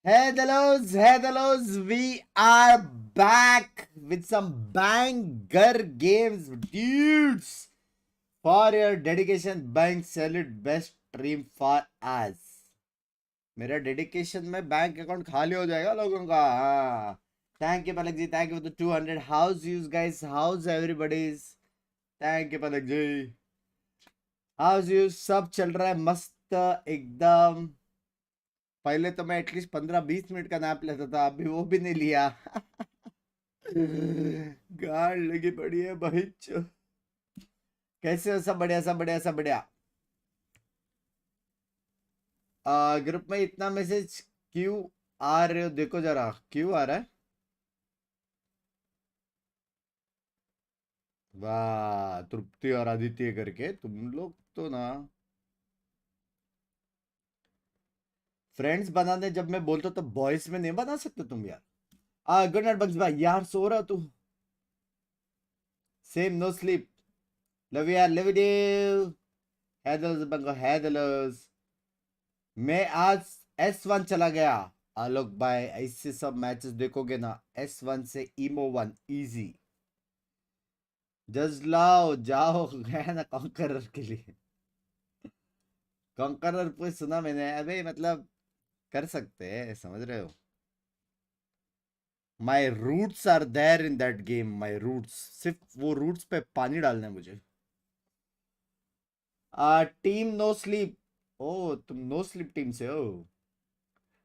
Hey Delos, we are back with some banger games, dudes. For your dedication, bank salute best stream for us. मेरा dedication में bank account खाली हो जाएगा लोगों का. हाँ. Thank you Palak ji, thank you for the 200. How's you guys? How's everybody's? Thank you Palak ji. How's you? सब चल रहा है मस्त एकदम. पहले तो मैं एटलीस्ट 15-20 मिनट का नैप लेता था, अभी वो भी नहीं लिया. गाड़ लगी पड़ी है भाई. कैसे हो? सब बढ़िया, सब बढ़िया, सब बढ़िया. ग्रुप में इतना मैसेज क्यों आ रहे हो? देखो जरा क्यों आ रहा है. वाह, तृप्ति और आदित्य करके तुम लोग तो ना फ्रेंड्स बनाने जब मैं बोलता तो बॉयज में नहीं बना सकते तुम यार. गुड नाइट बग्स भाई. यार सो रहा तू. Same no sleep. Love you यार, लव यू. हैदल्स बंगो हैदल्स. मैं आज S1 चला गया. आलोक भाई ऐसे सब मैचेस देखोगे ना, S1 से emo1 इजी. जज लाओ जाओ गया ना कॉन्करर के लिए. कॉन्करर पे सुना मैंने. अबे मतलब कर सकते हैं, समझ रहे हो. My roots are there in that game. My roots, सिर्फ वो रूट्स पे पानी डालना है मुझे. Team no sleep. ओ तुम नो स्लीप टीम से हो.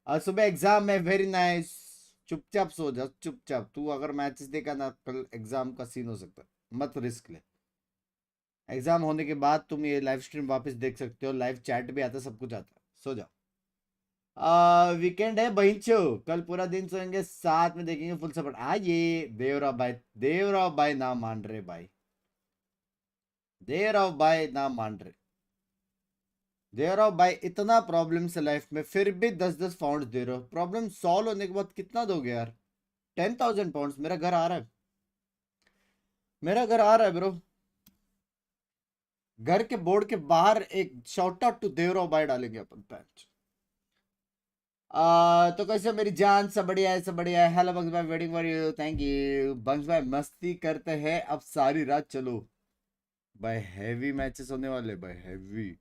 आज सुबह एग्जाम है. Very nice. चुपचाप सो जा, चुपचाप. तू अगर मैचेस देखा ना, कल एग्जाम का सीन हो सकता है. मत रिस्क ले. एग्जाम होने के बाद तुम ये लाइव स्ट्रीम वापस देख सकते हो. लाइव चैट भी आता है, सब कुछ आता है. सो जाओ. वीकेंड है बहिंचो. कल पूरा दिन सोएंगे, साथ में देखेंगे फुल सपोर्ट. ये देवराव भाई, देवराव भाई ना मान रहे भाई. देवराव भाई ना मान रहे. देवराव भाई इतना प्रॉब्लम है लाइफ में, फिर भी 10-10 पाउंड दे रहे हो. प्रॉब्लम सॉल्व होने के बाद कितना दोगे यार? 10,000 पाउंड. मेरा घर आ रहा है. मेरा घर आ रहा है ब्रो. घर के बोर्ड के बाहर एक शॉर्ट आउट टू देवराव भाई डालेंगे अपन पैच. तो कैसे मेरी जान? सब बढ़िया है, सब बढ़िया है. हेलो बंक्स भाई, waiting for you. Thank you bunks भाई. मस्ती करते हैं अब सारी रात. चलो भाई, हैवी मैचेस होने वाले भाई, हैवी.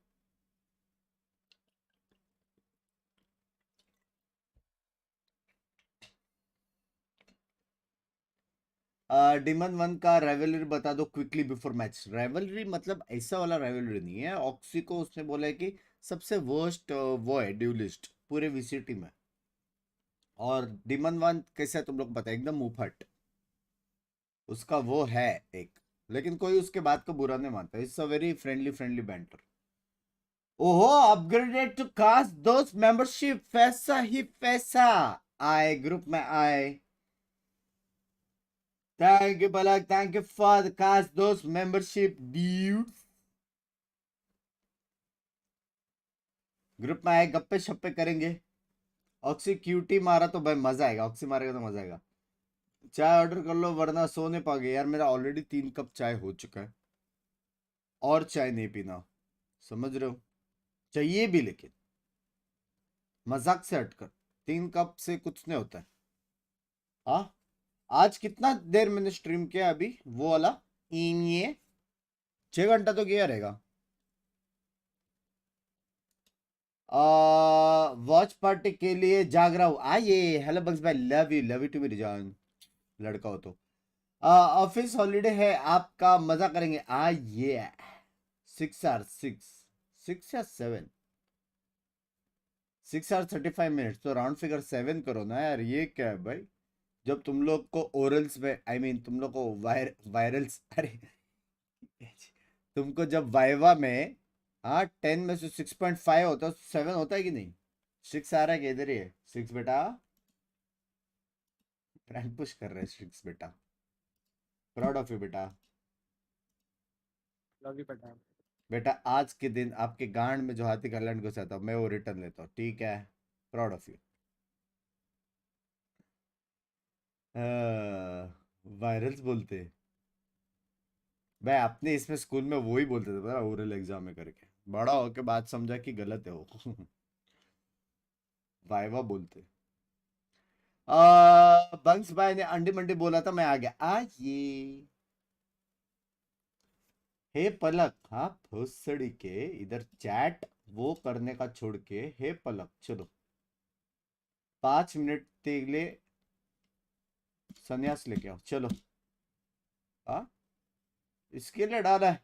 डिमन 1 का राइवलरी बता दो क्विकली बिफोर मैच. राइवलरी मतलब ऐसा वाला राइवलरी नहीं है. ऑक्सी को उसने बोला है कि सबसे वर्स्ट वो है ड्यूलिस्ट पूरे वीसीटी में. और डिमन 1 कैसा है तुम लोग पता है, एकदम मुंहफट. उसका वो है एक. लेकिन कोई उसके बात को बुरा नहीं मानता. It's a very friendly friendly banter. ओहो, अपग्रेडेड टू कास्ट दोस्त मेंबरशिप. पैसा ही पैसा. आए ग्रुप में आए. Thank you Palak, thank you for the cast दोस्त मेंबरशिप ड्यूड. ग्रुप में आए, गप्पे शप्पे करेंगे. ऑक्सी क्यूटी मारा तो भाई मजा आएगा. ऑक्सी मारेगा तो मजा आएगा. चाय ऑर्डर कर लो वरना सो नहीं पाओगे. यार मेरा ऑलरेडी 3 कप चाय हो चुका है. और चाय नहीं पीना, समझ रहे हो. चाहिए भी लेकिन मजाक से हटकर. 3 कप से कुछ नहीं होता है. हाँ. आज कितना देर मैंने स्ट्रीम किया अभी वो वाला. ये 6 घंटा तो किया रहेगा. वॉच पार्टी के लिए जाग रहा हूँ. आइए. हेलो बग्स भाई, लव यू टू मेरी जान. लड़का हो तो. ऑफिस हॉलीडे है आपका, मजा करेंगे. आइए. 6 आवर 6 या 7. 6 आवर 35 मिनट्स तो राउंड फिगर 7 करो ना यार. ये क्या है भाई? जब तुम लोग को ओरल्स में, आई मीन तुम लोग को वायरल्स, अरे तुमको जब वाइवा में 10 में से 6.5 होता है, 7 होता है कि नहीं? 6 आ रहा है कि इधर ही है 6 बेटा. रैंक पुश कर रहे हैं 6 बेटा. प्राउड ऑफ यू बेटा. लव यू बेटा. बेटा आज के दिन आपके गांड में जो हाथी का लैंड घुसा था, मैं वो रिटर्न लेता हूँ, ठीक है? Proud of you. वायरल्स बोलते. भाई अपने इसमें स्कूल में वो ही बोलते थे पता, ओरल एग्जाम में करके. बड़ा होके बात समझा कि गलत है वो. वाइवा बोलते. बंक्स भाई ने अंडी मंडी बोला था, मैं आ गया। ये हे पलक, हाँ भोसड़ी के इधर चैट वो करने का छोड़ के, हे पलक चलो 5 मिनट के लिए संन्यास लेके आओ चलो। हाँ इसके लिए डाला है,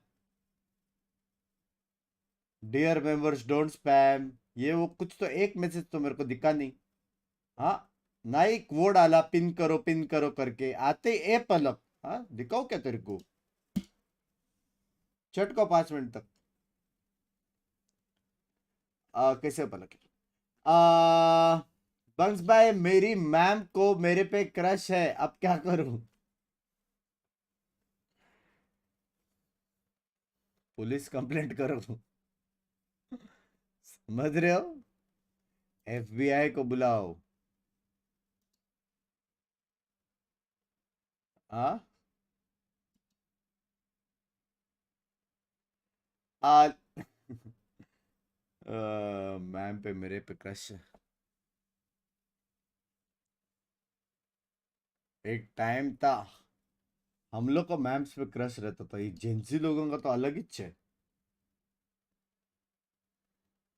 डियर मेंबर्स डोंट स्पैम, ये वो कुछ तो एक मैसेज तो मेरे को दिखा नहीं। हाँ नाइक वो डाला पिन करो करके आते ए पलक। हाँ दिखाओ क्या तेरे को, चट को 5 मिनट तक। कैसे पलक, बंक्स भाई मेरी मैम को मेरे पे क्रश है, अब क्या करूं? पुलिस कंप्लेंट करो, समझ रहे हो? एफबीआई को बुलाओ। हाँ आ मैम पे मेरे पे क्रश। एक टाइम था हम लोग को मैम्स पे क्रश रहता था, ये जेंजी लोगों का तो अलग ही है।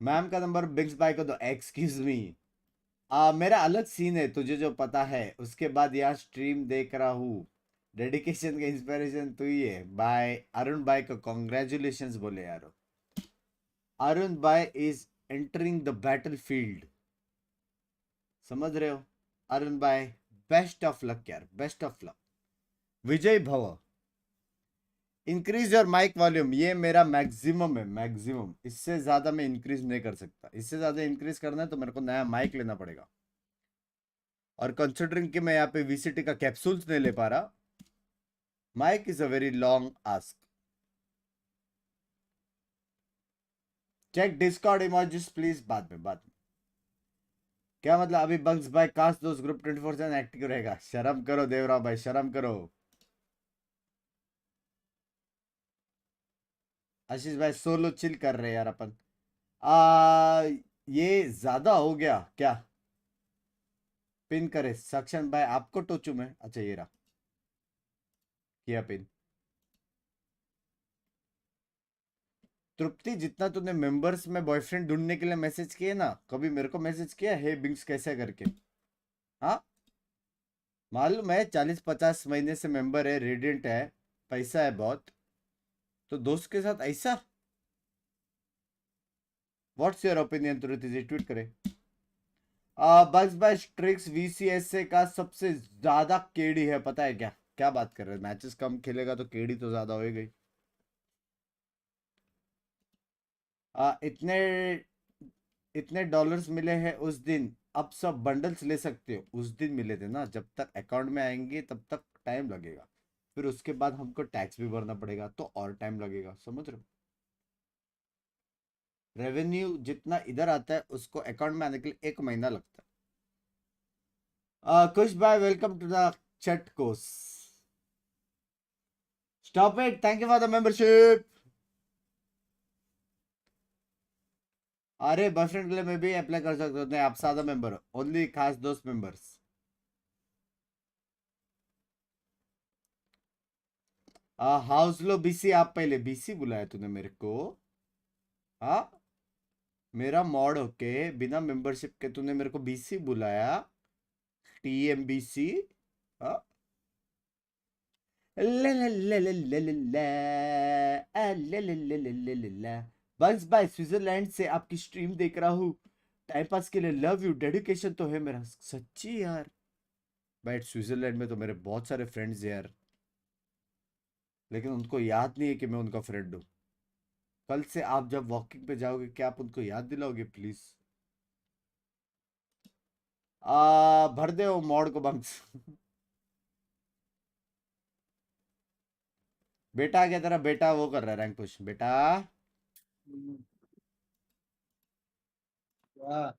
मैम का नंबर बिग्स बाय को दो, एक्सक्यूज मी। मेरा अलग सीन है, तुझे जो पता है। उसके बाद यार स्ट्रीम देख रहा हूँ, डेडिकेशन का इंस्पिरेशन तू ही है। बाय अरुण भाई को कॉन्ग्रेचुलेशंस बोले यार। अरुण भाई is entering the battle field, समझ रहे हो? अरुण भाई बेस्ट ऑफ लक यार, बेस्ट ऑफ लक। विजय भव, इंक्रीज योर माइक वॉल्यूम, ये मेरा मैक्सिमम है, मैक्सिमम। इससे ज्यादा मैं इंक्रीज नहीं कर सकता, इससे ज्यादा इंक्रीज करना है तो मेरे को नया माइक लेना पड़ेगा। और कंसिडरिंग कि मैं यहाँ पे वीसीटी का कैप्सूल्स नहीं ले पा रहा, Mike is a very long ask. Check discord emojis please, बाद में बाद में। क्या मतलब अभी बंक्स भाई काश दोस्त ग्रुप 24/7 एक्टिव रहेगा? शर्म करो देवराव भाई, शर्म करो। आशीष भाई सोलो चिल कर रहे हैं यार अपन। ये ज्यादा हो गया क्या? पिन करे सक्षम भाई, आपको टोचू मैं? अच्छा ये रहा, किया पिन। तृप्ति जितना तूने मेंबर्स में बॉयफ्रेंड ढूंढने के लिए मैसेज किए ना, कभी मेरे को मैसेज किया हे बिंक्स कैसे करके? हाँ मालूम है 40-50 महीने से मेंबर है, रेडियंट है, पैसा है बहुत, तो दोस्त के साथ ऐसा? व्हाट्स योर ओपिनियन तुरंत ट्वीट करे। बग्स बाय स्ट्रिक्स वीसीएसए का सबसे ज्यादा केडी है, पता है क्या? क्या बात कर रहे हैं, मैचेस कम खेलेगा तो केडी तो ज्यादा होएगा। इतने इतने डॉलर्स मिले हैं उस दिन, अब सब बंडल्स ले सकते हो। उस दिन मिले थे ना, जब तक अकाउंट में आएंगे तब तक टाइम लगेगा, फिर उसके बाद हमको टैक्स भी भरना पड़ेगा तो और टाइम लगेगा, समझ रहे हो? रेवेन्यू जितना इधर आता है उसको अकाउंट में आने के लिए 1 महीना लगता है। कुश भाई welcome to the chat course. Stop it, thank you for the membership. अरे बॉयफ्रेंड के लिए मैं भी अप्लाई कर सकता हूँ, नहीं आप सादा मेंबर हो, ओनली खास दोस्त मेंबर्स। हाउस लो बीसी, आप पहले बीसी बुलाया तूने मेरे को? हाँ मेरा मॉड होके बिना मेंबरशिप के तूने मेरे को बीसी बुलाया? टीएमबीसी। हाँ ला ला ला ला ला ला ला, ला ला ला ला ला ला ला। बस भाई स्विट्जरलैंड से आपकी स्ट्रीम देख रहा हूँ, टाइम पास के लिए, लव यू, डेडिकेशन तो है मेरा सच्ची यार। बट स्विट्जरलैंड में तो मेरे बहुत सारे फ्रेंड्स हैं यार, लेकिन उनको याद नहीं है कि मैं उनका फ्रेंड हूँ। कल से आप जब वॉकिंग पे जाओगे क्या आप उनको याद दिलाओगे प्लीज? भर दे वो मॉड को बंक्स। बेटा आ गया तेरा बेटा, वो कर रहा है रैंक पुश बेटा। वाह।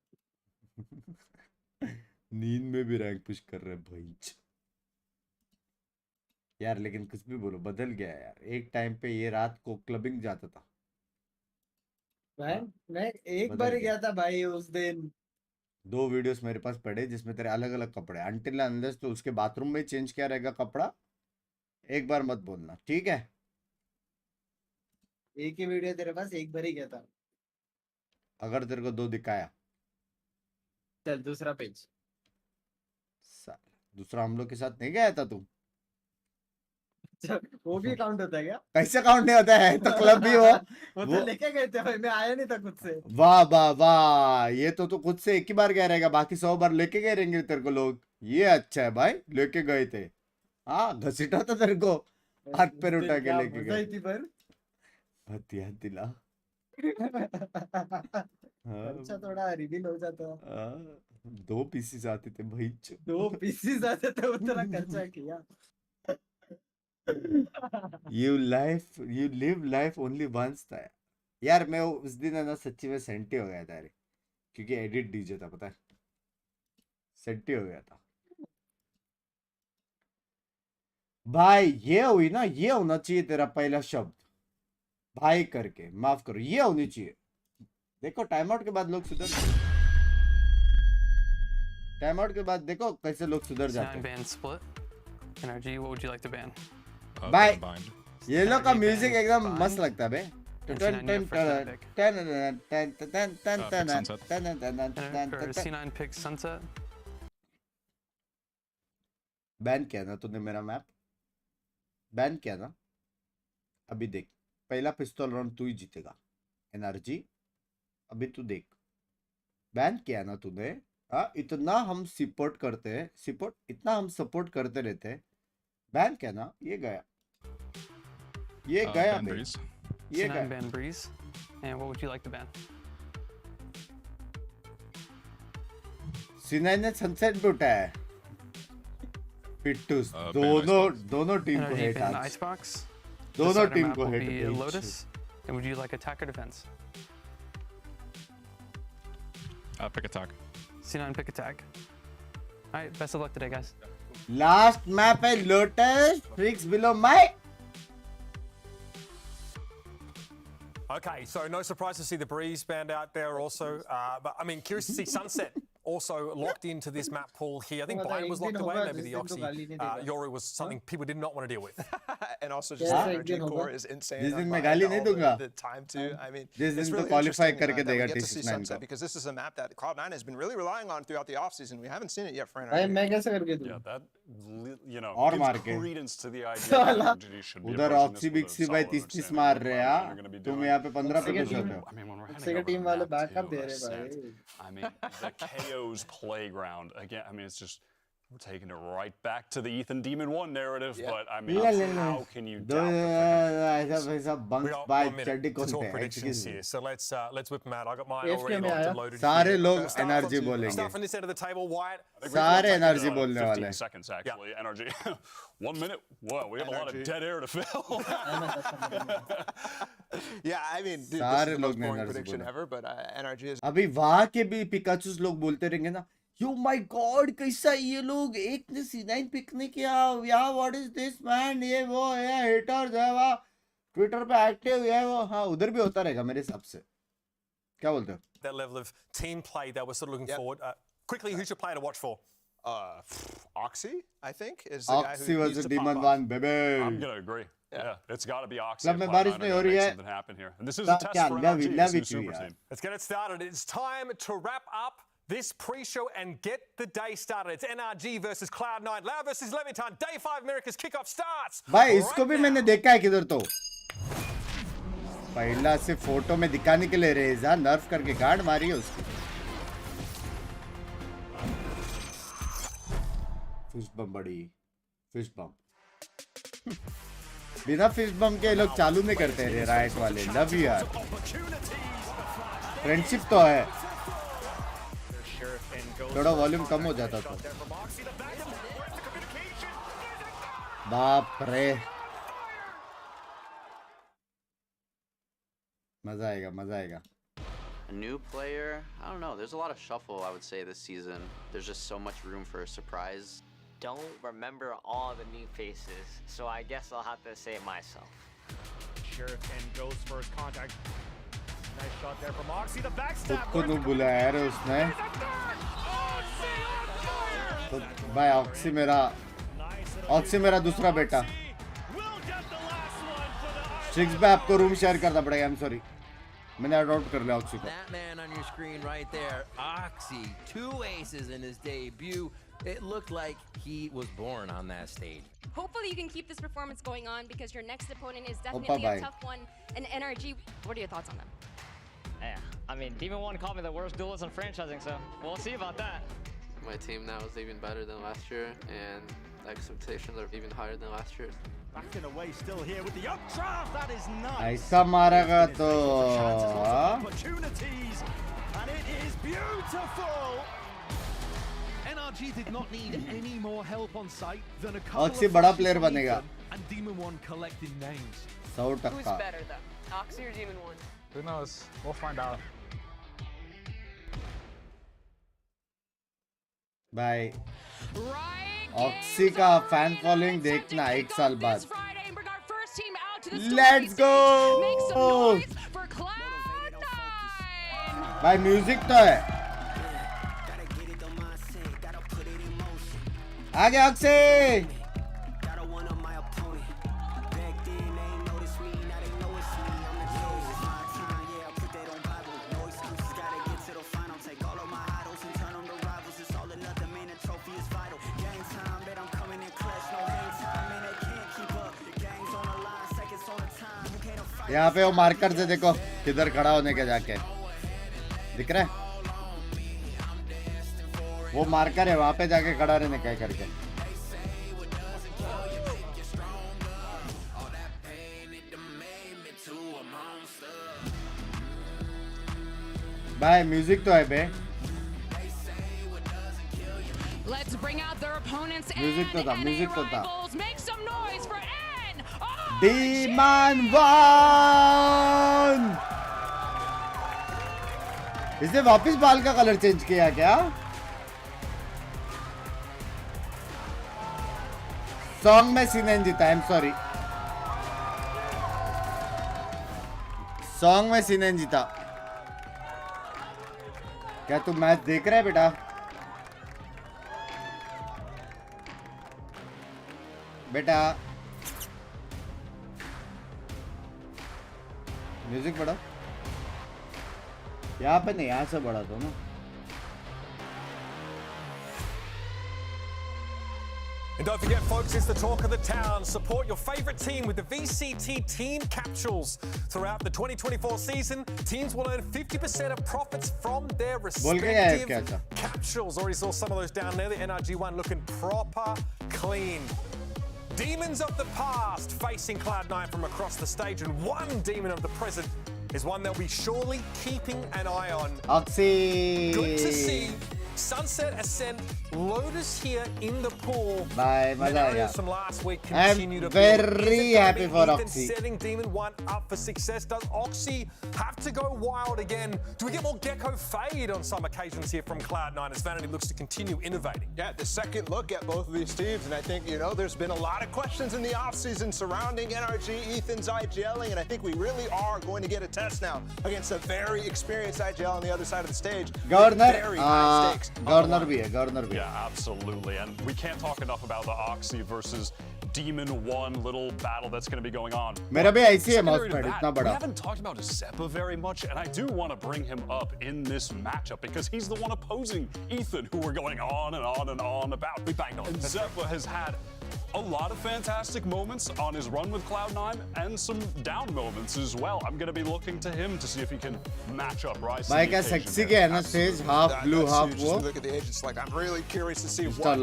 नींद में भी रैंक पुश कर रहा है भाई। यार लेकिन कुछ भी बोलो, बदल गया है यार, एक टाइम पे ये रात को क्लबिंग जाता था। भाई हाँ मैं एक बदल बार गया। गया था भाई उस दिन। 2 वीडियोस मेरे पास पड़े जिसमें तेरे अलग अलग कपड़े, अनटिल अनलेस तो उसके बाथरूम में चेंज किया रहेगा कपड़ा, एक बार मत बोलना, ठीक है? एक ही वीडियो तेरे पास एक बार ही गया था। अगर तेरे को 2 दिखाया, चल दूसरा पेज। दूसरा हम लोग के साथ नहीं गया था तू? वो भी काउंट होता है क्या? कैसे काउंट नहीं होता है? तो क्लब भी हो। वो तो लेके गए थे भाई, मैं आया नहीं था खुद से। वाह वाह वाह, ये तो तू खुद से एक ही बार गया रहेगा, बाकी 100 बार लेके गए रहेंगे तेरे को लोग। ये अच्छा है भाई, लेके गए थे। हाँ, घसीटा था तेरे को, हाथ पैर उठा के लेके गए। थी पर हथिया दिला। अच्छा थोड़ा रिवील हो जाता। 2 पीसेस आते थे भाई। 2 पीसेस आते थे, उतना खर्चा किया। You live life only once था यार। मैं उस दिन है ना सच्ची में सेंटी हो गया था यार, क्योंकि एडिट डीजे था, पता है, सेंटी हो गया था भाई। ये हुई ना, ये होना चाहिए तेरा पहला शब्द, भाई करके, माफ करो, ये होनी चाहिए। देखो टाइम आउट के बाद लोग सुधर, टाइम आउट के बाद देखो कैसे लोग सुधर जाते हैं। NRG, what would you like to ban? भाई ये लोग का म्यूजिक एकदम मस्त लगता है बे। C9 picks Sunset. बैन किया ना तूने मेरा मैप, बैन किया ना। अभी देख, पहला पिस्तौल राउंड तू ही जीतेगा एनआरजी। अभी तू देख, बैन किया ना तूने। हाँ, इतना हम सपोर्ट करते हैं, इतना हम सपोर्ट करते रहते हैं। बैन किया ना, ये गया, ये गया बे, ये गया। ban Breeze. And what would you like to ban? C9 ने सनसेट पे उठाया है। पिट्टूस दोनों टीम को NRG हेट ban आज, Icebox. दोनों The starter टीम map को will be hate. Lotus. And would you like attack or defense? Pick attack. C9 pick attack. All right, best of luck today, guys. Last map है lotus, फ्रिक्स below my. Okay, so no surprise to see the Breeze banned out there also. But I mean, curious to see Sunset also locked into this map pool here. I think Bayern was locked away. Maybe the Oxy Yori was something people did not want to deal with. And also just the energy core is insane. जिस दिन on मैं Bayern, गाली नहीं all दूंगा, the time too. I mean, जिस it's दिन तो really qualify interesting करके that we देगा get to see T69 Sunset को। because this is a map that Cloud9 has been really relying on throughout the offseason. We haven't seen it yet for भाई NRG. मैं कैसे करके दूं? Yeah, that और मार gives के। credence to the idea that NRG should be उधर approaching oxy this with a बिक्सी भाई solid 30-30 understanding मार of रहे what हैं, they're gonna be तुम doing. यहाँ पे 15 पे Second खुश team- होते हो। I mean, when we're Second heading over team the वाले map backup to दे रहे Ascent, भाई। I mean, the KO's playground again. I mean, it's just we're taking it right back to the Ethan Demon 1 narrative. Yeah. But I mean, how can you दो doubt the fact ऐसा ऐसा We Binks got by 1 minute चड्डी to खोलते talk हैं। predictions here. So let's whip them out. I got mine AFK already में आया। loaded. सारे here. लोग Start एनआरजी from- बोलेंगे, Start from this end of the table, Wyatt. सारे it NRG out बोलने 15 वाले हैं। seconds actually. NRG 1 minute. Well, we have a lot of NRG. dead air to fill. Yeah, I mean, dude, this सारे is the लोग most ने boring NRG prediction बोला। ever, but NRG is अभी वहां के भी पिकाचूस लोग बोलते रहेंगे ना, यो माय गॉड कैसा ये लोग, एक ने C9 पिक नहीं किया यार, व्हाट इज दिस मैन, ये वो है, हेटर्स है, वहाँ ट्विटर पे एक्टिव है वो। हाँ, उधर भी होता रहेगा मेरे हिसाब से। क्या बोलते हो? That level of team play that we're sort of looking Yep. forward. Quickly, who's your player to watch for? Oxy, I think, is the guy oxy who versus needs to demon pop off. 1 बेबे। I'm gonna agree. Yeah, it's got to be Oxy. Club and में Cloud9 बारिश are नहीं gonna हो रही make है। something happen here. And this is a test क्या for Lavi NRG. Lavi This is a क्यों super यार? team. Let's get it started. It's time to wrap up this pre-show and get the day started. It's NRG versus Cloud9, Loud versus Leviton. Day 5 America's kickoff starts. भाई इसको right भी now. मैंने देखा है किधर तो, पहला से फोटो में दिखाने के लिए रेजा नर्फ करके गार्ड मारी है उसकी। फिश बम बड़ी, फिश बम बिना फिश बम के ये लोग चालू नहीं करते रे राइट वाले। लव यू यार, फ्रेंडशिप तो है। थोड़ा वॉल्यूम कम हो जाता तो। बाप रे, मजा आएगा, मजा आएगा। A new player? I don't know. There's a lot of shuffle, I would say, this season. There's just so much room for a surprise. Don't remember all the new faces, so I guess I'll have to say it myself. Sheriff and goes for his contact. Nice shot there from Oxy. The backstab. खुद को नहीं बुलाया यार उसने। तो भाई oxy मेरा दूसरा बेटा। सिक्स पे आपको रूम शेयर करना पड़ेगा। आई एम सॉरी, मैंने अडॉप्ट कर लिया ऑक्सी को। That man on your screen right there, Oxy, 2 aces in his debut. It looked like he was born on that stage. Hopefully you can keep this performance going on because your next opponent is definitely a tough one. And NRG, what are your thoughts on them? Yeah, I mean, Demon 1 called me the worst duelist in franchising, so we'll see about that. My team now is even better than last year, and the expectations are even higher than last year. Backing away still here with the updraft. That is nice. ऐसा मारेगा तो Opportunities, and it is beautiful. NRG did not need any more help on site than a couple oxy of बड़ा flashes player from बनेगा। Ethan and Demon 1 collecting names. 100%। Who's better though, Oxy or Demon 1? Who knows? We'll find out. भाई oxy का fan following देखना 1 साल बाद। Let's go भाई, music तो है। आगे ऑक्सी। यहाँ पे वो मार्कर से देखो किधर खड़ा होने के जाके दिख रहा है, वो मार्कर है, वहां पे जाके खड़ा रहने का करके। भाई म्यूजिक तो है बे, म्यूजिक तो था, म्यूजिक तो था। Demon 1 इसने वापस बाल का कलर चेंज किया क्या? सॉन्ग में सीनेन जीता। आई एम सॉरी, सॉन्ग में सीनेन जीता। क्या तू मैच देख रहा है बेटा? बेटा म्यूजिक बढ़ा, यहाँ पे नहीं, यहाँ से बढ़ा दो ना। And don't forget, folks, it's the talk of the town. Support your favorite team with the VCT team capsules. Throughout the 2024 season, teams will earn 50% of profits from their respective capsules. Already saw some of those down there. The NRG one looking proper clean. Demons of the past facing Cloud9 from across the stage, and one demon of the present is one they'll be surely keeping an eye on. Oxy. Good to see Sunset Ascent, Lotus here in the pool. Bye, Scenarios from last week continue to build. I'm very happy for Oxy. Setting Demon 1 up for success. Does Oxy have to go wild again? Do we get more Gecko fade on some occasions here from Cloud9 as Vanity looks to continue innovating? Yeah, the second look at both of these teams, and I think, you know, there's been a lot of questions in the offseason surrounding NRG, Ethan's IGLing, and I think we really are going to get a test now against a very experienced IGL on the other side of the stage. Governor, very high stakes. Governor भी है, Governor भी। Yeah, absolutely, and we can't talk enough about the Oxy versus Demon 1 little battle that's going to be going on. मेरा भी ऐसी है mouse pad इतना We बड़ा। haven't talked about Zeppa very much, and I do want to bring him up in this matchup because he's the one opposing Ethan, who we're going on and on and on about. We banged on. And Zeppa has had a lot of fantastic moments on his run with Cloud9 and some down moments as well. I'm going to be looking to him to see if he can match up, rise. भाई क्या sexy के है ना stage, half blue, half वो। Look at the agents, like I'm really curious to see what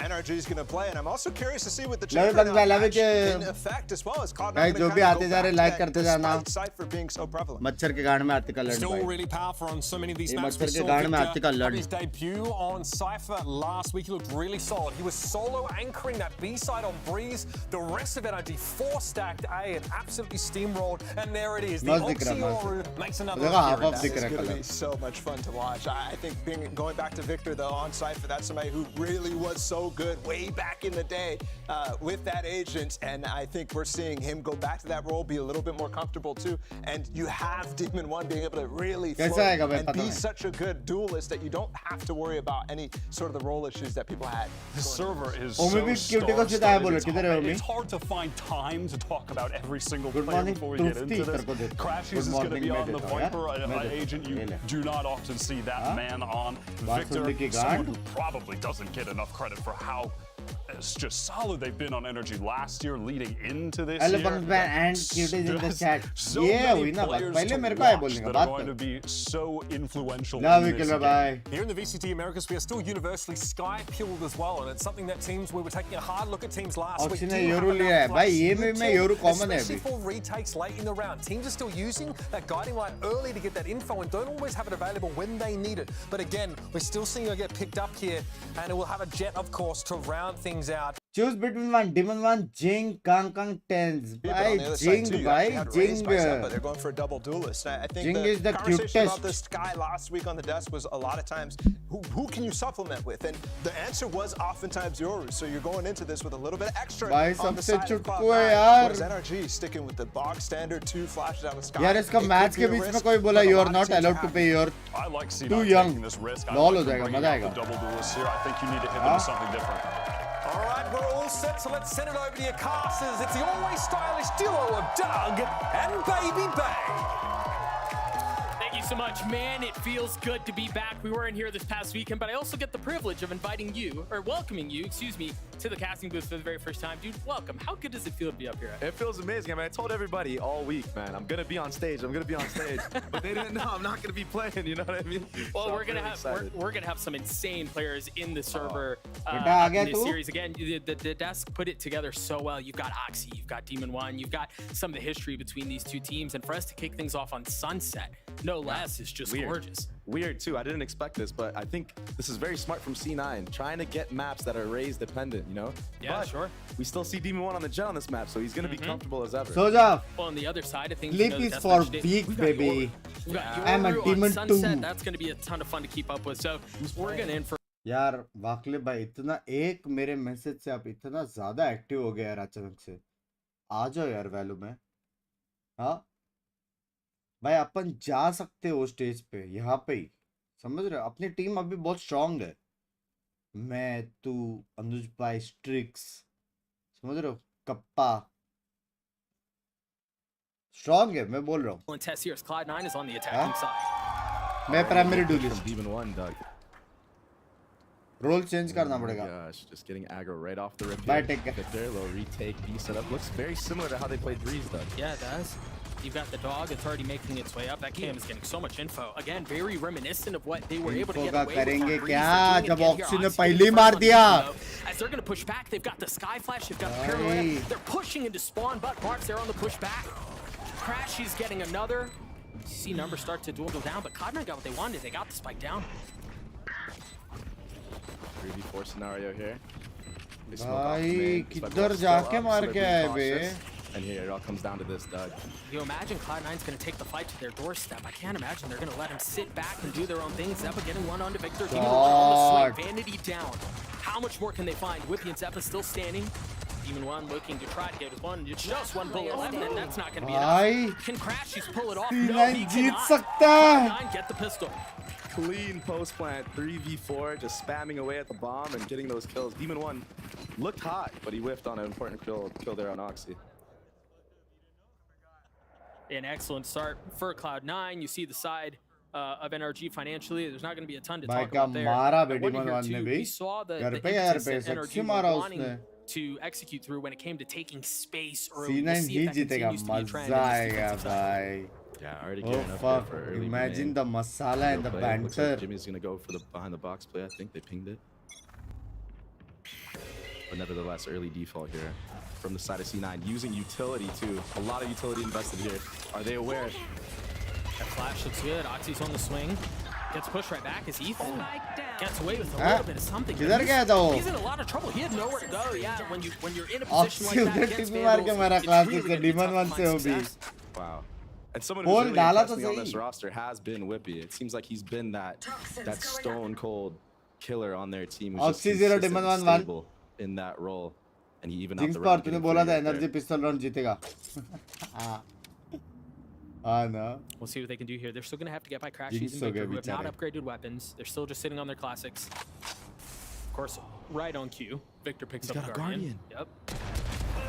NRG is going to play, and I'm also curious to see what the in effect as well as Cloud9. भाई जो भी आते जा रहे like करते जाना। For being so prevalent. मच्छर के गाड़ में हाथी का लड़ Still भाई। really powerful on so many of these ये maps. मच्छर के गाड़ में हाथी का लड़। His debut on Cypher last week, he looked really solid. He was solo anchoring that B side side on Breeze. The rest of NRG 4-stacked A and absolutely steamrolled. And there it is. The Oxyoru makes another appearance. This is going to be so much fun to watch. I think going back to Victor, though, on site for that, somebody who really was so good way back in the day with that agent. And I think we're seeing him go back to that role, be a little bit more comfortable, too. And you have Demon One being able to really float and be such a good duelist that you don't have to worry about any sort of the role issues that people had. The server is so star-studded. It's hard to find time to talk about every single player before we get into this. Crashies is going to be on the Viper, an agent you do not often see that man on. Victor, someone who probably doesn't get enough credit for how it's just solid they've been on Energy last year leading into this year. And cuties in the chat. So yeah, many players that are going to be so influential in this game. Here in the VCT Americas, we are still universally sky-pilled as well, and it's something that teams, we were taking a hard look at teams last week. Especially for retakes late in the round. Teams are still using that guiding light early to get that info and don't always have it available when they need it. But again, we're still seeing it get picked up here, and it will have a jet, of course, to round things out. Choose between Demon One, Jing, Kang, Tens. Bhai, Jing, Jing. But they're going for a double duelist. I think Jing is the conversation cutest. about this guy last week on the desk was a lot of times, who can you supplement with? And the answer was oftentimes Yoru. So you're going into this with a little bit extra on the side of Cloud9. Whereas NRG sticking with the bog standard 2 flashes out of the sky. यार इसका match के बीच में कोई बोला you are not allowed to pay, you're too young. Lol हो जाएगा, मजा आएगा. Double duelist here. I think you need to hit them with something different. All right, we're all set, so let's send it over to your casters. It's the always stylish duo of Doug and Baby Bay. Thank you so much, man. It feels good to be back. We weren't here this past weekend, but I also get the privilege of inviting you, or welcoming you, excuse me, to the casting booth for the very first time. Dude, welcome. How good does it feel to be up here? It feels amazing. I mean, I told everybody all week, man, I'm gonna be on stage. But they didn't know I'm not gonna be playing. You know what I mean? Well, so we're gonna have some insane players in the server in this series. Again, the desk put it together so well. You've got Oxy, you've got Demon One, you've got some of the history between these two teams, and for us to kick things off on Sunset, no less, is just gorgeous. Weird too. I didn't expect this, but I think this is very smart from C9, trying to get maps that are raise dependent, you know? Yeah, but sure. We still see Demon One on the jet on this map, so he's gonna be comfortable as ever. Soja. Well, on the other side of things, Sleep is for weak, baby. I'm a Demon 2. That's gonna be a ton of fun to keep up with. So we're gonna in for. यार वाकले भाई इतना एक मेरे message से आप इतना ज्यादा active हो गए यार अचानक से. आ जाओ यार वैल्यू में. हाँ भाई अपन जा सकते हो स्टेज पे यहाँ पे ही, समझ रहे हो? अपनी टीम अभी बहुत स्ट्रांग है. मैं, तू, अनुज भाई, स्ट्रिक्स, समझ रहे हो? कप्पा स्ट्रांग है, मैं बोल रहा हूँ. Cloud9 is on the attacking side. मैं primary duelist. Demon One, Doug. Role change करना पड़ेगा. Gosh, just getting aggro right off the rip. Bye, take Victor, little retake, B setup. Looks very similar to how they played Breeze, though. Yeah, it does. You've got the dog. It's already making its way up. That cam is getting so much info. Again, very reminiscent of what they were able to get away with. करेंगे क्या जब oxy ने पहले मार दिया? As they're going to push back, they've got the sky flash, they've got the pirouette. They're pushing into spawn, but Marks there on the push back. Crash, he's getting another. You see numbers start to dwindle down, but Cloud9 got what they wanted. They got the spike down. 3v4 scenario here. भाई किधर जाके मार के आए बे? And here it all comes down to this, Doug. You imagine Cloud9's going to take the fight to their doorstep. I can't imagine they're going to let him sit back and do their own thing. Zeppa getting one onto Victor. Demon One on the swing. Vanity down. How much more can they find? Whippy and Zeppa still standing. Demon One looking to try to get his one. Just one bullet left, and that's not going to be enough. Can Crashies pull it off? No, he cannot. Cloud9 get the pistol. Clean post plant, 3v4, just spamming away at the bomb and getting those kills. Demon One looked hot, but he whiffed on an important kill there on Oxy. An excellent start for Cloud9. You see the side of NRG financially. There's not going to be a ton to talk about there. We saw the impetus that NRG were wanting to execute through when it came to taking space early. We'll see if that continues to be a trend. Yeah, already gearing up there for early. Imagine the masala and the banter. Like Jimmy's gonna go for the behind the box play. I think they pinged it. But nevertheless, early default here from the side of C9, using utility too. A lot of utility invested here. Are they aware? That flash looks good. Oxy's on the swing. Gets pushed right back as Ethan gets away with a little bit of something. किधर गया था वो? He's in a lot of trouble. He had nowhere to go. Yeah, when you're in a Oxy position like that उधर against TP मार के Vandals, मारा it's classic really से gonna be Demon tough to 1 find से वो भी. success. Wow. And someone Whole who's really डाला impressed तो me on सही. this roster has been Whippy. It seems like he's been that stone cold killer on their team who's just Oxy 0 consistent Demon and 1 stable in that role. And he even Jinx out the पर round तूने getting बोला था free right energy there. पिस्तौल round जीतेगा. No. We'll see what they can do here. They're still going to have to get by Crashies Jinx and हो Victor, गए who have not बेचारे. upgraded weapons. They're still just sitting on their classics. Of course, right on cue, Victor picks up a Guardian. Yep.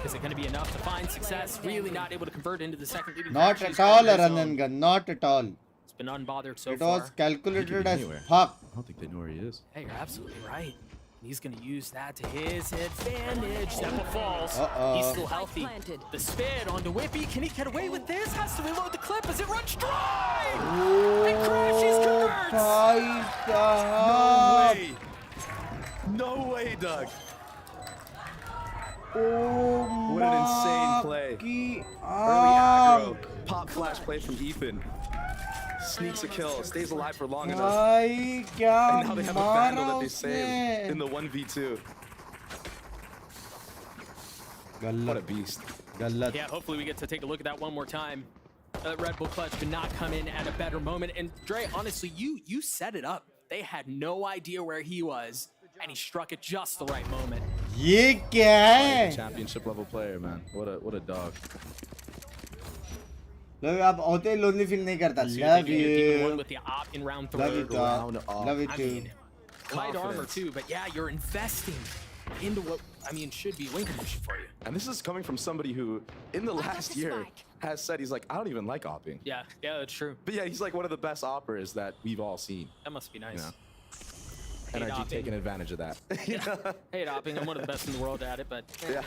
Is it going to be enough to find success? Really not able to convert into the second leading. Not at all a run and gun. Not at all. It's been unbothered so It far. was calculated as Anywhere. fuck. I don't think they know where he is. Hey, you're absolutely right. He's going to use that to his advantage. Seppa falls. He's still healthy. The spin onto Whippy. Can he get away with this? Has to reload the clip as it runs dry. And Crashies converts. No way. No way, Doug. Oh, What an insane play. की Early aggro. Pop flash play from Ethan. Sneaks a kill. Stays alive for long enough. भाई क्या And now they have a Vandal मारा that they saved in उसने. the 1v2. What a गलत beast. गलत. Yeah, hopefully we get to take a look at that one more time. Red Bull Clutch could not come in at a better moment. And Dre, honestly, you set it up. They had no idea where he was, and he struck at just the right moment. ये क्या है? Championship level player, man. What a dog. लोग आप होते lonely feel नहीं करता. See what Love they do here. Demon you. One with the op in round Love you, 3. dog. Love you I too. mean, light armor too, but yeah, you're investing into what should be win condition for you. And this is coming from somebody who, in the last year, has said he's like, I don't even like opping. Yeah, that's true. But yeah, he's like one of the best oppers that we've all seen. That must be nice. You know? Hate NRG opping. taking advantage of that. Hate opping. I'm one of the best in the world at it, but Yeah.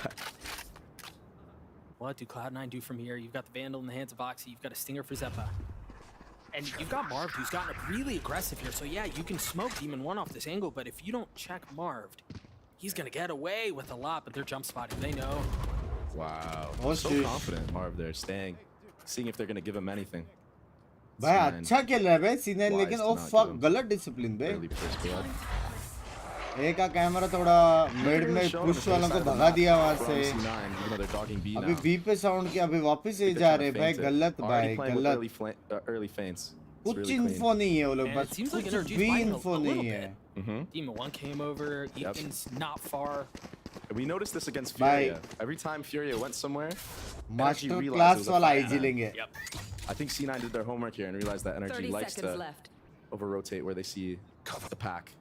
what do Cloud9 do from here? You've got the Vandal in the hands of Oxy. You've got a Stinger for Zeppa. And you've got Marv, who's gotten up really aggressive here. So yeah, you can smoke Demon 1 off this angle, but if you don't check Marv, he's going to get away with a lot, but they're jump spotting. They know. Wow. Oh, So shit. confident, Marv there, staying, seeing if they're going to give him anything. भाई C9 अच्छा खेल रहा है भाई C9 wise लेकिन to ओ not fuck give him गलत discipline बे. early first blood. एक का कैमरा थोड़ा मिड Really में showing पुश the वालों side को of the भगा map दिया वहां from से. C9, even though they're dogging B अभी now. B पे साउंड किया अभी वापस ही They're जा trying रहे to भाई feint it. गलत Already भाई playing with गलत. early feints. It's कुछ really clean. इन्फो नहीं है वो लोग And बस it seems like कुछ NRG is भी fighting a इन्फो little नहीं bit. है. Demon 1 came over. Ethan's not far. And we noticed this against Bye. Furia. Every time Furia went somewhere, NRG master realized it class was a वाला fight IG man. लेंगे. Yep. I think C9 did their homework here and realized that NRG 30 likes seconds to left. over-rotate where they see the pack.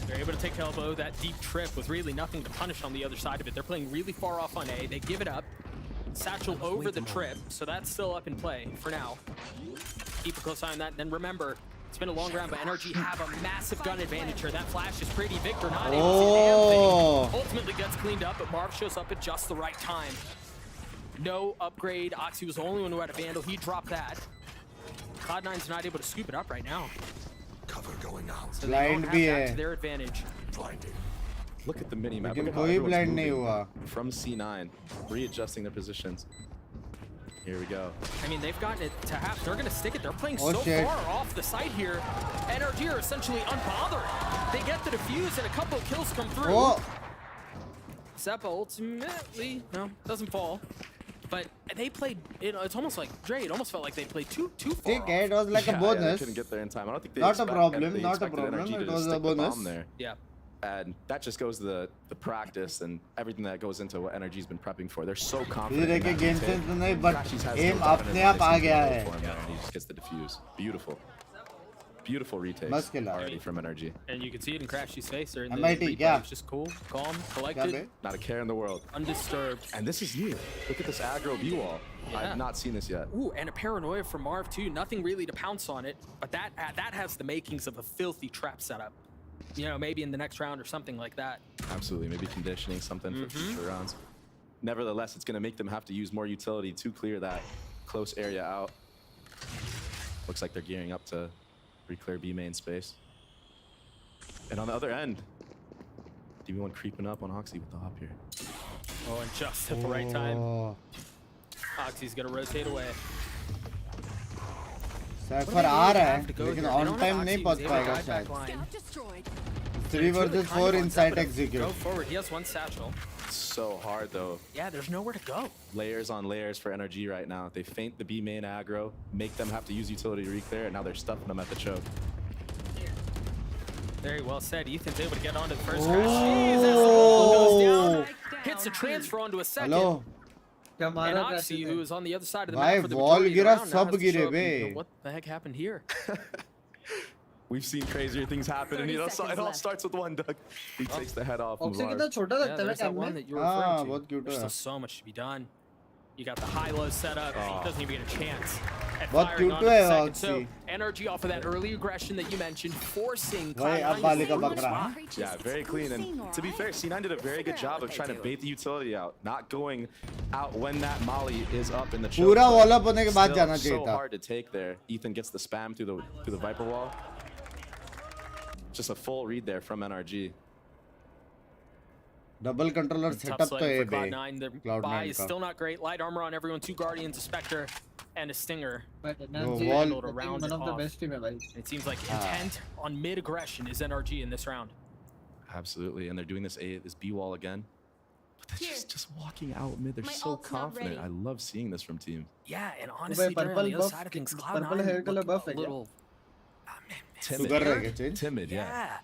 They're able to take elbow. That deep trip with really nothing to punish on the other side of it. They're playing really far off on A. They give it up. Satchel over the trip, so that's still up in play for now. Keep a close eye on that. Then remember, it's been a long round, but NRG have a massive gun advantage here. That flash is pretty. Victor not able to see the damn thing. Ultimately gets cleaned up, but Marv shows up at just the right time. No upgrade. Oxy was the only one who had a Vandal. He dropped that. Cloud9's not able to scoop it up right now. Cover going out. So they Blind don't भी have that है. to their advantage. Blinding. Look at the mini-map. लेकिन Look at how कोई everyone's blind नहीं moving हुआ. from C9, readjusting their positions. Here we go. I mean, they've gotten it to half. They're going to stick it. They're playing Oh, so shit. far off the site here. NRG are essentially unbothered. They get the defuse and a couple of kills come through. Oh, Zeppa ultimately, no, doesn't fall. But they played, it's almost like, Dre, it almost felt like they played too far ठीक है. off. It was like a Yeah, they bonus. couldn't get there in time. I don't think they Not a expect- problem, they not a expected problem. NRG to It just was a stick the bonus. bomb there. Yeah. And that just goes to the practice and everything that goes into what NRG's been prepping for. They're so इधर confident. in एक that game retake. Sense तो नहीं, but Crashies has aim no doubt in अपने his आप mind आ he's गया gonna है. go for him, and he just gets the defuse. Beautiful. Beautiful retake मस्त खेला. already from NRG. And you can see it in Crashy's face. Or in the MIT, replay. क्या? It's just cool, calm, क्या collected, बे? Not a care in the world. undisturbed. And this is new. Look at this aggro B wall. Yeah. I've not seen this yet. Ooh, and a paranoia from Marv too. Nothing really to pounce on it, but that has the makings of a filthy trap setup. You know, maybe in the next round or something like that. Absolutely. Maybe conditioning something for future rounds. Nevertheless, it's going to make them have to use more utility to clear that close area out. Looks like they're gearing up to re-clear B main space. And on the other end, DB1 creeping up on Oxy with the hop here. Oh, and just at the right time. Oh, Oxy's gonna rotate away. Cypher आ रहा है लेकिन on time नहीं पहुंच पाएगा शायद 3 versus 4 inside Go execute forward. He has one satchel. So hard though. Yeah, there's nowhere to go. Layers on layers for NRG right now. They feint the B main aggro, make them have to use utility to reclear, and now they're stuffing them at the choke. Very well said. Ethan's able to get onto the first crash. Jeez, as the ball goes down, hits the transfer onto a second. Hello And Oxy, who is on the other side of the भाई map for the wall majority of the गिरा round, now सब has to गिरे show up bay and, you know, what the heck happened here? We've seen crazier things happen, and it all starts with one, Doug. He takes the head off. Oxy कितना छोटा Yeah, लगता है there's that one camera that you were referring to. बहुत cute There's है still so much to be done. You got the high-low setup. He doesn't even get a chance at बहुत firing cute onto the है second. So Oxy NRG off of that early aggression that you mentioned, forcing भाई अब Cloud9 Bali to का lose बकरा spot. Yeah, very clean. And to be fair, C9 did a very good job of trying to bait the utility out, not going out when that molly is up in the choke. पूरा wall up होने के बाद Still जाना चाहिए so था hard to take there. Ethan gets the spam through the Viper wall. Just a full read there from NRG. Double controller Tough setup तो slate है for बे Cloud9. Their Cloud9 buy is का still not great. Light armor on everyone. 2 Guardians, a Spectre, and a Stinger. But No, NRG wall- Able to round one it of the off. best team है भाई It seems like intent on mid-aggression is NRG in this round. Absolutely, and they're doing this B wall again. But they're just walking out mid. They're My so ult's not confident. ready. I love seeing this from team. Yeah, and honestly, भाई they're on the purple other buff side of things. purple Cloud9 hair color look buff a है क्या little sugar रह गए change Timid, yeah. yeah.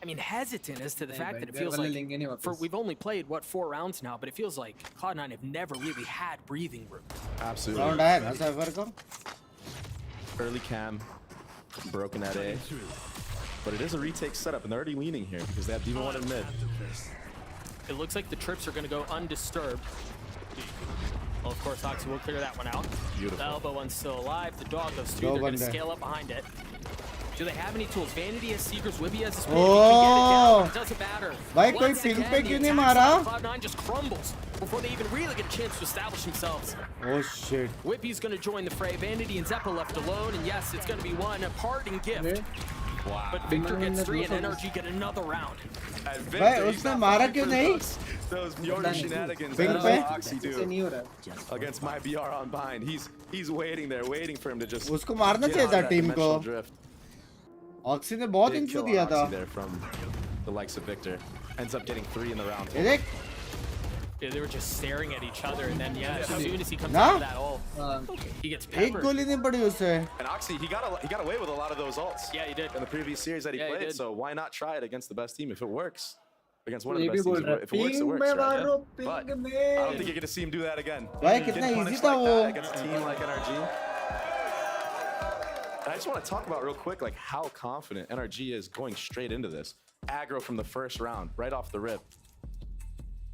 I mean, hesitant as to the नहीं fact भाई, that it घर feels वाले like लेंगे नहीं for वापस we've only played what 4 rounds now, but it feels like Cloud9 have never really had breathing room. Absolutely. Round आया ना cipher का Early cam, broken at A. But it is a retake setup, and they're already leaning here because they have Demon 1 in mid. It looks like the trips are going to go undisturbed. Well, of course, Oxy will clear that one out. Beautiful. The elbow one's still alive. The dog goes through. Go They're going to bande. scale up behind it. Do they have any tools? Vanity has Seekers, Whippy has a spin. He can get it down, but it doesn't matter. भाई कोई Once ping again, पे the क्यों नहीं attack मारा side of Cloud9 just crumbles before they even really get a chance to establish themselves. Oh shit Whippy's going to join the fray. Vanity and Zeppa left alone, and yes, it's going to be one, a parting gift. Wow. But Victor gets 3 and NRG get another round. And भाई Victor, he's उसने not मारा falling क्यों for नहीं those Yoda shenanigans Ping that पे? Oxy से do नहीं हो रहा against my BR on bind. He's waiting there, waiting for him to just उसको मारना get चाहिए out था of that टीम को dimensional drift. ऑक्सी ने बहुत Big इंफो kill दिया on था Oxy there from the likes of Victor. Ends up getting 3 in the round. ये देख Yeah, they were just staring at each other, and then yeah, as soon as he comes Nah. out of that ult, he gets एक peppered. गोली नहीं पड़ी उससे And Oxy, he got away with a lot of those ults. Yeah, he did. In the previous series that he Yeah, he played, did. so why not try it against the best team if it works? Against one of ये the भी best बोल teams, रहा है if it works, it ping works, में right? मारो But ping I don't think में you're gonna see him do that again. भाई Get कितना punished इजी था like वो that against a team like NRG. And I just want to talk about real quick, like how confident NRG is going straight into this. Aggro from the first round, right off the rip.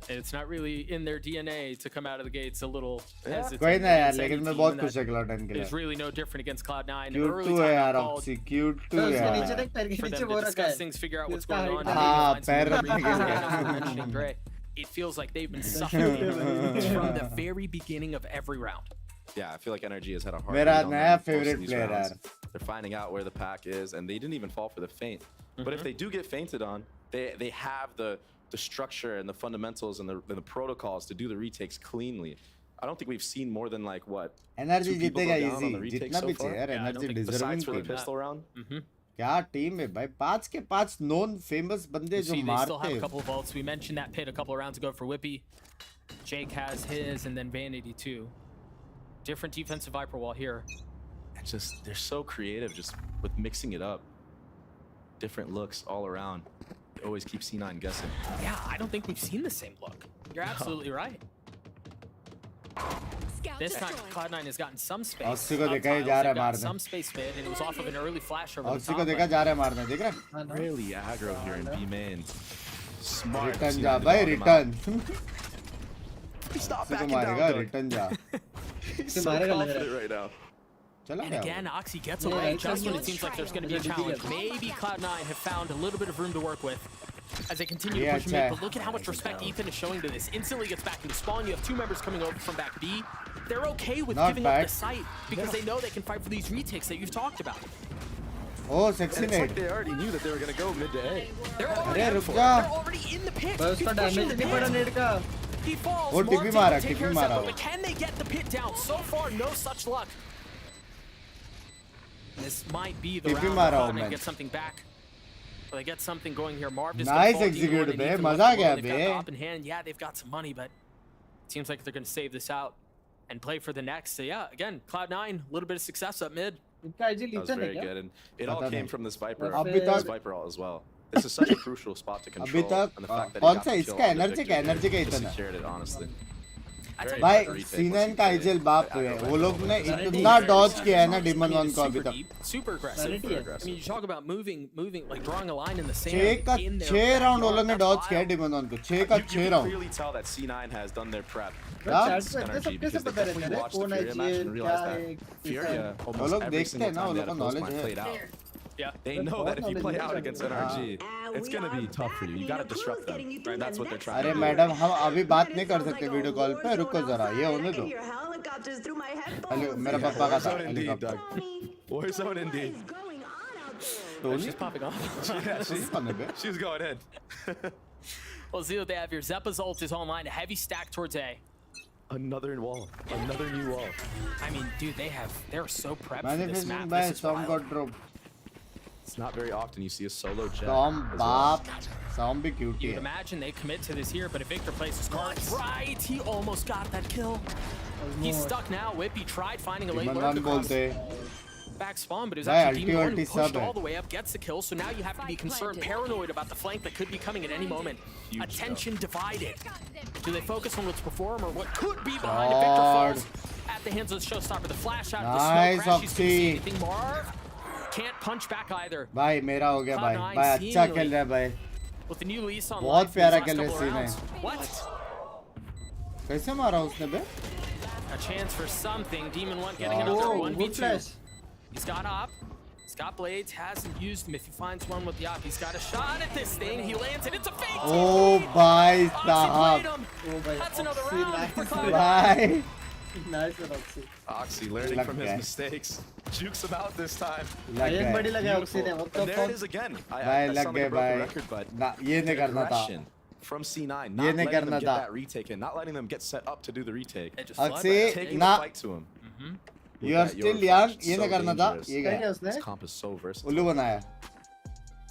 It's not really in their DNA to come out of the gates a little hesitant. कोई ना यार against any लेकिन मैं team बहुत that खुश है Cloud9 के लिए is really no different against Cloud9. Cute Early too है यार timeout called Oxy cute too तो उसके नीचे यार देख पैर के for नीचे them वो to रखा discuss है things, figure out what's इसका going on. height हाँ, and maybe पैर find some रखने के reasons. लिए। As we were mentioning, Gray, it feels like they've been suffering from the very beginning of every round. Yeah, I feel like NRG has had a hard मेरा read on नया them most of favorite these player rounds. यार They're finding out where the pack is, and they didn't even fall for the feint. But if they do get feinted on, they have the structure and the fundamentals and the protocols to do the retakes cleanly. I don't think we've seen more than like what energy 2 people जीतेगा go down on the easy retake जितना so भी far. चाहिए यार Yeah, I energy don't think deserving Besides for the team pistol round. क्या team है भाई 5 के 5 non famous बंदे You जो see, they still मारते have a हैं couple of vaults. We mentioned that pit a couple of rounds ago for Whippy. Jake has his, and then Vanity too. Different defensive Viper wall here. And just they're so creative, just with mixing it up. Different looks all around. They always keep C9 guessing. Yeah, I don't think we've seen the same look. You're absolutely right. This time, Cloud9 has gotten some space. Oxy को up देखा ही tiles. जा They've रहा है gotten मारने some space mid, and it was off of an early flash over the oxy top. को देखा but जा रहा है मारने देख रहा है Really aggro here in B main. Smart. Return C9 जा to भाई dog him out. Return Stop oxy को backing मारेगा down, Doug. रिटर्न जा He's so मारेगा लग रहा है। confident right now. चला And गया again, Oxy gets Yeah, away it's just when just- it seems like there's going to be a challenge. Maybe Cloud9 have found a little bit of room to work with as they continue to Yeah, push him अच्छा in. But look at how much respect Ethan is showing to this. Instantly gets back into spawn. You have 2 members coming over from back B. They're okay with Not giving bad. up the site because they know they can fight for these retakes that you've talked about. ओ And sexy it's like net they already knew that they were going to go mid to A. They're already, अरे in रुक for it. जा They're already in the pit. बस He's उसका pushing damage the नहीं पड़ा pit. Net का He falls. वो Mark's टिपी able to मारा, take टिपी care of मारा Zeppa, वो। but can they get the pit down? So far, no such luck. This might be the TP round मारा where हूँ Cloud9 मैं. get something back. Well, they get something going here. Marv just Nice gonna fall execute, D1 and bay. Ethan मजा left आ गया, alone. They've got बे. the op in hand. Yeah, they've got some money, but it seems like they're going to save this out and play for the next. So yeah, again, Cloud9, a little bit of success up mid. इनका IG That was Ethan है very क्या? good, and it all came from this Viper. अभी This तक Viper all as well. This is such a crucial spot to अभी control, तक and the fact that he कौन got सा the kill इसका on the energy का victory energy का just इतना secured it, honestly. भाई C9 का आईजीएल बाप हुए वो लोग ने इतना डॉज किया है ना डिमन 1 को अभी तक Super aggressive. I mean, you talk about moving, like drawing a line in the sand. 6 का in their 6 राउंड वो लोग ने backyard. डॉज That's किया है डिमन 1 को 6 का 6 You can round clearly tell that C9 has done their prep. हाँ? against NRG because they definitely watched the Furia match and realized that Furia वो almost लोग every देखते single हैं ना वो time they लोग had को a close नॉलेज match है played out. Yeah. They know that if you play out against NRG, it's going to be tough for you. You got to disrupt them. Right? That's what they're trying अरे to do. Madam हम अभी बात नहीं कर सकते video call पे रुको जरा ये होने दो हेलो मेरा पापा का था Warzone indeed, helicopter Doug. Warzone indeed. Oh, she's popping off. Yeah, she's going in. We'll see what they have here. Zeppa's ult is online. A heavy stack towards A. Another wall. Another new wall. I mean, dude, they're so prepped for this manifesting map. Bye This is some wild. Got drop It's not very often you see a solo jet. Some as well. बाप सॉम भी cutie You'd है imagine they commit to this here, but if Victor plays his cards right, he almost got that kill. He's stuck now. Whippy tried finding a late Demon lurk 1 बोलते across back spawn, but it was भाई actually Demon 1 who ulti pushed सब है all the way up, gets the kill. So now you have to be concerned, paranoid about the flank that could be coming at any moment. Huge Attention divided. Do they focus on what's perform or what could be behind if Victor falls at the hands of the showstopper? The flash out of the Nice, smoke. Crashy's couldn't see Oxy. anything. Marv can't punch back either. भाई मेरा हो गया भाई Cloud9 भाई अच्छा seemingly खेल रहा है भाई with the new lease on बहुत life प्यारा these खेल last रहा है couple of C9 rounds. What? कैसे मारा उसने बे A chance for something. Demon 1 getting another Oh, good 1v2. flash. He's got op. He's got blades. Hasn't used them. If he finds one with the op, he's got a shot at this thing. He lands it. It's a fake. ओ भाई Oxy played साहब him. Oh, भाई, That's another Oxy round for nice. Cloud9. भाई Nice one, Oxy. Oxy learning Luck from his guy. mistakes. Jukes him out this time. लग Iron गए बड़ी लगा Oxy ने. What the And there it fuck? is again. भाई That लग sounded गए like a broken भाई record, but ना ये नहीं the करना था aggression from C9, ये not नहीं letting करना them get था that retake in, not letting them get set up to do the retake. They just flood अक्सी right Taking ना the fight to him. you are still young ये नहीं करना था ये क्या गया किया उसने? This comp is so versatile. उल्लू बनाया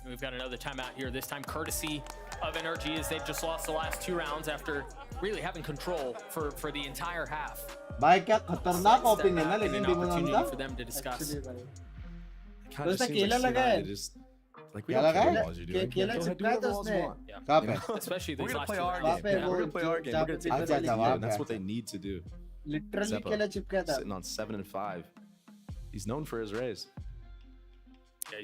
We've got another timeout here, this time courtesy of NRG as they've just lost the last 2 rounds after really having control for the entire half. भाई क्या खतरनाक Step ओपनिंग है ना back and लेकिन an demon opportunity का for them to discuss. Actually, भाई. Kind of उसने seems केला like लगा C9, है. they just like we क्या don't लगा care है? what walls you're doing. केला Go ahead, do चिपकाया whatever था walls उसने. you want. Yeah. कहाँ You पे know? Especially We're these gonna last play 2 our rounds. वहाँ पे game. वो We're gonna play our game. We're gonna take जहाँ this पे अच्छा, lead, वहाँ and पे that's what अच्छा। they need to do. Literally Zeppo केला चिपकाया था. sitting on 7 and 5. He's known for his raise. Yeah,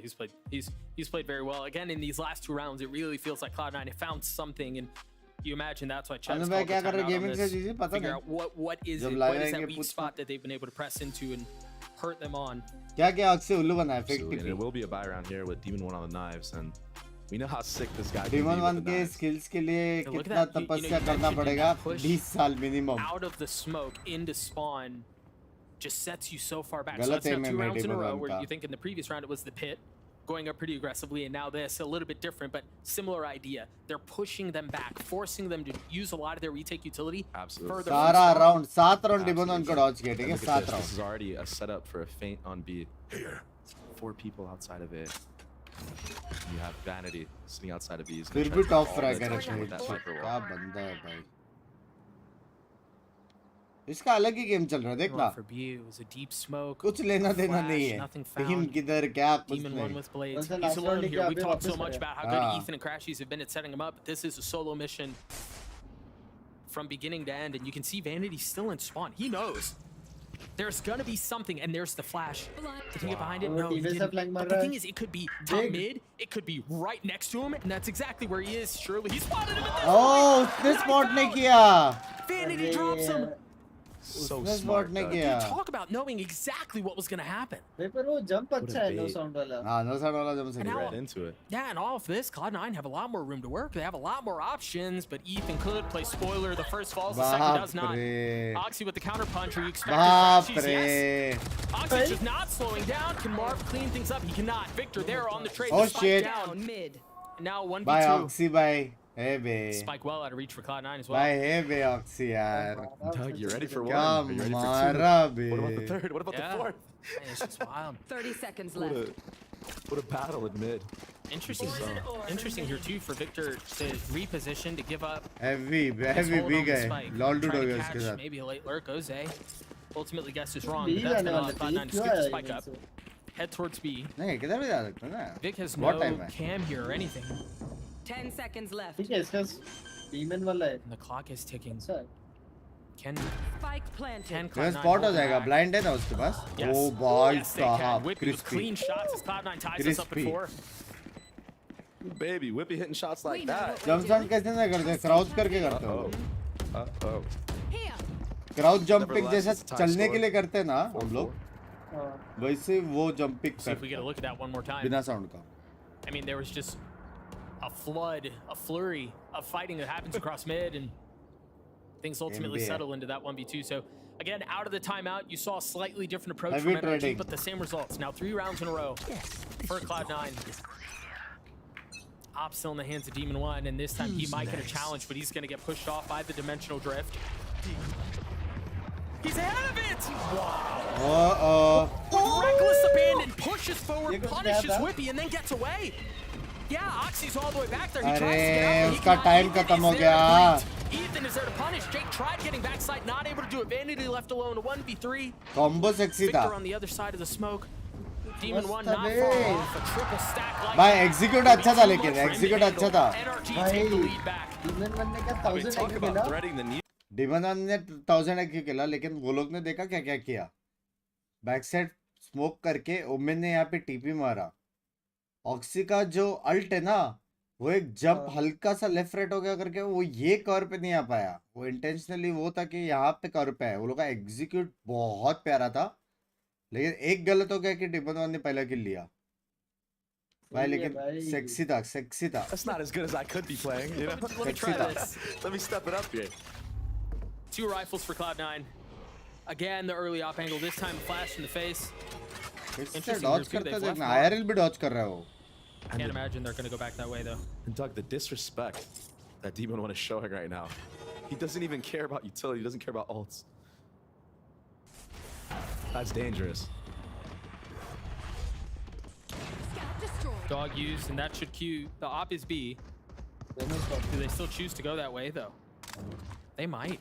he's played very well. Again, in these last 2 rounds, it really feels like Cloud9 have found something, and you imagine that's why Chet's Anu called भाई the क्या कर रहे timeout on gaming से this. चीजें पता Figure नहीं out what is जब it, live what is that आएंगे weak पूछना। spot that they've been able to press into and hurt them on. क्या क्या अक्सी उल्लू बनाया fake Absolutely. And टिपी it will be a buy round here with Demon 1 on the knives, and we know how sick this guy can be Demon with 1 the के knives. Skills के लिए So look at कितना that. You तपस्या करना mentioned पड़ेगा that push 20 साल minimum out of the smoke into spawn just sets you so far back. So गलत that's now aim है 2 rounds in a Demon row 1 where का you think in the previous round it was the pit going up pretty aggressively, and now this, a little bit different, but similar idea. They're pushing them back, forcing them to use a lot of their retake utility. Absolutely. Further सारा from round 7 round demon 1 को Dodge किया ठीक है And look 7 at this. This round is already a setup for a feint on B. Here. 4 people outside of it. You have Vanity sitting outside of B. He's gonna फिर try भी to top all fry the कर attention with that रखे Viper क्या wall. बंदा है भाई इसका अलग ही गेम चल रहा है देखना for B, it was a deep smoke. कुछ लेना देना Flash, नहीं है nothing टीम found. किधर क्या कुछ Demon 1 नहीं with blades. What's the He's last alone round here. We he got? talked so Wapis much आया. about how good Ah. Ethan and Crashies have been at setting him up, but this is a solo mission from beginning to end, and you can see Vanity still in spawn. He knows. There's gonna be something, and there's the flash. Did he get behind it? Oh, No, he TV से didn't. flank मार But the रहा thing है. is, it could be top Big. mid, it could be right next to him, and that's exactly where he is. Surely he spotted him at this oh point. उसने Nice spot नहीं out. किया Vanity drops him. So उसने smart. Spot नहीं Doug. किया Dude, talk about knowing exactly what was gonna happen. भाई पर वो jump अच्छा है नो bait. साउंड वाला. हां नो साइड वाला जब से And नहीं now- Right into it. Yeah, and all of this, Cloud9 have a lot more room to work. They have a lot more options, but Ethan could play spoiler. The first falls, the second does not. बाप रे Oxy with the counter punch. Are you expecting बाप Crashies? रे Yes. Oxy's just not slowing down. Can Marv clean things up? He cannot. Victor there on the trade. Oh, The spike shit. Down mid. Now 1v2. Bye Oxy bye Hey bे Spike well out of reach for Cloud9 as well. भाई hey bे Oxy यार Doug, you ready for one? क्या Are you ready for मारा two? बे What about the third? What about Yeah. the fourth? Man, it's just wild. 30 seconds What left. a battle in mid. Interesting here too for Victor to reposition to give up. heavy his hold भी on the गए spike. lol dude Trying हो to गया catch उसके साथ maybe a late lurk. Jose ultimately guessed is wrong. B But that's जाने gonna वाले allow Cloud9 to क्यों scoop the आया spike ये up. से? Head towards B. नहीं किधर भी जा सकते हैं ना Vic has बहुत no टाइम है cam here or anything. 10 seconds left. ठीक है इसका demon वाला है And the clock is ticking. अच्छा है Can Spike planted. ये Cloud9 स्पॉट हो hold जाएगा back? ब्लाइंड है ना उसके पास Yes. ओ भाई Yes, they can. साहब Whippy with crispy clean shots as Cloud9 ties us up at Crispy. 4. Baby, Whippy hitting shots like We know that. what we're jump doing. कैसे ना करते crouch करके करते हो Uh-oh. Here. Crouch jumping Nevertheless, जैसा it's a tie चलने score. के लिए करते हैं ना हम लोग हाँ वैसे वो जंपिंग See if we करते get a हैं look at that one more time. बिना साउंड का I mean, there was just a flood, a flurry of fighting that happens across mid, and things ultimately NBA. settle into that 1v2. So, again, out of the timeout, you saw a slightly different approach Heavy from NRG, trading. but the same results. Now, 3 rounds in a row for Cloud9. Op still in the hands of Demon 1, and this time he might get a challenge, but he's going to get pushed off by the Dimensional Drift. He's ahead of it! With reckless abandon, pushes forward, punishes Whippy, and then gets away. Yeah, Oxy's all the way back there. He tries to get out, अरे but he उसका cannot. Time Ethan खत्म is हो there to गया greet. Ethan is there to punish. Jake tried getting backside, not able to do it. Vanity left alone, a 1v3. Combo sexy था Victor on the other side of the smoke. Demon मस्त 1 not बे। far off, a triple stack like भाई that. Execute Would be अच्छा था too लेकिन much for him to execute handle. अच्छा था NRG भाई take the lead back. demon बनने का I mean, 1000 talk एक about मिला threading the needle. डिमन ने 1000 एक्यू खेला लेकिन वो लोग ने देखा क्या क्या किया बैक साइड स्मोक करके ओमेन ने यहाँ पे टीपी मारा ऑक्सी का जो अल्ट है ना वो एक जंप हल्का सा लेफ्ट राइट हो गया करके वो ये कर्व पे नहीं आ पाया वो इंटेंशनली वो था कि यहाँ पे कर्व पे है वो लोग का एग्जीक्यूट बहुत प्यारा था लेकिन एक गलत हो गया कि डिमन वन ने पहला किल लिया भाई लेकिन सेक्सी था That's not as good as I could be playing, you know? Let me try this. Let me step it up here. 2 rifles for Cloud9. Again, the early op angle. This time, a flash in the face. इससे Dodge करता देखना IRL भी Dodge कर रहा है वो Can't imagine they're going to go back that way, though. And Doug, the disrespect that Demon 1 is showing right now. He doesn't even care about utility. He doesn't care about ults. That's dangerous. Dog used, and that should cue. The op is B. Do they still choose to go that way, though? They might.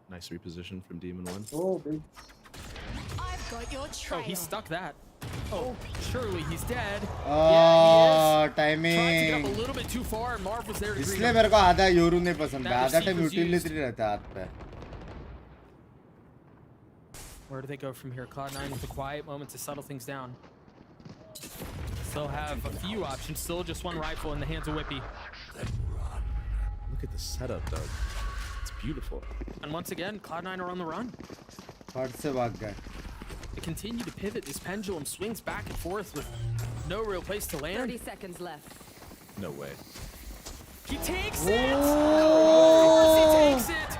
Nice reposition from Demon 1. Oh, big. I've got your trail. Oh, he stuck that. Oh, surely he's dead. Timing Tried to get up a little bit too far, and Marv was there to greet इसलिए him. मेरे को आधा यूरू नहीं पसंद है That आधा receipt time was utility रहता है हाथ पे Where do they go from here? Cloud9 with a quiet moment to settle things down. Still have a few options. Still just one rifle in the hands of Whippy. Look at the setup, Doug. It's beautiful. And once again, Cloud9 are on the run. फट से भाग गए They continue to pivot. This pendulum swings back and forth with no real place to land. 30 seconds left. No way. He takes it! Of course he takes it!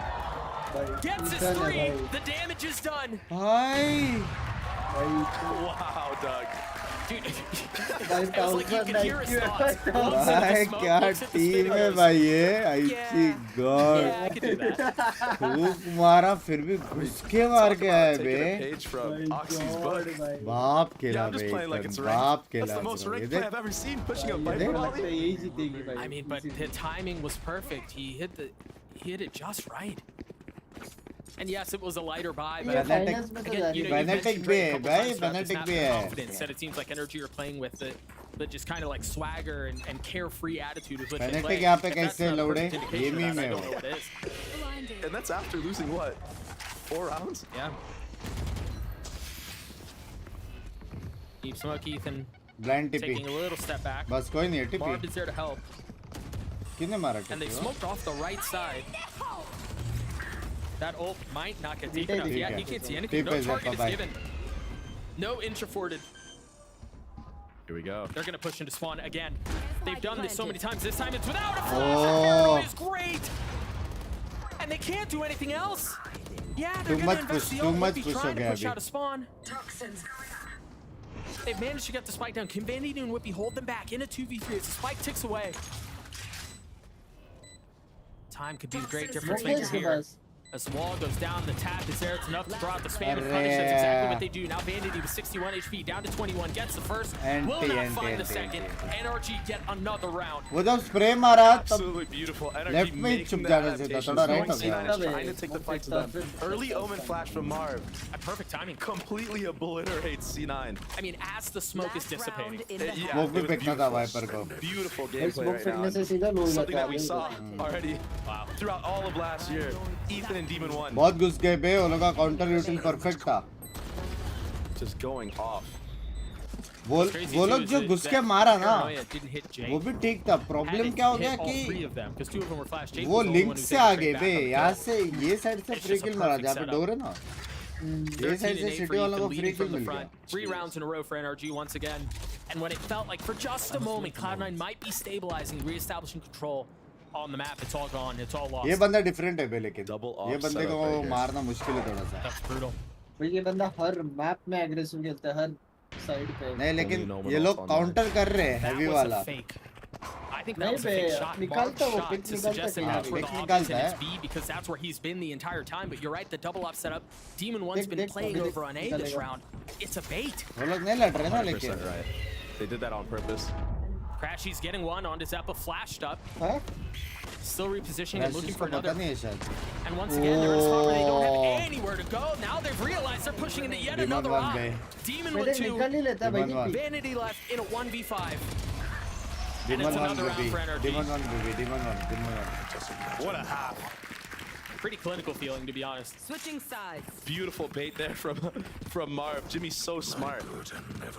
Gets his 3. The damage is done. भाई Wow, Doug. Dude, it was like you could hear his thoughts. Looks at भाई the smoke, क्या looks at the team है spinning भाई ये आई सी Yeah, I God could do that. फूक मारा फिर भी घुस के मार के आया Taking a bay page from Oxy's book. बाप Yeah, खेला I'm just bay playing like it's एकदम, ranked. बाप That's खेला the most bro, ये ranked play देख I've ever seen, pushing a ये Viper देख volley. यही जीतेगी भाई I mean, but the timing was perfect. He hit it just right. And yes, it was a lighter buy, but Fnatic- again, you know, you Fnatic mentioned भी Drake a है couple भाई times throughout this Fnatic map भी with है confidence that it seems like NRG are playing with the just kind of like swagger and carefree attitude with which they Fnatic play. यहाँ पे If that's कैसे not a लौड़े perfect ये indication meme of that, है I don't वो know what it is. And that's after losing what? 4 rounds? Yeah. Deep smoke, Ethan. Blind Taking टिपी a little step back. बस कोई नहीं है Marv टिपी is there to help. किसने मारा And they टिपी smoked off the right side. That ult might not get deep enough. Yeah, he can't see anything. No target is given. No intra-forwarded. Here we go. They're going to push into spawn again. They've done this so many times. This time it's without a flash. Oh. Arrow is great. And they can't do anything else. Yeah, they're Too going much to invest push, the too ult. much Maybe push trying हो to गया push अभी. out a spawn. They've managed to get the spike down. Can Vanity and Whippy hold them back in a 2v3 as the spike ticks away? time could be the great difference maker here. As the wall goes down, the tap is there. It's enough to throw out the spam and punish. That's exactly what they do. Now Vanity with 61 HP down to 21 gets the first. Will not find the second. NRG get another round. वो जब spray मारा Absolutely beautiful. NRG left में छुप जाने से था थोड़ा right हो गया. Trying to take the fight to them. Early omen flash from Marv. At perfect timing. Completely obliterates C9. I mean, as the smoke is dissipating. वो भी फेंकना था Viper को. Beautiful gameplay right now. Something that we saw already throughout all of last year. Ethan and Demon 1. बहुत घुस गए बे वो लोग का counter util perfect था. Just going off. वो लोग जो घुस के मारा ना वो भी ठीक था. प्रॉब्लम क्या हो गया कि वो लिंक से आ गए बे. यहाँ से ये साइड से फ्री किल मारा जहाँ पे डोर है ना. ये साइड से सिटी वालों को फ्री किल मिल गया. 3 rounds in a row for NRG once again. And when it felt like for just a moment Cloud9 might be stabilizing, reestablishing control on the map, it's all gone. It's all lost. ये बंदा different है बे लेकिन ये बंदे को मारना मुश्किल है थोड़ा सा. That's brutal. भाई ये बंदा हर मैप में एग्रेसिव खेलता है, हर साइड पे. नहीं लेकिन ये लोग काउंटर कर रहे हैं हेवी वाला. I think that was a fake shot. निकालता वो Pick to suggest that that's where the निकालता option is है. B, because that's where he's been the entire time. But you're right, the double up setup. Demon 1's been playing over on A this round. It's a bait. वो लोग नहीं लड़ रहे ना लेकिन. 100% right. They did that on purpose. Crashy's getting one onto Zeppa, flashed up. Still repositioning and looking for another. And once again, they're in a spot where they don't have anywhere to go. Now they've realized they're pushing into yet another op. Demon with 2. Vanity left in a 1v5. And it's another round for NRG. Demon 1. What a half. Pretty clinical feeling, to be honest. Switching sides. Beautiful bait there from Marv. Jimmy's so smart.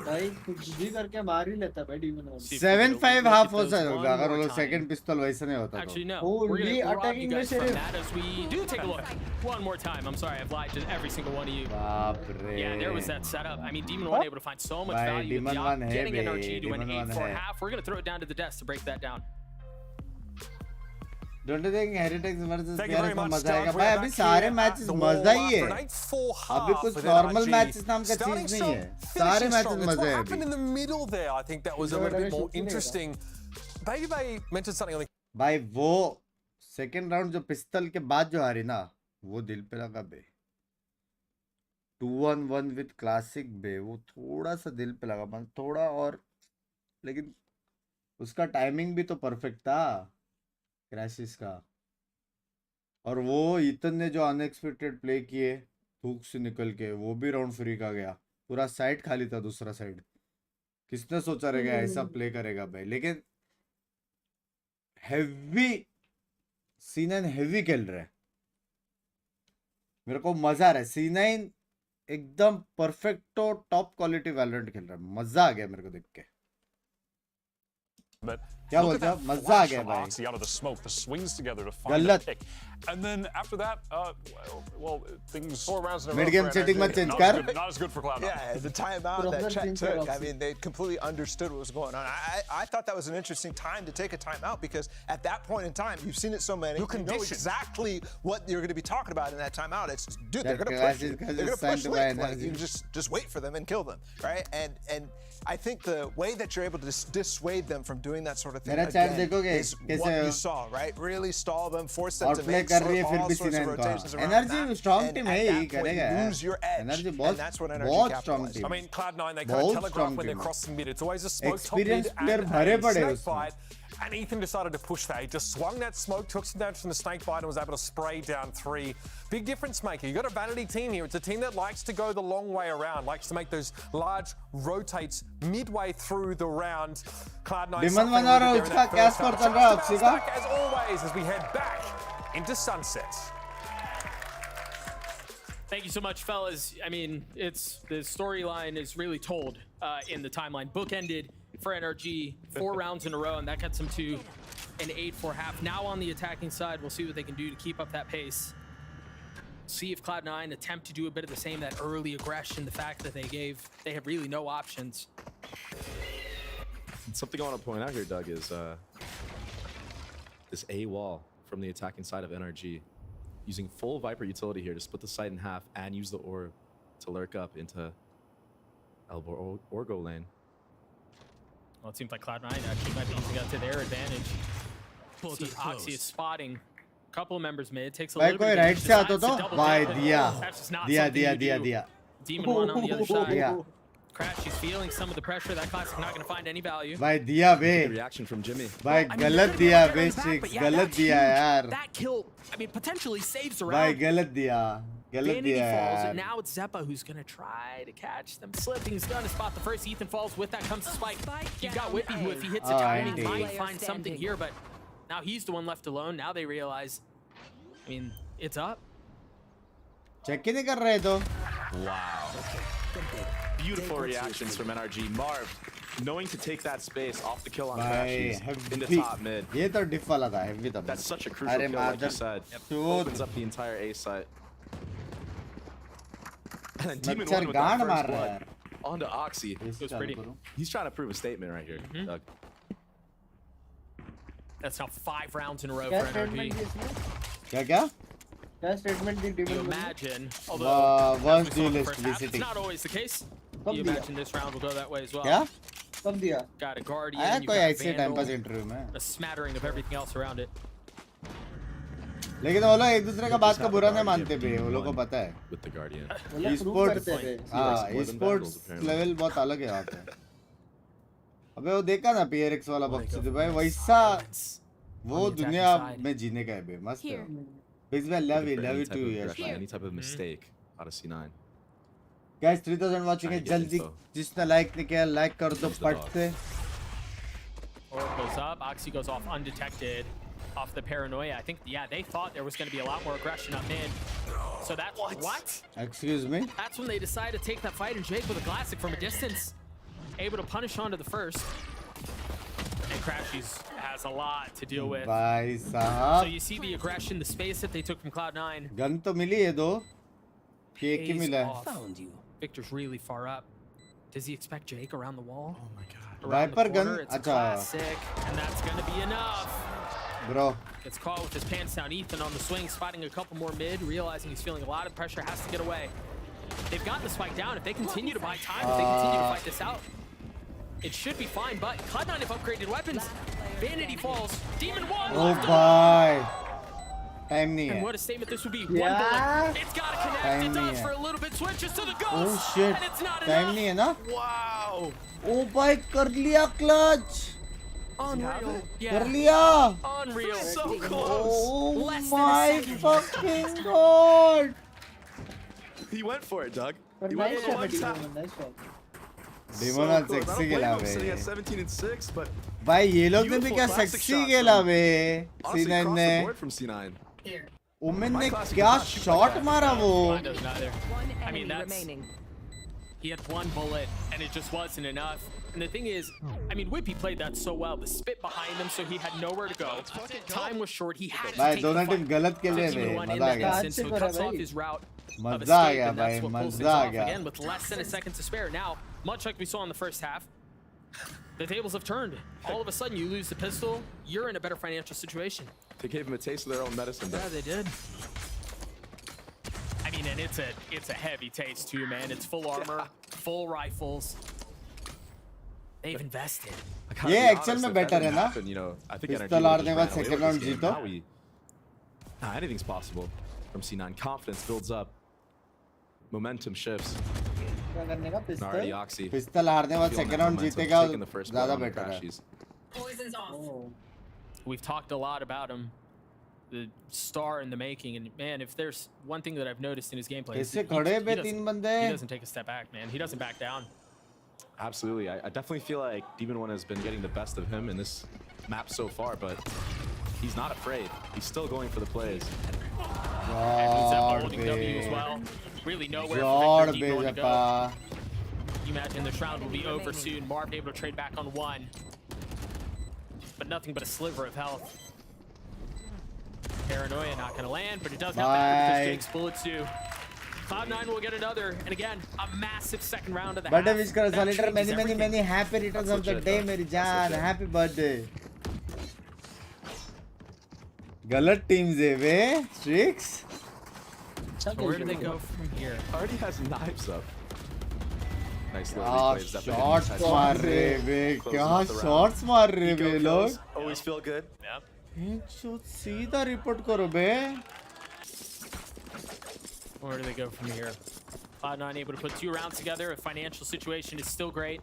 भाई कुछ भी करके मार ही लेता भाई Demon 1. 7-5 half हो जाएगा अगर वो लोग second pistol वैसे नहीं होता. Actually no. We're gonna attacking you guys में from that as we do take a look one more time. I'm sorry, I've lied to every single one of you. बाप रे. Yeah, there was that setup. I mean, Demon 1 able to find so much value with the op, getting NRG to an 8-4 half. We're gonna throw it down to the desk to break that down. Don't you think Heretics versus Fearless में मजा आएगा? भाई अभी सारे matches मजा ही है. अभी कुछ नॉर्मल मैचेस नाम का चीज नहीं है. सारे मैचेस मजा है अभी. In the middle there, I think that was a little bit more interesting. Baby Bay mentioned something on the. भाई वो सेकंड राउंड जो पिस्तल के बाद जो हारी ना वो दिल पे लगा बे. 2-1-1 विद क्लासिक बे वो थोड़ा सा दिल पे लगा मतलब थोड़ा और लेकिन उसका टाइमिंग भी तो परफेक्ट था क्रैशिस का. और वो ईथन ने जो अनएक्सपेक्टेड प्ले किए थूक से निकल के वो भी राउंड फ्री का गया. पूरा साइड खाली था दूसरा साइड. किसने सोचा रहेगा ऐसा प्ले करेगा भाई. लेकिन हेवी C9 हेवी खेल रहे हैं. मेरे को मजा आ रहा है. C9 एकदम परफेक्टो टॉप क्वालिटी वैलोरेंट खेल रहा है. मजा आ गया मेरे को देख के. क्या बोलते हैं? मजा आ गया भाई. Out of the smoke, the swings together to find a pick. And then after that, well, things 4 rounds in a row. Mid game setting मत change कर. Not as good for Cloud9. Yeah, the timeout that Chet took. I mean, they completely understood what was going on. I thought that was an interesting time to take a timeout because at that point in time, you've seen it so many. You know exactly what you're going to be talking about in that timeout. It's dude, they're going to push. They're going to push late. Like, you just wait for them and kill them, right? And I think the way that you're able to dissuade them from doing that sort of thing again is what you saw, right? Really stall them, force them to make all sorts of rotations around NRG that. strong And team at है that he point, करेगा. you lose your edge. NRG And that's what NRG बहुत strong capitalized. team. I mean, Cloud9, they kind of telegraph when they're crossing mid. It's always a smoke top mid Experienced player and भरे a पड़े snake उसमें. bite. And Ethan decided to push that. He just swung that smoke, took some damage from the snake bite, and was able to spray down 3. Big difference maker. You've got a Vanity team here. It's a team that likes to go the long way around, likes to make those large rotates midway through the round. Cloud9 Demon 1 और उसका क्या score चल रहा है अक्षय का? as always as we head back into sunset. Thank you so much, fellas. I mean, the storyline is really told in the timeline. Bookended for NRG, 4 rounds in a row, and that gets them to an 8-4 half. Now on the attacking side, we'll see what they can do to keep up that pace. See if Cloud9 attempt to do a bit of the same, that early aggression, the fact that they have really no options. Something I want to point out here, Doug, is this A wall from the attacking side of NRG. Using full Viper utility here to split the site in half and use the orb to lurk up into Elbow Orgo lane. Well, it seems like Cloud9 actually might be using that to their advantage. See, Oxy is spotting couple of members mid. It takes a भाई little कोई bit of right damage से आता to तो double भाई tap, but दिया that's just not दिया something दिया you दिया do. दिया Demon one on the other side. दिया Crash, he's feeling some of the pressure. That classic not going to find any value. भाई दिया बे Reaction from Jimmy. भाई I mean, गलत they're दिया gonna बे get on his back, six but yeah, गलत that's दिया huge. यार That kill, I mean, potentially saves the भाई round. गलत दिया गलत Vanity दिया falls, यार and now it's Zeppa who's going to try to catch them slipping. He's going to spot the first. Ethan falls. With that comes the spike. You've got Whippy, who if he hits the timing, Andy. might find something here, but now he's the one left alone. Now they realize, I mean, it's up. Check ही नहीं कर रहे तो Wow. Beautiful reactions from NRG. Marv, knowing to take that space off the kill on भाई Crashies in the heavy top mid. ये तो डिफ वाला था heavy था That's such a crucial अरे kill, like you मादर said. चूत Opens up the entire A site. And then Demon मच्छर one with गांड that मार first रहा है blood. यार On to Oxy. इसे Goes चालू pretty. करो He's trying to prove a statement right here, Doug. That's now 5 rounds in a row क्या for statement NRG. दी इसने? क्या क्या क्या statement दी You Demon ने? imagine, although worst as we saw in the duelist first half, VCT it's not always the case. कब You दिया? imagine this round will go that way as well. क्या कब दिया? Got a Guardian, आया you कोई got ऐसे time pass Vandal, interview में a smattering of everything else around it. लेकिन वो लोग एक दूसरे का बात का बुरा नहीं मानते भी वो लोग को पता है With the Guardian. वो लोग prove Esports करते थे. हाँ more than esports Vandals, apparently. Level बहुत अलग है वहाँ पे अबे वो देखा ना PRX वाला बक्स भाई वैसा वो On the attacking दुनिया side. में जीने का है बे मस्त है Here. Biz में love it For love any it type to of you aggression, yes any type of mistake out of C9. guys 3000 watching है I get जल्दी info. जिसने लाइक नहीं किया लाइक कर दो He's the फट dog. से Orb goes up, Oxy goes off undetected off the paranoia. I think, yeah, they thought there was going to be a lot more aggression up mid. So that what? excuse me That's when they decided to take that fight, and Jake with a classic from a distance, able to punish onto the first. And Crashies has a lot to deal with. भाई So साहब you see the aggression, the space that they took from Cloud9. Gun तो मिली है दो कि एक ही Pays मिला है off. Victor's really far up. Does he expect Jake around the wall? Oh my god. Around the Viper gun? corner, it's a Acha. classic, and that's going to be enough. bro Gets caught with his pants down. Ethan on the swing, spotting a couple more mid, realizing he's feeling a lot of pressure, has to get away. They've gotten the spike down. If they continue to buy time, if they continue to fight this out, it should be fine. But Cloud9 have upgraded weapons. Vanity falls. Demon one. oh left. भाई time नहीं And है what a statement this would be. Yeah. One bullet. It's got to connect. Time It does नहीं for है. a little bit. Switches to the ghost. oh shit And it's not time enough. नहीं है ना Wow. ओ भाई कर लिया clutch Unreal. कर Yeah. लिया Unreal. So close. oh Less than a my second. fucking god He went for it, Doug. पर He went nice for the shot one है tap. Demon, nice shot. Demon So on close. I sexy don't blame खेला him bay sitting at 17 and 6, but भाई ये लोग ने भी Beautiful क्या classic sexy shots खेला from- बे honestly, C9 across ने the board from C9. Omen My ने classic क्या did not shoot like shot that. मारा वो Mine doesn't either. One I enemy mean, that's- remaining. He had one bullet, and it just wasn't enough. And the thing is, I mean, Whippy played that so well. The spit behind him, so he had nowhere to go. Time was short. He had to भाई take the दोनों fight. Team गलत खेल रहे Demon थे one in मजा आ that गया instance, so he cuts off his route of मजा आ escape, गया and that's भाई what pulls things मजा आ off गया again with less than a second to spare. Now, much like we saw in the first half, the tables have turned. All of a sudden, you lose the pistol, you're in a better financial situation. They gave him a taste of their own medicine. Yeah, they did. I mean, and it's a heavy taste too, man. It's full armor, full rifles. They've invested. I gotta ये be actual honest, में if that better है didn't ना happen, you know, I think पिस्तौल NRG would हारने just के बाद ran away second with round this game. जीतो Now nah, anything's possible from C9. Confidence builds up. Momentum shifts. क्या करने का And already पिस्तौल? Oxy. पिस्तौल हारने के बाद feeling second that round momentum, जीतेगा taking the first ज़्यादा blow on the बेटर है Crashies. Poison's off. Oh. We've talked a lot about him, the star in the making, and man, if there's one thing that I've noticed in his gameplay, is कैसे that खड़े बे doesn't- तीन बंदे he doesn't take a step back, man. He doesn't back down. Absolutely. I definitely feel like Demon One has been getting the best of him in this map so far, but he's not afraid. He's still going for the plays. And he's up God holding W as बे well. Really nowhere for God Victor बे Deep going to जपा go. You imagine this round will be over soon. Marv able to trade back on one, but nothing but a sliver of health. Paranoia not going to land, but it does have that because Bye. Jake's bullets do. Cloud9 will get another, and again, a massive second round of the birthday half. Wish करो That solitaire changes many everything. happy returns That's of the legit, day though. मेरी That's जान legit. happy birthday गलत teams है बे स्ट्रिक्स So where do they go from here? Already has knives up. Nice little Ah, replay of Zephyr. shots मार रहे बे Closing क्या out the round. shots मार रहे Eco बे kills लोग always feel good. Yep. सीधा report करो बे. Where do they go from here? Cloud9 able to put 2 rounds together. A financial situation is still great.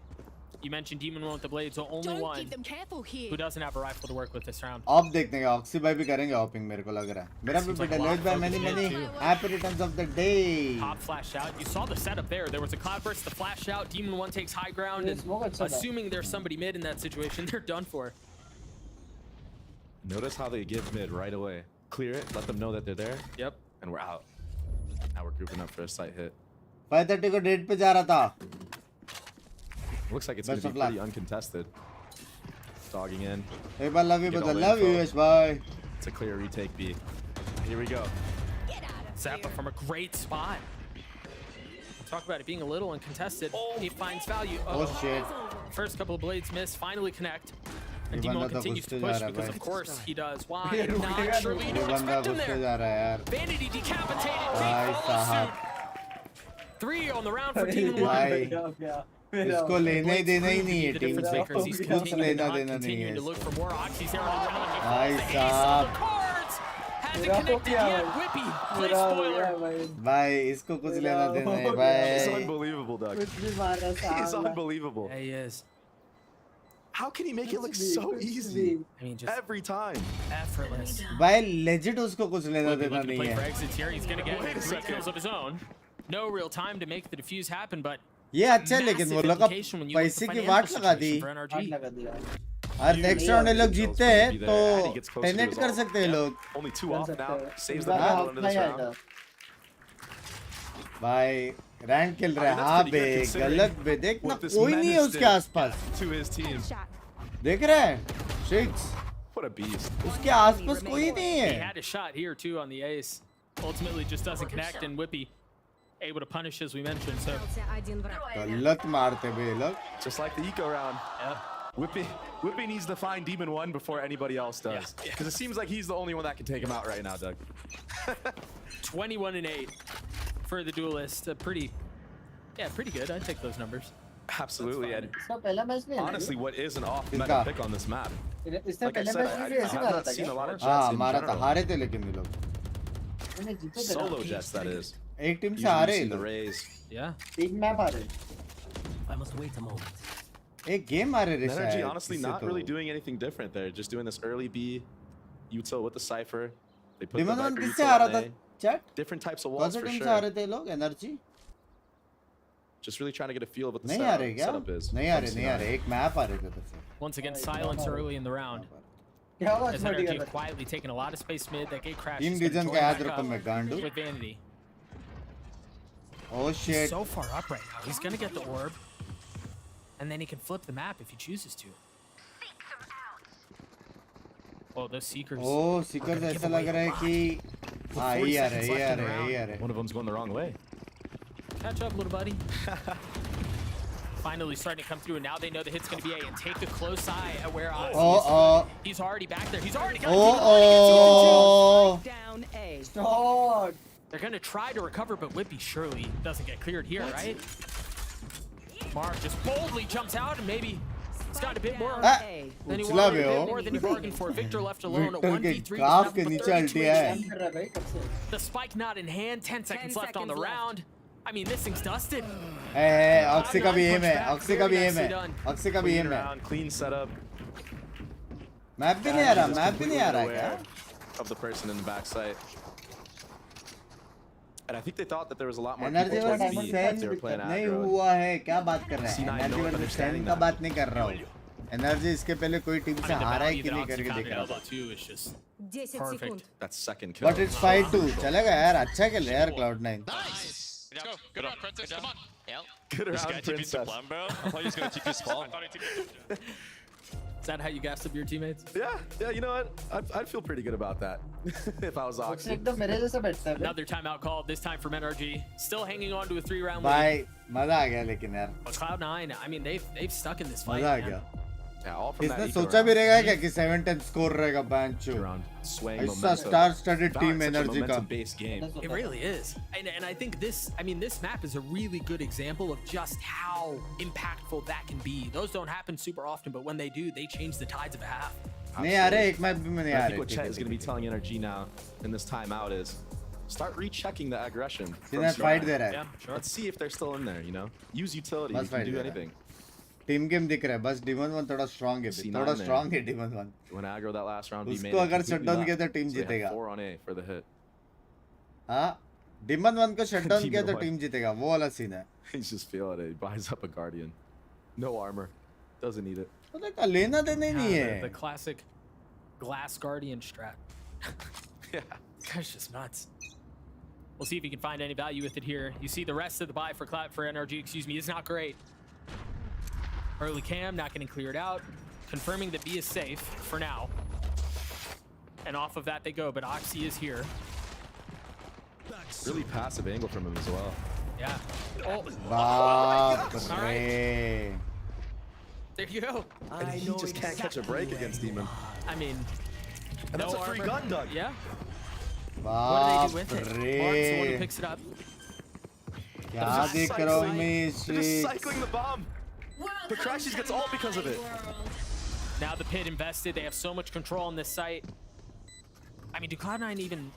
You mentioned Demon 1 with the blades, so only Don't one keep them careful here. who doesn't have a rifle to work with this round. Of देखने का oxy भाई भी करेंगे ऑपिंग मेरे को लग रहा है. मेरा भी बेटा late by many happy returns of the day. Pop flash out. You saw the setup there. There was a cloud burst, the flash out. Demon 1 takes high ground, and assuming there's somebody mid in that situation, they're done for. Notice how they give mid right away. Clear it, let them know that they're there. Yep. And we're out. Now we're grouping up for a sight hit. 5:30 को date पे जा रहा था. Looks like it's going to be pretty uncontested. Dogging in. एक बार love you बदल. Love you यश भाई. It's a clear retake B. Here we go. Zappa from a great spot. Talk about it being a little uncontested. He finds value. Oh shit. First couple of blades miss, finally connect. And Demon continues to push because of course he does. Why not? Surely you don't expect him there. Vanity decapitated. Great follow suit. 3 on the round for Demon 1. इसको लेने ही देना ही नहीं है team से. कुछ लेना देना नहीं है. भाई साहब. भाई इसको कुछ लेना देना है भाई. He's unbelievable, Doug. He's unbelievable. Yeah, he is. How can he make it look so easy? I mean, just every time. Effortless. भाई legit उसको कुछ लेना देना नहीं है. He's gonna get 3 kills of his own. No real time to make the defuse happen, but ये अच्छा है लेकिन वो लोग पैसे की वाट लगा दी. और नेक्स्ट राउंड ये लोग जीतते हैं तो 10-8 कर सकते हैं लोग. Only 2 off now. Saves the battle into this round. भाई रैंक खेल रहा है. हाँ बे गलत बे. देखना कोई नहीं है उसके आसपास. To his team. देख रहे हैं 6. What a beast. उसके आसपास कोई नहीं है. He had a shot here too on the ace. Ultimately just doesn't connect, and Whippy able to punish as we mentioned. So गलत मारते बे लोग. Just like the eco round. Yep. Whippy needs to find Demon 1 before anybody else does. Because it seems like he's the only one that can take him out right now, Doug. 21-8 for the duelist. Pretty good. I'd take those numbers. Absolutely. And honestly, what is an off meta pick on this map? Like I said, I have not seen a lot of jets in मारा था. general. हारे थे लेकिन ये लोग. Solo jets, that is. एक team से हारे Using ये the लोग. rays. Yeah. एक मैप आ रहे. I must wait a moment. एक गेम हारे रे NRG शायद. honestly not really doing anything different there. Just doing this early B util with the Cypher. They put the Demon 1 Viper किससे util हारा on था A. Chat? Different types of कौन walls से for team से sure. हारे थे लोग? Energy Just really trying to get a feel of what the नहीं हारे क्या? setup is. नहीं हारे एक मैप हारे थे तो. Once again, silence early in the round. क्या हुआ? As NRG quietly taking a lot of space mid. That gate crash. Team division का याद रखो मैं गांडू. With Vanity. Oh shit. So far up right now. He's gonna get the orb. And then he can flip the map if he chooses to. Oh, those seekers. Oh, seekers ऐसा लग रहा है कि हाँ ये आ रहा है. One of them's going the wrong way. Catch up, little buddy. Finally starting to come through, and now they know the hit's going to be A. And take a close eye at where Oz is. He's already back there. He's already got Down A. Shot. They're going to try to recover, but Whippy surely doesn't get cleared here, right? Mark just boldly jumps out, and maybe he's got a bit more than he wanted, a bit more than he bargained for. Victor left alone at 1v3. The spike not in hand. 10 seconds left on the round. I mean, this thing's dusted. Oxy का भी M है. Oxy का भी M है. Oxy का भी M है. Clean setup. Map भी नहीं आ रहा. मैप भी नहीं आ रहा क्या? Of the person in the backside. And I think they thought that there was a lot more energy people towards versus B if they were Sen playing नहीं aggro. हुआ है. क्या बात कर रहा है? C9 energy not versus understanding Sen का that. बात नहीं कर रहा हूँ. एनर्जी इसके पहले कोई टीम से हारा है कि नहीं करके देख रहा था. Perfect. That's second kill. But it's 5-2. चलेगा यार. अच्छा खेल रहा है यार Cloud9. Let's go. Good round, Princess. Come on. Yep. Good This guy round, TP'd to Princess. plan, bro. I thought he was going to TP spawn. Is that how you gassed up your teammates? Yeah, you know what? I'd feel pretty good about that if I was Oxy. एकदम मेरे जैसा बैठता है. Another timeout called, this time from NRG. Still hanging on to a 3-round lead. भाई मजा आ गया लेकिन यार. Cloud9, I mean, they've stuck in this fight. मजा आ man. गया. Yeah, all from that इसने eco सोचा round. भी रहेगा क्या कि 7-10 स्कोर रहेगा बैंचो. Swaying ऐसा momentum. Star studied Wow, team it's such a energy का. momentum-based game. It really is. And I think this map is a really good example of just how impactful that can be. Those don't happen super often, but when they do, they change the tides of a half. नहीं आ रहे, एक match भी में नहीं आ I रहे. think what Chet is going to be telling NRG now in this timeout is start rechecking the aggression. सीधा fight दे रहा है. Yeah, sure. Let's see if they're still in there, you know? Use utility, you can do anything. Team game दिख रहा है, बस Demon 1 थोड़ा strong है, थोड़ा strong है Demon 1. When aggro that last round, उसको अगर shutdown किया तो team जीतेगा. 4 on A for the hit. हाँ, Demon 1 को shutdown किया तो team जीतेगा, वो वाला scene है. He's just feeling it. He buys up a Guardian. No armor. Doesn't need it. तो लेना देना ही नहीं है. The classic glass guardian strat. Yeah. That's just nuts. We'll see if he can find any value with it here. You see the rest of the buy for NRG, excuse me, is not great. Early cam, not getting cleared out. Confirming that B is safe for now. And off of that they go, but Oxy is here. Really passive angle from him as well. Yeah. Oh. बाप रे. There you go. And he just can't catch a break against Demon. I mean, and that's a free gun, Doug. Yeah. What do they do with it? Mark's the one who picks it up. क्या देख रहा हूँ मैं They're just cycling the bomb. But Crashies gets all because of it. Now the pit invested. They have so much control on this site. I mean, do Cloud9 even...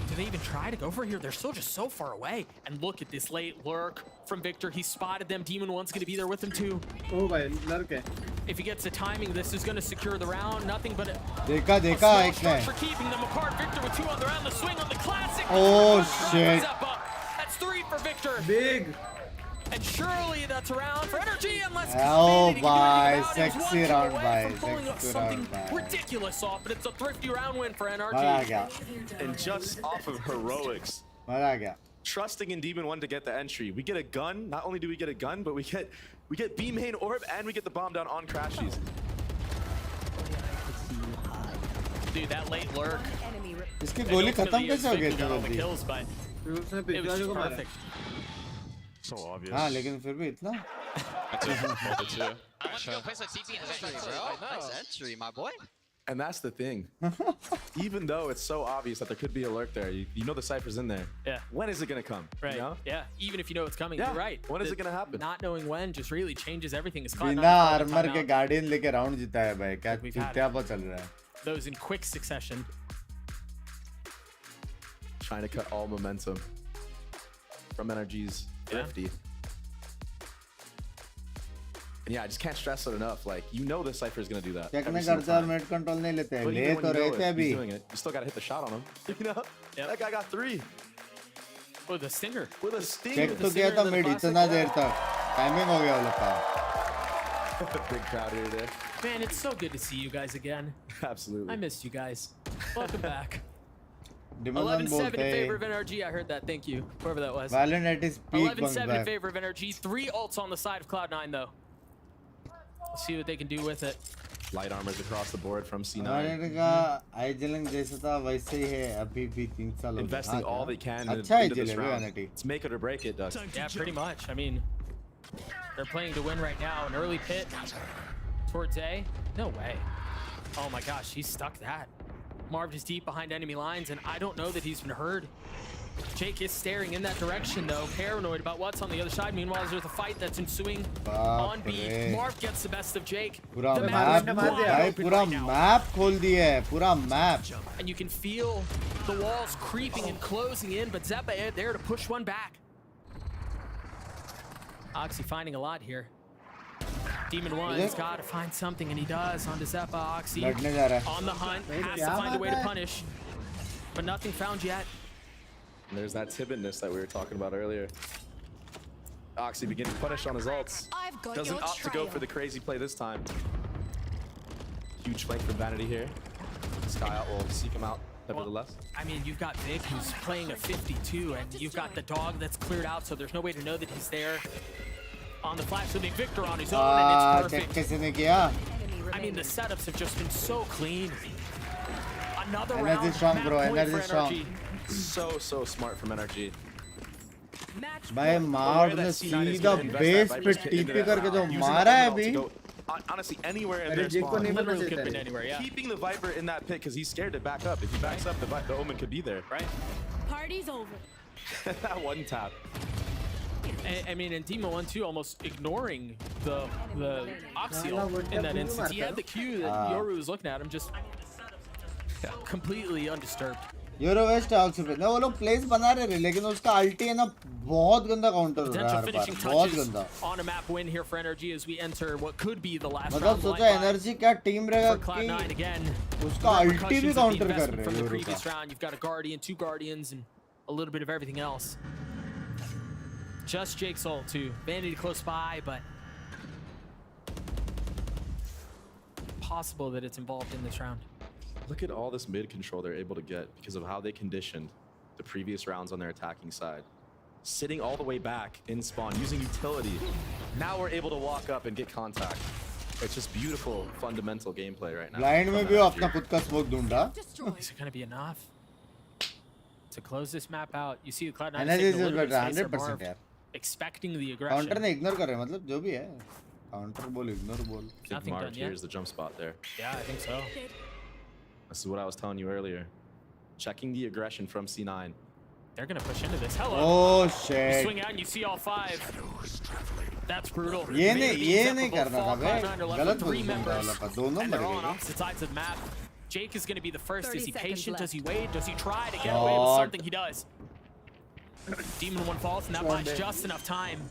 Do they even try to go for here? They're still just so far away. And look at this late lurk from Victor. He spotted them. Demon 1's going to be there with him too. Oh, bhai, lurk hai. If he gets the timing, this is going to secure the round. Nothing but a देखा small structure keeping them apart. Victor with 2 on the round. The swing on the classic. Oh, shit. That's 3 for Victor. Big. And surely that's a round for NRG unless Oh, bye. Sexy round, bye. Sexy something round, bye. ridiculous off, but it's a thrifty round win for NRG. मजा आ गया. And just off of heroics. मजा आ गया. Trusting in Demon 1 to get the entry. We get a gun. Not only do we get a gun, but we get B main orb and we get the bomb down on Crashies. Dude, that late lurk. इसकी गोली खत्म कैसे हो गई इतनी जल्दी? It was just perfect. So obvious. हाँ, लेकिन फिर भी इतना. I want to go place a TP in the entry, bro. Nice entry, my boy. And that's the thing. Even though it's so obvious that there could be a lurk there, you know the Cypher's in there. Yeah. When is it going to come? Right. You know? Yeah. Even if you know it's coming, Yeah. you're right. When is it going to happen? Not knowing when just really changes everything. It's बिना armour के guardian लेके round जीता है भाई. क्या चुतियापा चल रहा है. Those in quick succession. Trying to cut all momentum from NRG's thrifty. And yeah, I just can't stress it enough. Like, you know the Cypher is going to do that. Check नहीं करता और mid control नहीं लेते हैं. ले तो रहे थे अभी. You still got to hit the shot on him. You know? Yep. That guy got 3. With a stinger. With a stinger. Check तो किया था मिड इतना देर तक. टाइमिंग हो गया वो लोग का. Big crowd here today. Man, it's so good to see you guys again. Absolutely. I missed you guys. Welcome back. 11-7 in favor of NRG. I heard that. Thank you, whoever that was. Valorant at his peak. 11-7 in favor of NRG. 3 ults on the side of Cloud9 though. Let's see what they can do with it. Light armors across the board from C9. Valorant का आइजलिंग जैसा था वैसे ही है अभी भी 3 साल हो गए. Investing all they can अच्छा into this आइजल है round. NRG. It's make it or break it, Doug. Yeah, pretty much. I mean, they're playing to win right now. An early pit towards A. No way. Oh my gosh, he's stuck that. Marv is deep behind enemy lines, and I don't know that he's been heard. Jake is staring in that direction, though, paranoid about what's on the other side. Meanwhile, there's a fight that's ensuing on B. Marv gets the best of Jake. पूरा map भाई पूरा map खोल दिया है पूरा map. And you can feel the walls creeping and closing in, but Zeppa there to push one back. Oxy finding a lot here. Demon 1's got to find something, and he does onto Zeppa. Oxy on the hunt, has to find a way to punish, but nothing found yet. And there's that timidness that we were talking about earlier. Oxy beginning to punish on his ults. Doesn't opt to go for the crazy play this time. Huge flank from Vanity here. Skyout will seek him out nevertheless. I mean, you've got Vic who's playing a 52, and you've got the dog that's cleared out, so there's no way to know that he's there. On the flash, so Victor on his own, and it's perfect. I mean, the setups have just been so clean. Another round, strong, bro. Energy strong. So smart from NRG. भाई मार ने सीधा base पे TP करके जो मारा है अभी. Honestly, anywhere in their spawn. Keeping the Viper in that pit because he's scared to back up. If he backs up, the Omen could be there. Right. Party's over. That one tap. I mean, and Dima 1-2 almost ignoring the Oxio in that instance. He had the Q that Yoru was looking at him, just completely undisturbed. Euro west also पे ना वो लोग place बना रहे हैं लेकिन उसका अल्टी है ना बहुत गंदा काउंटर हो रहा है हर बार बहुत गंदा On a map win here for NRG as we enter what could be the last मतलब सोचा एनर्जी क्या टीम रहेगा कि उसका अल्टी भी काउंटर कर रहे हैं यूरो का You've got a Guardian, 2 Guardians, and a little bit of everything else. Just Jake's ult too. Vanity close by, but possible that it's involved in this round. Look at all this mid control they're able to get because of how they conditioned the previous rounds on their attacking side. Sitting all the way back in spawn, using utility. Now we're able to walk up and get contact. It's just beautiful, fundamental gameplay right now. Blind में भी अपना खुद का smoke ढूंढा. Is it going to be enough to close this map out? You see the Cloud9 Energy is better 100% यार. Expecting the aggression. Counter ने ignore कर रहे हैं मतलब जो भी है. Counter बोल ignore बोल. I think Mark here's the jump spot there. Yeah, I think so. This is what I was telling you earlier. Checking the aggression from C9. They're going to push into this. Hello. Oh shit. You swing out and you see all 5. That's brutal. ये नहीं करना था बे. गलत position डाला था. दोनों मर They're on गए. opposite sides of the map. Jake is going to be the first. Is he patient? Does he wait? Does he try to get away with something? He does. Demon 1 falls, and that buys just enough time.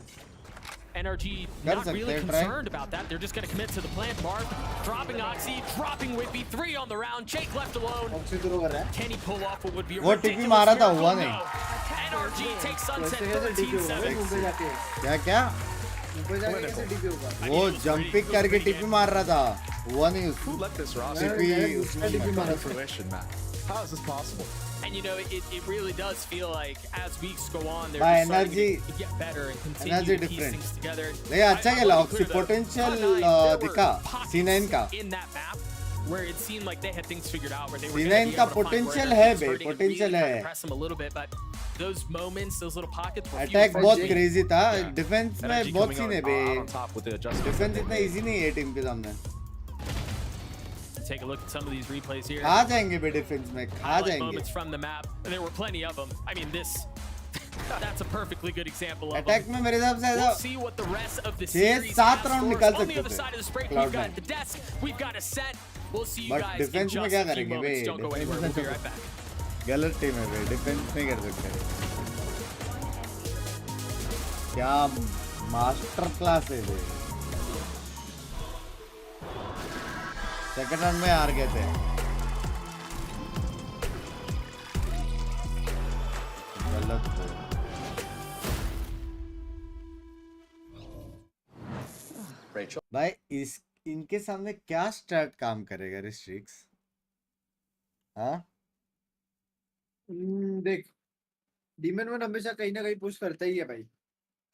NRG not really concerned about that. They're just going to commit to the plant. Mark dropping Oxy, dropping Whippy. 3 on the round. Jake left alone. Can he pull off what would be a ridiculous miracle? No. NRG takes Sunset 13-7. क्या वो jumping करके TP मार रहा था. हुआ नहीं उसको. Who let this roster उसने टीपी मारा. fruition, man? How is this possible? And you know, it really does feel like as weeks go on, they're By just starting energy, to get better and continue energy to piece different. things together. नहीं अच्छा खेला. Oxy potential दिखा. C9 का. In that map, where it seemed like they had things figured out, where they were C9 का potential है बे. Potential है. Press them a little bit, but those moments, those little pockets were attack बहुत crazy था. Defence में बहुत scene है बे. Defence इतना easy नहीं है टीम के सामने. Take a look at some of these replays here. खा जाएंगे बे डिफेंस में. खा जाएंगे. Moments from the map. There were plenty of them. I mean, that's a perfectly good example of attack में मेरे हिसाब से We'll see what the rest of the series has for us. On the other side of this break, we've got the desk, we've got a set. We'll see you guys in just a few moments. Don't go anywhere. We'll be right back. गलत team है बे. Defence नहीं कर सकते. क्या master class है बे. Second round में हार गए थे. गलत है. भाई इनके सामने क्या स्टार्ट काम करेगा रिस्ट्रिक्स. हाँ देख डीमन वन हमेशा कहीं ना कहीं पुश करता ही है भाई.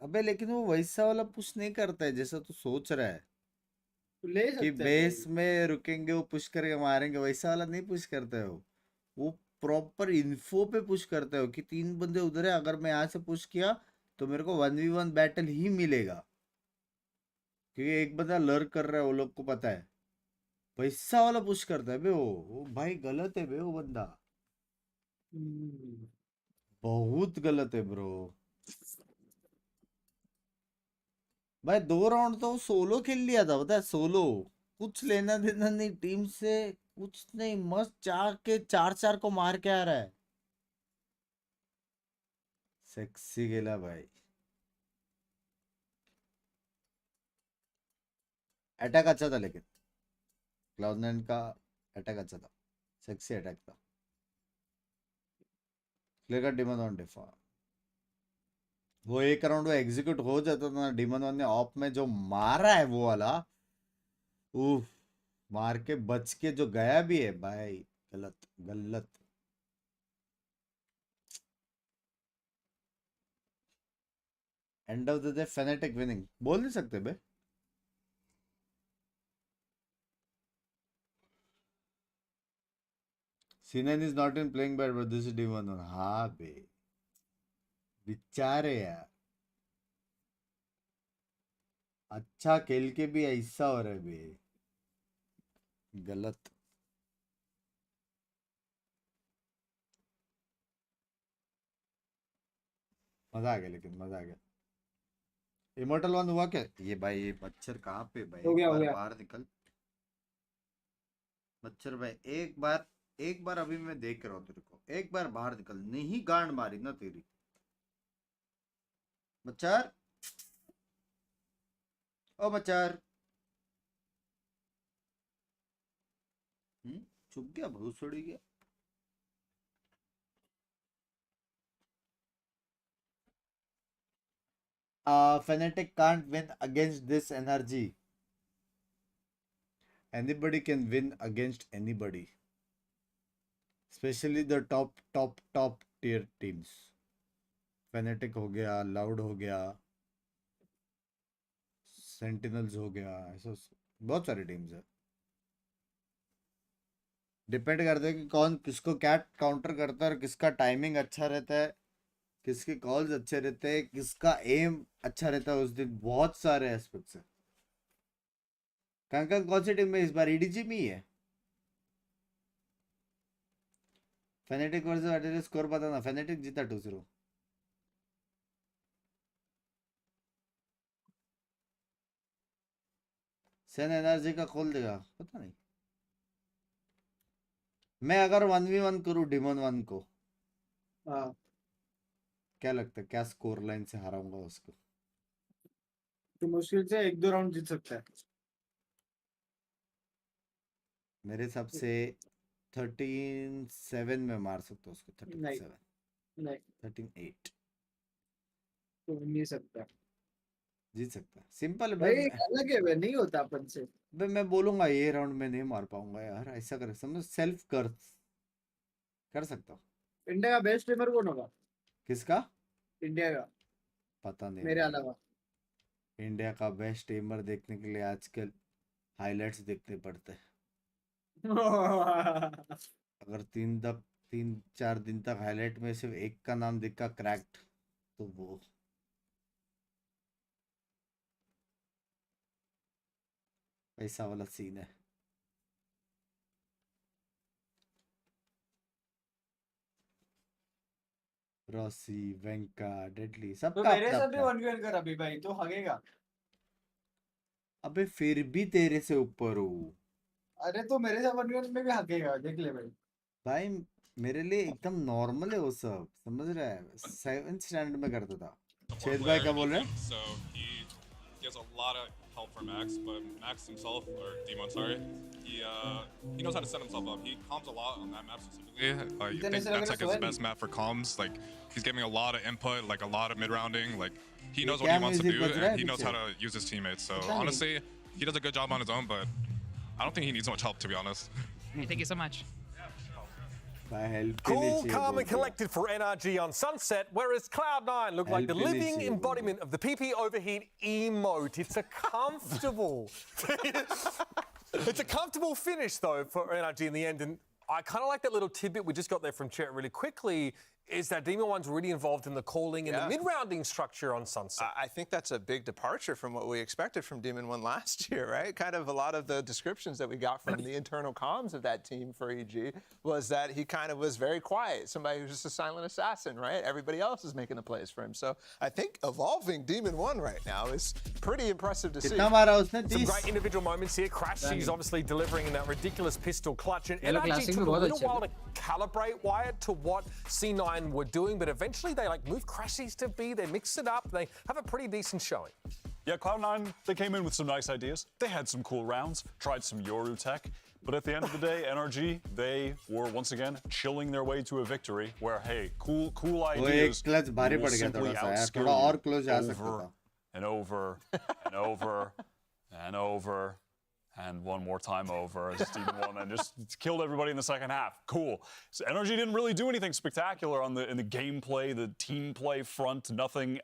अबे लेकिन वो वैसा वाला पुश नहीं करता है जैसा तू सोच रहा है ले कि सकते बेस में रुकेंगे वो पुश करके मारेंगे. वैसा वाला नहीं पुश करते हो. वो प्रॉपर इन्फो पे पुश करते हो कि 3 बंदे उधर है. अगर मैं यहाँ से पुश किया तो मेरे को 1v1 बैटल ही मिलेगा क्योंकि एक बंदा लर्क कर रहा है. वो लोग को पता है. वैसा वाला पुश करता है बे वो भाई. गलत है बे वो बंदा. बहुत गलत है ब्रो. भाई 2 राउंड तो सोलो खेल लिया था. पता है सोलो. कुछ लेना देना नहीं टीम से. कुछ नहीं. मस्त 4 को मार के आ रहा है. सेक्सी खेला भाई. अटैक अच्छा था लेकिन क्लाउड9 का अटैक अच्छा था. सेक्सी अटैक था. क्लियर कट डिमन ऑन डिफा. वो एक राउंड वो एग्जीक्यूट हो जाता था ना. डिमन वन ने ऑप में जो मारा है वो वाला. उफ. मार के बच के जो गया भी है भाई. गलत गलत. End of the day fanatic winning बोल नहीं सकते बे. C9 is not in playing bad, but this is D1. हाँ बे. बेचारे यार. अच्छा खेल के भी ऐसा हो रहा है बे. गलत. मजा आ गया लेकिन मजा आ गया. इमोर्टल 1 हुआ क्या? ये भाई ये मच्छर कहाँ पे भाई? हो गया, एक हो बार गया। बाहर निकल मच्छर भाई, एक बार अभी मैं देख रहा हूँ तेरे को, एक बार बाहर निकल, नहीं गांड मारी ना तेरी मच्छर। ओ मच्छर छुप गया, भूत छोड़ी गया। Fnatic can't win against this NRG. Anybody can win against anybody, especially the top tier teams. Fnatic हो गया, Loud हो गया, Sentinels हो गया, ऐसा बहुत सारी टीम्स है। डिपेंड करता है कि कौन किसको क्या काउंटर करता है और किसका टाइमिंग अच्छा रहता है, किसके कॉल्स अच्छे रहते हैं, किसका एम अच्छा रहता है उस दिन। बहुत सारे एस्पेक्ट्स है। कंकन कौन सी टीम में इस बार? ईडीजी में ही है। फेनेटिक वर्सेस एडिडस स्कोर बताना। फेनेटिक जीता 2-0। सेन एनर्जी का खोल देगा पता नहीं। मैं अगर 1v1 करूं डिमन 1 को, हाँ क्या लगता है क्या स्कोर लाइन से हराऊंगा उसको? तो मुश्किल से 1-2 राउंड जीत सकता है। मेरे हिसाब से 13-7 में मार सकता हूँ उसको। 13-7 नहीं 13-8 तो नहीं सकता जीत सकता है। सिंपल भाई, अलग है वे, नहीं होता अपन से। मैं बोलूंगा ये राउंड में नहीं मार पाऊंगा यार, ऐसा कर समझ, सेल्फ कर सकता हूँ। इंडिया का बेस्ट स्ट्रीमर कौन होगा? किसका? इंडिया का पता नहीं मेरे भाई। अलावा। इंडिया का बेस्ट स्ट्रीमर देखने के लिए आजकल हाइलाइट्स देखने पड़ते हैं। अगर 3-4 दिन तक हाईलाइट में सिर्फ एक का नाम दिखा क्रैक्ड, तो वो ऐसा वाला सीन है। रॉसी, वेंका, डेडली तो सबका मेरे अपना साथ भी अपना। 1v1 कर अभी भाई, तो हगेगा। अबे फिर भी तेरे से ऊपर हूँ अरे तो मेरे साथ 1v1 में भी हगेगा, देख ले भाई। भाई। मेरे लिए एकदम नॉर्मल है वो सब, समझ रहा है। 7th स्टैंडर्ड में करता था। छेद भाई क्या बोल रहे हैं? So he has a lot of help from Max, but Max himself, or Demon, sorry, he knows how to set himself up. He calms a lot on that map specifically. I think that's like his best map for comms. Like he's giving a lot of input, like a lot of mid rounding. Like he knows what he wants to do, and he knows how to use his teammates. So honestly, he does a good job on his own, but I don't think he needs much help, to be honest. Thank you so much. Cool, calm and collected for NRG on Sunset, whereas Cloud9 looked like the living embodiment of the PP overheat emote. It's a comfortable... it's a comfortable finish, though, for NRG in the end. And I kind of like that little tidbit we just got there from chat really quickly, is that Demon One's really involved in the calling and the mid-rounding structure on Sunset. I think that's a big departure from what we expected from Demon One last year, right? Kind of a lot of the descriptions that we got from the internal comms of that team for EG was that he kind of was very quiet, somebody who's just a silent assassin, right? Everybody else is making the plays for him. So I think evolving Demon One right now is pretty impressive to see. Some great individual moments here. Crash, he's obviously delivering in that ridiculous pistol clutch. And NRG took a little while to calibrate Wyatt to what C9 were doing, but eventually they like move Crashies to B, they mix it up, they have a pretty decent showing. Yeah, Cloud9, they came in with some nice ideas. They had some cool rounds, tried some Yoru tech, but at the end of the day, NRG, they were once again chilling their way to a victory where, hey, cool ideas will simply outskill you over and over and over and over and one more time over as Demon One and just killed everybody in the second half. Cool. So NRG didn't really do anything spectacular in the gameplay, the team play front, nothing.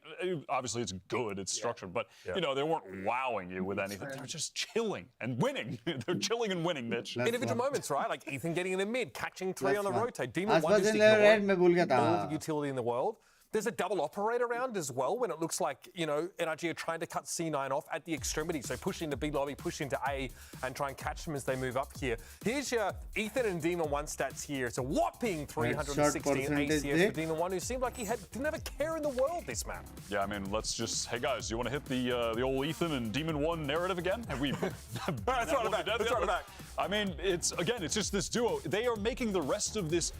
Obviously it's good, it's structured, but you know, they weren't wowing you with anything. They're just chilling and winning. They're chilling and winning, Mitch. Individual moments, right? Like Ethan getting in the mid, catching 3 on the rotate. Demon One just ignored all the utility in the world. there's a double operator round as well when it looks like, you know, NRG are trying to cut C9 off at the extremity. So push into B lobby, push into A, and try and catch them as they move up here. Here's your Ethan and Demon 1 stats here. It's a whopping 316 ACS for Demon 1, who seemed like he didn't have a care in the world this map. Yeah, I mean, let's just, hey guys, you want to hit the old Ethan and Demon 1 narrative again? Have we? Let's run it back. Let's run it back. I mean, it's just this duo. They are making the rest of this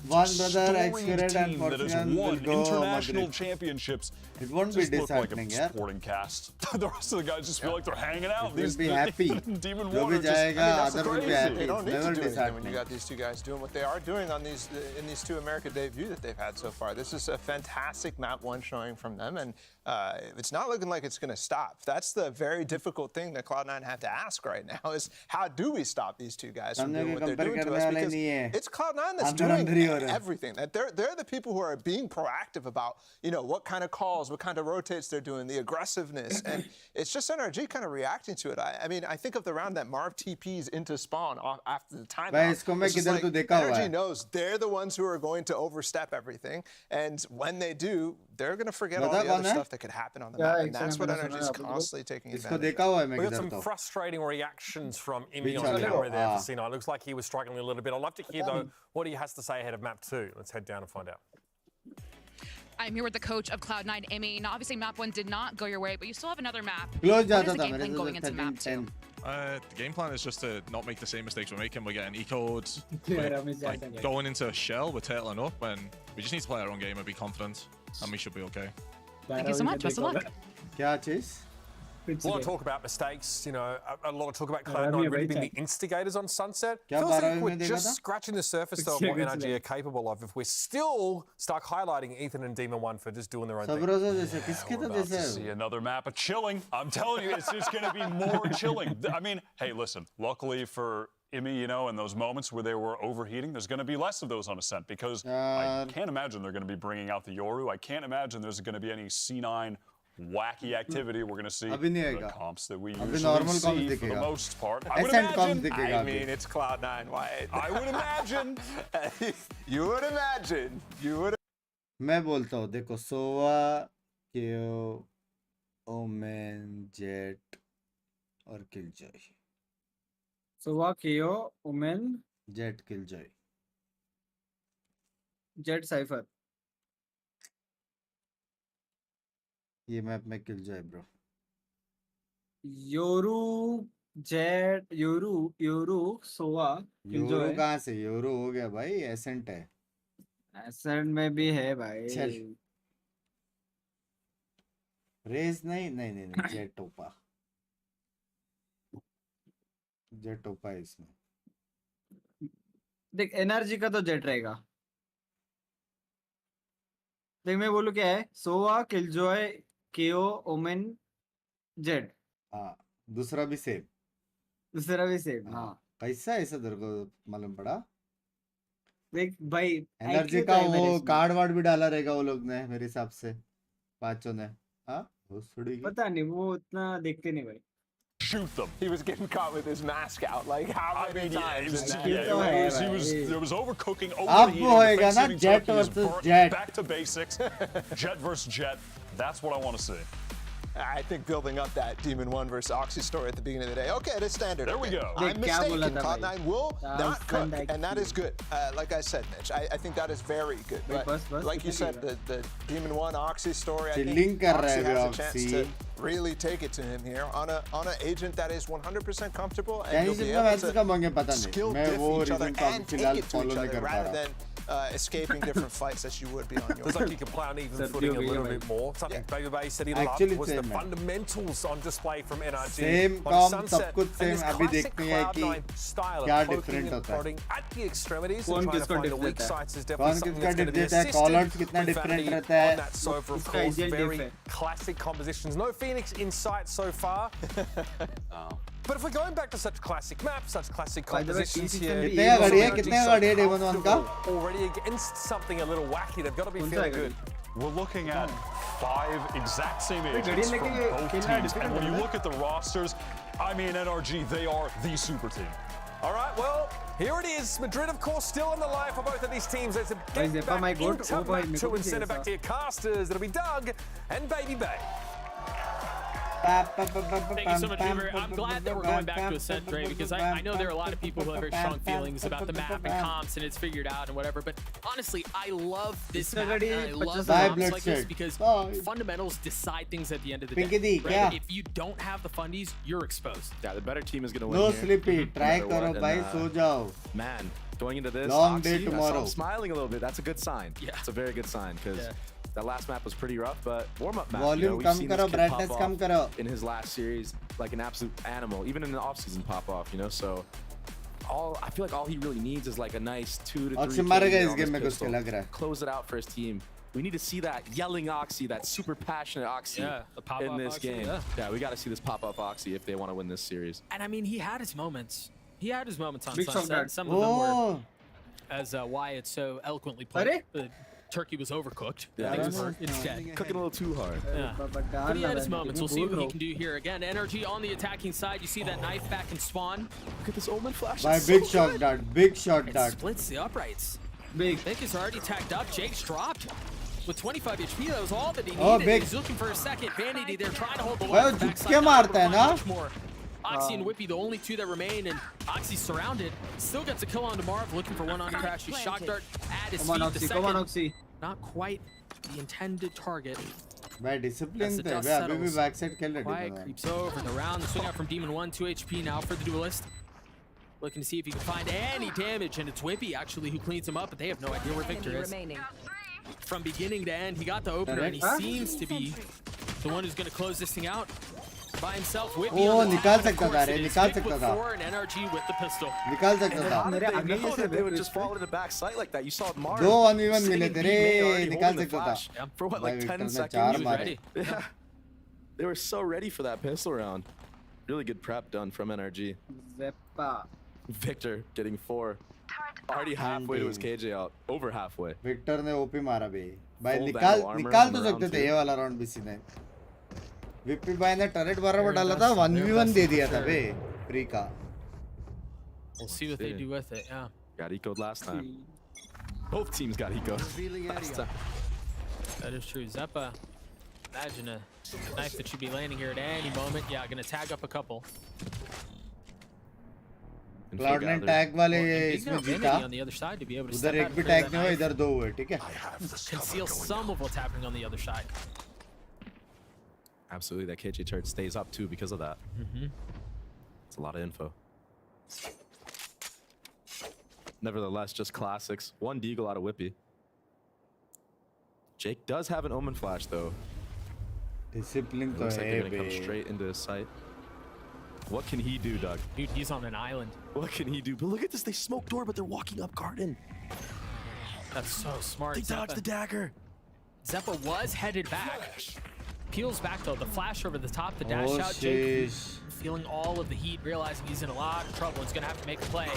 one brother storied team that has won international Madrid. Championships. It won't be disheartening, like a supporting cast. The rest of the guys just feel like they're hanging out. It will be happy. Demon Jo bhi jayega, other will be happy. They don't need Never to do anything when disheartening. you got these two guys doing what they are doing on these in these two America debut that they've had so far. This is a fantastic map 1 showing from them, and it's not looking like it's going to stop. That's the very difficult thing that Cloud9 have to ask right now is how do we stop these two guys from doing what they're doing to us? Because it's Cloud9 that's doing everything. They're the people who are being proactive about, you know, what kind of calls, what kind of rotates they're doing, the aggressiveness, and it's just NRG kind of reacting to it. I mean, I think of the round that Marv TPs into spawn after the timeout. It's just like NRG knows they're the ones who are going to overstep everything, and when they do, they're going to forget all the other stuff that could happen on the map, and that's what NRG is constantly taking advantage of. We got some frustrating reactions from Imi on camera there for C9. Looks like he was struggling a little bit. I'd love to hear, though, what he has to say ahead of map 2. Let's head down and find out. I'm here with the coach of Cloud9, Imi. Now, obviously, map 1 did not go your way, but you still have another map. What is the game plan going into map 2? The game plan is just to not make the same mistakes we're making. We're getting ecoed. Like going into a shell, we're turtling up, and we just need to play our own game and be confident, and we should be okay. Thank you so much. Best of luck. Kya cheez? A lot of talk about mistakes, you know, a lot of talk about Cloud9 really being the instigators on Sunset. Feels like we're just scratching the surface though of what NRG are capable of if we're still stuck highlighting Ethan and Demon 1 for just doing their own thing. We're about to see another map of chilling. I'm telling you, it's just going to be more chilling. I mean, hey, listen, luckily for Imi, you know, in those moments where they were overheating, there's going to be less of those on Ascent because I can't imagine they're going to be bringing out the Yoru. I can't imagine there's going to be any C9 wacky activity. We're going to see the comps that we usually see for the most part. I would imagine. I mean, it's Cloud9. Why? I would imagine. You would imagine. You would. मैं बोलता हूँ देखो Sova KAYO Omen Jett और Killjoy Sova KAYO Omen Jett Killjoy Jett Cypher ये मैप में Killjoy bro Yoru Jett Yoru Sova Yoru कहाँ से योरू हो गया भाई एसेंट है एसेंट में भी है भाई चल रेस नहीं जेटोपा है इसमें देख एनआरजी का तो जेट रहेगा देख मैं बोलूं क्या है सोवा किलजॉय केओ ओमेन जेट हाँ दूसरा भी सेम हाँ कैसा ऐसा तेरे को मालूम पड़ा देख भाई एनर्जी का वो कार्ड वार्ड भी डाला रहेगा वो लोग ने मेरे हिसाब से पांचों ने हाँ पता नहीं वो उतना देखते नहीं भाई Shoot them. He was getting caught with his mask out. Like how many times? There was overcooking, overheating. Jet versus Jet. Back to basics. Jet versus Jet. That's what I want to see. I think building up that Demon 1 versus Oxy story at the beginning of the day. Okay, it is standard. There we go. I'm mistaken. Cloud9 will not cook, and that is good. Like I said, Mitch, I think that is very good. But like you said, the Demon 1 Oxy story, I think Oxy has a chance to really take it to him here on an agent that is 100% comfortable and you'll be able to skill diff each other and take it to each other rather than escaping different fights as you would be on your It's like you can play on even footing a little bit more. Something Baby Bay said he loved was the fundamentals on display from NRG. Same com, सब कुछ same. अभी देखते हैं कि क्या different होता है. At the extremities, and trying to find the weak sides is कौन किसका different है, callers कितना different रहता है. On that sofa, of course, very classic compositions. No Phoenix in sight so far. But if we're going back to such classic maps, such classic compositions here, already against something a little wacky, they've got to be feeling good. We're looking at 5 exact same agents from both teams. And when you look at the rosters, I mean, NRG, they are the super team. All right, well, here it is. Madrid, of course, still on the line for both of these teams. There's a get Zeppa, my back goat. into Oh boy, map मेरे two को and भी send it back to your casters. It'll be Doug and Baby Bay. Thank you so much, Weaver. I'm glad that we're going back to Ascent, Dre, because I know there are a lot of people who have very strong feelings about the map and comps and it's figured out and whatever, but honestly, I love this map and I love comps like this because fundamentals decide things at the end of the day. Right? If you don't have the fundies, you're exposed. Yeah, the better team is going to win No here. sleepy. Try karo bhai, so jao. Man, going into this, Long Oxy, day I saw tomorrow. him smiling a little bit. That's a good sign. Yeah. It's a very good sign because that last map was pretty rough, but warm-up map. Volume we've kam seen karo, this kid brightness pop kam off karo. in his last series like an absolute animal, even in the off-season pop-off, so I feel like all he really needs is like a nice 2 to 3 Oxy marega KD is on game this mein kuch pistol. lag raha hai. Close it out for his team. We need to see that yelling Oxy, that super passionate Oxy in this game. Yeah, we got to see this pop-up Oxy if they want to win this series. And I mean, he had his moments. He had his moments on Big Sunset. shot, Some of them were, as Wyatt so eloquently put it, the turkey was overcooked. Yeah, It's dead. Cooking a little too hard. Yeah. But he had his moments. We'll see what he can do here. Again, NRG on the attacking side. You see that knife back in spawn. Look at this Omen flash. By big shot dart. Big shot It dart. splits the uprights. Big. Bink is already tagged up. Jake's dropped. With 25 HP, that was all that he needed. Oh, Big. He's looking for a second. Vanity, they're trying to hold the Bhai, line. wo jhuk ke marta hai na? Much more. Oxy and Whippy, the only two that remain, and Oxy's surrounded. Still gets a kill on Marv, looking for one on Crash. He shock dart at his Come on, feet. Oxy. The Come on, second, Oxy. not quite the intended target. Bhai discipline As the the dust bhai abhi bhi settles, backside खेल रहे Quiet थे. creeps over the round. The swing out from Demon 1, 2 HP now for the duelist. Looking to see if he can find any damage, and it's Whippy actually who cleans him up, but they have no idea where Victor is. From beginning to end, he got the opener, and he seems to be the one who's going to close this thing out by himself. Whippy Oh, on the निकाल line, of सकता था course रे, it is. निकाल Vic सकता with था. 4 and NRG with the pistol. निकाल सकता था. How did they know that they would just fall into back sight like that? You saw Marv. दो 1v1 मिले थे रे, already निकाल holding the सकता था. flash for what, like भाई 10 Victor ने seconds? चार He was मारे. ready. Yeah. They were so ready for that pistol round. Really good prep done from NRG. Zeppa. Victor getting 4. Already halfway to his KJ out. Over halfway. Victor ने OP मारा भी. भाई Full निकाल battle armor निकाल on तो the सकते round थे two. ये वाला राउंड भी सीधे. विप्पी भाई ने टरेट बराबर डाला था 1v1 दे दिया था बे फ्री का. We'll see what they do with it, yeah. Got eco'd last time. Both teams got eco'd last time. That is true. Zeppa, imagine a knife that should be landing here at any moment. Yeah, gonna tag up a couple. Cloud9 tag वाले He's इसमें got जीता. Vanity on the other side to be able to उधर step एक out भी and clear tag that नहीं हुआ, knife. इधर 2 हुए, ठीक है? Conceal some of what's happening on the other side. Absolutely, that KJ turret stays up too because of that. It's a lot of info. Nevertheless, just classics. 1 deagle out of Whippy. Jake does have an Omen flash though. Discipline It तो looks like है they're gonna come bay. straight into his sight. What can he do, Doug? Dude, he's on an island. What can he do? But look at this, they smoke door, but they're walking up garden. That's so smart. They dodged Zeppa. the dagger. Zeppa was headed back. Peels back though, the flash over the top, the dash Oh, out. Jake sheesh. feeling all of the heat, realizing he's in a lot of trouble. He's gonna have to make a play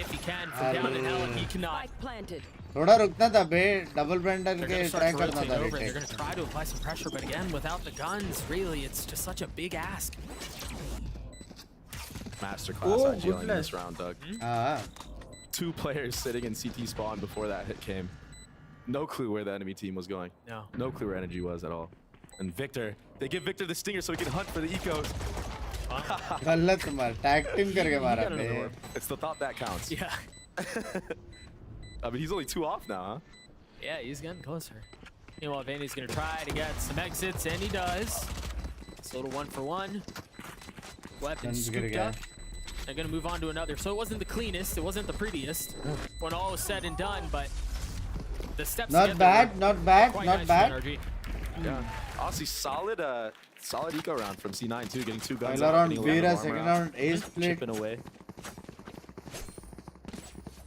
if he can from down in hell, and he cannot. थोड़ा रुकना था बे, double blender They're के gonna try start to करना rotate था over. They're retake. gonna try to apply some pressure, but again, without the guns, really, it's just such a big ask. Masterclass Oh, IGL good in this round, Doug. हाँ. 2 players sitting in CT spawn before that hit came. No clue where the enemy team was going. No. No clue where energy was at all. And Victor, they give Victor the stinger so he can hunt for the ecos. गलत मार, tag team करके मारा बे. It's the thought that counts. Yeah. I mean, he's only 2 off now, huh? Yeah, he's getting closer. Meanwhile, Vandy's gonna try to get some exits, and he does. It's a little 1-for-1. Weapon Guns scooped gonna up. They're gonna move on to another. So it wasn't the cleanest, it wasn't the prettiest when all was said and done, but the steps Not together bad, were not bad, quite not nice bad. from NRG. Yeah. Honestly, solid eco round from C9 too, getting 2 guns पहला out, round getting a lot Vera, of armor second out, round ace split. chipping away.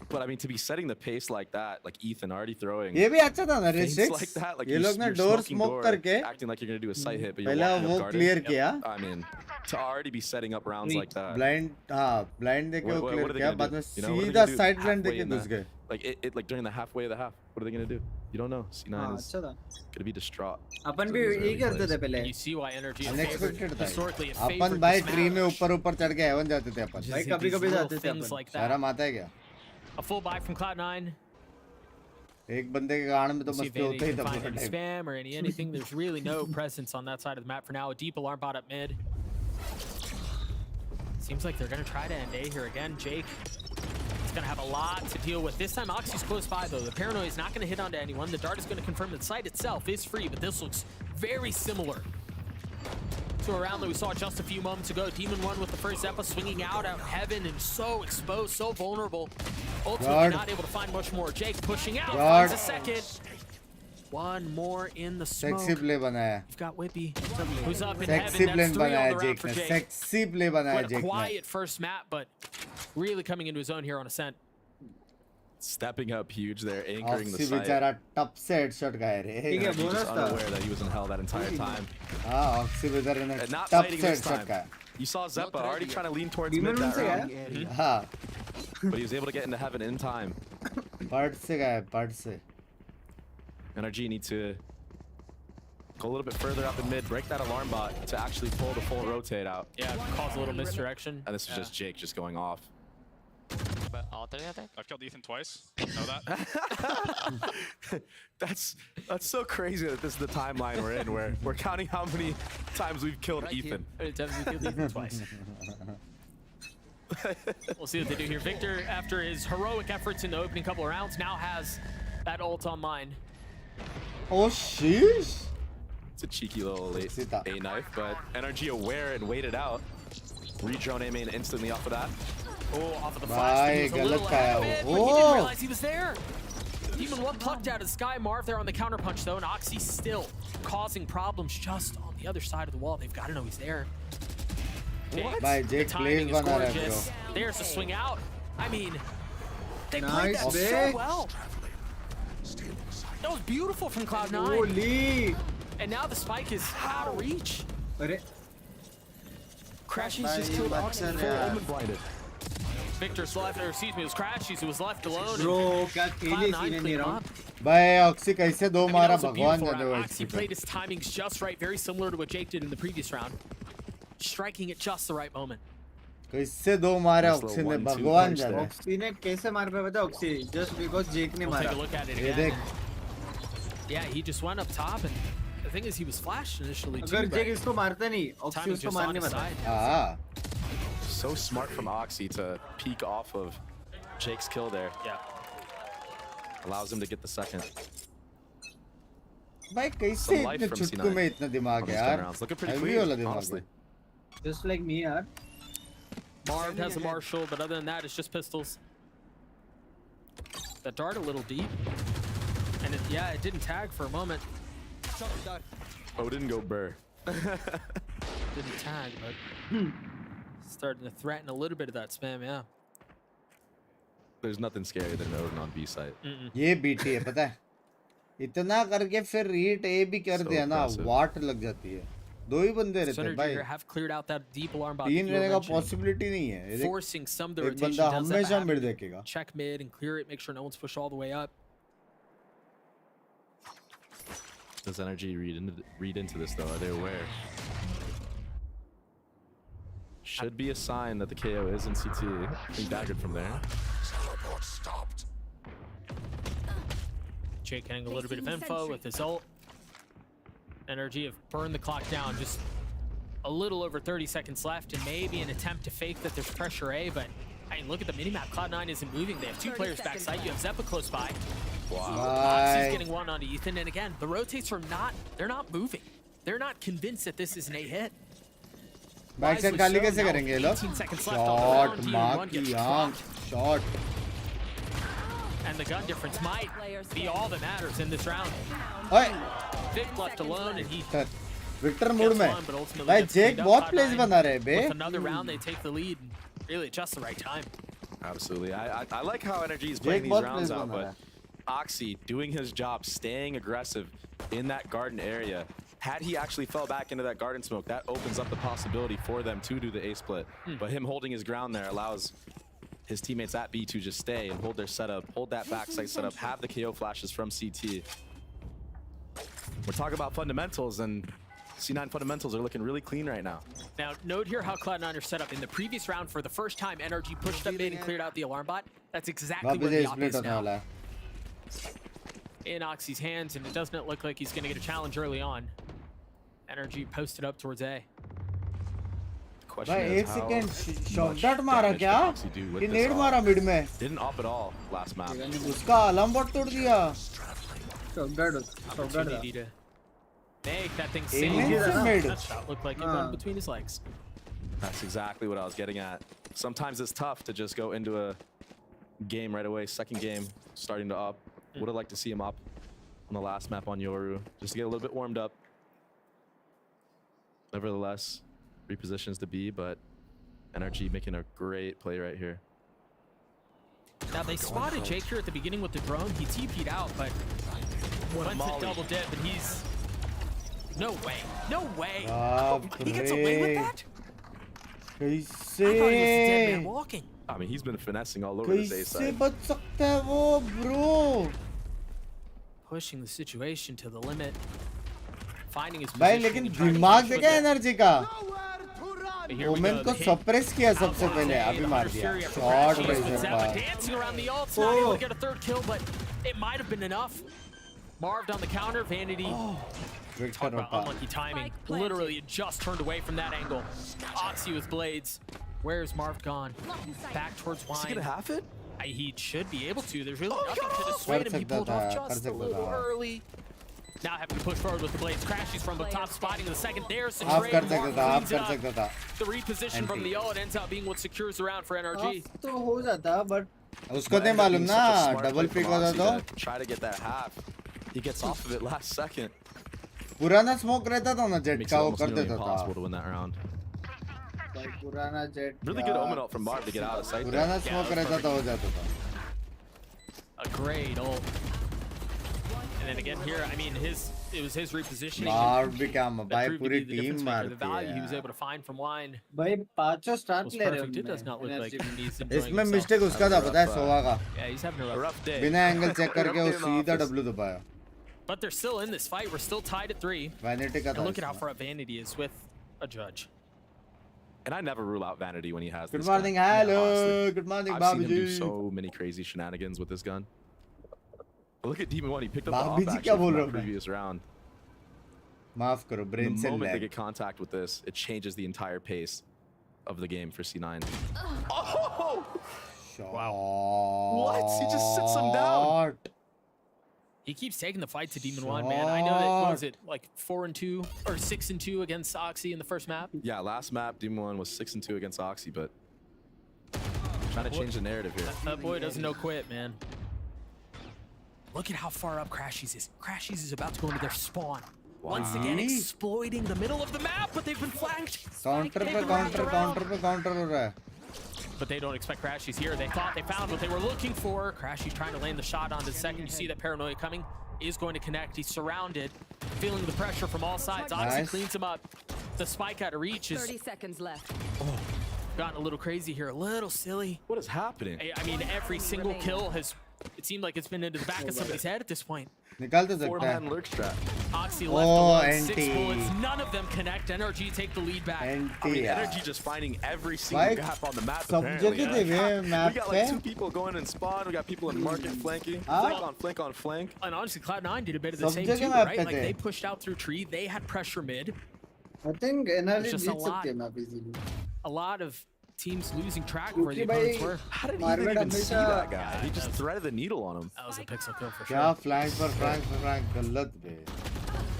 But I mean, to be setting the pace like that, like Ethan already throwing ये भी अच्छा था ना रे feints 6. like that, like ये लोग ने you're door smoking smoke door, करके acting like you're gonna do a sight hit, but you're पहला walking वो up garden. clear किया. I mean, to already be setting up rounds like that. Blind हाँ blind देके वो What clear are they किया gonna बाद do? में You know, what are they सीधा gonna do side blind halfway देके in the घुस गए. Like during the halfway of the half, what are they gonna do? You don't know. C9 is gonna be distraught. अपन भी यही करते थे पहले. You see why energy is Unexpected था. historically a upon favorite भाई this tree में match. ऊपर चढ़ के हेवन जाते थे अपन. भाई कभी-कभी जाते थे Things अपन. like that. शर्म आता है क्या? A full buy from Cloud9. एक बंदे के गाड़ में तो See if मस्ती होते ही they था can find पूरा any time. spam or anything. There's really no presence on that side of the map for now. A deep alarm bot up mid. Seems like they're gonna try to end A here again. Jake is gonna have a lot to deal with. This time Oxy's close by though. The paranoia is not gonna hit onto anyone. The dart is gonna confirm that the site itself is free, but this looks very similar to a round that we saw just a few moments ago. Demon 1 with the first Zeppa swinging out Heaven and so exposed, so vulnerable. Ultimately not able to find much more. Jake pushing out, finds a second. One more in the smoke. Sexy play बनाया. You've got Whippy, who's up in Sexy heaven. play That's 3 on बनाया the round Jake for ने. Jake. Sexy play बनाया Quite a Jake ने. quiet first map, but really coming into his own here on Ascent. Stepping up huge there, anchoring the Oxy site. बेचारा top से headshot गया रे. ठीक है, He's bonus just था. unaware that he was in hell that entire time. हाँ, Oxy बेचारे ने And not top fighting से this headshot time. गया. You saw Zeppa already trying to lean towards Demon mid that से round. गया? हाँ, But he was able to get into heaven in time. part से गया, part से. NRG need to go a little bit further up in mid, break that alarm bot to actually pull the full rotate out. Yeah, cause a little misdirection. And this is just Jake just going off. I've killed Ethan twice. Know that? That's so crazy that this is the timeline we're in, where we're counting how many times we've killed Ethan. How many times we killed Ethan twice. We'll see what they do here. Victor, after his heroic efforts in the opening couple of rounds, now has that ult online. Oh sheesh. It's a cheeky little late A knife, but NRG aware and waited out. Redrone A main instantly off of that. Oh, off of the flash. He was a little ahead of it, but he didn't realize he was there. Even one plucked out of the sky. Marv there on the counterpunch though, and Oxy still causing problems just on the other side of the wall. They've got to know he's there. What? By Jake plays is बना रहा है gorgeous. bro. There's the swing out. I mean, they played Nice, that so Vic. well. That was beautiful from Cloud9. Holy. And now the spike is out of reach. अरे Crashies just killed Oxy. Full omen blinded. Victor's left, or excuse me, it was Crashies who was left alone. Bro, क्या खेली Cloud9 सीने cleaned नहीं him रहा. up. भाई Oxy कैसे दो I mean, मारा that was a भगवान beautiful जाने round. वो Oxy इसकी played his timings just right, very similar to what Jake did in the previous round. Striking at just the right moment. कैसे दो मारे Nice Oxy little ने 1-2 भगवान punch जाने. there. Oxy ने कैसे मार पाया था Oxy? Just because Jake ने We'll मारा. take a look at it ये again. देख. Yeah, he just went up top, and the thing is, he was flashed initially too. अगर but Jake इसको मारता नहीं, Oxy timing उसको just on मारने his वाला. side. हाँ. So smart from Oxy to peek off of Jake's kill there. Yeah. Allows him to get the second. भाई कैसे Some life इतने from चुटकू C9 में इतना दिमाग on है his यार. turnarounds. Looking pretty Heavy वाला clean, दिमाग honestly. है. Just like me यार. Marv has a Marshall, but other than that, it's just pistols. That dart a little deep. And yeah, it didn't tag for a moment. Oh, didn't go burr. Didn't tag, but starting to threaten a little bit of that spam, yeah. There's nothing scarier than Odin on B site. ये BT है पता है. इतना करके फिर रीट ए भी कर So दिया ना, impressive. वाट लग जाती है. दो ही बंदे रहते हैं Synergy भाई. here have cleared out that deep alarm bot. तीन that you were रहने का mentioning. पॉसिबिलिटी नहीं है. ये देख, Forcing some of the एक rotation बंदा does that हमेशा happen. मिड देखेगा. Check mid and clear it, make sure no one's pushed all the way up. Does NRG read into this though? Are they aware? Should be a sign that the KO is in CT. He daggered from there. Jake getting a little bit of info with his ult. NRG have burned the clock down. Just a little over 30 seconds left, and maybe an attempt to fake that there's pressure A, but I mean, look at the minimap. Cloud9 isn't moving. They have two players backside. You have Zeppa close by. Oxy's getting one onto Ethan, and again, the rotates are they're not moving. They're not convinced that this is an A hit. Back side खाली कैसे करेंगे ये लोग? 18 seconds left on the round. Shot Demon मार 1 की gets आंख. dropped. Shot. And the gun difference might be all that matters in this round. ओए. Vic left alone, and he Victor mood gets में. one, but ultimately भाई gets Jake cleaned up. बहुत place Cloud9 बना रहे बे. With another round, they take the lead. Really, at just the right time. Absolutely. I like how NRG is playing Jake these बहुत rounds plays out, बना रहा but Oxy doing his job, staying aggressive in that garden area. Had he actually fell back into that garden smoke, that opens up the possibility for them to do the A split. But him holding his ground there allows his teammates at B to just stay and hold their setup, hold that backside setup, have the KO flashes from CT. We're talking about fundamentals, and C9 fundamentals are looking really clean right now. Now, note here how Cloud9 are set up. In the previous round, for the first time, NRG pushed up mid and cleared out the alarm bot. That's exactly where the op is now. In Oxy's hands, and it doesn't look like he's going to get a challenge early on. NRG posted up towards A. भाई 1 second shot मारा क्या कि नेड मारा mid में didn't op at all last map उसका alarm bot तोड़ दिया Opportunity to make that thing sing. That shot looked like it went between his legs. That's exactly what I was getting at. Sometimes it's tough to just go into a game right away. Second game, starting to op. Would have liked to see him op on the last map on Yoru, just to get a little bit warmed up. Nevertheless, repositions to B, but NRG making a great play right here. Now they spotted Jake here at the beginning with the drone. He TP'd out, but went to double dip, and he's... No way. No way. He gets away with that? I thought he was a dead man walking. I mean, he's been finessing all over this A side. bro? Pushing the situation to the limit. Finding his भाई position. लेकिन दिमाग देखा energy का women को suppress किया सबसे पहले अभी मार दिया shot dancing around the ult, not able to get a third kill, but it might have been enough. Marved on the counter, Vanity. Talk about unlucky timing. Literally, it just turned away from that angle. Oxy with blades. Where's Marv gone? Back towards Wine. Is he gonna have it? He should be able to. There's really nothing to dissuade him. He pulled off just a little early. Now having to push forward with the blades. Crashes from the top, spotting in the second. There's the trade. The reposition from the ult ends up being what secures the round for NRG. तो हो जाता but उसको नहीं मालूम ना double pick होता तो try to get that half. He gets off of it last second. पुराना स्मोक रहता था ना जेट का वो कर देता था to win that round. पुराना jet Really good omen ult from Marv to get out of sight. पुराना स्मोक रहता था हो जाता था A great ult. And then again here, I mean, it was his repositioning. Marv भी क्या भाई पूरी टीम The मारती value he है was able to find from Wine भाई पांचों स्टार्ट was ले रहे perfect. It does not look like he's enjoying इसमें himself. मिस्टेक उसका था पता है सोवा का Yeah, he's having a rough day. बिना एंगल चेक करके वो सीधा डब्ल्यू दबाया But they're still in this fight. We're still tied at 3. Vanity का And था look at how far up Vanity is with a judge. And I never rule out Vanity when he has Good this morning, gun. hello. Good morning, I've seen him do Babuji. so many crazy shenanigans with this gun. But look at Demon 1. He picked up Babuji the off क्या action बोल from रहा that हूँ मैं? previous round. माफ करो brain The से moment they lag get contact with this, it changes the entire pace of the game for C9. Oh! Wow. What? He just sits him down. He keeps taking the fight to Demon 1, man. I know that, what was it, like 4-2 or 6-2 against Oxy in the first map? Yeah, last map, Demon 1 was 6-2 against Oxy, but trying to change the narrative here. That boy doesn't know quit, man. Look at how far up Crashies is. Crashies is about to go into their spawn. Once again, exploiting the middle of the map, but they've been flanked. Counter पे counter हो रहा है But they don't expect Crashies here. They thought they found what they were looking for. Crashies trying to land the shot on the second. You see that Paranoia coming. Is going to connect. He's surrounded. Feeling the pressure from all sides. Oxy cleans him up. The spike out of reach is... 30 seconds left. Gotten a little crazy here. A little silly. What is happening? I mean, every single kill has... It seemed like it's been into the back of somebody's head at this point. निकाल तो सकता है Four-man lurk strat. Oxy left alone. 6 bullets. None of them connect. NRG take the lead back. I mean, NRG just finding every single gap on the map. सब Apparently. जगह देखे map We got पे like 2 people going in spawn. We got people in market flanking. Flank on flank. And honestly, Cloud9 did a bit of the सब same जगह too, map right? पे Like थे they pushed out through tree. They had pressure mid. I think NRG Just Jeet a lot. सकते हैं map easily A lot of teams losing track of where the क्योंकि opponents were. How did he even see that guy? He just threaded the needle on him. That was a pixel kill for क्या sure. Flank पर flank गलत बे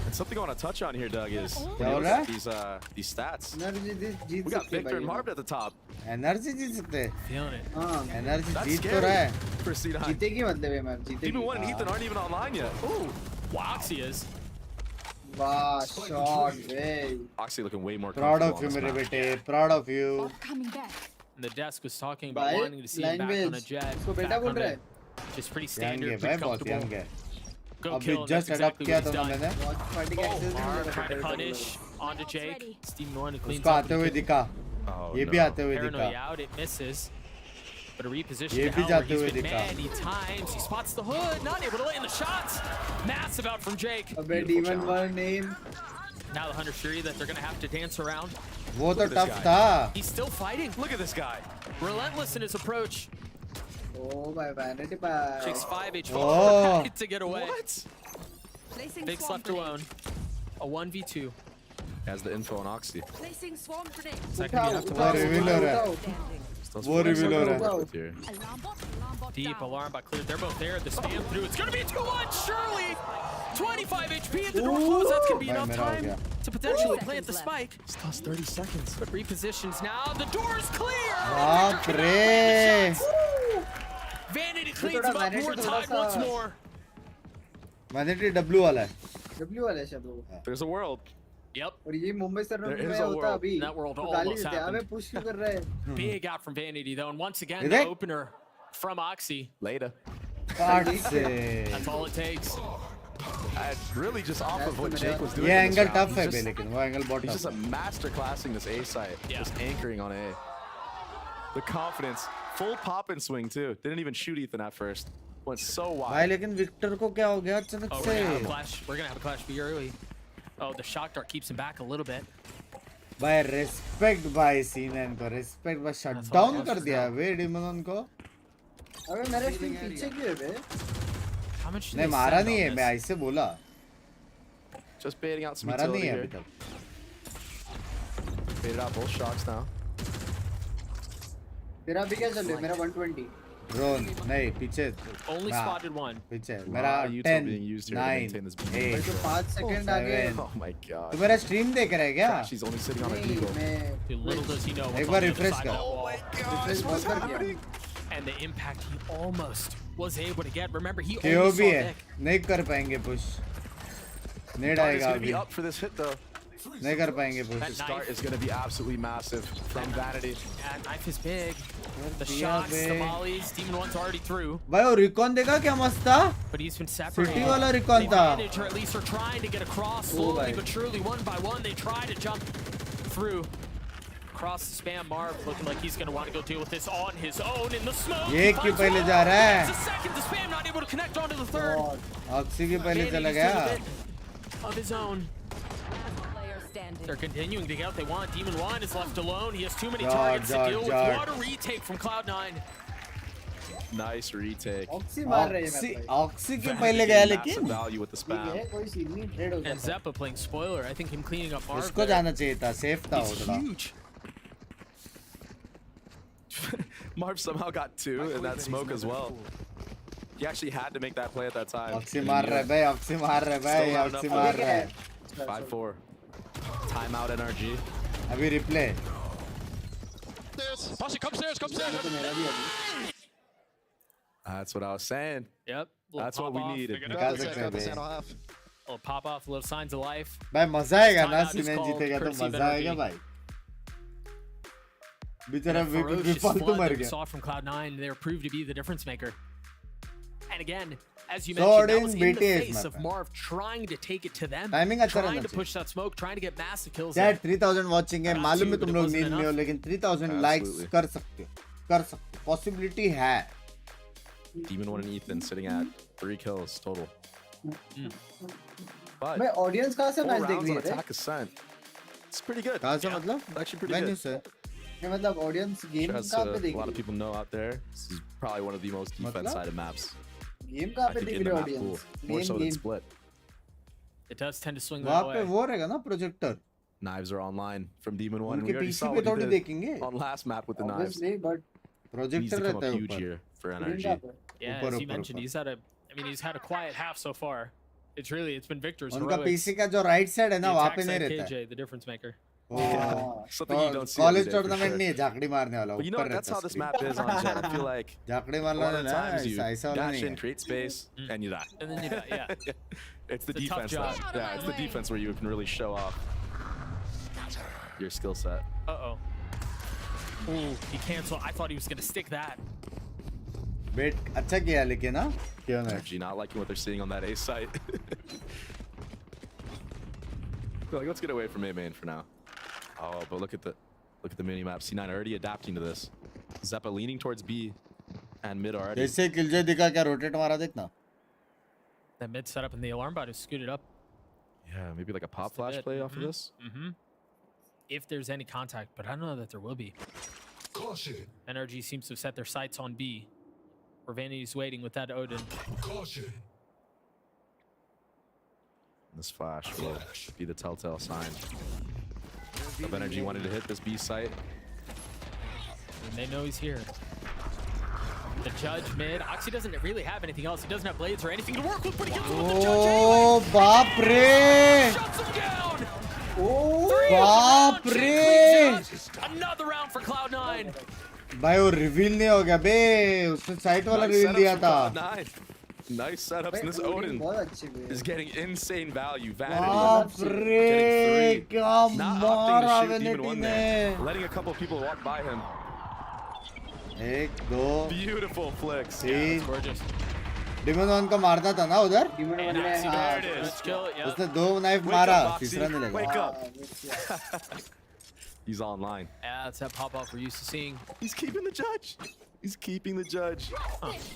And something I want to touch on here, Doug, is क्या हो रहा है these stats. Energy Jeet We got सकते हैं Victor and भाई Marv at the top. Energy जीत सकते हैं Feeling it. हाँ एनर्जी That's जीत तो scary रहा है for C9. जीतेगी मतलब ये मैप Demon जीतेगी 1 and Ethan aren't even online yet. Ooh. Oxy is. वाह shot bay Oxy looking way more proud comfortable of you on this मेरे map. बेटे proud of you Coming back. And the desk was talking about भाई wanting to see him back on a jet. इसको बेटा back बोल on रहा a- है Just pretty young है standard, भाई pretty बहुत यंग comfortable. है Go अभी kill him. Just That's setup exactly किया what था he's ना done. मैंने Marv trying to punish onto Jake. Steam 1 and cleans उसको up आते the हुए kill. दिखा Oh, ये भी no. आते हुए Paranoia दिखा out, it misses. But a reposition to Howard, he's been many times. He spots the hood, not able to land the shots. Massive out from Jake. Demon one name. Now the Hunter's Fury that they're going to have to dance around. वो तो tough था. He's still fighting. Look at this guy. Relentless in his approach. Oh, my vanity bag. Takes 5 HP Oh. to get away. What? Binks left alone. A 1v2. Has the info on Oxy. Placing swarm grenade. Second you have to वो reveal हो रहा है. वो reveal हो रहा है. Deep alarm bot cleared. They're both there. The spam through. It's going to be a 2-1, surely. 25 HP at the door close. That's going to be enough time to potentially plant the spike. Still 30 seconds. But repositions now. The door is clear. बाप रे. Vanity cleans him up. More time once more. Vanity W वाला है. W वाला है शायद. There's a world. Yep. और ये Mumbai sir There में is a होता world. अभी. That world तो almost गाली देते हैं. happened. हमें push क्यों कर रहा है? Big out from Vanity though, and once again Is the it? opener from Oxy. Later. That's all it takes. Really just off of what Jake was doing. ये in this angle round. tough He's है just- बे लेकिन वो angle बहुत He's tough just a master classing this A site. Yeah. Just anchoring on A. The confidence. Full pop and swing too. Didn't even shoot Ethan at first. Went so भाई wide. लेकिन Victor को क्या हो गया अचानक Oh, से? we're gonna have a clash be early. Oh, the shock dart keeps him back a little bit. भाई respect भाई सीनन को respect भाई shut down कर दिया है वे डिमोन को. अबे मेरे स्टीम पीछे क्यों है बे? How much? नहीं मारा नहीं है मैं ऐसे बोला. Just baiting out some मारा नहीं utility है here. अभी तक. Baited out both shocks now. तेरा भी क्या चल रहा है? मेरा 120. Drone नहीं पीछे. Only हाँ, spotted one. पीछे Wow, मेरा util 10 being used here to 9 maintain this beam. 8 तो 5 सेकंड आगे. 7. Oh my god. तो मेरा स्ट्रीम देख रहा है क्या? She's only sitting on a नहीं eagle. मैं Dude, little does he know. what's एक on bar the other refresh side कर. of that wall. रिफ्रेश बहुत कर दिया. And the impact he almost was able to get. Remember, he KO only भी saw है. Nick. नहीं कर पाएंगे push. नेड Dart is आएगा gonna अभी. be up for this hit though. नहीं कर पाएंगे This push. start is gonna be absolutely massive from Vanity. And knife is big. The दिया shots, bay. the mollies. Demon One's already through. भाई वो recon देखा क्या मस्त था? But he's been separated. City वाला recon They था. manage, or at least are trying to get across slowly but surely, one by one. They try to jump through. Across the spam, Marv looking like he's going to want to go deal with this on his own in the smoke. ये क्यों पहले जा रहा है? It's a second, the spam not able to connect onto the third. Oxy के पहले चला Vanity's doing a गया. bit of his own. Player standing. They're continuing to get what they want. Demon One is left alone. He has too many Jar, targets jar, to deal with. jar. What a retake from Cloud9. Nice retake. Oxy मार रहे हैं oxy भाई. Oxy के Vanity पहले getting गया massive लेकिन value with the ठीक है spam. कोई सीन नहीं ट्रेड हो And जाता है. Zeppa playing spoiler. I think him cleaning up Marv. उसको there. जाना चाहिए था सेफ था वो He's थोड़ा. huge. Marv somehow got two in that smoke as well. He actually had to make that play at that time. Oxy मार रहा है भाई ऑक्सी मार रहा है भाई Still not ऑक्सी enough. मार रहा है. 5-4. Timeout NRG. अभी replay. Posse, come stairs, come stairs. तो मेरा भी अभी. That's what I was saying. Yep. That's what we needed. निकाल सकते हैं भाई. Little pop off, little signs of life. भाई मजा आएगा ना Timeout is सीमेंट called जीतेगा तो courtesy of मजा आएगा NRG. भाई. बेचारा Ferocious फालतू flood मर that we गया. saw from Cloud9, they were proved to be the difference maker. And again, as you Sword mentioned, that in was in the BTS face of map. Marv trying to take it to them, Timing अच्छा trying रहना to चाहिए. push that smoke, trying to get massive kills. Chat there. 3000 watching है Got मालूम है two, तुम but it लोग wasn't नींद में हो enough. लेकिन 3000 लाइक्स Absolutely. कर सकते हो पॉसिबिलिटी है. Demon One and Ethan sitting at 3 kills total. But मैं ऑडियंस कहाँ से 4 मैच देख rounds रही on है? attack ascent. It's pretty good. कहाँ से मतलब? Actually pretty menu good. से. ये मतलब ऑडियंस गेम As कहाँ पे a देख lot of रही people know out there, this is probably one of the most defense-sided maps. है? गेम कहाँ I पे think देख in रही the है map pool. Audience? More so than game split. It does tend to swing वहाँ that पे way. वो रहेगा ना projector. Knives are online from Demon One. And उनके we already पीसी saw पे what he थोड़ी did देखेंगे. on last map with the knives. Obviously but Needs projector to come रहता up है huge ऊपर. here for game NRG. कहाँ पे? Yeah, ऊपर, as you ऊपर, mentioned, ऊपर. he's had a quiet half so far. It's been Victor's उनका heroics. PC का जो राइट साइड है The ना वहाँ attack पे नहीं side रहता है. KJ, the difference maker. Something you don't see every college day for tournament sure. नहीं है झाकड़ी मारने वाला But you know ऊपर what? That's रहता how है this screen. map is on Jet. I feel like Jhakri a मारना lot of ना times you ऐसा वाला dash नहीं in, है. create space, and you die. And then you die, yeah. It's the It's a tough defense. job. Yeah, it's the defense where you can really show off your skill set. Uh-oh. Ooh, he canceled. I thought he was going to stick that. Wait अच्छा किया लेकिन ना क्यों नहीं. NRG not liking what they're seeing on that A site. Like, let's get away from A main for now. Oh, but look at the mini map. C9 already adapting to this. Zeppa leaning towards B. and mid already. जैसे killjoy दिखा क्या rotate मारा देखना. That mid setup and the alarm bot is scooted up. Yeah, maybe like a pop flash play off of this. If there's any contact, but I don't know that there will be. Caution. NRG seems to have set their sights on B. Where Vanity's waiting with that Odin. Caution. This flash will be the telltale sign of NRG wanting to hit this B site. And they know he's here. The judge mid. Oxy doesn't really have anything else. He doesn't have blades or anything to work with, but he kills him with the judge anyway. Oh, baap re! Shuts him down. Oh, baap re! Another round for Cloud9. भाई वो reveal नहीं हो गया बे, उसने site वाला reveal दिया था. Nice setups, and this Odin is getting insane value. बाप रे, क्या मारा Vanity ने. Letting a couple of people walk by him. एक दो. Beautiful flicks. See? Gorgeous. Demon 1 को मारना था ना उधर. उसने 2 नाइफ मारा, तीसरा नहीं लगा. He's online. Yeah, that's that pop-up we're used to seeing. He's keeping the judge. He's keeping the judge.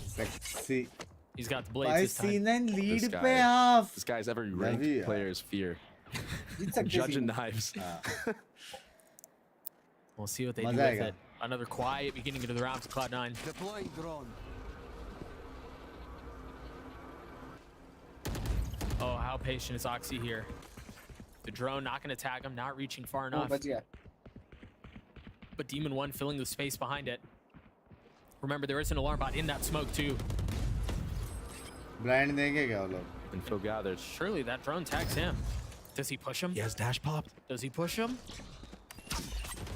Sexy. He's got the blades this time. C9 lead पे half. This guy's every ranked player's fear. Judge and knives. We'll see what they do with it. Another quiet beginning of the round for Cloud9. Deploying drone. Oh, how patient is Oxy here? The drone not going to tag him, not reaching far enough. But Demon 1 filling the space behind it. Remember, there is an alarm bot in that smoke too. Blind देंगे क्या वो लोग? Info gathered. Surely that drone tags him. Does he push him? He has dash popped. Does he push him?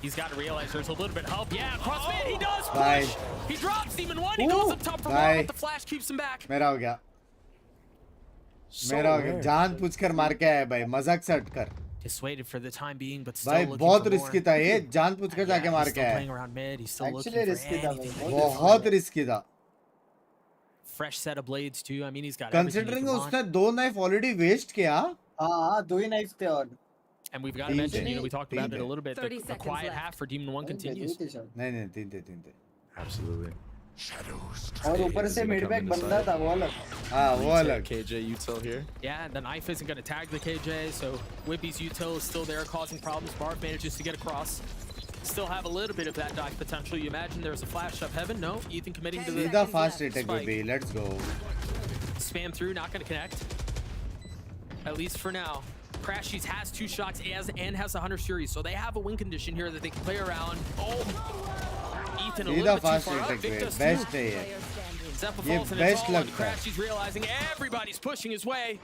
He's got to realize there's a little bit of help. Yeah, crossfit, he does push. Bye. He drops Demon 1. He goes up top for one, but the flash keeps him back. मेरा हो गया. मेरा हो गया. जान पूछकर मार के आया भाई, मजाक से हटकर. Dissuaded for the time being, but still भाई looking बहुत for रिस्की था ये, जान पूछकर जाके मार के playing आया. around mid. He's still looking Actually for risky था anything. बहुत रिस्की था. Fresh set of blades too. I mean, he's got Considering उसने 2 नाइफ already waste किया. हाँ 2 ही नाइफ थे और. And we've got to mention, you know, we talked about it a little bit. The quiet half for Demon 1 continues. नहीं 3 थे. Absolutely. और ऊपर से मिड बैक बंदा था वो अलग. हाँ वो अलग. KJ util here. Yeah, the knife isn't going to tag the KJ, so Whippy's util is still there causing problems. Barb manages to get across. Still have a little bit of that dive potential. You imagine there's a flash up heaven. No, Ethan committing to the fast retake baby. Let's go. Spam through, not going to connect. At least for now. Crashies has 2 shots and has a Hunter series, so they have a win condition here that they can play around. Oh, Ethan a little bit too far up. Vic does best too. है Zeppa ये. falls and it's all on Crashies realizing everybody's pushing his way.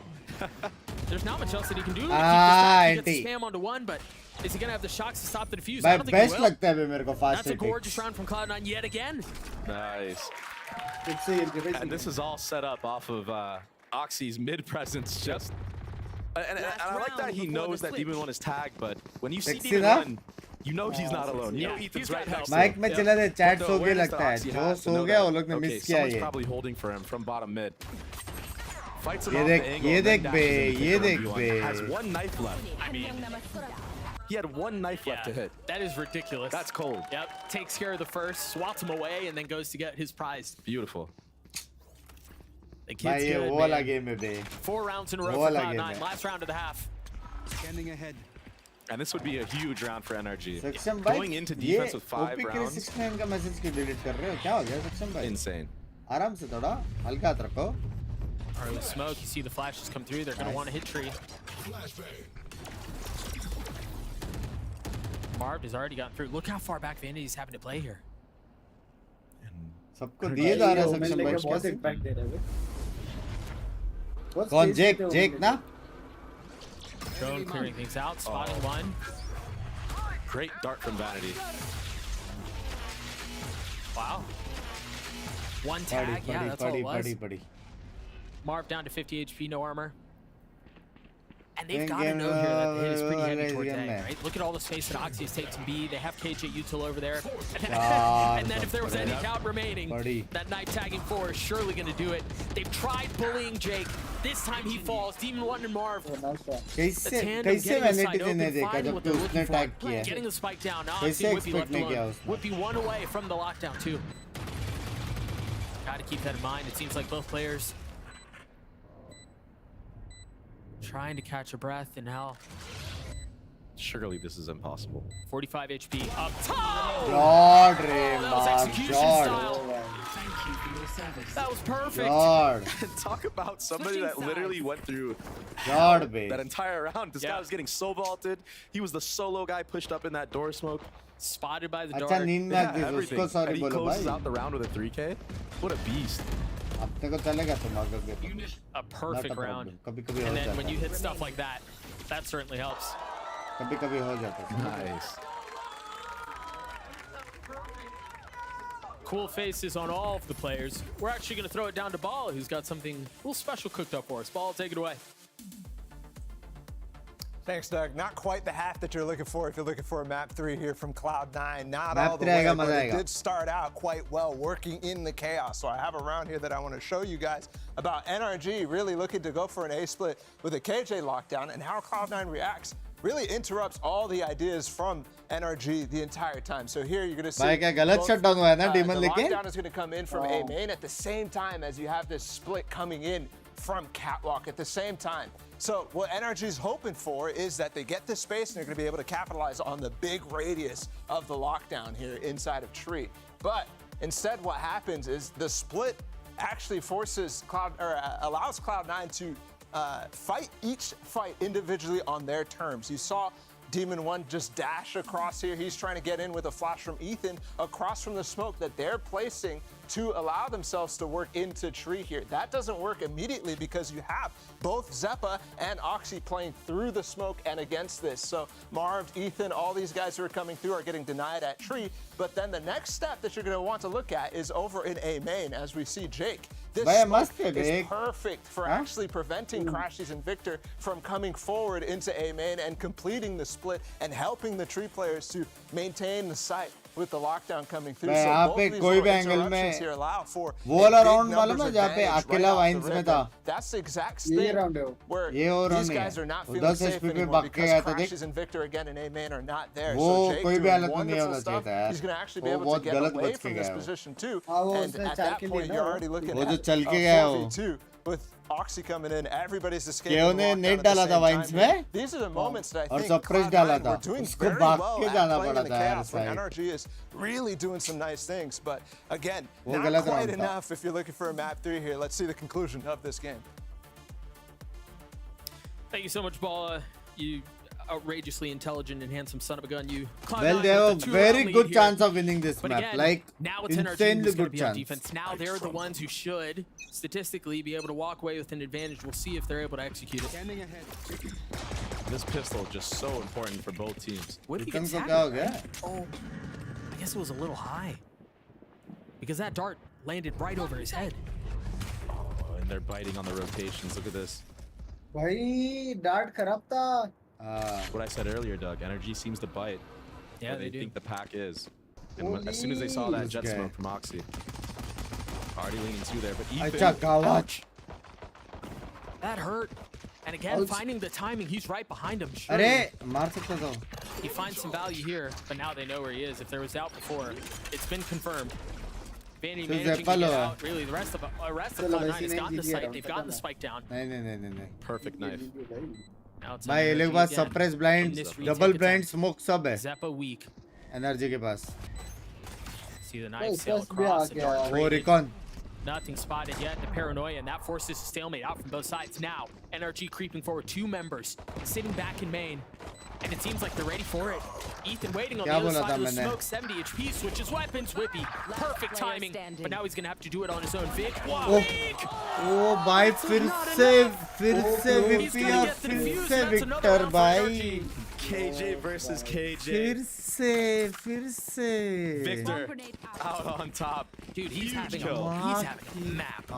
There's not much else that he can do to keep this back. He gets the spam onto 1, but is he going to have the shocks to stop the defuse? I don't think best he will. लगता है मेरे को fast That's a gorgeous round from Cloud9 yet again. Nice. And this is all set up off of Oxy's mid presence. Just and I like that he knows that Demon 1 is tagged, but when you see Demon 1, you know he's not alone. You know Ethan's right next to him. Mike में चला दे, chat सो गया लगता है. जो सो गया वो लोग ने मिस किया Someone's ये. probably holding for him from bottom mid. Fights him ये off देख, the angle. ये and then देख dashes बे, into ये the देख 1v1. Bay. Has 1 knife left. I mean, he had 1 knife left to hit. That is ridiculous. That's cold. Yep, takes care of the first, swats him away, and then goes to get his prize. Beautiful. The kid's भाई ये good, वो वाला game है बे. 4 rounds in a row for Cloud9. Last round of the half. Scanning ahead. And this would be a huge round for NRG. Saksam Going into defense with 5 OP rounds. 69 का message क्यों delete कर रहे हो? क्या हो गया सक्षम भाई? Insane. आराम से थोड़ा हल्का हाथ रखो. Early smoke, you see the flashes come through. They're going to want to hit tree. Marv has already gotten through. Look how far back Vanity's having to play here. सबको दिए जा रहा है सक्षम भाई. बहुत इम्पैक्ट दे रहा है. कौन जेक ना? Drone clearing things out, spotting 1. Great dart from Vanity. Wow. 1 tag, yeah, that's all it was. Buddy. Marv down to 50 HP, no armor. And they've got to know here that the hit is pretty heavy towards A, right? Look at all the space that Oxy has taken B. They have KJ util over there. And then if there was any count remaining, that knife tagging 4 is surely going to do it. They've tried bullying Jake. This time he falls. Demon 1 and Marv. कैसे Vanity ने देखा जब तो उसने tag किया. Getting the spike down. Now I see Whippy left alone. Whippy 1 away from the lockdown too. to keep that in mind. It seems like both players trying to catch a breath, and now surely this is impossible. 45 HP up top. God, That was execution style. That was perfect. God. Talk about somebody that literally went through God, babe. that entire round. This guy was getting so vaulted. He was the solo guy pushed up in that door smoke. Spotted by the अच्छा dark. नींद में आती है उसको And sorry he बोलो closes भाई out the round with a 3K. What a beast. अपने को चलेगा तुम अगर के A perfect round. कभी-कभी हो And then जाता when है you hit stuff like that, that certainly helps. कभी-कभी हो जाता है Nice. Cool faces on all of the players. We're actually going to throw it down to Ball, who's got something a little special cooked up for us. Ball, take it away. Thanks, Doug. Not quite the half that you're looking for if you're looking for a map 3 here from Cloud9. Not Map all the 3 way, आएगा, but मजा it आएगा. did start out quite well working in the chaos. So I have a round here that I want to show you guys about NRG really looking to go for an A split with a KJ lockdown, and how Cloud9 reacts really interrupts all the ideas from NRG the entire time. So here you're going to see भाई क्या गलत shutdown हुआ है ना Demon the लेके lockdown is going to come in from A main at the same time as you have this split coming in from Catwalk at the same time. So what NRG is hoping for is that they get this space and they're going to be able to capitalize on the big radius of the lockdown here inside of Tree. But instead what happens is the split actually forces allows Cloud9 to fight each fight individually on their terms. You saw Demon 1 just dash across here. He's trying to get in with a flash from Ethan across from the smoke that they're placing to allow themselves to work into Tree here. That doesn't work immediately because you have both Zeppa and Oxy playing through the smoke and against this. So Marv, Ethan, all these guys who are coming through are getting denied at Tree. But then the next step that you're going to want to look at is over in A main as we see Jake. This smoke is perfect for actually preventing Crashies and Victor from coming forward into A main and completing the split and helping the Tree players to maintain the site with the lockdown coming through. So both of these little interruptions here allow for round मालूम है जहाँ पे अकेला wines में था That's the exact state where these guys are not feeling safe anymore because Crashies and Victor again in A main are not there. So Jake doing wonderful stuff. He's going to actually be able to get away from this position too. And at that point, you're already looking at a 4v2 with Oxy coming in. Everybody's escaping the lockdown at the same time. These are the moments that I think Cloud9 were doing very well at playing in the chaos when NRG is really doing some nice things. But again, not quite enough if you're looking for a map 3 here. Let's see the conclusion of this game. Thank you so much, Balla. You outrageously intelligent and handsome son of a gun. You. Well, they have a very good chance of winning this map. Again, like now it's insanely good chance. Defense. Now they're the ones who should statistically be able to walk away with an advantage. We'll see if they're able to execute it. This pistol just so important for both teams. What did he get tagged at? Oh, I guess it was a little high because that dart landed right over his head. Oh, and they're biting on the rotations. Look at this. भाई dart खराब था. What I said earlier, Doug. NRG seems to bite. Yeah, they think the pack is. And as soon as they saw that jet smoke from Oxy, already leaning to there, but Ethan. Ouch. That hurt. And again, finding the timing, he's right behind him. He finds some value here, but now they know where he is. If there was doubt before, it's been confirmed. Vandy managing to get out. Really, the rest of Cloud9 has gotten the site. They've gotten the spike down. Perfect knife. भाई ये लोग के पास suppress blind, double blind smoke सब है. Zeppa weak. NRG के पास. See the knife sail across the dark. Oh, recon. Nothing spotted yet. The paranoia, and that forces a stalemate out from both sides. Now, NRG creeping forward. 2 members sitting back in main. And it seems like they're ready for it. Ethan waiting on the other side of the smoke. 70 HP, switches weapons. Whippy, perfect timing. But now he's going to have to do it on his own. Vic, Vic! Oh, भाई फिर से Whippy और फिर से Victor भाई. KJ versus KJ. फिर से. Victor out on top. Dude, he's having a map.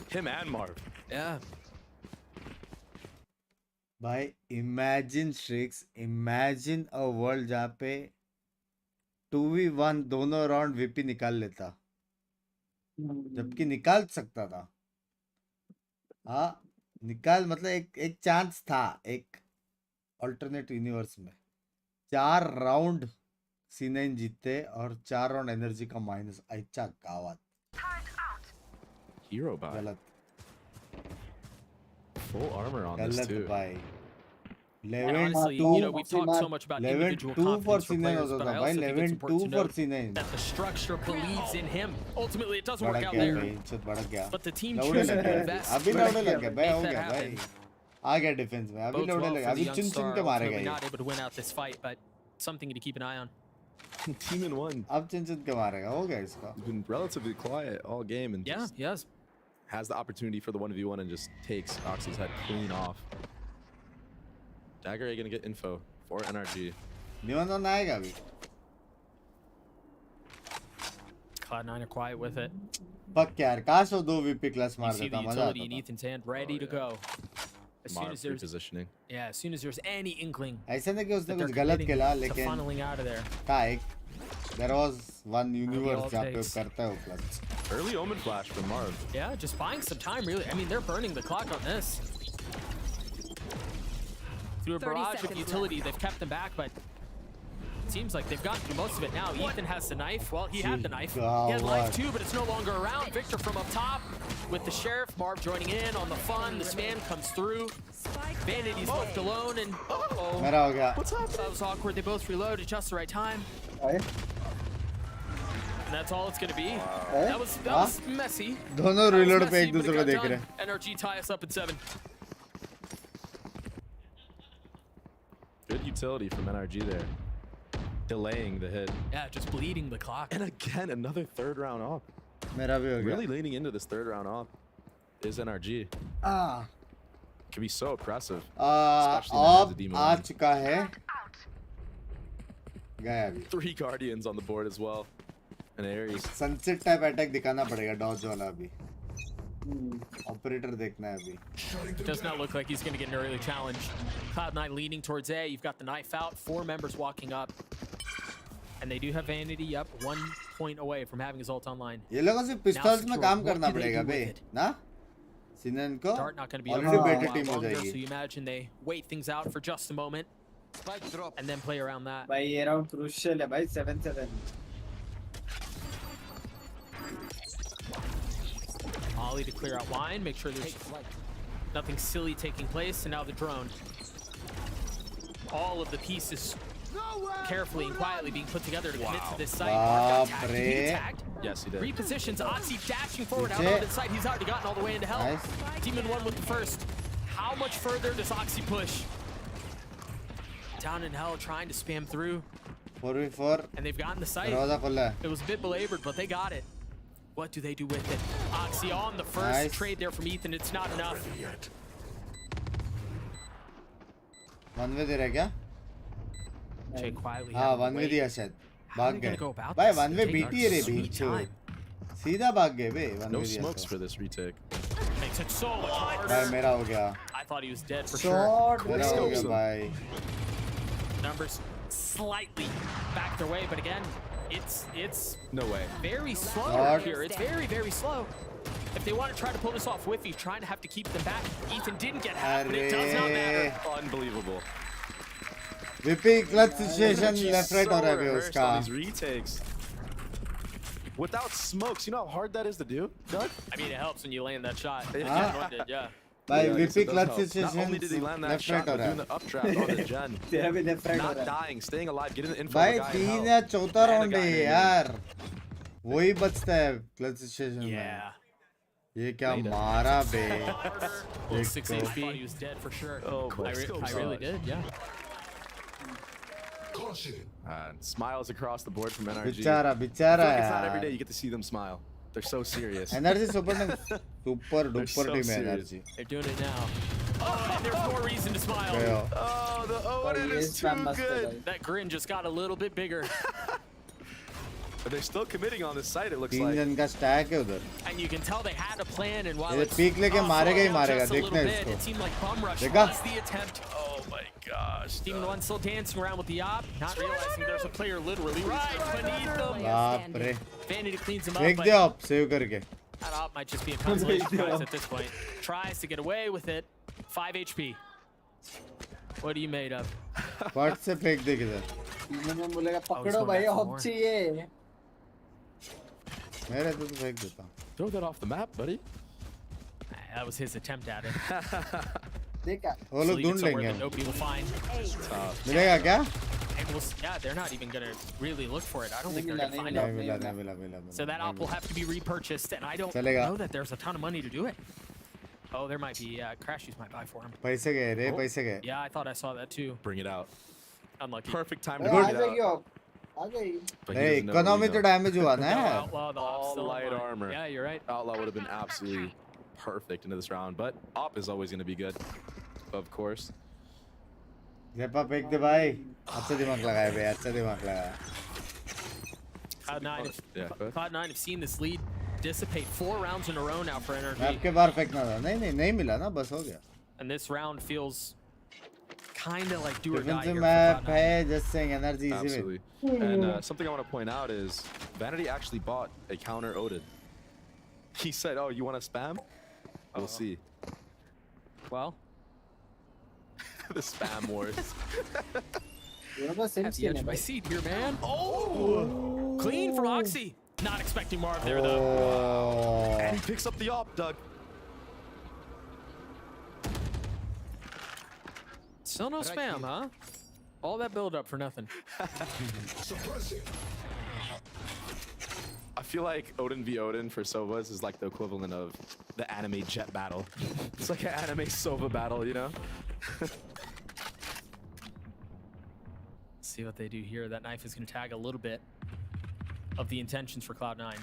Him and Marv. Yeah. भाई imagine Strix, imagine a world जहाँ पे 2v1 दोनों राउंड VP निकाल लेता, जबकि निकाल सकता था. हाँ निकाल मतलब एक चांस था एक अल्टरनेट यूनिवर्स में. 4 राउंड C9 जीतते और 4 राउंड एनर्जी का माइनस. अच्छा गावात. hero buy. गलत Full armor on this गलत too. भाई. And 11-2 honestly, you know, we've talked so much about individual 11-2 for confidence for C9 players, होता but था I भाई. also think it's 11-2 important to for note C9. that the structure believes in him. Ultimately, it doesn't बड़ा work out क्या there. भाई, इज्जत बड़ा क्या. But the team लौड़े chooses लग to गया. invest अभी to लौड़े लग गया. make भाई हो that गया भाई. happen. आ गया डिफेंस में. अभी Bodes लौड़े well लग for गया. the अभी young चुन star, चुन के मारेगा ultimately ये. not able to win out this fight, but something to keep an eye on. Team in one. अब चुन चुन के मारेगा. हो गया इसका. Been relatively quiet all game and Yeah, just yes. has the opportunity for the 1v1 and just takes Oxy's head clean off. Dagger A gonna get info for NRG. निबंधन आएगा अभी. Cloud9 are quiet with it. Fuck यार. काश वो 2 VP class You मार see the देता. मजा utility आता in था. Ethan's hand, ready to go. As soon as there's Positioning. yeah, as soon as there's any inkling ऐसा नहीं कि उसने that कुछ they're गलत committing खेला to लेकिन funneling out of there. था एक. There was one universe all जहाँ पे वो takes. करता है वो clutch. Early omen flash from Marv. Yeah, just buying some time, really. I mean, they're burning the clock on this. Through a 30 barrage of seconds utility, they've kept them back, but it seems like they've gotten through most of it now. Ethan has the knife. Well, he had the knife. He had life too, but it's no longer around. Victor from up top with the Sheriff. Marv joining in on the fun. The span comes through. Vanity's left alone, and uh-oh. मेरा हो गया. That was awkward. They both reloaded just the right time. And that's all it's going to be. That was messy. दोनों That was reload पे messy, एक but it दूसरे को got देख done. रहे. NRG tie us up at 7. Good utility from NRG there. Delaying the hit. Yeah, just bleeding the clock. And again, another third round off. मेरा भी हो गया. Really leaning into this third round off is NRG. Ah. Can be so oppressive. अब especially when it has a demon uh on. चुका है. गया अभी. 3 Guardians on the board as well. And Ares. Sunset type attack दिखाना पड़ेगा Dodge वाला अभी. Operator देखना है अभी. It does not look like he's going to get an early challenge. Cloud9 leaning towards A. You've got the knife out. 4 members walking up. And they do have Vanity up 1 point away from having his ult online. ये लोगों से पिस्तौल्स में काम करना पड़ेगा बे. ना? सिनन को Dart not going to be already around better for a team lot हो longer, so जाएगी. you imagine they wait things out for just a moment and then play around that. भाई ये राउंड क्रूशियल है भाई 7-7. Ollie to clear out line, make sure there's nothing silly taking place, and now the drone. All of the pieces carefully and quietly being put together to commit to this site. Mark got tagged. Did he get tagged? Yes, he did. Repositions, Oxy dashing forward out of the site. He's already gotten all the way into hell. Nice. Demon 1 with the first. How much further does Oxy push? Down in hell, trying to spam through. 4v4. And they've gotten the site. दरवाजा खुला है. It was a bit belabored, but they got it. What do they do with it? Oxy on the first Nice. trade there from Ethan. It's not enough. 1v दे रहा है क्या? Jay quietly. हाँ 1v दिया शायद. भाग they गए. gonna go about भाई this? 1v They're taking BT है रे sweet बीचो. time. सीधा भाग गए बे. 1v No दिया smokes तो. for this retake. Makes it so much harder. भाई मेरा हो गया. I thought he was dead for sure. Short. मेरा हो गया भाई. Numbers slightly back their way, but again, it's No way. very slow Short. here. It's very slow. If they want to try to pull this off, Whiffy's trying to have to keep them back. Ethan didn't get half, but it does not matter. Unbelievable. VP clutch situation left right हो रहा है बे rehearsed उसका. on these retakes. Without smokes, you know how hard that is to do, Doug? I mean, it helps when you land that shot. Huh? Ethan one did, yeah. भाई Yeah, I guess VP it does clutch help. Not situation only did he land that left shot, right हो but रहा doing है. the uptrap on the gen. तेरा भी left right हो Not रहा है. dying, staying alive, getting the info. भाई of the guy in 3 hell. या चौथा And a राउंड guy है in the यार. वही बचता है clutch situation में. Yeah. ये क्या Later. मारा बे. Well, 6 देखो. HP. Thought he was dead for sure. Oh, boy. I really did, yeah. Smiles across the board from NRG. बेचारा I feel बेचारा like it's not every day यार. you get to see them smile. They're so serious. Energy super super They're duper so team है serious. Energy. They're doing it now. Oh, and there's more reason to smile. गयो. Oh, the Owen ये is too spam मस्त है good. भाई. That grin just got a little bit bigger. But they're still committing on this site, it looks 3 like. जन का stack है उधर. And you can tell they had a plan, and while ये it's peak लेके मारेगा ही slowed down मारेगा. just a देखना little bit, इसको. it seemed like Bum Rush देखा? was the attempt. Oh my gosh. Demon 1 still dancing around with the op, not realizing there's a player literally right beneath them. बाप रे. Vanity cleans him up, फेंक but दिया आप save करके. that op might just be a consolation prize at this point. Tries to get away with it. 5 HP. What are you made of? But से फेंक दे किधर. इन्होंने बोलेगा पकड़ो going भाई back for ऑफ more. चाहिए. मेरे तो फेंक देता. Throw that off the map, buddy. that was his attempt at it. देखा वो लोग ढूंढ Somewhere लेंगे that nobody will find. मिलेगा क्या And yeah, they're not even gonna really look for it. I don't think they're gonna find नहीं it. मिला So that op will have to be repurchased, and I don't चलेगा। know that there's a ton of money to do it. Oh, there might be. Crashies might buy for him. पैसे गए रे पैसे गए Yeah, I thought I saw that too. Bring it out. Unlucky. Perfect time to uh bring it out. जाइए आप आ जाइए But he Hey, doesn't know where economy we तो go. Damage हुआ ना No, Outlaw, the op's All still light online. armor. Yeah, you're right. Outlaw would have been absolutely perfect into this round, but Op is always going to be good, of course. जेपा फेंक दे भाई अच्छा दिमाग लगाया बे अच्छा दिमाग लगाया Cloud9, Yeah, go ahead. Cloud9 have seen this lead dissipate 4 rounds in a row now for NRG. आपके बार फेंकना था नहीं मिला ना बस हो गया And this round feels kind of like do or die defensive here for map Cloud9. है just saying energy easy Absolutely. win And something I want to point out is Vanity actually bought a counter Odin. He said, "Oh, you want to spam? We'll see." Well, The spam wars. ये लोग same at the scene edge है of my भाई seat here, man. Oh, clean from Oxy. Not expecting more up there though. Oh. And he picks up the op, Doug. Still no spam, huh? All that build up for nothing. I feel like Odin v Odin for Sovas is like the equivalent of the anime jet battle. It's like an anime Sova battle, you know? See what they do here. That knife is going to tag a little bit of the intentions for Cloud9.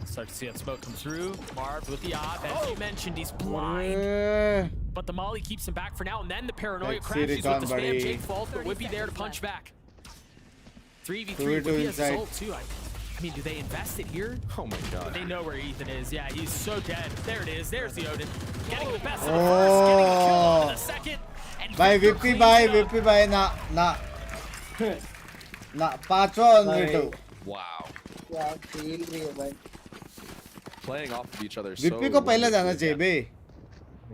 Start to see that smoke come through. Marv with the op. As you mentioned, he's blind. But the molly keeps him back for now. And then the paranoia Let's see crashes it with the on, spam. buddy. Jake falls, but would be there to punch back. 3v3. 2v2 Whippy has his inside. ult too. I mean, do they invest it here? Oh my god. They know where Ethan is. Yeah, he's so dead. There it is. There's the Odin. Getting the best of the first. Getting the kill on the second. And भाई Victor विप्पी cleans भाई it up. ना पांचवा on V2 Wow. क्या खेल रही है भाई Playing off of each other so विप्पी को पहले जाना wonderfully. चाहिए बे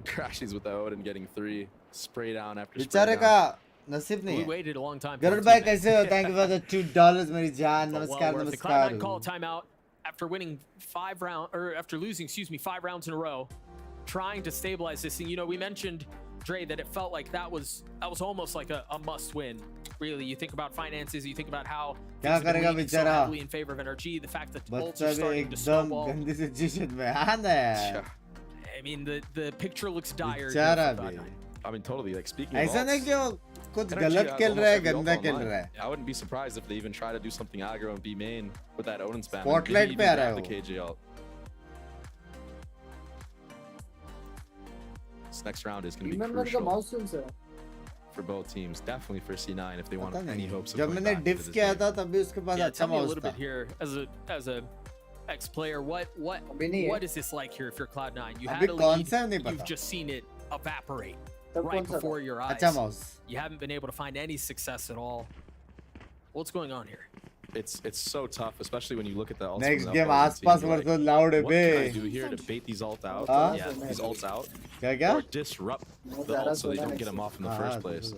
Crashes with the Odin getting 3. Spray down after spray बेचारे down. का नसीब नहीं We है waited a long time. Garuda भाई कैसे हो थैंक यू फॉर द $2 मेरी जान But नमस्कार well worth it. नमस्कार Cloud9 call a timeout after winning 5 rounds, or after losing, 5 rounds in a row, trying to stabilize this thing. You know, we mentioned, Dre, that it felt like that was almost like a must win. Really, you think about finances, you think about how क्या things have been करेगा leaning so बेचारा heavily in favor of NRG, the fact that ults बच्चा are भी starting to एकदम snowball. गंदी situation में हाँ ना यार I mean, the picture looks dire. here बेचारा for भी Cloud9. I mean, totally. Like, speaking of ऐसा ults, नहीं कि वो कुछ NRG गलत has खेल almost रहा है every ult गंदा खेल online. रहा है I wouldn't be surprised if they even try to do something aggro and B main with that Odin spam. Spotlight and पे आ maybe रहा even है grab वो। the KJ ult. This next round is going to be remember the crucial mouse sensor for both teams. Definitely for C9 if they want पता any नहीं hopes of जब going मैंने back to diff this किया game. था तभी उसके पास Yeah, अच्छा tell me a mouse little था bit here as a ex-player, what is this like here if you're Cloud9? You had अभी a कौन lead, सा है नहीं you've पता just seen it evaporate तब right कौन सा था? before your eyes. अच्छा mouse You haven't been able to find any success at all. What's going on here? It's so tough, especially when you look at the ults. Next from the game opposing team, आसपास you're like, versus loud है what बे can I do here to bait these ults out? हाँ? These ults out, क्या क्या or disrupt the ults so they don't get them off in the first place.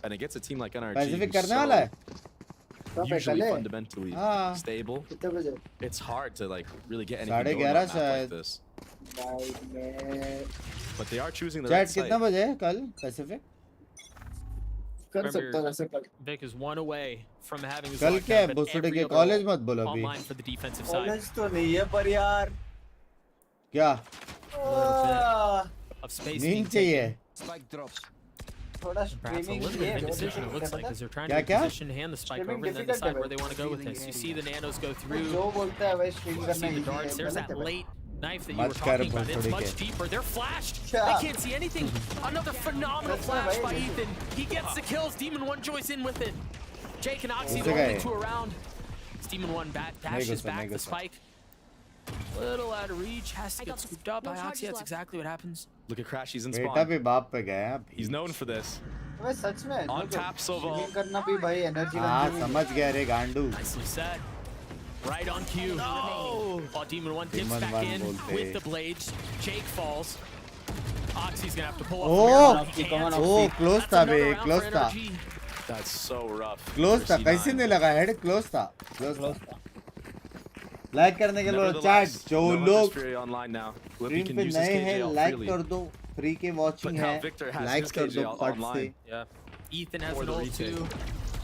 And against a team like NRG, Pacific who's करने वाला है कब है usually कल है fundamentally हाँ stable, कितने बजे it's hard to like really get anything साढ़े going on a 11 map like शायद this. भाई मैं But they are choosing the chat right कितना side. बजे है कल पैसिफिक कर Remember, सकता वैसे कल Vic is 1 away from having his कल lockdown, क्या है but बुसुड़े every के other कॉलेज ult मत बोलो अभी online for the defensive side. College तो नहीं है पर यार क्या Of space नींद being चाहिए taken. थोड़ा Perhaps a streaming little bit of indecision, it looks like, as they're trying क्या to क्या position to hand the spike Streaming over and then difficult decide है where they want to go with this. You see the nanos go through. जो बोलता है भाई stream You करना see the easy है darts. There's गलत that है भाई late knife that you मत were कर talking about. It's भोसड़ी much के deeper. They're flashed. Yeah. They can't see anything. Another phenomenal flash by Ethan. He gets the kills. Demon 1 joins in with it. Jake and Oxy, the only 2 around. Demon 1 dashes back the spike. Little out of reach. Has to get scooped up by Oxy. That's exactly what happens. Look at Crash, he's in बेटा spawn. भी बाप पे गया है He's known for this. भाई सच में On tap, Sova. Streaming करना भी भाई एनर्जी हाँ समझ गया रे गांडू Nicely said. Right on cue. No! While Demon 1 dips Demon back 1 in bolte. with the blades. Jake falls. Oxy's gonna have to pull up. Oh! He can't. Oh, close That's था another बे, round close for था. NRG. That's so rough. Close for था C9. कैसे नहीं लगा head close था close था like करने के लिए चैट जो लोग online now. स्ट्रीम पे नए हैं लाइक कर दो फ्री के वाचिंग है लाइक कर दो फट से Ethan has an ult too.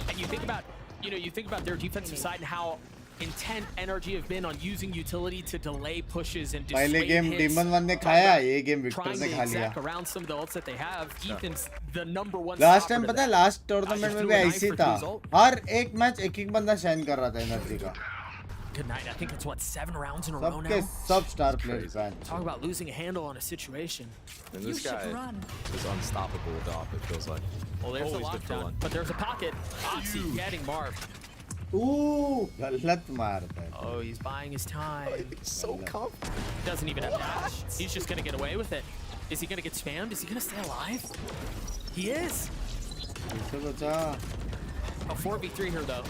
And you think about their defensive side and how intent NRG have been on using utility to delay pushes and dissuade पहले गेम Demon 1 ने खाया ये गेम विक्टर ने खा लिया around some of the ults that they have. Ethan's the #1 last time पता है last tournament में भी ऐसी था हर एक मैच एक बंदा शाइन कर रहा था एनर्जी का Good night. I think it's what 7 rounds in a row now. सबके सब star players ban Talk about losing a handle on a situation. And this guy is unstoppable with off, it feels like. Well, there's a lockdown, but there's a pocket. Oxy getting marked. गलत मारता है Oh, he's buying his time. He's so confident. Doesn't even have dash. He's just gonna get away with it. Is he gonna get spammed? Is he gonna stay alive? He is. इससे बचा A 4v3 here though.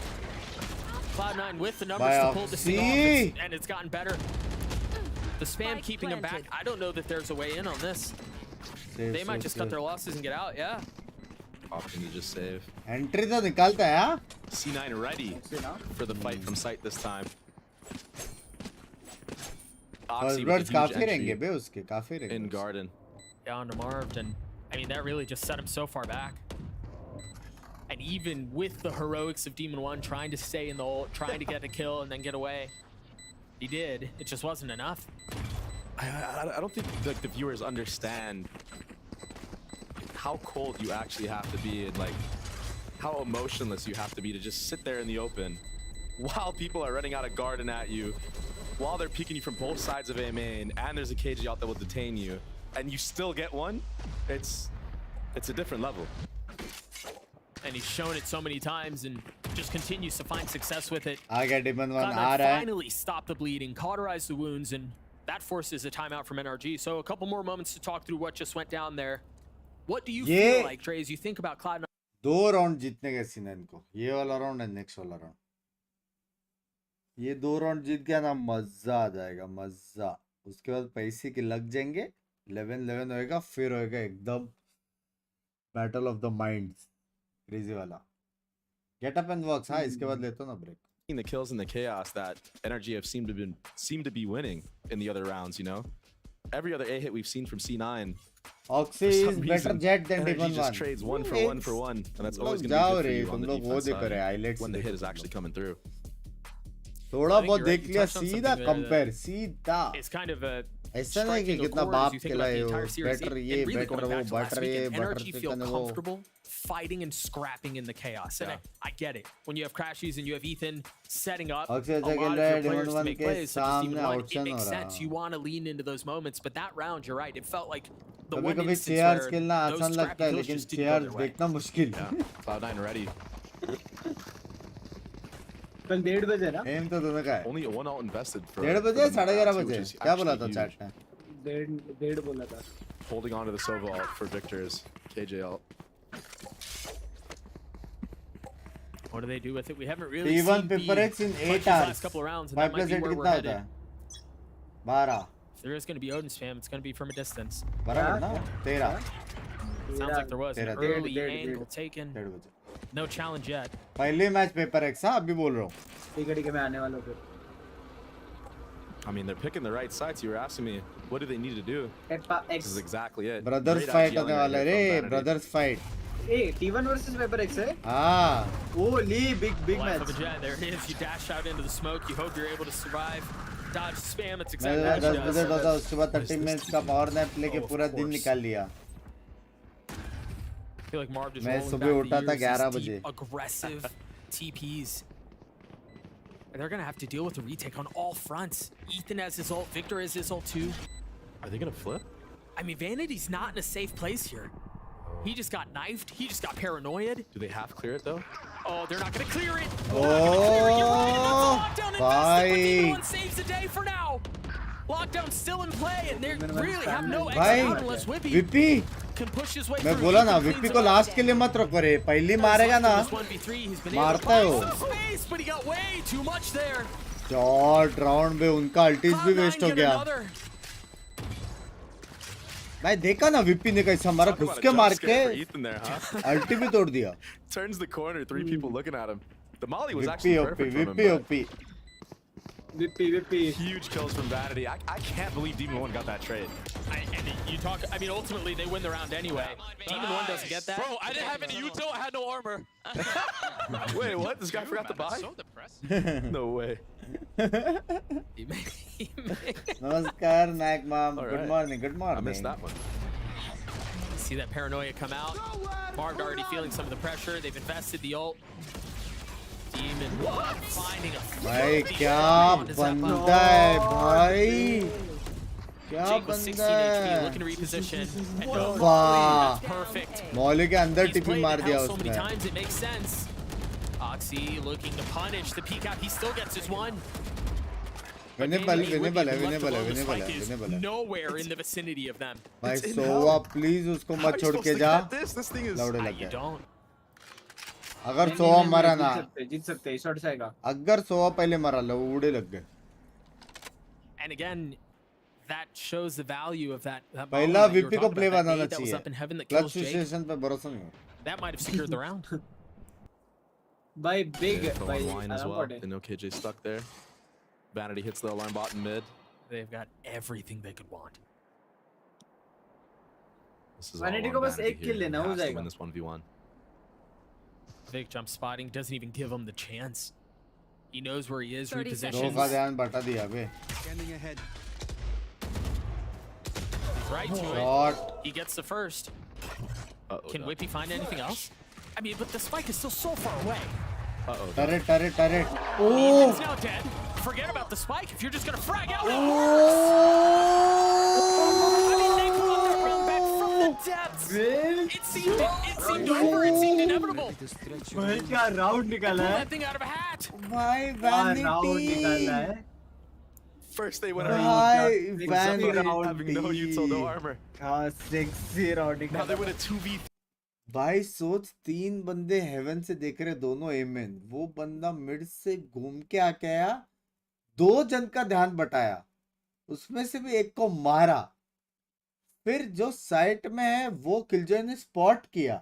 Cloud9 with the numbers to pull this thing off, and it's gotten better. The spam keeping him back. I don't know that there's a way in on this. They might just cut their losses and get out, yeah. Option to just save. Entry तो निकालता है हाँ C9 ready for the fight from sight this time. Buzzwords काफी रहेंगे बे उसके काफी रहेंगे in garden. Down to Marved, and I mean that really just set him so far back. And even with the heroics of Demon 1 trying to stay in the ult, trying to get a kill and then get away, he did. It just wasn't enough. I don't think like the viewers understand how cold you actually have to be and like how emotionless you have to be to just sit there in the open while people are running out of garden at you, while they're peeking you from both sides of A main, and there's a KG out that will detain you, and you still get one. It's a different level. And he's shown it so many times and just continues to find success with it. आ गया Demon 1 आ Cloud9 रहा है finally stopped the bleeding, cauterized the wounds, and that forces a timeout from NRG. So a couple more moments to talk through what just went down there. What do you feel like, Trey, as you think about Cloud9? दो round जीतने का scene है इनको ये वाला round है next वाला round ये दो राउंड जीत गया ना मजा आ जाएगा मजा उसके बाद पैसे के लग जाएंगे 11-11 होएगा फिर होएगा एकदम battle of the minds crazy वाला गेट अप एंड वर्क्स हाँ इसके बाद लेते हो ना break The kills and the chaos that NRG have seemed to be winning in the other rounds, you know. Every other A hit we've seen from C9. Oxy is better jet than NRG Demon 1. just trades one for one, and that's always going to be good for you on the defense side when the hit is actually coming through. थोड़ा बहुत देख लिया सीधा compare सीधा It's kind of a ऐसा नहीं कि कितना बाप खिलाए हो बेटर ये बेटर वो बेटर ये बेटर चिकन वो fighting and scrapping in the chaos. And I get it. When you have Crashies and you have Ethan setting up a Akshay lot of खेल your रहा है players Demon to 1 make के plays, such as सामने Demon 1, it आउटशन हो makes रहा sense. You want to lean into those moments, but that round, you're right. It felt like the कभी one कभी instance chairs where खेलना those आसान लगता है scrappy kills लेकिन just didn't go chairs their way. देखना मुश्किल Cloud9 ready. कल 1:30 बजे ना एम तो दोनों का है Only one out invested for 1:30 बजे 11:30 बजे क्या बोला था चैट ने 1:30 बोला था holding on to the Sova ult for Victor's KJ ult. What do they do with it? We haven't really T1 seen Piperex in 8 last hours couple of rounds, and 5 that might be + 8 where we're कितना होता headed. है 12 If there is going to be Odin spam, it's going to be from a distance. बराबर ना 13 Sounds like there was an 13 early angle taken. 1:30 बजे No challenge yet. पहले match Piperex हाँ अभी बोल रहा हूँ ठीक है मैं आने वाला हूँ I mean, they're picking the right sides. You were asking me, what do they need to do? This is exactly it. Brothers Great fight IGLing होने वाला है right here Ray from Vanity. Brothers fight a T1 versus Piperex है हाँ ओ ली big Life match of a jet. There it is. You dash out into the smoke. You hope you're able to survive. Dodge spam. It's मैं exactly what 10 she बजे does. था उसके बाद 30 minutes का पावर नैप लेके पूरा दिन निकाल लिया I feel like Marv just मैं rolling सुबह back उठा the था years, 11 these बजे deep, aggressive TPs. And they're going to have to deal with the retake on all fronts. Ethan has his ult. Victor has his ult too. Are they going to flip? I mean, Vanity's not in a safe place here. He just got knifed. He just got paranoid. Do they half clear it though? Oh, they're not going to clear it. Oh, Lockdown saves the day for now. Lockdown's still in play, and they really have no exit out unless भाई Whippy VP can push his way मैं through. बोला ना Ethan VP cleans को him up. Last के लिए मत रखो रे पहली मारेगा ना This 1v3, he's been able to मारता है buy वो some space, but he got way too much there. Short round में उनका अल्टीज भी वेस्ट हो Cloud9 get गया another. भाई देखा ना विपी ने कैसा मारा Talk about घुस a के jump मार scare के for Ethan there, huh? अल्टी भी तोड़ दिया Turns the corner, 3 people looking at him. The molly was VP actually OP perfect from him. VP but OP Whippy. Huge kills from Vanity. I can't believe Demon 1 got that trade. I mean, ultimately, they win the round anyway. Demon 1 doesn't get that. Bro, I didn't have any util. I had no armor. Wait, what? This guy forgot to buy? So depressing. No way. Namaskar, Naik Mom. All Good right. morning. Good morning. I missed that one. See that paranoia come out. Marv already feeling some of the pressure. They've invested the ult. Demon 1 finding a भाई क्या बंदा है भाई क्या Jake with 16 बंदा HP, है looking to reposition. And वाह that's perfect. मौली के अंदर He's टिपी played मार it दिया out so many उसने times, it makes sense. Oxy looking to punish the peek out. He still gets his one. Winnable है winnable है Left winnable है alone, the winnable spike है is winnable है nowhere in the vicinity of them. भाई सोवा please उसको मत छोड़ के जा This thing is... लौड़े लग You गए don't. अगर सोवा मरा ना जीत सकते हैं शॉट जाएगा अगर सोवा पहले मरा लौड़े लग गए And again, that shows the value of that पहला moment that you were VP को talking play about, that banana nade that was up in चाहिए heaven that clutch kills Jake. Situation पे भरोसा नहीं हो That might have secured the round. भाई big Throw भाई on line as well. They know KJ stuck there. Vanity hits the alarm bot in mid. They've got everything they could want. This is Vanity all को on बस Vanity एक here. kill लेना, He हो has to जाएगा। win this 1v1. Big jump spotting doesn't even give him the chance. He knows where he is, 30 दो repositions. का ध्यान बटा दिया बे Standing ahead. Right to Shot. it. He gets the first. Uh-oh. Can Whippy find anything else? I mean, but the spike is still so far away. Uh-oh. Turret turret turret He's now dead. Forget about the spike if you're just gonna frag out. I mean, they brought that round back from the depths. It seemed over. It seemed inevitable. भाई क्या round निकाला Pull है that thing out of a hat. भाई round निकाला vanity है First they went भाई having no util, no vanity armor. हाँ sexy round Now निकाला they win a 2v. भाई सोच तीन बंदे हेवन से देख रहे दोनों एमेन वो बंदा मिड से घूम के आके आया दो जन का ध्यान बटाया उसमें से भी एक को मारा फिर जो साइट में है वो किलजॉय ने स्पॉट किया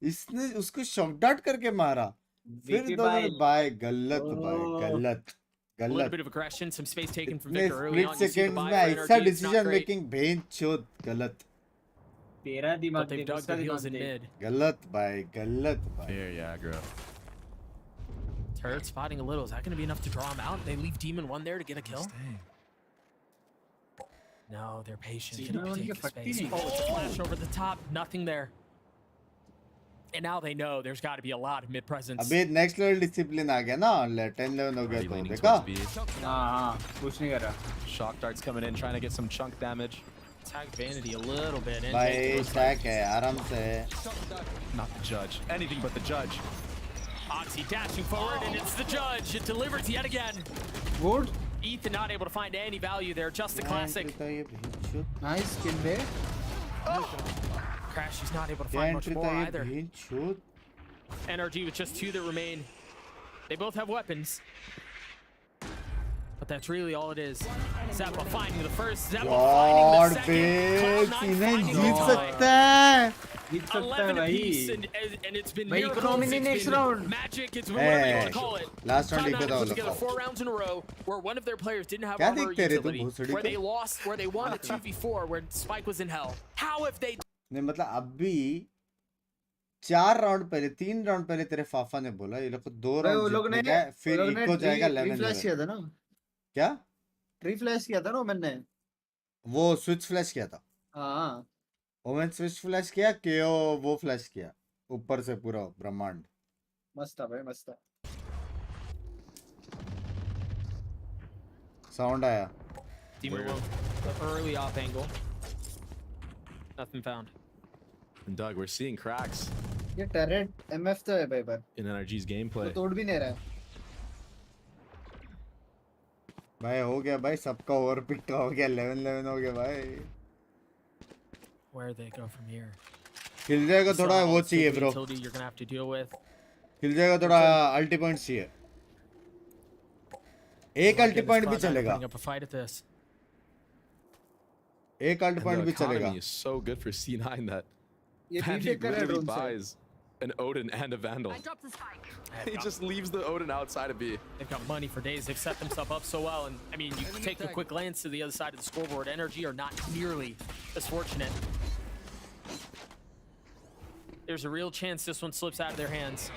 इसने उसको शॉटडाउट करके मारा फिर विकी दोनों भाई भाई गलत भाई गलत A little गलत bit of aggression, some space taken from इतने Victor early split on. You see the seconds buy में for ऐसा NRG, it's not decision great. Making भेंट चोद गलत तेरा दिमाग But they've देख dug उसका their heels दिमाग in देख mid. गलत भाई गलत भाई Very aggro. Turret spotting a little. Is that going to be enough to draw him out? They leave Demon 1 there to get a kill? No, they're patient. Demon Gonna 1 take के the फटती space. नहीं। Oh, it's a flash over the top. Nothing there. And now they know there's got to be a lot of mid presence. अबे next level discipline आ गया ना 10-11 हो गया Already तो leaning देखा towards B. हाँ कुछ नहीं कर रहा Shock darts coming in, trying to get some chunk damage. Tag Vanity a little bit. And भाई Jake goes स्टैक है आराम से Not the judge. Anything but the judge. Oxy dashing forward, and it's the judge. It delivers yet again. Good Ethan not able to find any value there. Just the classic. Nice kill बे Crash, he's not able to क्या find much entry more था ये either. भेंट चोद NRG with just 2 that remain. They both have weapons. But that's really all it is. Zappa finding the first, Zappa finding god the बे second. Cloud9 इन्हें finding Jeet the सकता है जीत सकता है 11 भाई apiece, and it's been भाई miracles, economy it's next been round magic, it's been whatever you want to Hey, call it. last round Cloud9 एक बताओ put together लोग 4 rounds in a row where one of their players didn't have क्या armor or देखते रहे तुम utility, भोसड़ी where को? they lost, where they won a 2v4, where Spike was in hell. How have they नहीं मतलब अभी 4 राउंड पहले 3 राउंड पहले तेरे फाफा ने बोला ये लोग को 2 भाई वो राउंड लोग ने जीतने का है, फिर एक को जाएगा 11 फ्लैश किया था ना क्या ट्री फ्लैश किया था ना मैंने वो स्विच फ्लैश किया था हाँ ओमेन स्विच फ्लैश किया केओ वो फ्लैश किया ऊपर से पूरा ब्रह्मांड मस्त था भाई मस्त था साउंड आया Demon One, the early off angle. Nothing found. And Doug, we're seeing cracks ये टरेट एमएफ तो है भाई पर in NRG's gameplay. तो तोड़ भी नहीं रहा है भाई हो गया भाई सबका ओवरपिक का हो गया 11-11 हो गया भाई Where they go from here? खिल जाएगा थोड़ा वो चाहिए bro Utility you're gonna have to deal with. खिल जाएगा थोड़ा अल्टी पॉइंट चाहिए एक अल्टी पॉइंट भी चलेगा Putting up a fight at this. एक अल्टी And पॉइंट the भी चलेगा economy is so good for C9 that ये Vanity पीछे कर रहा है literally ड्रोन से buys an Odin and a Vandal. He just leaves the Odin outside of B. They've got money for days. They've set themselves up so well. And I mean, you take a quick glance to the other side of the scoreboard. NRG are not nearly as fortunate. There's a real chance this one slips out of their hands.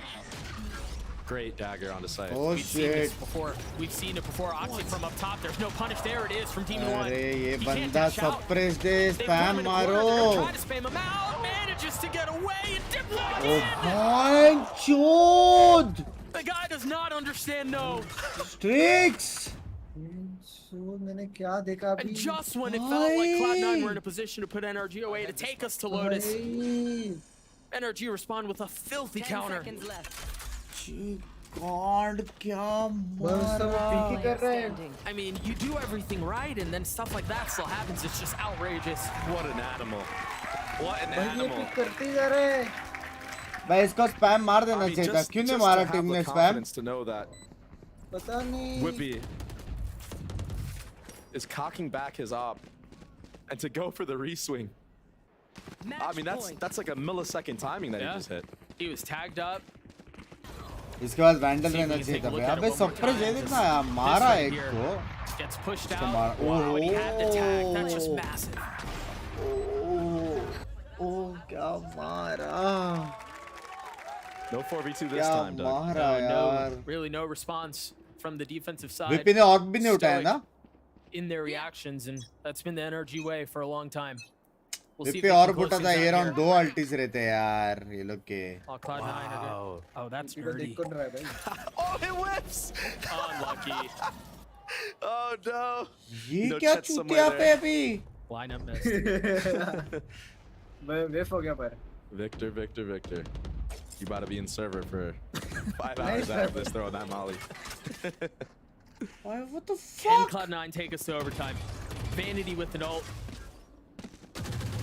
Great dagger on the side. Oh, We've seen this before. We've seen it before. Oxy from up top. There's no punish. There it is from Demon One. ये He can't बंदा dash out. suppress they They've spam come in a corner. They're मारो. trying to spam him out. Manages to get away and dip lock Oh in. भाई चोद. The guy does not understand no. Tricks. मैंने क्या देखा अभी? And just when it felt like Cloud9 were in a position to put NRG away to take us to Lotus, NRG respond with a filthy counter. God, क्या मारा. I mean, you do everything right, and then stuff like that still happens. It's just outrageous. What an animal. What an animal. भाई इसको spam मार देना चाहिए था. क्यों नहीं मारा टीम ने spam? To know that पता नहीं. Whippy is cocking back his op and to go for the reswing. I mean, that's like a millisecond timing that he just hit. He was tagged up. इसके बाद Vandal रहना चाहिए था. अबे suppress ये देखना यार. मारा एक को. Gets pushed out. Wow, and he had the tag. That's just massive. Oh, क्या मारा. No 4v2 this time, Doug. No, really no response from the defensive side. Whippy ने orb भी नहीं उठाया ना? In their reactions, and that's been the NRG way for a long time. We'll see Whippy orb उठा था. ये round 2 ultis रहते यार ये लोग के. Oh, Cloud9. Oh, that's dirty. Oh, it whips. Unlucky. Oh no. ये क्या चूतिया पे अभी? Lineup missed. मैं वेफ हो गया पर. Victor. You about to be in server for 5 hours after this throwing that molly. What the fuck? Can Cloud9 take us to overtime? Vanity with an ult.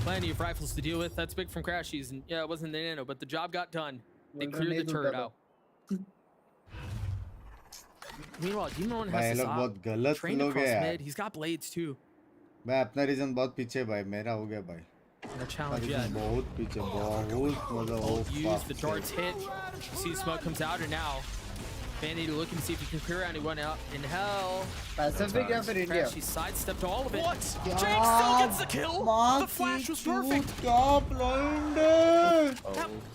Plenty of rifles to deal with. That's big from Crashies. And yeah, it wasn't the nano, but the job got done. They cleared the turret out. Meanwhile, Demon One has his op. Trained across mid. He's got blades too. मैं अपना reason बहुत पीछे भाई. मेरा हो गया भाई. No challenge yet. बहुत पीछे. बहुत मतलब. Use the darts hit. You see the smoke comes out, and now Vanity looking to see if he can clear anyone out in hell. Pacific या फिर India? She sidestepped all of it. What? Jake still gets the kill. The flash was perfect.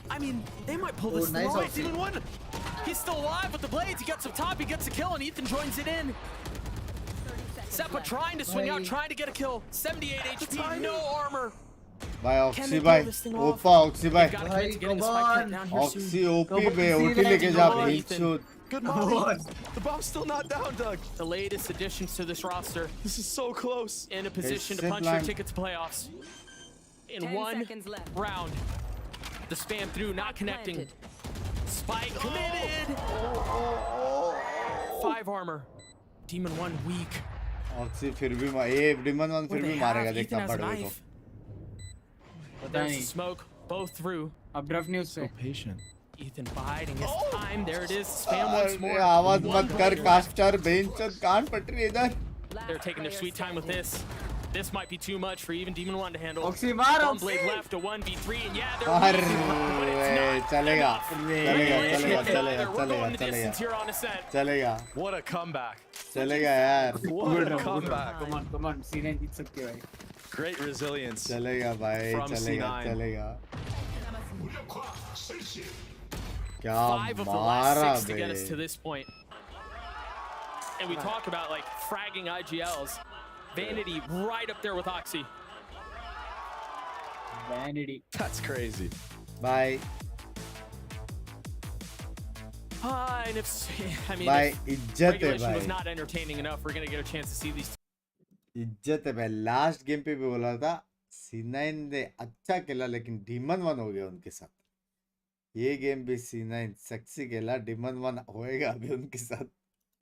I mean, they might pull this thing off. Demon One. He's still alive with the blades. He gets up top. He gets a kill, and Ethan joins it in. Seppa trying to swing out, trying to get a kill. 78 HP, no armor. भाई oxy भाई. ओपा oxy भाई. Oxy OP पे OT लेके जा भाई. Good molly. The bomb's still not down, Doug. The latest additions to this roster. This is so close. In a position to punch their ticket to playoffs. In one round. The spam through, not connecting. Spike committed. 5 armor. Demon One weak. Oxy फिर भी Demon One फिर भी मारेगा देखना पड़ेगा तो. There's the smoke, both through. Abrupt news. So patient. Ethan biding his time. There it is. Spam once more. आवाज मत कर कास्टर बेंच कान पट रही इधर. They're taking their sweet time with this. This might be too much for even Demon One to handle. Oxy मार One blade left, a 1v3, and yeah, they're चलेगा. चलेगा. What a comeback. चलेगा यार. What a comeback. Come on. C9 जीत सकते भाई. Great resilience. चलेगा भाई. चलेगा. क्या 5 of the last 6 to get us to this point. And we talk about like fragging IGLs. Vanity right up there with Oxy. Vanity. That's crazy. Bye. And if I mean, Bye. if regulation was not entertaining enough, we're gonna get a chance to see these. इज्जत है भाई. Last game पे भी बोला था C9 ने अच्छा खेला लेकिन Demon One हो गया उनके साथ. ये गेम भी C9 सेक्सी खेला. Demon One होएगा अभी उनके साथ.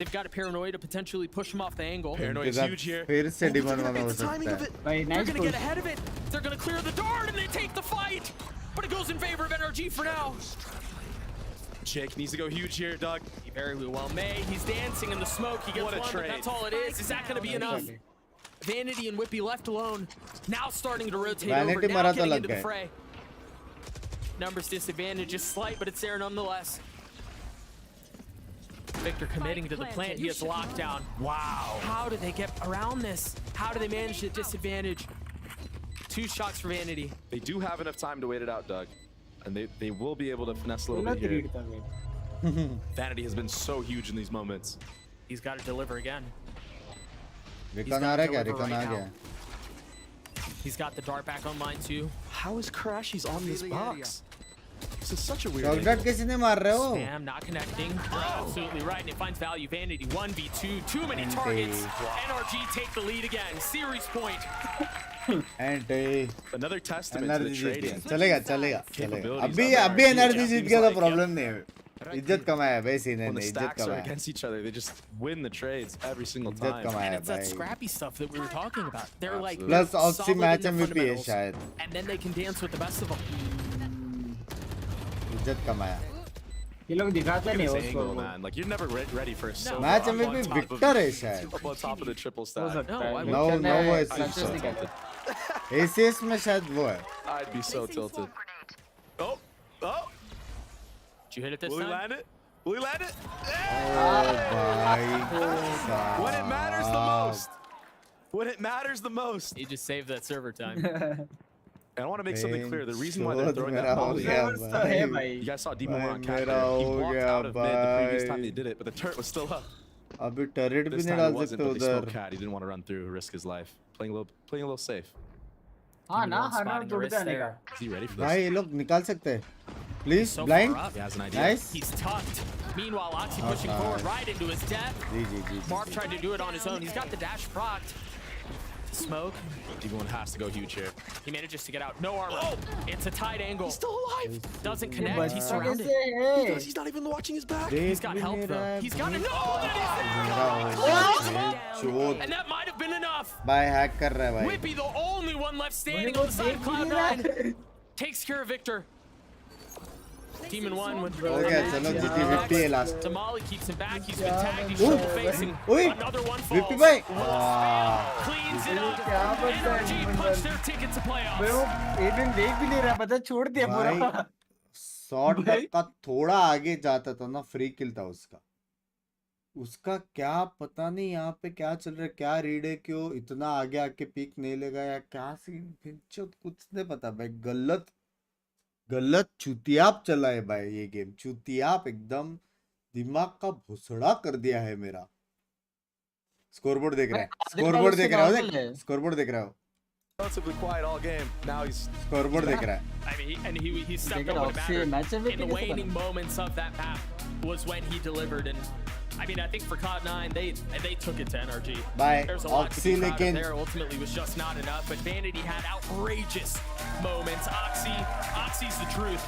They've got a Paranoid to potentially push him off the angle. Paranoid's huge here. फिर से Demon One हो सकता है. They're gonna get ahead of it. They're gonna clear the dart and they take the fight. But it goes in favor of NRG for now. Jake needs to go huge here, Doug. He very well may. He's dancing in the smoke. He gets one, but that's all it is. Is that gonna be enough? Vanity and Whippy left alone. Now starting to rotate over. Now getting into the fray. Numbers disadvantage is slight, but it's there nonetheless. Victor committing to the plant. He has lockdown. Wow. How do they get around this? How do they manage the disadvantage? 2 shots for Vanity. They do have enough time to wait it out, Doug. And they will be able to finesse a little bit here. Vanity has been so huge in these moments. He's got to deliver again. Recon aa raha hai, Recon aa gaya. He's got the dart back online too. How is Crashies on this box? This is such a weird Dart किसने मार रहे हो? Spam not connecting. You're absolutely right, and it finds value. Vanity 1v2, too many targets. NRG take the lead again. Series point. And another testament to the trading. चलेगा अभी energy जीत गया तो problem नहीं है. इज्जत कमाया है भाई सीने ने, इज्जत कमाया. Against each other, they just win the trades every single time. इज्जत कमाया And it's that भाई. scrappy stuff that we were talking about. They're like Plus solid Oxy in match the MVP है fundamentals, शायद. and then they can dance with the best of them. इज्जत कमाया. ये लोग दिखाते नहीं This उसको. angle, man. Like you're never ready for a solo. Match up MVP on top Victor of- है शायद. Up on top of the triple stack. No assist. ACS में शायद वो है. I'd be so tilted. Oh. Did you hit it this Will he time? land it? Will he land it? Oh my When it matters the most. When it matters the most. He just saved that server time. And I want to make something clear. The reason why they're throwing that volley. You guys saw Demon on counter. He walked out of mid the previous time they did it, but the turret was still up. अभी turret भी This नहीं time डाल it wasn't, सकते but they उधर. smoked cat. He didn't want to run through, risk his life. Playing a little safe. हाँ ना Demon her spotting round the तोड़ wrist जाने का. there. Is he ready for this? भाई ये लोग निकाल सकते हैं. Please So blind. far up. He has an idea. Nice. He's tucked. Meanwhile, Oxy pushing forward right into his death. Mark tried to do it on his own. He's got the dash procced. Smoke. Demon has to go huge here. He manages to get out. No armor. It's a tight angle. He's still alive. Doesn't connect. He's surrounded. Because he's not even watching his back. He's got help though. He's got it. No! And that might have been enough. भाई hack कर रहा है भाई. Whippy, the only one left standing on the side of Cloud9, takes care of Victor. Demon 1 with हो गया चलो GT 50 है last. Damali keeps him back. He's been tagged. He's triple facing. Another one falls. VP भाई. Cleans it up. NRG punched their ticket to playoffs. वो Aiden देख भी नहीं रहा, पता छोड़ दिया पूरा. भाई 100 का थोड़ा आगे जाता था ना, फ्री किल था उसका क्या पता नहीं यहाँ पे क्या चल रहा है, क्या रीड है, क्यों इतना आगे आके पीक नहीं लेगा या क्या सीन, कुछ नहीं पता भाई. गलत चुतियाप चला है भाई ये गेम. चुतियाप एकदम दिमाग का भुसड़ा कर दिया है मेरा. स्कोरबोर्ड देख रहा है, स्कोरबोर्ड देख रहा हो, स्कोरबोर्ड देख रहा हो. Relatively quiet all game. Now he's scoreboard देख रहा है. I mean, he stepped up when it mattered. In the waning moments of that map was when he delivered, and I mean, I think for Cloud9, they took it to NRG. Bye. There's a lot to be proud of Oxy there. Ultimately, was just not enough. But Vanity had outrageous moments. Oxy's the truth.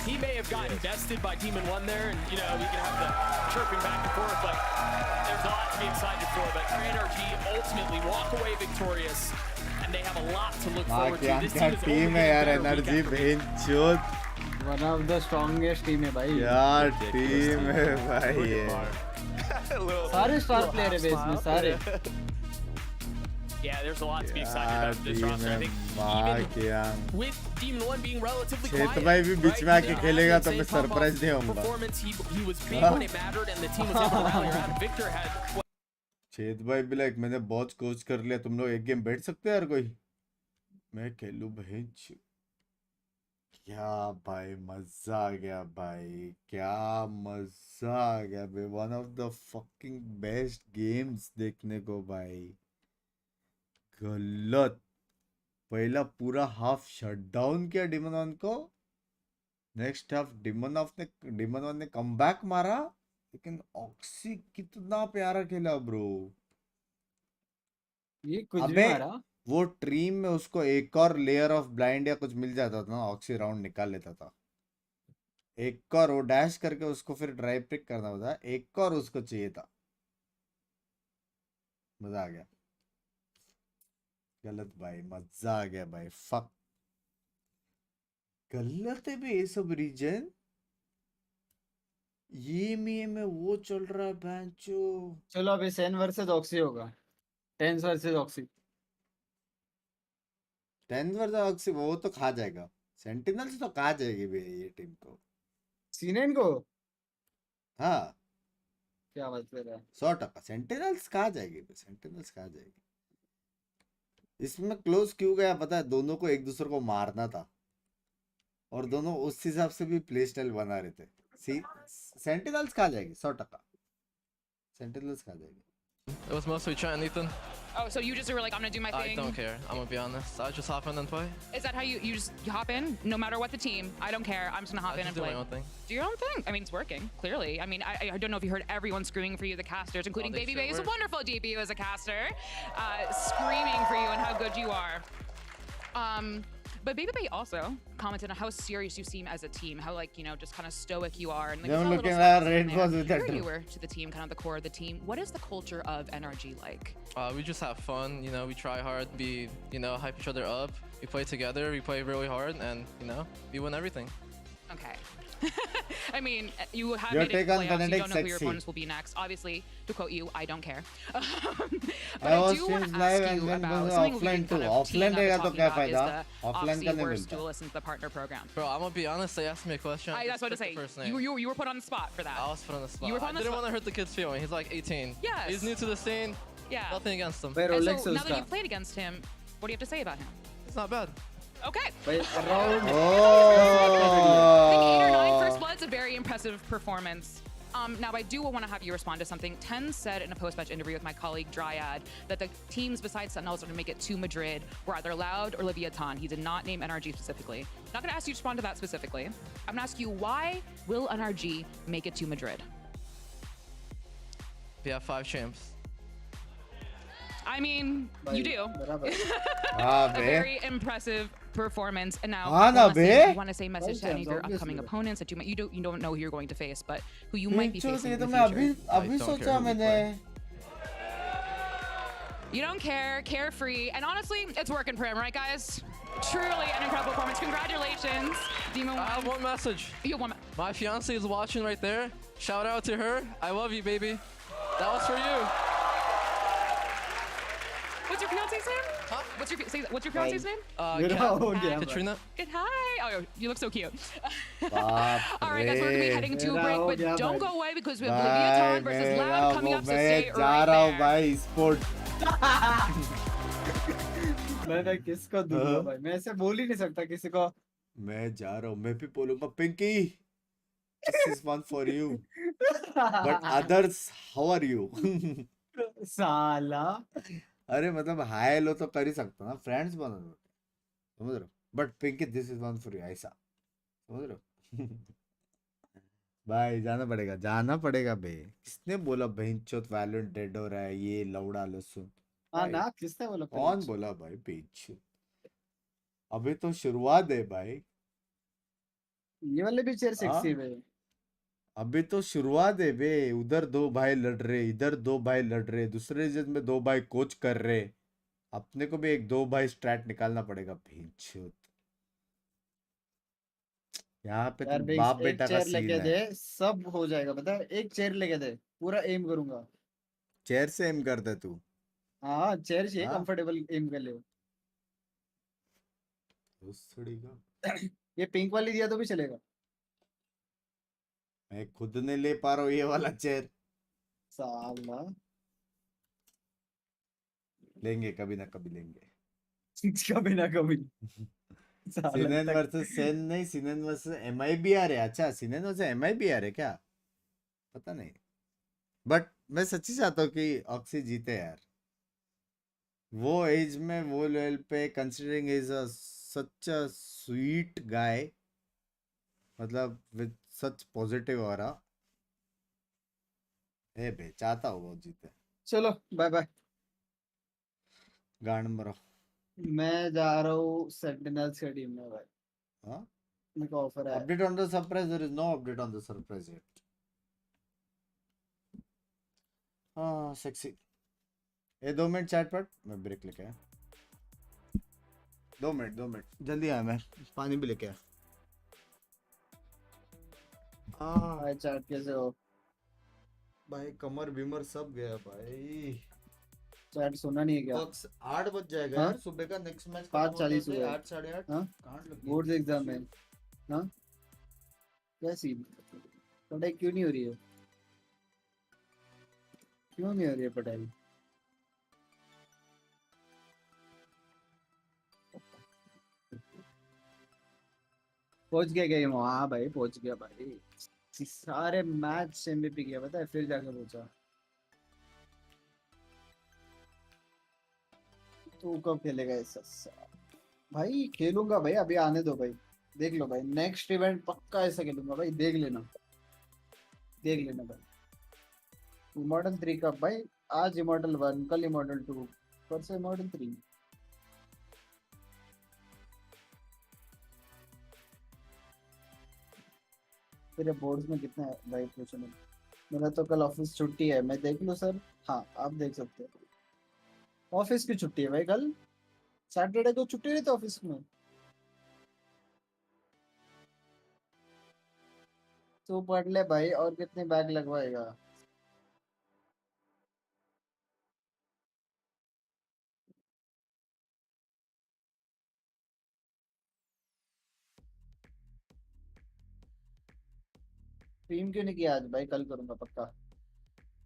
He may have gotten bested by Demon 1 there, and you know we can have the chirping back and forth, but there's a lot to be excited for. But NRG ultimately walk away victorious, and they have a lot to look forward to. This team is team है यार energy बेंचोद. One of the strongest team है भाई. यार team है भाई ये. सारे star player है बेस में सारे. Yeah, there's a lot to be excited about this roster. I think even with Demon 1 being relatively quiet, भाई भी बीच में आके खेलेगा तो मैं Say सरप्राइज नहीं होऊंगा. performance, he was big when it mattered, and the team was able to rally around. Victor had छेद भाई भी लाइक मैंने बहुत कोच कर लिया, तुम लोग एक गेम बैठ सकते हो यार कोई. मैं खेलूं भाई. क्या भाई मजा आ गया भाई, क्या मजा आ गया भाई. One of the fucking best games देखने को भाई. गलत पहला पूरा हाफ शटडाउन किया डिमन वन को. नेक्स्ट हाफ डिमन वन ने कमबैक मारा, लेकिन ऑक्सी कितना प्यारा खेला ब्रो. ये कुछ भी अबे मारा. वो ट्रीम में उसको एक और लेयर ऑफ ब्लाइंड या कुछ मिल जाता था ना, ऑक्सी राउंड निकाल लेता था. एक और वो डैश करके उसको फिर ड्राइव पिक करना होता. एक और उसको चाहिए था. मजा आ गया. गलत भाई, मजा आ गया भाई. फक गलत है भाई ये सब रीजन. ये में वो चल रहा है बैंचो. चलो अभी सेन वर्सेस ऑक्सी होगा. TenZ versus Oxy. 10 versus Oxy वो तो खा जाएगा. सेंटिनल्स तो कहाँ जाएगी बे ये टीम को? सीनेन को हाँ क्या बात कर रहा है? 100%। सेंटिनल्स कहाँ जाएगी बे? सेंटिनल्स कहाँ जाएगी? इसमें क्लोज क्यों गया पता है? दोनों को एक दूसरे को मारना था और दोनों उस हिसाब से भी प्ले स्टाइल बना रहे थे। सेंटिनल्स कहाँ जाएगी? 100%। सेंटिनल्स कहाँ जाएगी? It was mostly Trent and Ethan. Oh, so you just were like, I'm gonna do my thing. I don't care. I'm gonna be honest. I just hop in and play. Is that how you just you hop in no matter what the team? I don't care. I'm just gonna hop in and Do play. my own thing. Do your own thing. I mean, it's working clearly. I mean, I don't know if you heard everyone screaming for you, the casters, including they Baby sure Bay's were. wonderful debut as a caster, screaming for you and how good you are. But Baby Bay also commented on how serious you seem as a team, how like just kind of stoic you are, and like Them saw a looking little at spice in Red there. Balls with that You're drip. newer to the team, kind of the core of the team. What is the culture of NRG like? We just have fun. We try hard. We hype each other up. We play together. We play really hard, and we win everything. Okay. I mean, you have Your made it take on to playoffs. You Benedict don't know who your sexy. opponents will be next. Obviously, to quote you, I don't care. But I I was do want streams to live ask and you then about was something we've offline been too. kind of Offline teeing up रहेगा and तो talking क्या about is फायदा? the Offline का Oxy नहीं versus मिलता। Duelist into the partner program. Bro, I'm gonna be honest. They asked me a question. That's what to say. First You, name. you were put on the spot for that. I was put on the spot. You were put on I the didn't spot. want to hurt the kid's feeling. He's like 18. Yes. He's new to the scene. Yeah. Nothing against him. भाई And Rolex so है now that उसका. you've played against him, what do you have to say about him? It's not bad. Okay. भाई around. I think 8 or 9 first blood's a very impressive performance. Now, I do want to have you respond to something. Ten said in a post-match interview with my colleague Dryad that the teams besides Sentinels are going to make it to Madrid were either Loud or Leviathan. He did not name NRG specifically. Not going to ask you to respond to that specifically. I'm going to ask you, why will NRG make it to Madrid? We have 5 champs. I mean, you do. हाँ A bay. very impressive performance. And now, हाँ ना बे। you want to say a message to any of your upcoming opponents that you don't know who you're going to face, but who you might be पिंचो facing ये in तो the मैं future. अभी सोचा मैंने। You don't care, carefree, and honestly, it's working for him, right, guys? Truly an incredible performance. Congratulations, Demon I have one message. You have one. My fiance is watching right there. Shout out to her. I love you, baby. That was for you. What's your fiance's name? Huh? What's your fiance's name? Katrina. Good. Hi. Oh, you look so cute. बाप All right, guys, we're gonna be heading to a break, but don't go away because we have भाई Leviathan versus Loud coming up, so stay मैं जा रहा हूँ right there. भाई sport. मैं किसको दूंगा भाई? मैं ऐसे बोल ही नहीं सकता किसी को. मैं जा रहा हूँ। मैं भी बोलूँगा Pinky, this is one for you. But others, how are you? साला. अरे मतलब हाय लो तो कर ही सकता ना, फ्रेंड्स बना दो, समझ रहे हो? But Pinky this is one for you, ऐसा समझ रहे हो? भाई जाना पड़ेगा बे। किसने बोला बहनचोद वैलोरेंट डेड हो रहा है, ये लौड़ा लहसुन? हाँ ना, किसने बोला? कौन बोला भाई बहनचोद? अभी तो शुरुआत है भाई। ये वाले भी चेयर सेक्सी है भाई. अभी तो शुरुआत है बे। उधर 2 भाई लड़ रहे, इधर 2 भाई लड़ रहे, दूसरे रीजन में 2 भाई कोच कर रहे। अपने को भी 1-2 भाई स्ट्रैट निकालना पड़ेगा भींचोद। यहाँ पे तो बाप बेटा का सीन लेके है। दे, सब हो जाएगा. बता, एक चेयर लेके दे, पूरा एम करूंगा. चेयर से एम करते तू? हाँ, चेयर से हाँ? कंफर्टेबल एम कर ले. ये पिंक वाली दिया तो भी चलेगा. मैं खुद नहीं ले पा रहा हूँ ये वाला चेयर। साला. लेंगे कभी ना कभी लेंगे। कभी ना कभी. सिनेन वर्सेस सेन नहीं, सिनेन वर्सेस MIBR है। अच्छा, सिनेन वर्सेस MIBR है क्या? पता नहीं। बट मैं सच्ची चाहता हूँ कि ऑक्सी जीते यार। वो एज में वो लेवल पे, considering is such a sweet guy, मतलब विद सच पॉजिटिव ऑरा। ए बे, चाहता हूँ वो जीते। चलो बाय बाय. गांड मरो। मैं जा रहा हूँ सेंटिनल्स के टीम में भाई. हाँ? मेरे को ऑफर है. Update on the surprise? There is no update on the surprise yet. हाँ, sexy. ये 2 मिनट चैट पर मैं ब्रेक लेके आया। 2 मिनट जल्दी आया मैं, पानी भी लेके आया। भाई चैट कैसे हो? भाई कमर बीमर सब गया भाई। चैट सुना नहीं है क्या? 8 बज जाएगा यार सुबह का नेक्स्ट मैच 5:40 हुए 8 8:30 हाँ बोर्ड एग्जाम में हाँ क्या सीन पढ़ाई क्यों नहीं हो रही है पढ़ाई पहुंच गया गेम हाँ भाई पहुंच गया भाई सारे मैच एमवीपी किया पता है फिर जाके पहुंचा तू कब खेलेगा ऐसा भाई खेलूंगा भाई अभी आने दो भाई देख लो भाई नेक्स्ट इवेंट पक्का ऐसा खेलूंगा भाई देख लेना भाई इमॉर्टल 3 का भाई आज इमॉर्टल 1 कल इमॉर्टल 2 परसों इमॉर्टल 3 तेरे बोर्ड्स में कितना है भाई पूछो नहीं मेरा तो कल ऑफिस छुट्टी है मैं देख लूं सर हाँ आप देख सकते हो ऑफिस की छुट्टी है भाई कल सैटरडे को छुट्टी रहती ऑफिस में तो पढ़ ले भाई और कितने बैग लगवाएगा स्ट्रीम क्यों नहीं किया आज भाई कल करूंगा पक्का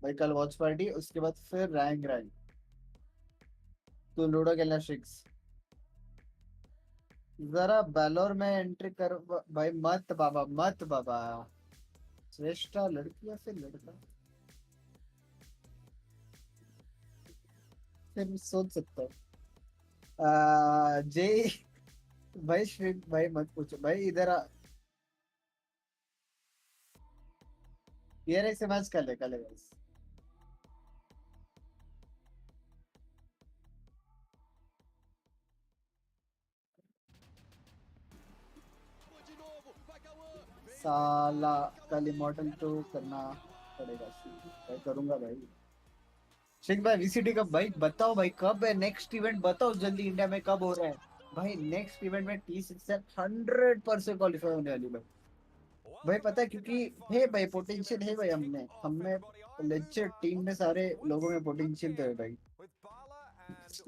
भाई कल वॉच पार्टी उसके बाद फिर रैंक तो लूडो खेलना शिक्स जरा बैलोर में एंट्री कर भाई मत बाबा श्रेष्ठ लड़की या फिर लड़का फिर सोच सकता हूँ जय भाई श्री भाई मत पूछो भाई इधर आ यार ऐसे मैच कर ले बस साला कल इमॉर्टल तो करना पड़ेगा भाई करूंगा भाई शेख भाई वीसीटी कब भाई बताओ भाई कब है नेक्स्ट इवेंट बताओ जल्दी इंडिया में कब हो रहा है भाई नेक्स्ट इवेंट में T6 100% क्वालिफाई होने वाली भाई पता है क्योंकि है भाई पोटेंशियल है भाई हमें लेक्चर टीम में सारे लोगों में पोटेंशियल तो है भाई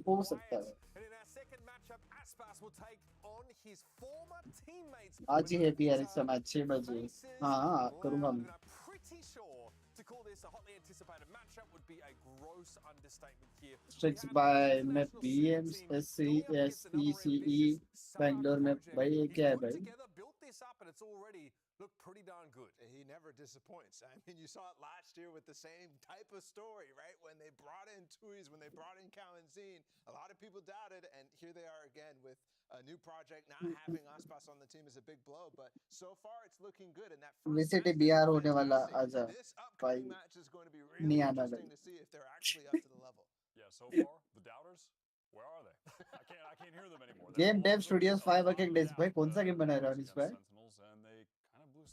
हो सकता है आज ही है पीआर इसका मैच 6 बजे हाँ करूंगा मैं स्ट्रिक्स बाय मैं BMs SCE बैंगलोर में भाई ये क्या है भाई look pretty darn good. He never disappoints. I mean, you saw it last year with the same type of story, right? When they brought in Tui's, when they brought in Kalanzine, a lot of people doubted, and here they are again with a new project. Not having Aspas on the team is a big blow, but so far it's looking good. And that VCT BR होने वाला आजा भाई match is going to be really interesting to see if they're actually up to the level. Yeah, so far the doubters, where are they? I can't hear them anymore. Game Dev Studios 5 working days भाई कौन सा game बना रहा है इस पे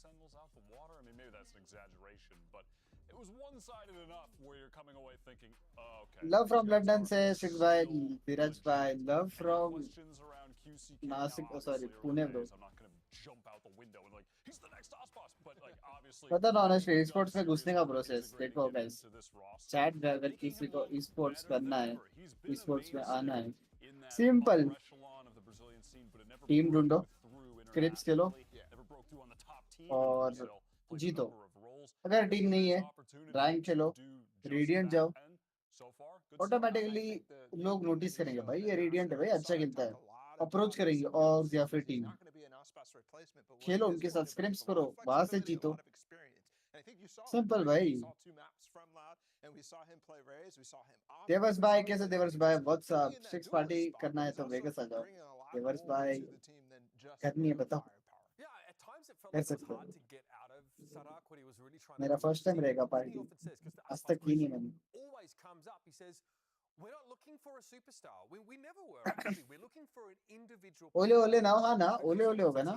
Sentinels out the water. I mean, maybe that's an exaggeration, but it was one-sided enough where you're coming away thinking, oh, okay. Love from London says Shiv bhai, Viraj bhai. Love from Nasik, oh sorry, Pune bro. I'm not going to jump out the window and like, he's the next Aspas, but like obviously. पता ना honestly esports में घुसने का process देखो guys. Chat में अगर किसी को esports करना है, esports में आना है, simple. Team ढूंढो, scripts खेलो. और जीतो अगर टीम नहीं है रैंक खेलो रेडिएंट जाओ ऑटोमेटिकली लोग नोटिस करेंगे भाई ये रेडिएंट है भाई अच्छा खेलता है अप्रोच करेंगे और या फिर टीम खेलो उनके साथ स्क्रिप्ट्स करो वहां से जीतो सिंपल भाई देवर्स भाई कैसे देवर्स भाई व्हाट्सअप 6 पार्टी करना है तो वेगस आ जाओ देवर्स भाई करनी है बताओ कर सकते हो मेरा फर्स्ट टाइम रहेगा पार्टी आज तक की नहीं मैंने We're not looking for a superstar. We never were. Actually, we're looking for an individual. ओले ना हाँ ना ओले होगा ना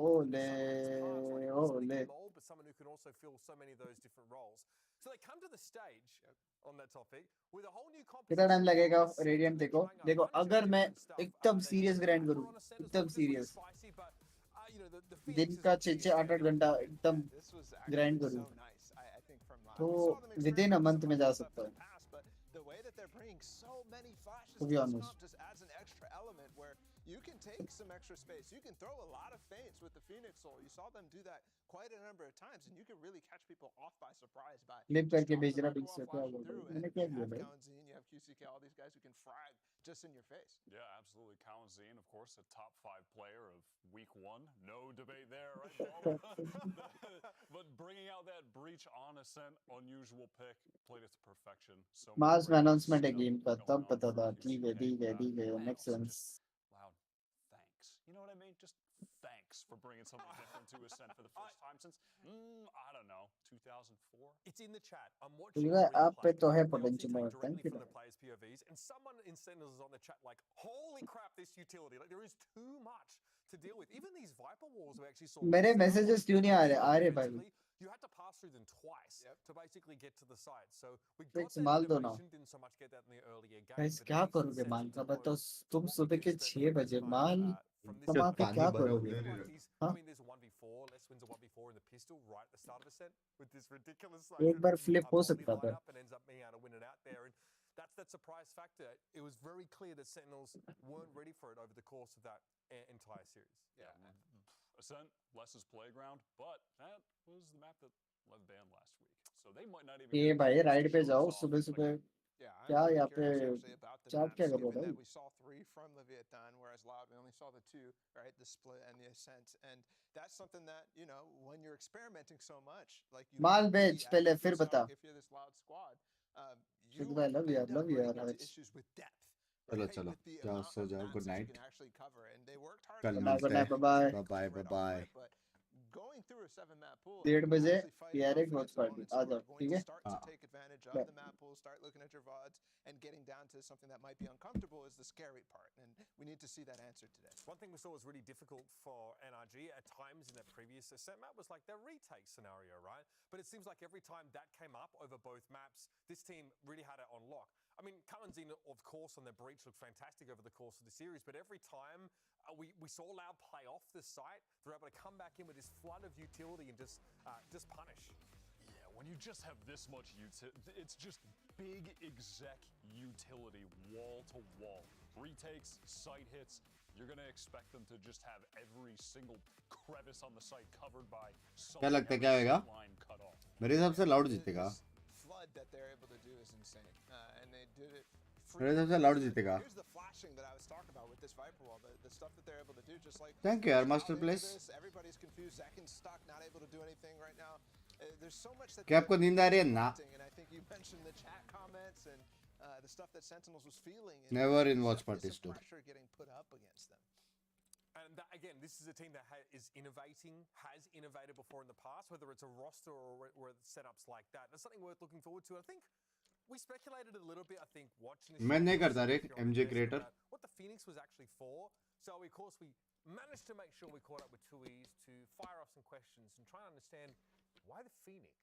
ओले but someone who can also fill so many of those different roles. So they come to the stage on that topic with a whole new competition. कितना time लगेगा रेडिएंट देखो अगर मैं एकदम सीरियस ग्राइंड करूँ एकदम सीरियस दिन का 6-8 घंटा एकदम ग्राइंड करूँ तो विद इन अ मंथ में जा सकता है that they're bringing so many flashes To to be this honest. comp just adds an extra element where you can take some extra space. You can throw a lot of feints with the Phoenix Soul. You saw them do that quite a number of times, and you can really catch people off by surprise by Flip just करके dropping भेजना the Binks micro से while क्या flashing बोल through. रहा And मैंने you क्या have बोला Kalanzine, you have QCK, all these guys who can frag just in your face. Yeah, absolutely. Kalanzine, of course, a top 5 player of week 1. No debate there, right, Paul? But bringing out that breach on Ascent, unusual pick, played it to perfection. So many मास में great announcement है skill game का going तब on पता for था ठीक है QCK. ठीक है ठीक है And makes also sense just loud thanks. You know what I mean? Just thanks for bringing something different to Ascent for the first time since, I don't know, 2004? It's in the chat. I'm watching ठीक the है आप पे replay. तो है They obviously potential take और directly thank you from the players' POVs, and someone in Sentinels is on the chat like, holy crap, this utility. Like, there is too much to deal with. Even these Viper walls we actually saw. मेरे last night, messages क्यों नहीं आ रहे भाई defensively, you had to pass through them twice to basically get to the site. So we got Binks, that माल दो ना animation, didn't so much get that in the earlier game. Guys but क्या at least it करोगे sets माल into का बताओ motion तुम what we सुबह can के expect 6 from this बजे kind माल from this कमा के क्या करोगे These, हाँ I mean, there's a 1v4. Les wins a 1v4 in the pistol right at the start of Ascent with this ridiculous एक बार flip हो सकता था lineup and ends up being able to win it out there. And that's that surprise factor. It was very clear that Sentinels weren't ready for it over the course of that entire series. Yeah. Ascent, Les's playground, but that was the map that LEV banned last week. So they might not even ये get a भाई chance to ride पे show जाओ us off सुबह सुबह Yeah, क्या I'm यहाँ pretty पे curious actually about the चाट क्या maps, करो given भाई that we saw 3 from Leviathan, whereas Lob, we only saw the 2, right? The split and the ascent. And that's something that, you know, when you're experimenting so much, like you mall have to बेच be पहले at फिर बता if you're this loud squad, you Shake भाई love you end up love you running into आज issues with depth. चलो Right? चलो With the जाओ amount so of जाओ maps good that you night can actually cover. And they worked hard कल to Good मिलते night, हैं bye bye bye bye bye but going through a 7-map pool, 1:30 बजे actually fighting यार off एक watch against party opponents uh who जाओ are going ठीक to है start to take advantage of Bye. the map pool, start looking at your VODs, and getting down to something that might be uncomfortable is the scary part. And we need to see that answer today. One thing we saw was really difficult for NRG at times in that previous Ascent map was like their retake scenario, right? But it seems like every time that came up over both maps, this team really had it on lock. I mean, Kalanzine, of course, on their breach looked fantastic over the course of the series, but every time we saw Loud play off the site, they're able to come back in with this flood of utility and just punish. Yeah, when you just have this much it's just big exec utility wall to wall. Retakes, site hits, you're going to expect them to just have every single crevice on the site covered by क्या लगता है क्या होएगा line cut off. मेरे हिसाब से loud जीतेगा Flood that they're able to do is insane. And they did it. मेरे हिसाब से लाउड जीतेगा Here's the flashing that I was talking about with this Viper wall, the stuff that they're able to do, just like. Thank you, यार master place. Everybody's confused. Zakin's stuck, not able to do anything right now. There's so much that. क्या आपको नींद आ रही है ना And I think you mentioned the chat comments and the stuff that Sentinels was feeling. Never in watch parties too Pressure getting put up against them. And that, again, this is a team that is innovating, has innovated before in the past, whether it's a roster or setups like that. That's something worth looking forward to. I think we speculated a little bit, I think, watching this. मैं नहीं करता रे MJ creator What the Phoenix was actually for. So, of course, we managed to make sure we caught up with 2Es to fire off some questions and try and understand why the Phoenix.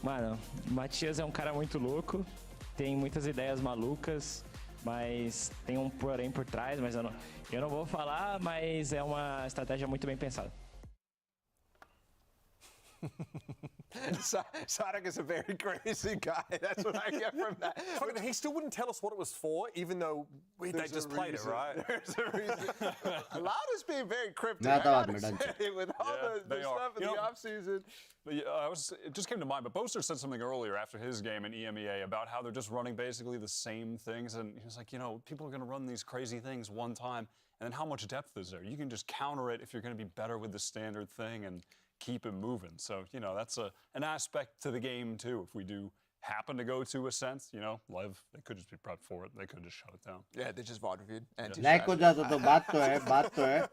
Mano, Matias é um cara muito louco, tem muitas ideias malucas, mas tem um porém por trás, mas eu não vou falar, mas é uma estratégia muito bem pensada. Sonic is a very crazy guy. That's what I get from that. I mean, he still wouldn't tell us what it was for, even though they just played it, right? There's a reason. Loud is being very cryptic. Nah, I gotta that was say, with all the stuff in the offseason. It just came to mind, but Boaster said something earlier after his game in EMEA about how they're just running basically the same things. And he was like, you know, people are going to run these crazy things one time, and then how much depth is there? You can just counter it if you're going to be better with the standard thing and keep it moving. So, you know, that's an aspect to the game, too. If we do happen to go to Ascent, you know, LEV, they could just be prepped for it. They could just shut it down. Yeah, they just VOD reviewed. Like हो जाता तो बात तो है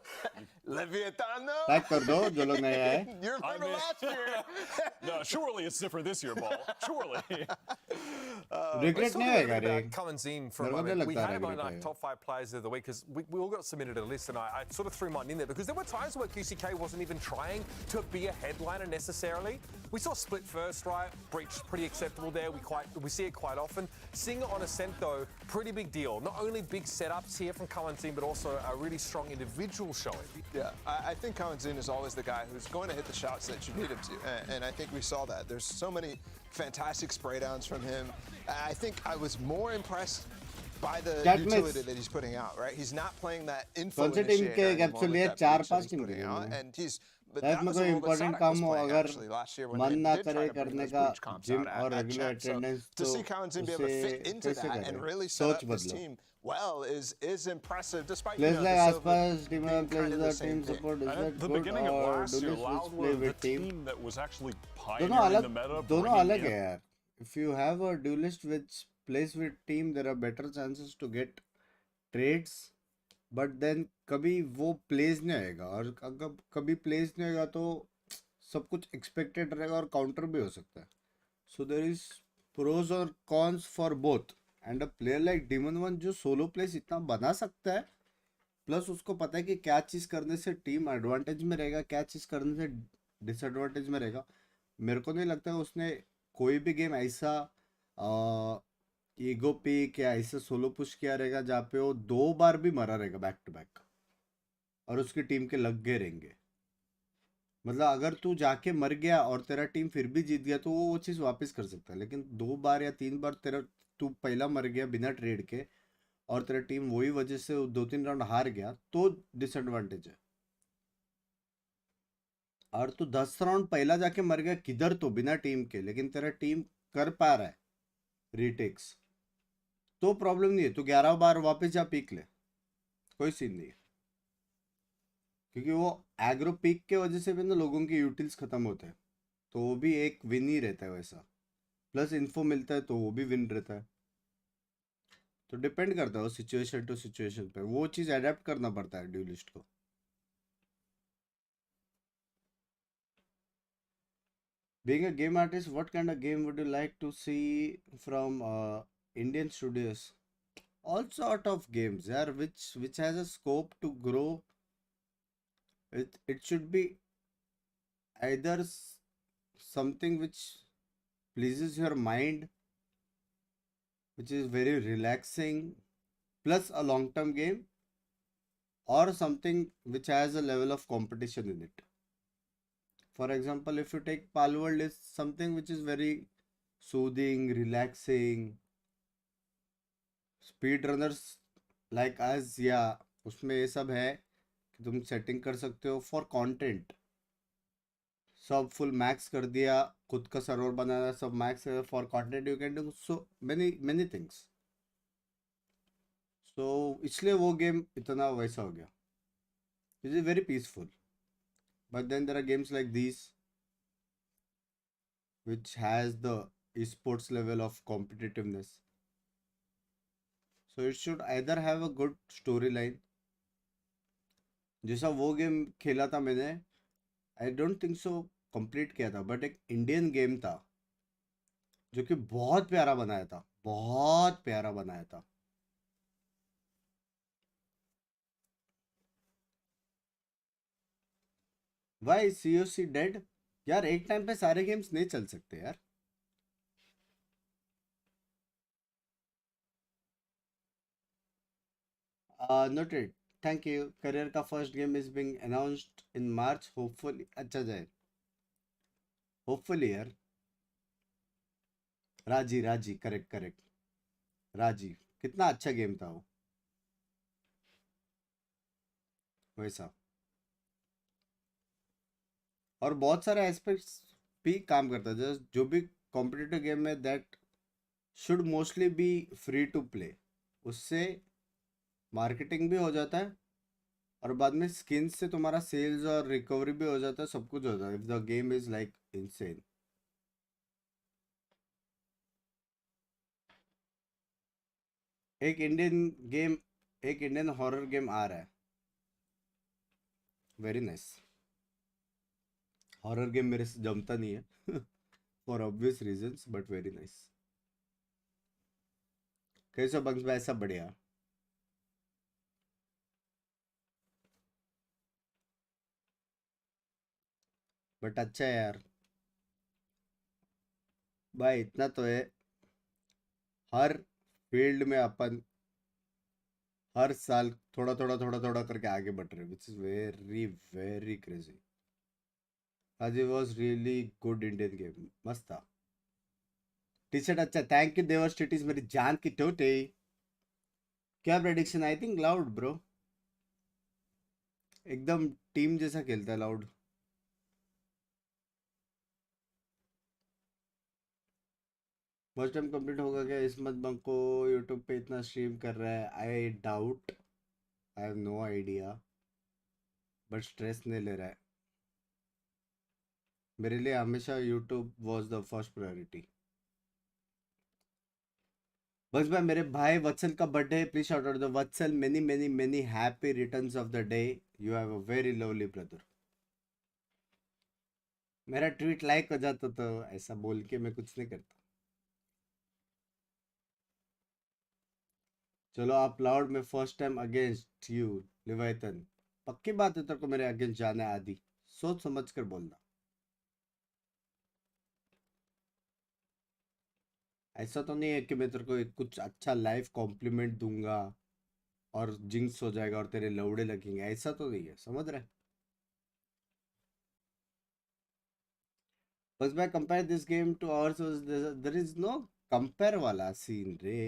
Leviathan, though? Like कर दो जो लोग नए आए You're better last year. No, surely it's different this year, Ball. Surely. Regret नहीं होएगा रे. Comes in for मेरे a को नहीं moment. We लगता had him regret on our होएगा. top 5 players of the week because we all got submitted a list, and I sort of threw mine in there because there were times where QCK wasn't even trying to be a headliner necessarily. We saw split first, right? Breach pretty acceptable there. We see it quite often. Seeing it on Ascent though, pretty big deal. Not only big setups here from Kalanzin, but also a really strong individual showing. Yeah, I think Kalanzin is always the guy who's going to hit the shots that you need him to, and I think we saw that. There's so many fantastic spray downs from him. I think I was more impressed by the utility that he's putting out, right? He's not playing that info initiator anymore with that breach that he's putting out, and he's life में कोई important काम हो अगर मन ना करे करने का जिम और रेगुलर अटेंडेंस तो उसे सोच बदलो. Well is impressive despite plays like आसपास टीम में plays the team support is that good or do this play with team that was actually pioneering the meta. दोनों अलग है यार. If you have a duelist which plays with team, there are better chances to get trades. But then कभी वो plays नहीं आएगा और अगर कभी plays नहीं आएगा तो सब कुछ expected रहेगा और counter भी हो सकता है. So there is pros or cons for both. And a player like Demon One जो solo plays इतना बना सकता है, plus उसको पता है कि क्या चीज़ करने से team advantage में रहेगा, क्या चीज़ करने से disadvantage में रहेगा. मेरे को नहीं लगता उसने कोई भी गेम ऐसा ईगो पिक या ऐसा सोलो पुश किया रहेगा जहाँ पे वो 2 बार भी मरा रहेगा बैक टू बैक और उसकी टीम के लग गए रहेंगे. मतलब अगर तू जाके मर गया और तेरा टीम फिर भी जीत गया तो वो चीज़ वापस कर सकता है, लेकिन 2 बार या 3 बार तेरा तू पहला मर गया बिना ट्रेड के और तेरा टीम वही वजह से 2-3 राउंड हार गया तो डिसएडवांटेज है. और तू 10 राउंड पहला जाके मर गया किधर तो बिना टीम के, लेकिन तेरा टीम कर पा रहा है रीटेक्स तो प्रॉब्लम नहीं है. तो 11 बार वापस जा पीक ले, कोई सीन नहीं है, क्योंकि वो एग्रो पीक के वजह से भी ना लोगों के यूटिल्स खत्म होते हैं तो वो भी एक विन ही रहता है वैसा, प्लस इन्फो मिलता है तो वो भी विन रहता है. तो डिपेंड करता है सिचुएशन टू सिचुएशन पे, वो चीज़ अडेप्ट करना पड़ता है ड्यूलिस्ट को. Being a game artist, what kind of game would you like to see from Indian studios? All sort of games, yeah, which has a scope to grow. It should be either something which pleases your mind, which is very relaxing, plus a long-term game, or something which has a level of competition in it. For example, if you take Palworld, is something which is very soothing, relaxing. Speed runners like us, yeah, उसमें ये सब है कि तुम setting कर सकते हो for content. सब फुल मैक्स कर दिया, खुद का सर्वर बनाना, सब max for content. You can do so many things. So इसलिए वो गेम इतना वैसा हो गया. It is very peaceful. But then there are games like these which has the esports level of competitiveness. So it should either have a good storyline. जैसा वो game खेला था मैंने, I don't think so complete किया था, but एक Indian game था जो कि बहुत प्यारा बनाया था, बहुत प्यारा बनाया था. वाई COC डेड यार. एक टाइम पे सारे गेम्स नहीं चल सकते यार. Noted, thank you. करियर का first game is being announced in March. Hopefully अच्छा जाए, होपफुली यार. राजी करेक्ट. राजी कितना अच्छा गेम था वो वैसा. और बहुत सारे एस्पेक्ट्स भी काम करता है. जो भी कॉम्पिटिटिव गेम में that should mostly be free to play. उससे मार्केटिंग भी हो जाता है और बाद में स्किन्स से तुम्हारा सेल्स और रिकवरी भी हो जाता है, सब कुछ हो जाता है. If the game is like insane. एक इंडियन हॉरर गेम आ रहा है. Very nice. हॉरर गेम मेरे से जमता नहीं है for obvious reasons, but very nice. कैसे बंक्स भाई? सब बढ़िया। बट अच्छा है यार भाई, इतना तो है, हर फील्ड में अपन हर साल थोड़ा थोड़ा करके आगे बढ़ रहे, which is very very crazy. आज was really good Indian game, मस्त था। टी शर्ट अच्छा, थैंक यू देवर्स टिटीज, मेरी जान की टोटे। क्या prediction? I think loud bro, एकदम टीम जैसा खेलता है लाउड। फर्स्ट टाइम कंप्लीट होगा क्या? इसमत बंक को यूट्यूब पे इतना स्ट्रीम कर रहा है, I doubt, I have no idea, but stress नहीं ले रहा है। मेरे लिए हमेशा YouTube was the first priority. बस भाई, मेरे भाई वत्सल का बर्थडे है, please shout out the Vatsal, many many many happy returns of the day, you have a very lovely brother. मेरा ट्वीट लाइक हो जाता तो ऐसा बोल के मैं कुछ नहीं करता। चलो आप लाउड में फर्स्ट टाइम अगेंस्ट यू लिवाइतन, पक्की बात है तेरे को मेरे अगेंस्ट जाना है आदि, सोच समझ कर बोलना। ऐसा तो नहीं है कि मैं तेरे को एक कुछ अच्छा लाइव कॉम्प्लीमेंट दूंगा और जिंक्स हो जाएगा और तेरे लौड़े लगेंगे, ऐसा तो नहीं है, समझ रहे? बस मैं compare this game to ours, there is no compare वाला सीन रे,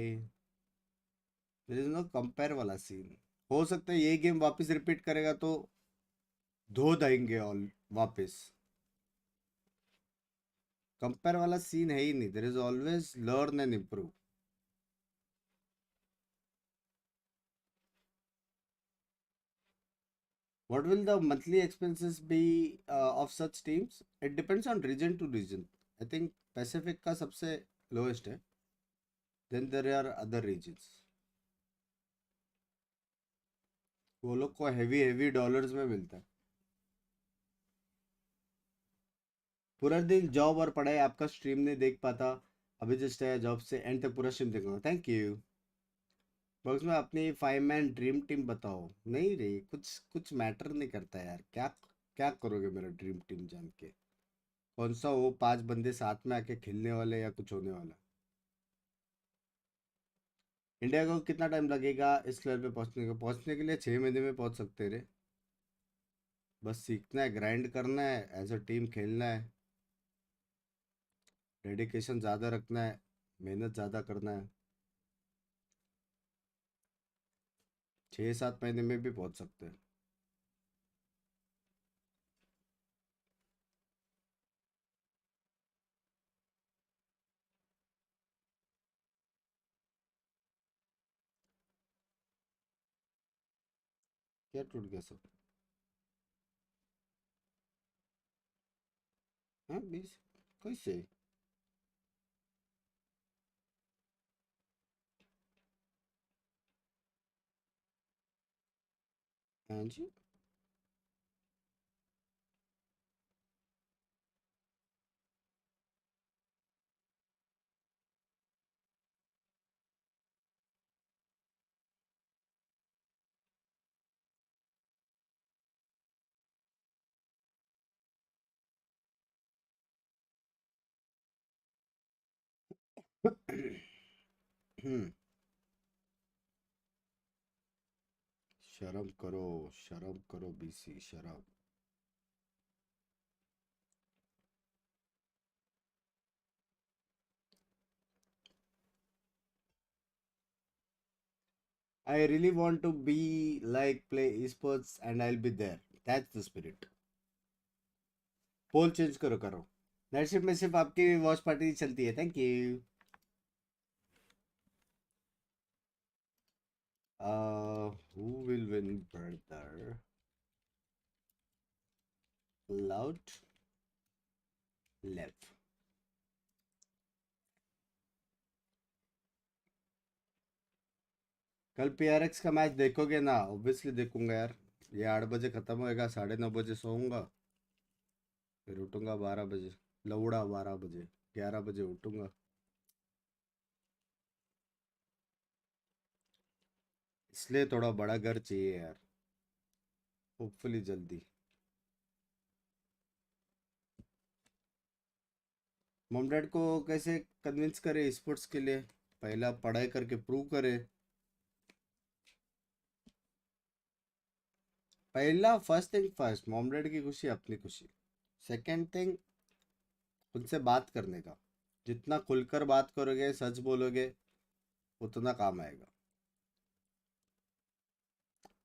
देयर इज नो कंपेयर वाला सीन। हो सकता है ये गेम वापस रिपीट करेगा तो धो देंगे ऑल वापस, कंपेयर वाला सीन है ही नहीं, there is always learn and improve. What will the monthly expenses be of such teams? It depends on region to region. I think Pacific का सबसे lowest है. Then there are other regions. वो लोग को heavy dollars में मिलता है। पूरा दिन जॉब और पढ़ाई, आपका स्ट्रीम नहीं देख पाता, अभी जस्ट आया जॉब से, एंड तक पूरा स्ट्रीम देखूंगा, थैंक यू। बॉक्स में अपनी 5 मैन ड्रीम टीम बताओ। नहीं रे, कुछ कुछ मैटर नहीं करता यार, क्या क्या करोगे मेरा ड्रीम टीम जान के? कौन सा वो 5 बंदे साथ में आके खेलने वाले या कुछ होने वाला? इंडिया को कितना टाइम लगेगा इस लेवल पे पहुंचने के लिए? 6 महीने में पहुंच सकते रे, बस सीखना है, ग्राइंड करना है, एज अ टीम खेलना है, डेडिकेशन ज़्यादा रखना है, मेहनत ज़्यादा करना है, 6-7 महीने में भी पहुंच सकते हैं। क्या टूट गया सब? हाँ 20 कैसे? हाँ जी, शर्म करो बीसी, शर्म। I really want to be like play esports and I'll be there. That's the spirit. Poll change करो। नाइट शिफ्ट में सिर्फ आपकी वॉच पार्टी चलती है, thank you. Who will win, brother? Loud, LEV. कल PRX का match देखोगे ना? ऑब्वियसली देखूंगा यार, ये 8 बजे खत्म होएगा, 9:30 बजे सोऊंगा, फिर उठूंगा 12 बजे, लौड़ा 12 बजे, 11 बजे उठूंगा। इसलिए थोड़ा बड़ा घर चाहिए यार, होपफुली जल्दी। मॉम डैड को कैसे कन्विंस करे स्पोर्ट्स के लिए? पहला पढ़ाई करके प्रूव करे। पहला first thing first, mom dad की खुशी अपनी खुशी। सेकंड थिंग, उनसे बात करने का, जितना खुलकर बात करोगे, सच बोलोगे, उतना काम आएगा।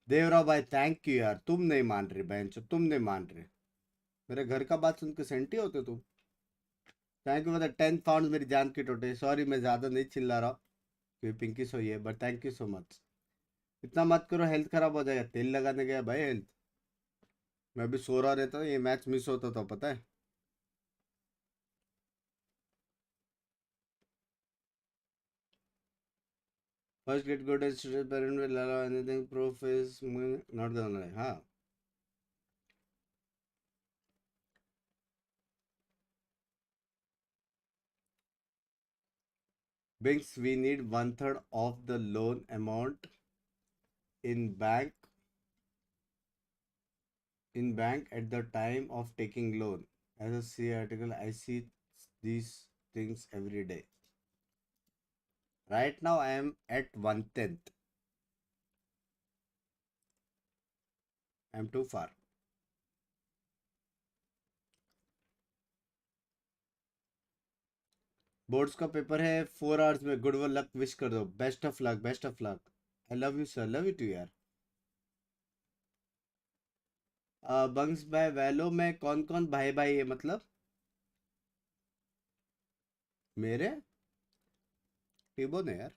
देवराव भाई थैंक यू यार, तुम नहीं मान रहे बहन, तुम नहीं मान रहे। मेरे घर का बात सुन के सेंटी होते तुम। Thank you for the 10 pound, मेरी जान की टोटे। सॉरी मैं ज़्यादा नहीं चिल्ला रहा क्योंकि पिंकी सोई है, but thank you so much. इतना मत करो, हेल्थ खराब हो जाएगा। तेल लगाने गया भाई हेल्थ, मैं भी सो रहा रहता, ये मैच मिस होता था पता है। First get good as student parent will allow anything, proof is not gonna. हाँ Binks, we need 1/3 of the loan amount in bank at the time of taking loan. As a C article, I see these things every day. Right now I am at 1/10. I am too far. Boards का paper है 4 hours में, good luck wish कर दो। Best of luck, best of luck. I love you sir, love you too यार। Binks भाई Valo में कौन कौन भाई भाई है मतलब? मेरे टीबो ने यार।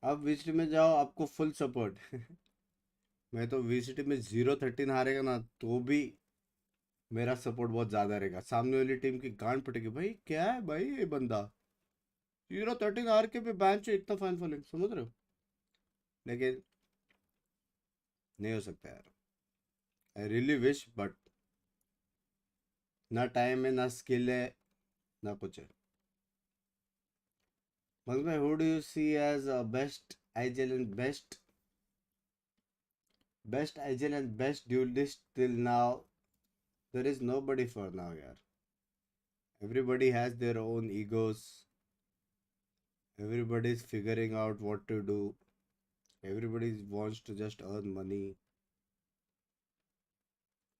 आप वीसीटी में जाओ, आपको फुल सपोर्ट। मैं तो वीसीटी में 0-13 हारेगा ना तो भी मेरा सपोर्ट बहुत ज़्यादा रहेगा। सामने वाली टीम की गांड पटेगी, भाई क्या है भाई ये बंदा 0-13 हार के भी बैंच इतना फैन फॉलोइंग, समझ रहे हो? लेकिन नहीं हो सकता यार। आई रियली विश, बट ना टाइम है, ना स्किल है, ना कुछ है। भाई who do you see as best agile and best agile and best duelist till now? There is nobody for now yaar. Everybody has their own egos. Everybody is figuring out what to do. Everybody wants to just earn money.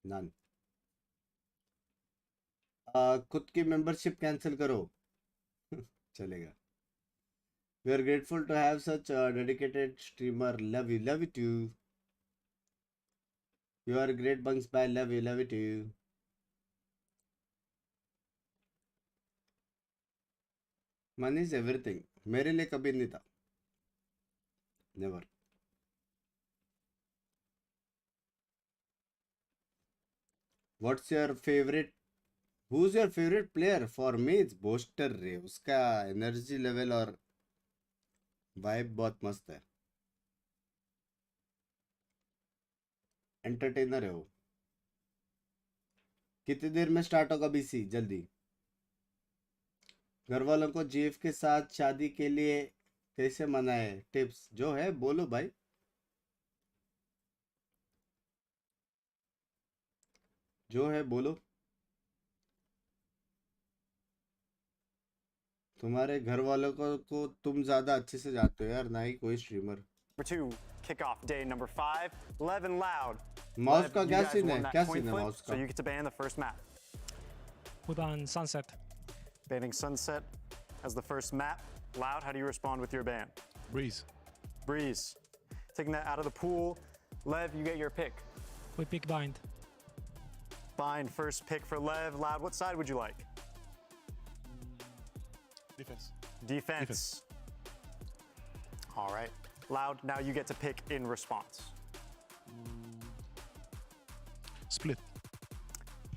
None. खुद की membership cancel करो। चलेगा। We are grateful to have such a dedicated streamer. Love you too. You are great bunks by, love you too. Money is everything. मेरे लिए कभी नहीं था, never. What's your favorite? Who's your favorite player? For me, it's Boaster रे। उसका energy level और vibe बहुत मस्त है, एंटरटेनर है वो। कितनी देर में स्टार्ट होगा बीसी? जल्दी। घर वालों को जीएफ के साथ शादी के लिए कैसे मनाए? टिप्स जो है बोलो भाई। जो है बोलो। तुम्हारे घर वालों को तुम ज्यादा अच्छे से जानते हो यार, ना ही कोई streamer. Number 2, kickoff day number 5, Lev and Loud. Mouse Lev, का you क्या guys सीन है? won that क्या coin सीन है flip, माउस so का? you get to ban the first map. We ban Sunset. Banning Sunset as the first map. Loud, how do you respond with your ban? Breeze. Breeze. Taking that out of the pool. Lev, you get your pick. We pick Bind. Bind, first pick for Lev. Loud, what side would you like? Defense. Defense. All right. Loud, now you get to pick in response. Split.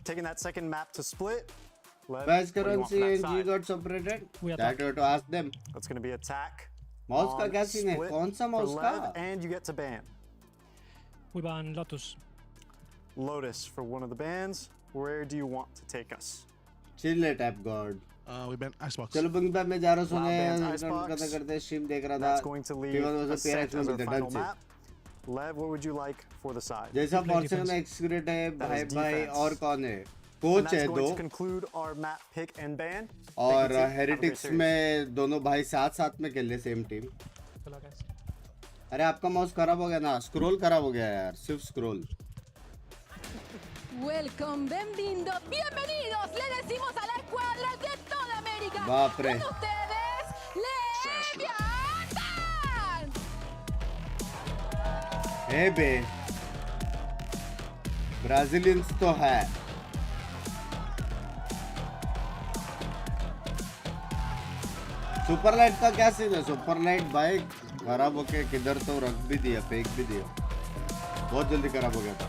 Taking that second map to split. Lev, Best what do you want currency from that and G side? got separated. We That attack. you have to ask them. That's going to be attack. Mouse का on क्या scene है? split कौन सा for mouse Lev, का? and you get to ban. We ban Lotus. Lotus for one of the bans. Where do you want to take us? Chill it, app god. We banned Icebox. चलो Bing back में जा रहा हूँ Loud bans सोने Icebox. करते करते stream देख रहा That's था going to leave T1 versus Ascent PRX में as our मिलते final डन से map. Lev, what would you like for the side? जैसा play फॉर्सेन defense. में एक्सक्यूरेट है That भाई is भाई defense. और कौन है And कोच that's है going दो to conclude our map pick and ban. और Thank you, team. Have a great heretics series. में दोनों भाई साथ साथ में खेल रहे सेम टीम Hello guys. अरे आपका माउस खराब हो गया ना स्क्रॉल खराब हो गया यार सिर्फ scroll Welcome, bienvenidos, bienvenidos, le decimos a la escuadra de toda América. बाप रे Con ustedes, Leviathan. है बे ब्राजीलियंस तो है सुपरलाइट का क्या सीन है सुपरलाइट भाई खराब होके किधर तो रख भी दिया फेंक भी दिया बहुत जल्दी खराब हो गया था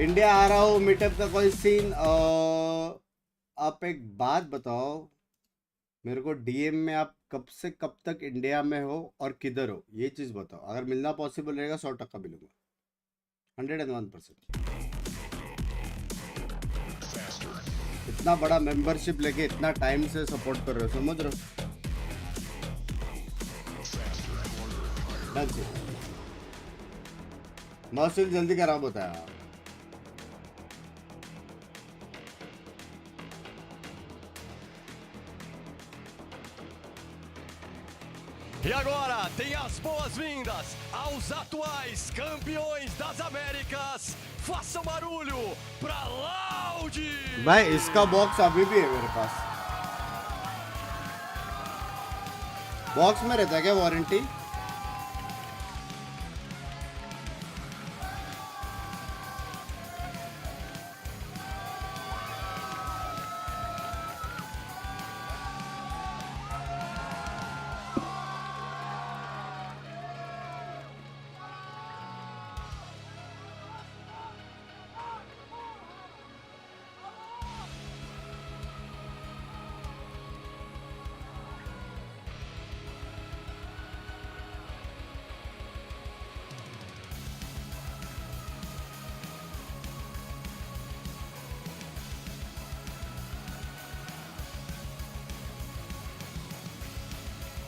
इंडिया आ रहा हूँ मीटअप का कोई सीन आप एक बात बताओ मेरे को डीएम में आप कब से कब तक इंडिया में हो और किधर हो ये चीज बताओ अगर मिलना पॉसिबल रहेगा 100% मिलूंगा 101%। इतना बड़ा मेंबरशिप लेके इतना टाइम से सपोर्ट कर रहे हो समझ रहे हो मौसम जल्दी खराब होता है E agora tem as boas-vindas aos atuais campeões das Américas. Façam barulho pra Loud! भाई इसका बॉक्स अभी भी है मेरे पास बॉक्स में रहता है क्या वारंटी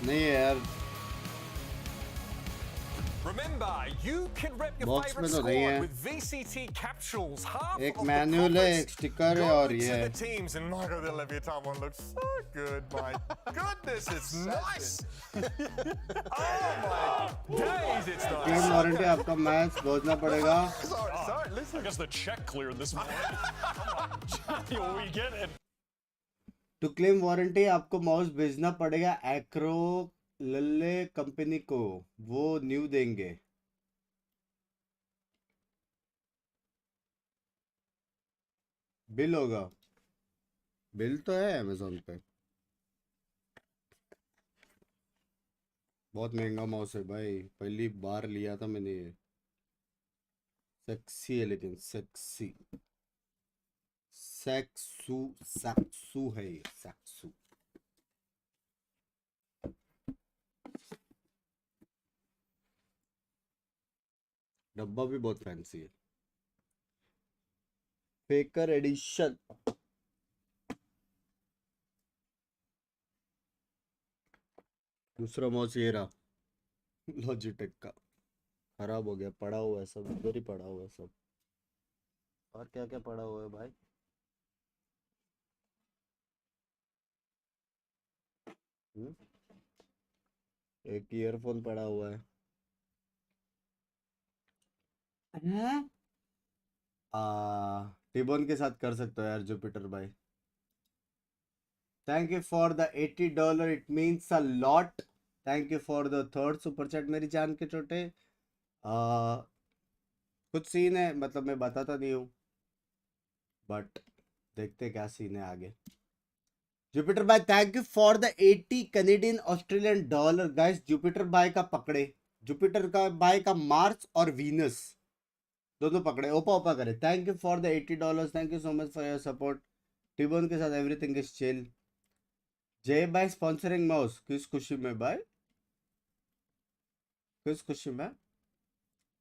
नहीं है यार Remember, you can rep your box favorite में तो नहीं squad है with VCT capsules. Half एक of the मैनुअल है profits एक स्टिकर है go और to ये the teams, and my God, the Leviathan one looks so good. My goodness, it's nice. Oh my days, it's nice. Claim warranty आपका match भेजना पड़ेगा Sorry, listen. I guess the check cleared this morning. We get it. To claim warranty आपको mouse भेजना पड़ेगा Acro लल्ले company को वो new देंगे bill होगा बिल तो है अमेज़न पे बहुत महंगा माउस है भाई पहली बार लिया था मैंने ये सेक्सी है लेकिन सेक्सी सक्सू है ये सक्सू डब्बा भी बहुत फैंसी है फेकर एडिशन दूसरा माउस ये रहा लॉजिटेक का खराब हो गया पड़ा हुआ है सब इधर ही पड़ा हुआ है सब और क्या क्या पड़ा हुआ है भाई एक ईयरफोन पड़ा हुआ है टिबोन के साथ कर सकते हो यार जुपिटर भाई thank you for the $80 it means a lot thank you for the third super chat मेरी जान के छोटे कुछ सीन है मतलब मैं बताता नहीं हूँ बट देखते क्या सीन है आगे जुपिटर भाई thank you for the 80 Canadian Australian dollar guys Jupiter भाई का पकड़े जुपिटर का भाई का मार्स और वीनस दोनों पकड़े ओपा ओपा करे thank you for the $80 thank you so much for your support टिबोन के साथ एवरीथिंग इज चिल जय भाई स्पॉन्सरिंग माउस किस खुशी में भाई किस खुशी में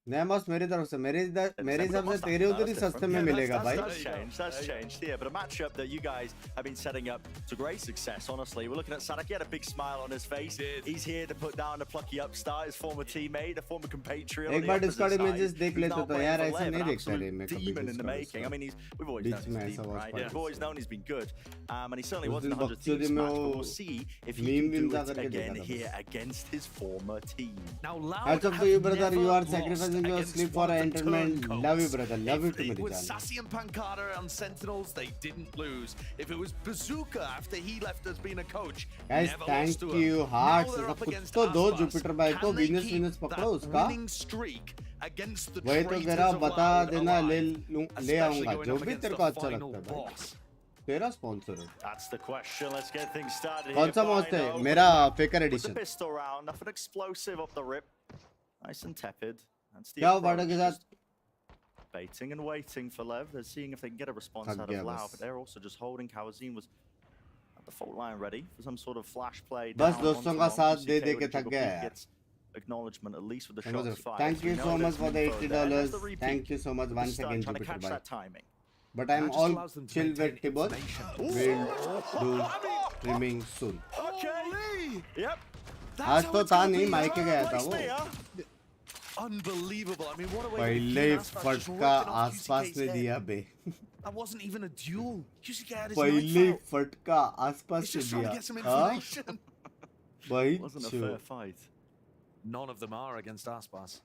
नहीं बॉस मेरी तरफ से मेरे हिसाब से तेरे उधर ही सस्ते में मिलेगा भाई. That's changed. Yeah, but a matchup that you guys have been setting up to great success. Honestly, we're looking at Sadak. He had a big smile on his face. He's here to put down the plucky upstart, his former teammate, a former compatriot. एक बार Discord images देख लेते तो यार ऐसा नहीं देखता रे मैं कभी. Demon in the making. I mean, we've always known he's been right. Yeah, we've always known he's been good. And he certainly wasn't 100 Thieves match. But we'll see if he can do it again here against his former team. Now, Hats off to you, brother. You are sacrificing your sleep for entertainment. Love you, brother. Love you too, If it was Mary. Sassy and Pancada on Sentinels, they didn't lose. If it was Bazooka after he left as being a coach, Guys, never thank lost to him. you. Now Hearts. they're up कुछ against तो दो Aspas. Jupiter भाई को Can they Venus keep पकड़ो that उसका. winning streak against the वही तो traitors मेरा of बता Loud देना alive, ले especially आऊंगा going जो up भी against तेरे the को अच्छा final लगता है भाई. boss. तेरा स्पॉन्सर है. That's the question. Let's get things started. कौन सा मस्त है? मेरा Faker With the edition. pistol round, nothing explosive off the rip. Nice and tepid. That's the क्या हुआ approach, बाड़ा के साथ? just baiting and waiting for Lev. They're seeing if they can get a response थक out गया of Lau, बस. but they're also just holding. Kawazin was at the fault line ready for some sort of flash play. बस down दोस्तों onto का long. साथ दे UCK they with के a थक jiggle गया peek यार. gets acknowledgement at least with the समझ shots रहे. fired. Thank So we you know so there's much some for the info there. There's $80. the repeat. Thank you so much Good once start, again, trying to Jupiter catch bhai. that timing. But I'm That just all allows them to chill maintain with Tibor. information. We'll do streaming soon. Okay. Yep. आज तो था नहीं mic गया था वो. Unbelievable. I mean, what a way पहले to keep Aspas just फटका ripping off आसपास QCK's ने head. दिया बे. That wasn't even a duel. QCK had his पहले knife out. फटका आसपास He's से just trying to दिया. get some हाँ? information. भाई Wasn't a चो. fair fight. None of them are against Aspas.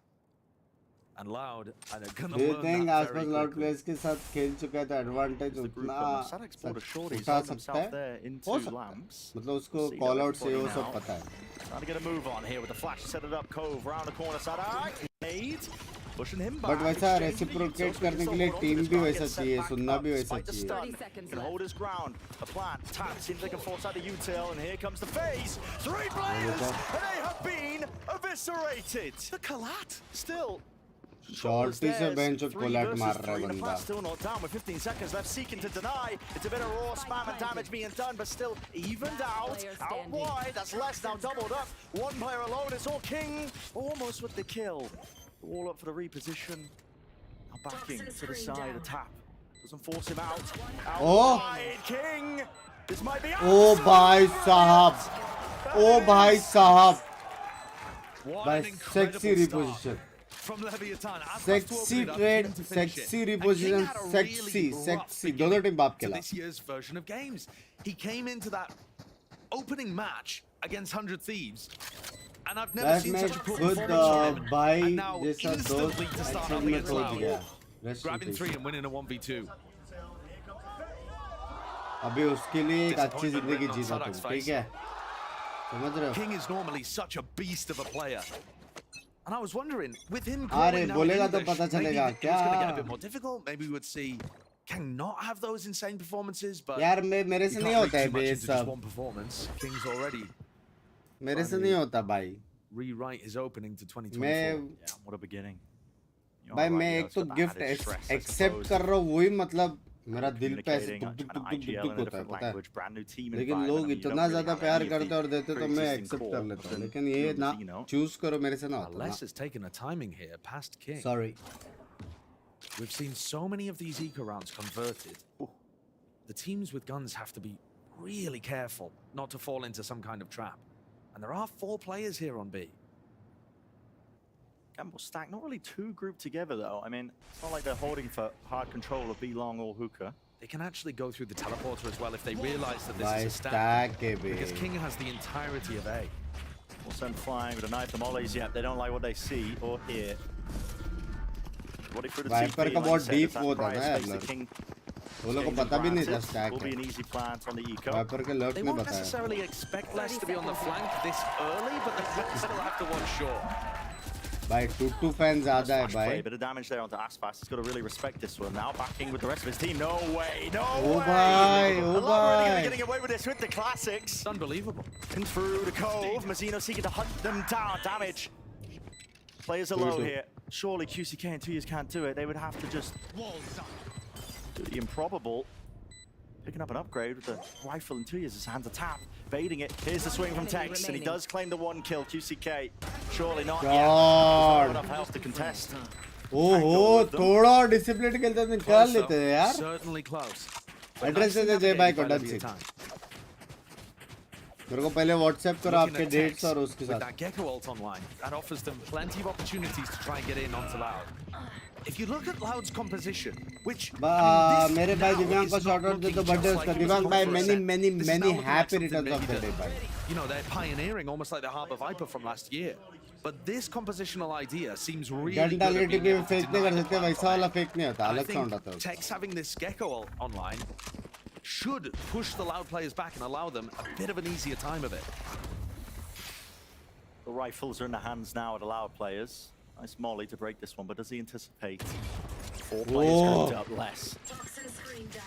And Loud, and they're gonna Do you learn think that आसपास very lot quickly. Players के साथ खेल चुका है तो एडवांटेज उतना Sadek's brought a short. He's उठा held सकता himself है? there into हो सकता है. lamps. मतलब उसको See कॉल that आउट से वो everybody सब now. पता है. Trying to get a move on here with the flash. Set it up. Cove round the corner. Sadak. Nade. Pushing him back. But वैसा exchanging the रेसिप्रोकेट utils. करने के लिए Hold on to team this भी guy, वैसा gets set चाहिए, back सुनना up भी वैसा despite the चाहिए. stun. 30 seconds Can hold his ground. A plant. Tap. Seems they can force out the util. And here comes the phase. 3 players. And they have been eviscerated. The Kalat. Still. Shorty से bench और कोलैट मार रहा है बंदा. Still not down with 15 seconds left, seeking to deny. It's a bit of raw spam and damage being done, but still evened out. Out wide, that's less now doubled up. One player alone, it's all King. Almost with the kill. All up for the reposition. Now backing to the side, a tap. Doesn't force him out. Out wide, King. This might be ओ भाई साहब. ओ भाई साहब. भाई sexy reposition. From Leviathan. Aspas to Sexy open it up, trade, King to finish it. sexy And reposition, King had a sexy, really rough sexy. beginning दोनों team बाप to खेला. this year's version of games. He came into that opening match against 100 Thieves. And I've never Guys, seen मैं such a poor खुद performance from him. भाई And now जैसा instantly दोस्त to start action up में against खो Loud. दिया. Rest in Grabbing peace. 3 and winning a 1v2. अभी उसके लिए एक अच्छी जिंदगी जीता तुम, ठीक है? समझ रहे हो? King is normally such a beast of a player. And I was wondering, with him अरे growing now in बोलेगा तो English, पता maybe चलेगा it was going to get a क्या? bit more difficult. Maybe we would see King not have those insane performances, but यार मेरे से you नहीं can't होता है read too much बे into just सब. one performance. King's already मेरे से नहीं होता भाई. rewrite his opening to 2024. मैं Yeah, what a beginning. भाई मैं एक तो गिफ्ट एक्सेप्ट कर रहा हूँ, वही मतलब मेरा दिल पे ऐसे दुक दुक दुक दुक दुक होता है, पता है? लेकिन लोग इतना ज्यादा प्यार करते और देते तो मैं एक्सेप्ट कर लेता हूँ, लेकिन ये ना चूज करो मेरे से ना होता Les ना. has taken a timing here past King. Sorry. We've seen so many of these eco rounds converted. The teams with guns have to be really careful not to fall into some kind of trap. And there are 4 players here on B. Gamble stack, not really too grouped together though. I mean, it's not like they're holding for hard control of B long or hookah. They can actually go through the teleporter as well if they realize that this By is a stack. stack, Because King has the entirety of A. We'll send flying with a knife to mollies yet. They don't like what they see or hear. Viper का बहुत deep वो था ना यार. वो लोग को पता भी नहीं था स्टैक Will be an है. easy plant on the eco. Viper के लर्क They ने won't बताया. necessarily expect Les to be on the flank this early, but they still have to watch short. भाई टू फैन ज्यादा है Play, भाई. bit of damage there onto Aspas. He's got to really respect this one. Now backing with the rest of his team. No way, no Oh way. bhai, oh A lot really bhai. getting away with this with the classics. It's unbelievable. And through the cove, Mazzino seeking to hunt them down. Damage. Players are low here. Surely QCK and 2 years can't do it. They would have to just do the improbable. Picking up an upgrade with the rifle in 2 years. His hands are tapped, baiting it. Here's the swing from Tex, and he does claim the 1 kill. QCK, surely not yet. There's not enough health to contest. ओहो थोड़ा discipline खेलते तो निकाल लेते हैं यार. Certainly close. Address दे जय भाई को डन से. मेरे को पहले WhatsApp करो आपके डेट्स और उसके साथ. That Gecko ult online, that offers them plenty of opportunities to try and get in onto Loud. If you look at Loud's composition, which मेरे भाई दिव्यांग को शॉट आउट दे तो बर्थडे उसका. दिव्यांग भाई many happy returns of the day भाई. You know, they're pioneering almost like the Harbor Viper from last year. But this compositional idea seems really good. Gandality भी फेक नहीं कर सकते, वैसा वाला फेक नहीं होता, अलग साउंड आता है. Tex having this Gecko online should push the Loud players back and allow them a bit of an easier time of it. The rifles are in the hands now of the Loud players. Nice molly to break this one, but does he anticipate 4 players grouped up less?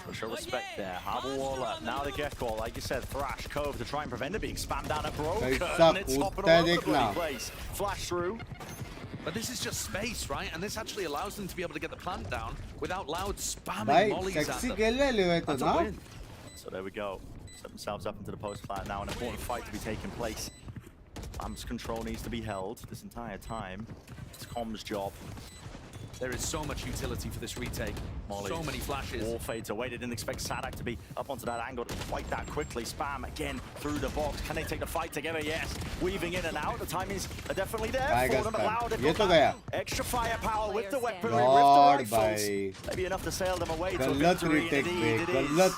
For sure respect there. Have a wall up. Now the Gecko, like you said, Thrash, Cove to try and prevent it being spammed down at Broken. It's hopping all over the bloody place. Flash through. But this is just space, right? And this actually allows them to be able to get the plant down without Loud spamming mollies at them. That's a win. So there we go. Set themselves up into the post plant now. An important fight to be taking place. Bam's control needs to be held this entire time. It's Com's job. There is so much utility for this retake. Molly. So many flashes. Wall fades away. They didn't expect Sadak to be up onto that angle quite that quickly. Spam again through the box. Can they take the fight together? Yes. Weaving in and out. The timings are definitely there for them. Loud. Extra firepower with the weaponry, with the rifles. Maybe enough to sail them away to a victory. Indeed, it is.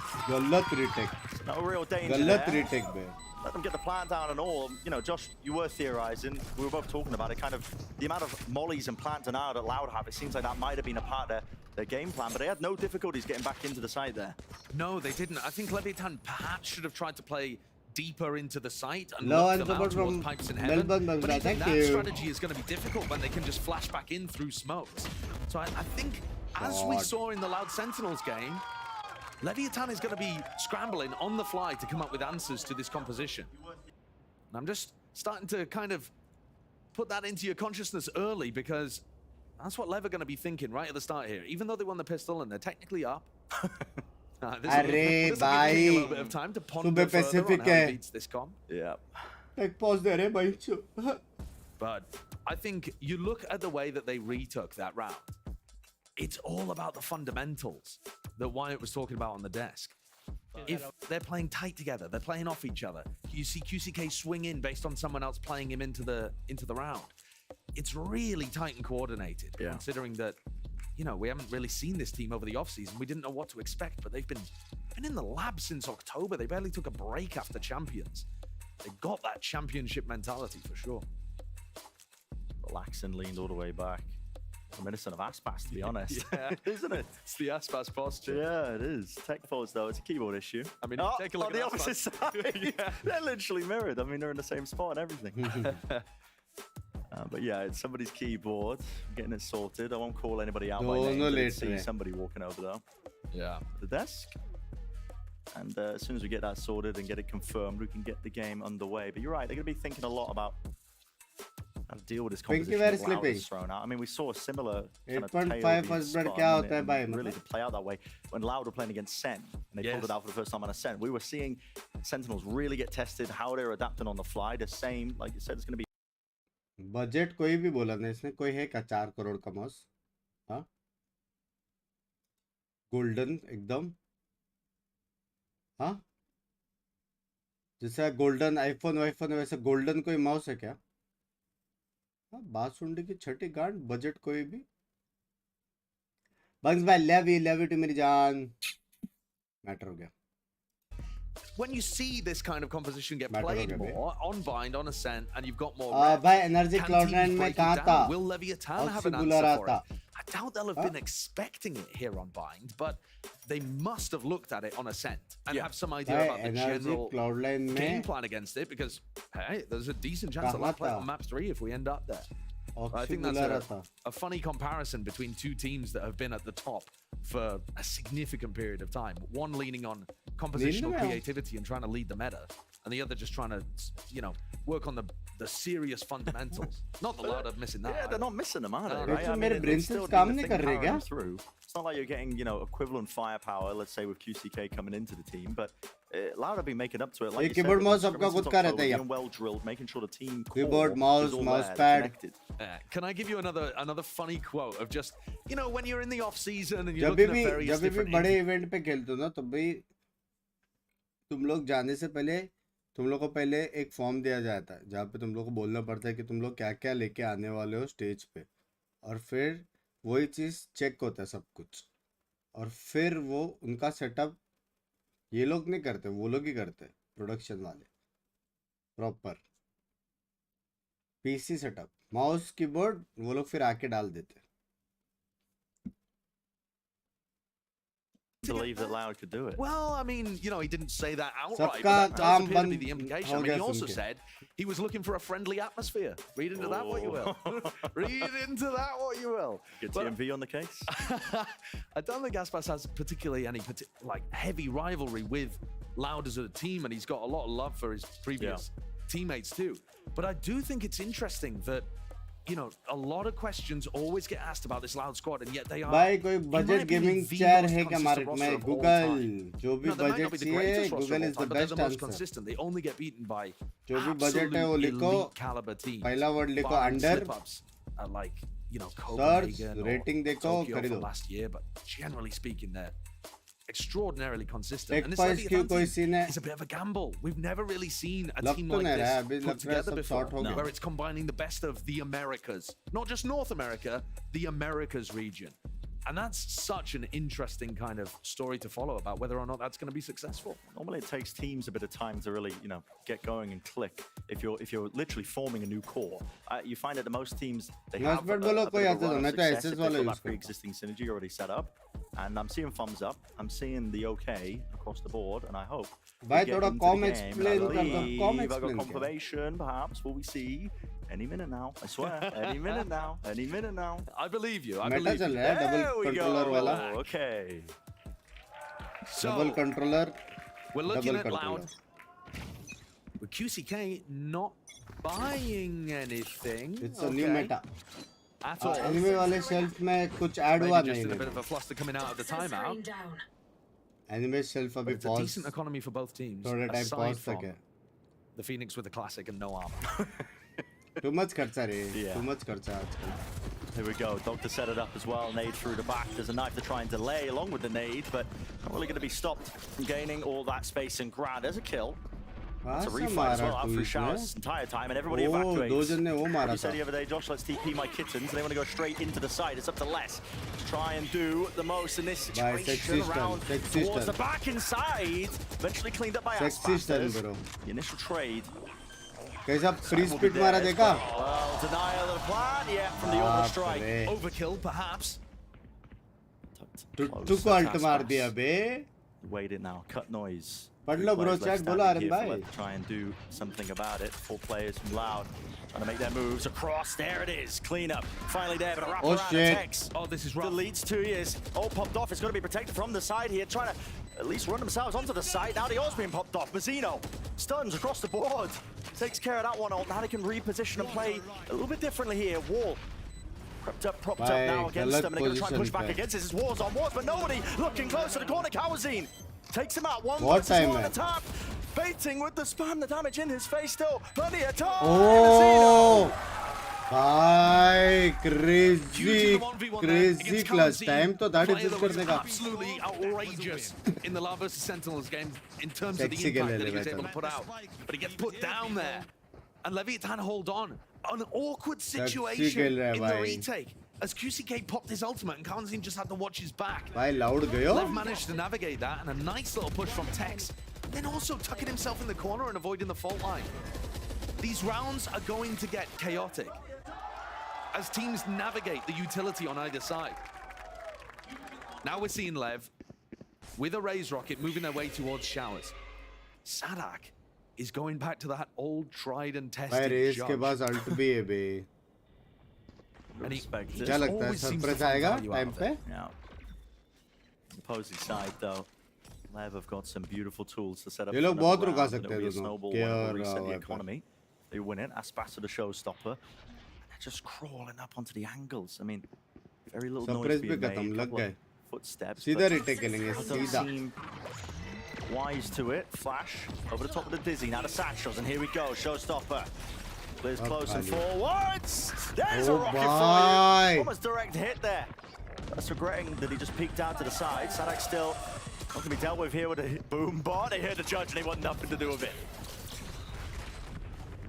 No real danger there. Let them get the plant down and all. You know, Josh, you were theorizing. We were both talking about it. Kind of the amount of mollies and plants now that Loud have. It seems like that might have been a part of their game plan, but they had no difficulties getting back into the site there. No, they didn't. I think Leviathan perhaps should have tried to play deeper into the site and look them out towards pipes in heaven. But even that strategy is going to be difficult when they can just flash back in through smokes. So I think, as we saw in the Loud Sentinels game, Leviathan is going to be scrambling on the fly to come up with answers to this composition. And I'm just starting to kind of put that into your consciousness early, because that's what Lev are going to be thinking right at the start here. Even though they won the pistol and they're technically up, this will give a little bit of time to ponder further on how he beats this comp. Yeah. But I think you look at the way that they retook that round. It's all about the fundamentals that Wyatt was talking about on the desk. If they're playing tight together, they're playing off each other. You see QCK swing in based on someone else playing him into the round. It's really tight and coordinated, considering that, you know, we haven't really seen this team over the offseason. We didn't know what to expect, but they've been in the lab since October. They barely took a break after Champions. They've got that championship mentality for sure. Relaxed and leaned all the way back. Reminiscent of Aspas, to be honest. Yeah, isn't it? It's the Aspas posture. Yeah, it is. Tech falls, though, it's a keyboard issue. I mean, take a look on the opposite side. They're literally mirrored. I mean, they're in the same spot and everything. But yeah, it's somebody's keyboard. Getting it sorted. I won't call anybody out by name. I see somebody walking over though. Yeah. The desk. And as soon as we get that sorted and get it confirmed, we can get the game underway. But you're right, they're going to be thinking a lot about how to deal with this composition that Loud is thrown out. I mean, we saw a similar kind of 8.5 first blood क्या होता है भाई really to play out that way when Loud were playing against Sen and they pulled it out for the first time on a Sen. We were seeing Sentinels really get tested, how they're adapting on the fly. The same, like you said, it's going to be budget कोई भी बोला ना इसने, कोई है क्या 4 करोड़ का mouse? हाँ, गोल्डन एकदम, हाँ, जैसे गोल्डन आईफोन वाईफोन है वैसे गोल्डन कोई माउस है क्या? हाँ, बासुंडी की छठी गांड, बजट कोई भी? बंक्स भाई लव यू टू मेरी जान, मैटर हो गया. When you see this kind of composition get played more on Bind, on Ascent, and you've got more भाई NRG Cloud9 में कहाँ था? Will Leviathan have an answer for it? I doubt they'll have been expecting it here on Bind, but they must have looked at it on Ascent and have some idea about the general game plan against it, because hey, there's a decent chance that we'll play on Map 3 if we end up there. I think that's a funny comparison between two teams that have been at the top for a significant period of time. One leaning on compositional creativity and trying to lead the meta, and the other just trying to, you know, work on the the serious fundamentals. Not the Loud of missing that. Yeah, they're not missing them, are they? No, Right? I mean, मेरे brain it's से still काम been the नहीं thing कर रहे powering क्या? them through. It's not like you're getting, equivalent firepower, let's say, with QCK coming into the team, but Loud have been making up to it. Like ये you said, keyboard mouse ever सबका since खुद का रहता October, है being well drilled, making sure the team core Keyboard, mouse, is all mouse there, pad. connected. Can I give you another funny quote of just, when you're in the off season and you're जब looking भी at various जब भी different बड़े event पे खेलते हो ना तो भाई तुम लोग जाने से पहले तुम लोग को पहले एक फॉर्म दिया जाता है जहाँ पे तुम लोग को बोलना पड़ता है कि तुम लोग क्या क्या लेके आने वाले हो स्टेज पे, और फिर वही चीज़ चेक होता है सब कुछ, और फिर वो उनका सेटअप ये लोग नहीं करते, वो लोग ही करते प्रोडक्शन वाले, proper PC setup, mouse keyboard वो लोग फिर आके डाल देते। Believe that Loud could do it. Well, I mean, he didn't say that outright, सबका but that does काम appear to be बंद the implication. हो I mean, गया he also सुन के। said he was looking for a friendly atmosphere. Read into that what you will. Read into that what you will. Good But TMV on the case. I don't think Aspas has particularly any heavy rivalry with Loud as a team, and he's got a lot of love for his previous teammates too. But I do think it's interesting that a lot of questions always get asked about this Loud squad, and yet they are. भाई कोई budget gaming chair है क्या market में? Google जो भी No, they might not budget be the चाहिए greatest roster Google of is all the time, but they're best the most answer. consistent. They only get beaten by जो भी budget है वो absolute लिखो, elite caliber teams. पहला word लिखो barring under, slip-ups at search Copenhagen or rating देखो Tokyo खरीदो। from last year, but generally speaking, they're extraordinarily consistent. Tech And this Pies Leviathan की कोई team सीन है? is a bit of a gamble. We've never really seen a लग team तो like नहीं रहा है, this अभी put लग रहा है together सब before, शॉर्ट हो गया। where it's combining the best of the Americas, not just North America, the Americas region. And that's such an interesting kind of story to follow about whether or not that's going to be successful. Normally, it takes teams a bit of time to really, get going and click. If you're literally forming a new core, you find that the most teams they have a bit of a run of success if they've got that pre-existing synergy already set up. And I'm seeing thumbs up. I'm seeing the okay across the board, and I hope. भाई थोड़ा com explain कर दो, com I've got explain कर। confirmation, perhaps. Will we see? Any minute now, I swear. Any minute now. Any minute now. I believe you. I Meta believe चल you. रहा है There double we controller go. वाला, Okay. Double controller, We're looking double at Loud. Controller. With QCK not buying anything. It's a new meta. At all. Anime वाले shelf में कुछ add हुआ Maybe just नहीं in a bit है। of a fluster coming out of the timeout. Anime shelf अभी It's a pause, decent economy for both teams. थोड़ा time aside pause from तक है। the Phoenix with the classic and no armor. Too much खर्चा रे, Yeah. too much खर्चा आजकल। Here we go. Doctor set it up as well. Nade through the back. There's a knife to try and delay along with the nade, but not really going to be stopped from gaining all that space and ground. There's a kill. That's a refight as well out through showers this entire time, and everybody evacuates. दो जन ने वो मारा You said था। the other day, Josh, let's TP my kittens. They want to go straight into the side. It's up to Les to try and do the most in this situation. Around towards the back inside. Eventually cleaned up by Sexist Aspas. The initial trade. कैसा free speed मारा देखा? Well, denial of the plan, yeah, from the orbital strike. Overkill, perhaps. टुट्टू को alt मार दिया बे। Wait it now. Cut noise. पढ़ लो bro chat, बोला आरन भाई। Try and do something about it. 4 players from Loud trying to make their moves across. There it is. Clean up. Finally there, but a wraparound attacks. Oh, this is rough. Deletes 2 years. All popped off. It's got to be protected from the side here. Trying to at least run themselves onto the side. Now the all's being popped off. Mazzino stuns across the board. Takes care of that one. Now they can reposition and play a little bit differently here. Wall. Propped up now against them. And they're going to try and push back against this. It's wars on wars, but nobody looking close to the corner. Kawazine takes him out. One versus one on the top. Baiting with the spam. The damage in his face still. Plenty of time. Oh, भाई crazy clutch time तो that is just करने का। Absolutely outrageous in the Lava vs Sentinels game in terms of the Sexy impact खेल that he रहे was able to put out. But he gets put down there. And Leviathan hold on. An awkward situation in the retake. As QCK popped his ultimate and Kawazine just had to watch his back. भाई loud गयो। Lev managed to navigate that and a nice little push from Tex. Then also tucking himself in the corner and avoiding the fault line. These rounds are going to get chaotic as teams navigate the utility on either side. Now we're seeing Lev with a raise rocket moving their way towards showers. Sadak is going back to that old tried and tested भाई race judge. के पास alt भी है बे। क्या लगता है surprise आएगा time पे? Yeah. Opposing side though. Lev have got some beautiful tools to set up. ये लोग बहुत रुका round, and सकते it'll हैं be a दोनों। snowball care one will reset the Viper. economy. They win it. Aspas are the showstopper. They're just crawling up onto the angles. I mean, very little noise being made. Couple of footsteps. सीधा retake करेंगे, Doesn't सीधा. seem wise to it. Flash over the top of the Dizzy. Now the satchels, and here we go. Showstopper. Plays close and forwards. There's a rocket for you. Almost direct hit there. That's regretting that he just peeked out to the side. Sadak still not going to be dealt with here with a boom bot. They heard the judge and they want nothing to do with it.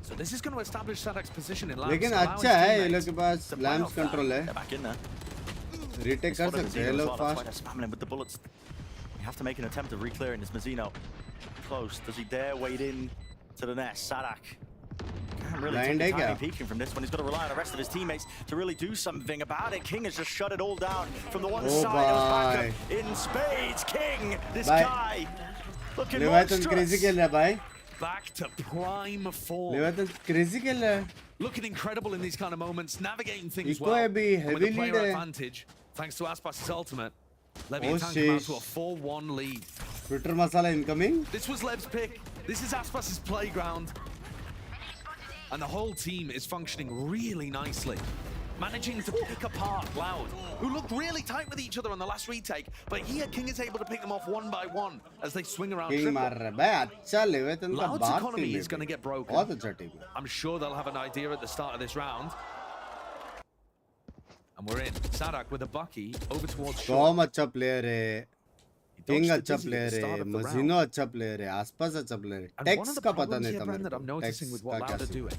So this is going to establish Sadak's position in lamps. लेकिन अच्छा है ये लोग के पास lamps control है. Back in there. Retake कर सकते हैं लोग fast. Spamming with the bullets. You have to make an attempt of re-clearing this. Mazino close. Does he dare wade in to the nest? Sadak can't really take the time peeking from this one. He's got to rely on the rest of his teammates to really do something about it. King has just shut it all down from the one side. It was back up in spades. King, this guy looking monstrous. Crazy खेल रहा है भाई. Back to prime form. Leviathan crazy खेल रहा है. Looking incredible in these kind of moments, navigating things इसको well. अभी With heavy the player lead है. advantage, thanks to Aspas's ultimate. Leviathan come out to a 4-1 lead. Twitter masala incoming. This was Lev's pick. This is Aspas's playground. And the whole team is functioning really nicely. Managing to pick apart Loud, who looked really tight with each other on the last retake, but here King is able to pick them off one by one as they swing around King मार रहा है भाई. अच्छा Leviathan का Loud's बात economy team is going to get broken. बहुत अच्छा team है. I'm sure they'll have an idea at the start of this round. And we're in. Sadak with a Bucky over towards Shaw. Tom अच्छा player है. King अच्छा player है. Mazino अच्छा player है. Aspas अच्छा player है. Tex का पता नहीं था मेरे that I'm को. noticing with what Tex Loud का are क्या doing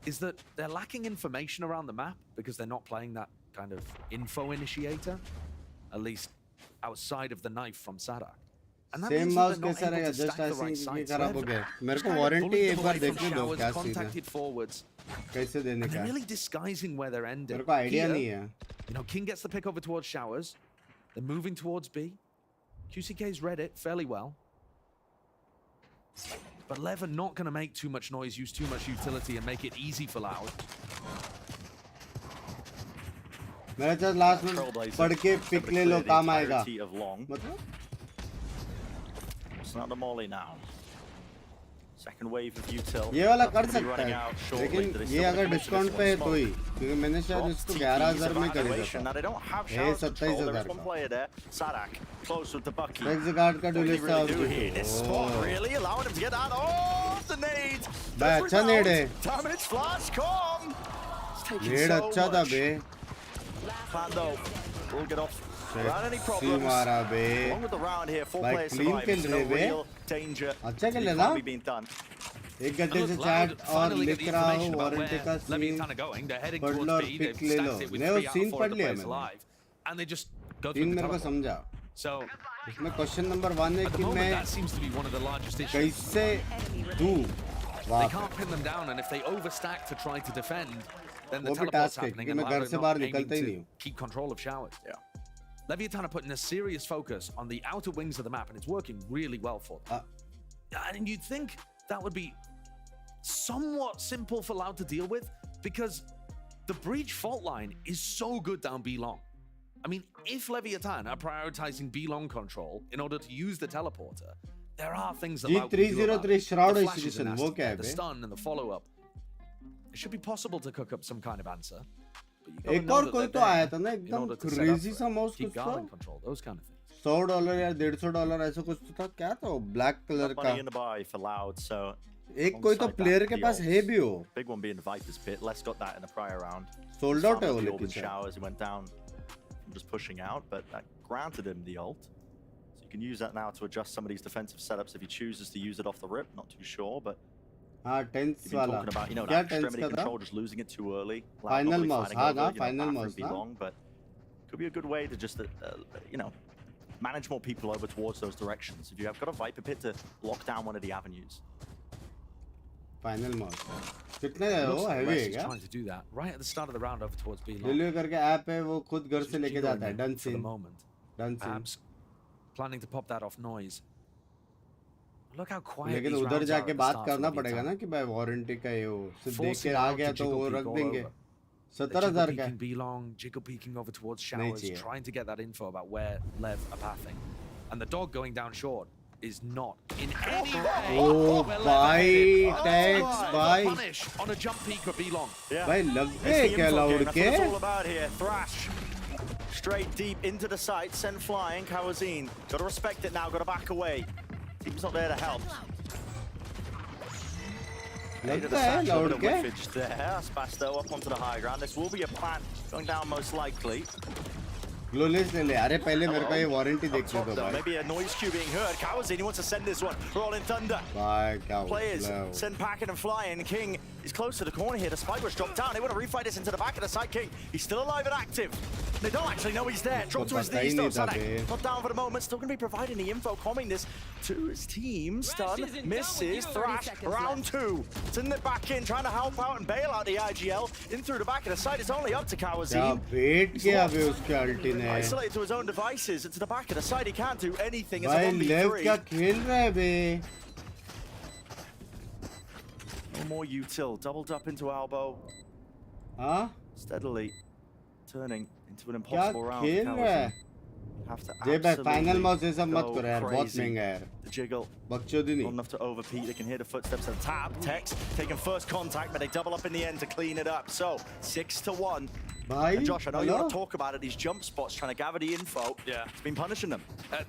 is that they're lacking information around the map because they're not playing that kind of info initiator, at least outside of the knife from Sadak. And that Same means mouse that they're कैसा not able रहेगा? to Just stack the ऐसे right ही sides. खराब हो Lev गया. मेरे just को kind of warranty bullied एक them bar away from देखने दो showers, क्या सीन है. contacted forwards. कैसे देने And का? they're really disguising where they're ending. मेरे को idea Here, नहीं है. You know, King gets the pick over towards Showers. They're moving towards B. QCK's read it fairly well. But Lev are not going to make too much noise, use too much utility, and make it easy for Loud. मेरा charge last में पढ़ के pick ले लो काम आएगा. मतलब? It's not the molly now. Second wave of util. ये वाला कर सकता है. लेकिन ये अगर डिस्काउंट पे है तो ही. क्योंकि मैंने शायद इसको 11,000 में खरीदा था. ये 27,000 का. Sadak close with the Bucky. Exegard का duelist था. This spot really allowing him to get out of the nade. भाई अच्छा नेड है. Damn it, flash com. नेड अच्छा था बे. Plan though, we'll get off without any सी problems. मारा बे. Along with the round here, 4 भाई players clean खेल surviving. रहे No बे. real danger. अच्छा खेल रहे to the ना. economy being done. एक गड्ढे से चैट और लिख रहा हूँ वारंटी का सीन पढ़ लो और पिक ले लो. नहीं वो सीन पढ़ लिया मैंने. And they just go scene through the मेरे को teleport. समझा. So इसमें क्वेश्चन नंबर 1 है at the कि moment, मैं that seems to be one of the largest issues. कैसे दूँ. They can't pin them down, and if they overstack to try to defend, then the वो भी teleport's task है happening, कि and मैं Loud घर are से not बाहर aiming निकलता ही to नहीं हूँ. keep control of Showers. Leviathan are putting a serious focus on the outer wings of the map, and it's working really well for them. And you'd think that would be somewhat simple for Loud to deal with, because the breach fault line is so good down B long. I mean, if Leviathan are prioritizing B long control in order to use the teleporter, there are things that Loud can do about G303 it. Shroud The flashes are Institution, nasty, वो क्या है the bay? stun and the follow-up. It should be possible to cook up some kind of answer. But you gotta एक know और that कोई they're तो there आया था ना in एकदम order to set up crazy for सा it. Mouse Keep कुछ तो. guard and control, those kind of things. $100 या $150 ऐसा कुछ तो था. क्या था वो ब्लैक कलर का. Money in the buy for Loud, so एक कोई तो प्लेयर के पास है भी हो. big one being the Viper's Pit. Les got that in the prior round. Sold out है वो The लेकिन Orban Showers, he went down from just pushing out, but that granted him the ult. So you can use that now to adjust some of these defensive setups if he chooses to use it off the rip. Not too sure, but हाँ you've tense been वाला. talking about, you know, क्या that tense extremity का था? control, just losing it too early. Loud Final not really mouse, fighting हाँ over, ना you know, final bathroom mouse be ना. long, but could be a good way to just, you know, manage more people over towards those directions. If you have got a Viper Pit to lock down one of the avenues. Final mouse. कितने है वो? Heavy है क्या? Trying to do that right at the start of the round over towards B long. Deliver करके app है वो खुद घर से लेके जाता है. Done For the scene. moment. Done scene. Perhaps planning to pop that off noise. Look how quiet लेकिन these उधर rounds are जाके at the बात start for करना the पड़ेगा attack. ना कि भाई वारंटी का ये हो. सिर्फ देख Forcing के आ Loud गया to तो jiggle वो peek रख all देंगे. over. They're 17,000 का. peeking B long, jiggle peeking over towards नहीं Showers, चाहिए. trying to get that info about where Lev are pathing. And the dog going down short is not in any way. Oh, bye, Tex, bye. Punish on a jump peak or belong. Yeah. Bhai, lag It's gaye the kya info loud game. That's what it's ke? all about here. Thrash. Straight deep into the site, sent flying. Kawazine. Got to respect it now, got to back away. Team's not there to help. लगता है loud के? There. Spasto up onto the high ground. This will be a plant going down most likely. Glowless ले ले. अरे पहले मेरे को ये warranty Up देखने top, दो though, भाई. maybe a noise cue being heard. Kawazine, he wants to send this one. Rolling Thunder. भाई क्या Players हो? send packing and flying. King is close to the corner here. The spike was dropped down. They want to refight this into the back of the side. King, he's still alive and active. They don't actually know he's there. Drop to his पता ही knees though. नहीं था Sadek बे. not down for the moment. Still going to be providing the info, calming this to his team. Stun, misses, Thrash, round two. Sending it back in, trying to help out and bail out the IGL. In through the back of the side. It's only up to क्या Kawazine. Wait किया अबे उसके अल्टी ने? Isolated to his own devices. Into the back of the side. He can't do anything. It's a भाई 1v3. लेव क्या खेल रहा है बे? No more util. Doubled up into elbow. हाँ? Steadily turning into an क्या impossible round. खेल रहा है? Have to जे भाई फाइनल माउस ये सब मत go करो यार, बहुत crazy. महंगा है यार. The jiggle. बकचोदी Not नहीं. enough to overpeat. They can hear the footsteps of the tap. Tex taking first contact, but they double up in the end to clean it up. So 6-1. भाई, And Josh, I know you hello? want to talk about it. These jump spots, trying to gather the info. Yeah, it's been punishing them.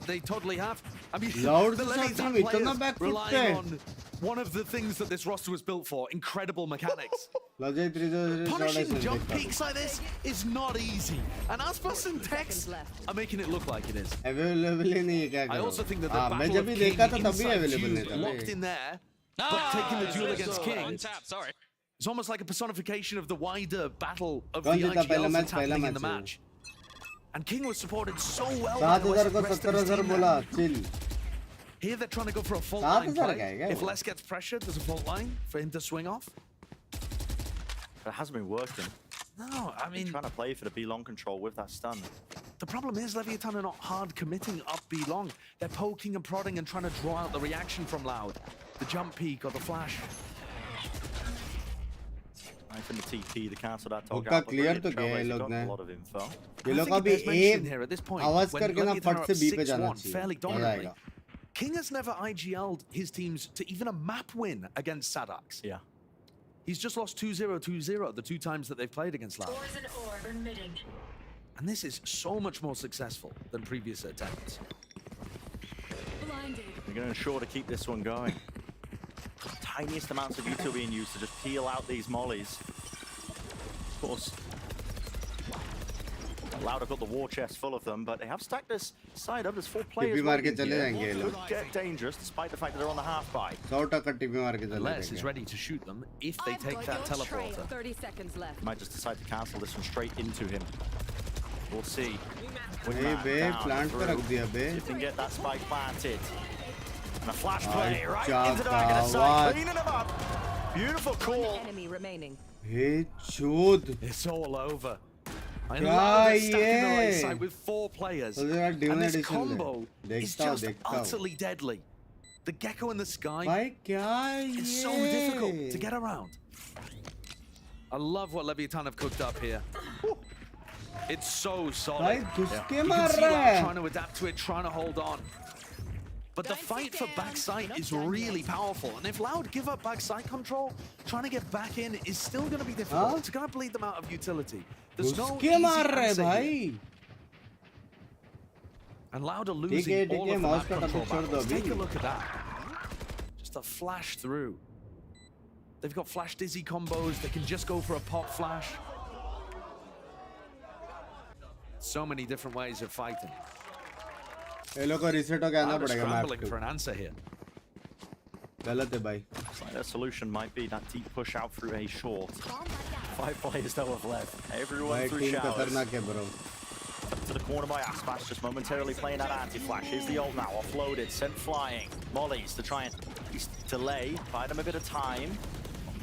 They totally have. I mean, Loud the Levi's team, players इतना back foot relying है. on one of the things that this roster was built for: incredible mechanics. Logic 3-0 Punishing jump peaks like this is not easy, and Aspas and Tex are making it look like it is. Available ही नहीं है क्या I करो? also think that the हाँ, मैं battle जब of भी King देखा था तभी inside available Fuse नहीं था. locked in there, but taking the duel against King. Sorry. It's almost like a personification of the wider battle of the कौन जीता पहला IGLs मैच? that's पहला happening in the मैच है. match. And King was supported so well by the 7,000 को rest of his 70,000 team बोला. there. Chill. Here they're trying to go for a fault 7,000 line का है play. क्या If वो? Les gets pressured, there's a fault line for him to swing off. But it hasn't been working. No, I mean, Trying to play for the B-long control with that stun. the problem is Leviathan are not hard committing up B long. They're poking and prodding and trying to draw out the reaction from Loud. The jump peek or the flash. Right from the TP, the cancel that talk हुक्का out. but clear really, तो किया है Trailblazers लोग got ने. a lot of info. ये I लोग think अभी there's mention A here at this point, आवाज when करके ना Leviathan फट are से up B पे जाना 6-1 चाहिए. fairly मजा dominantly. आएगा. King has never IGL'd his teams to even a map win against Sadax. Yeah. He's just lost 2-0, 2-0 the two times that they've played against Loud. And this is so much more successful than previous attempts. They're going to ensure to keep this one going. Tiniest amounts of util being used to just peel out these mollies. Of course, Loud have got the war chest full of them, but they have stacked this side up. There's 4 players. मार के waiting चले here. जाएंगे ये लोग. Could get dangerous despite the fact that they're on the half buy. 100% TP मार के चले Les is जाएंगे. ready to shoot them if they take that teleporter. 30 seconds left. Might just decide to cancel this one straight into him. We'll see. Hey, bे, plant पे रख दिया बे. If you can get that spike planted. And a flash Ay, play right chapa, into the back of the what? side, cleaning them up. Beautiful call. Enemy remaining. Hey, chud. It's all over. I क्या love it stuck in the right ये? side with 4 players. तो जरा And Demon this Edition combo ले. is देखता हूँ, just देखता हूँ. utterly deadly. The gecko in the sky भाई क्या is ये? so difficult to get around. I love what Leviathan have cooked up here. It's so solid. भाई घुस के You मार can see रहा Loud है. trying to adapt to it, trying to hold on. But the fight for backside is really powerful. And if Loud give up backside control, trying to get back in is still going to be difficult. Huh? It's going to bleed them out of utility. There's no घुस easy के मार रहा है answer here. भाई. And Loud are ठीक losing है, all ठीक है, of the mouse map का control टॉपिक छोड़ दो battles. Take a अभी. look at that. Just a flash through. They've got flash dizzy combos. They can just go for a pop flash. So many different ways of fighting. ये लोग को reset होके आना Loud are पड़ेगा map scrambling for an answer here. गलत है भाई. Looks like their solution might be that deep push out through A short. 5 players though have left. Everyone भाई through team showers. खतरनाक है bro. Up to the corner by Aspas, just momentarily playing that anti-flash. Here's the ult now, offloaded, sent flying. Mollies to try and at least delay, buy them a bit of time.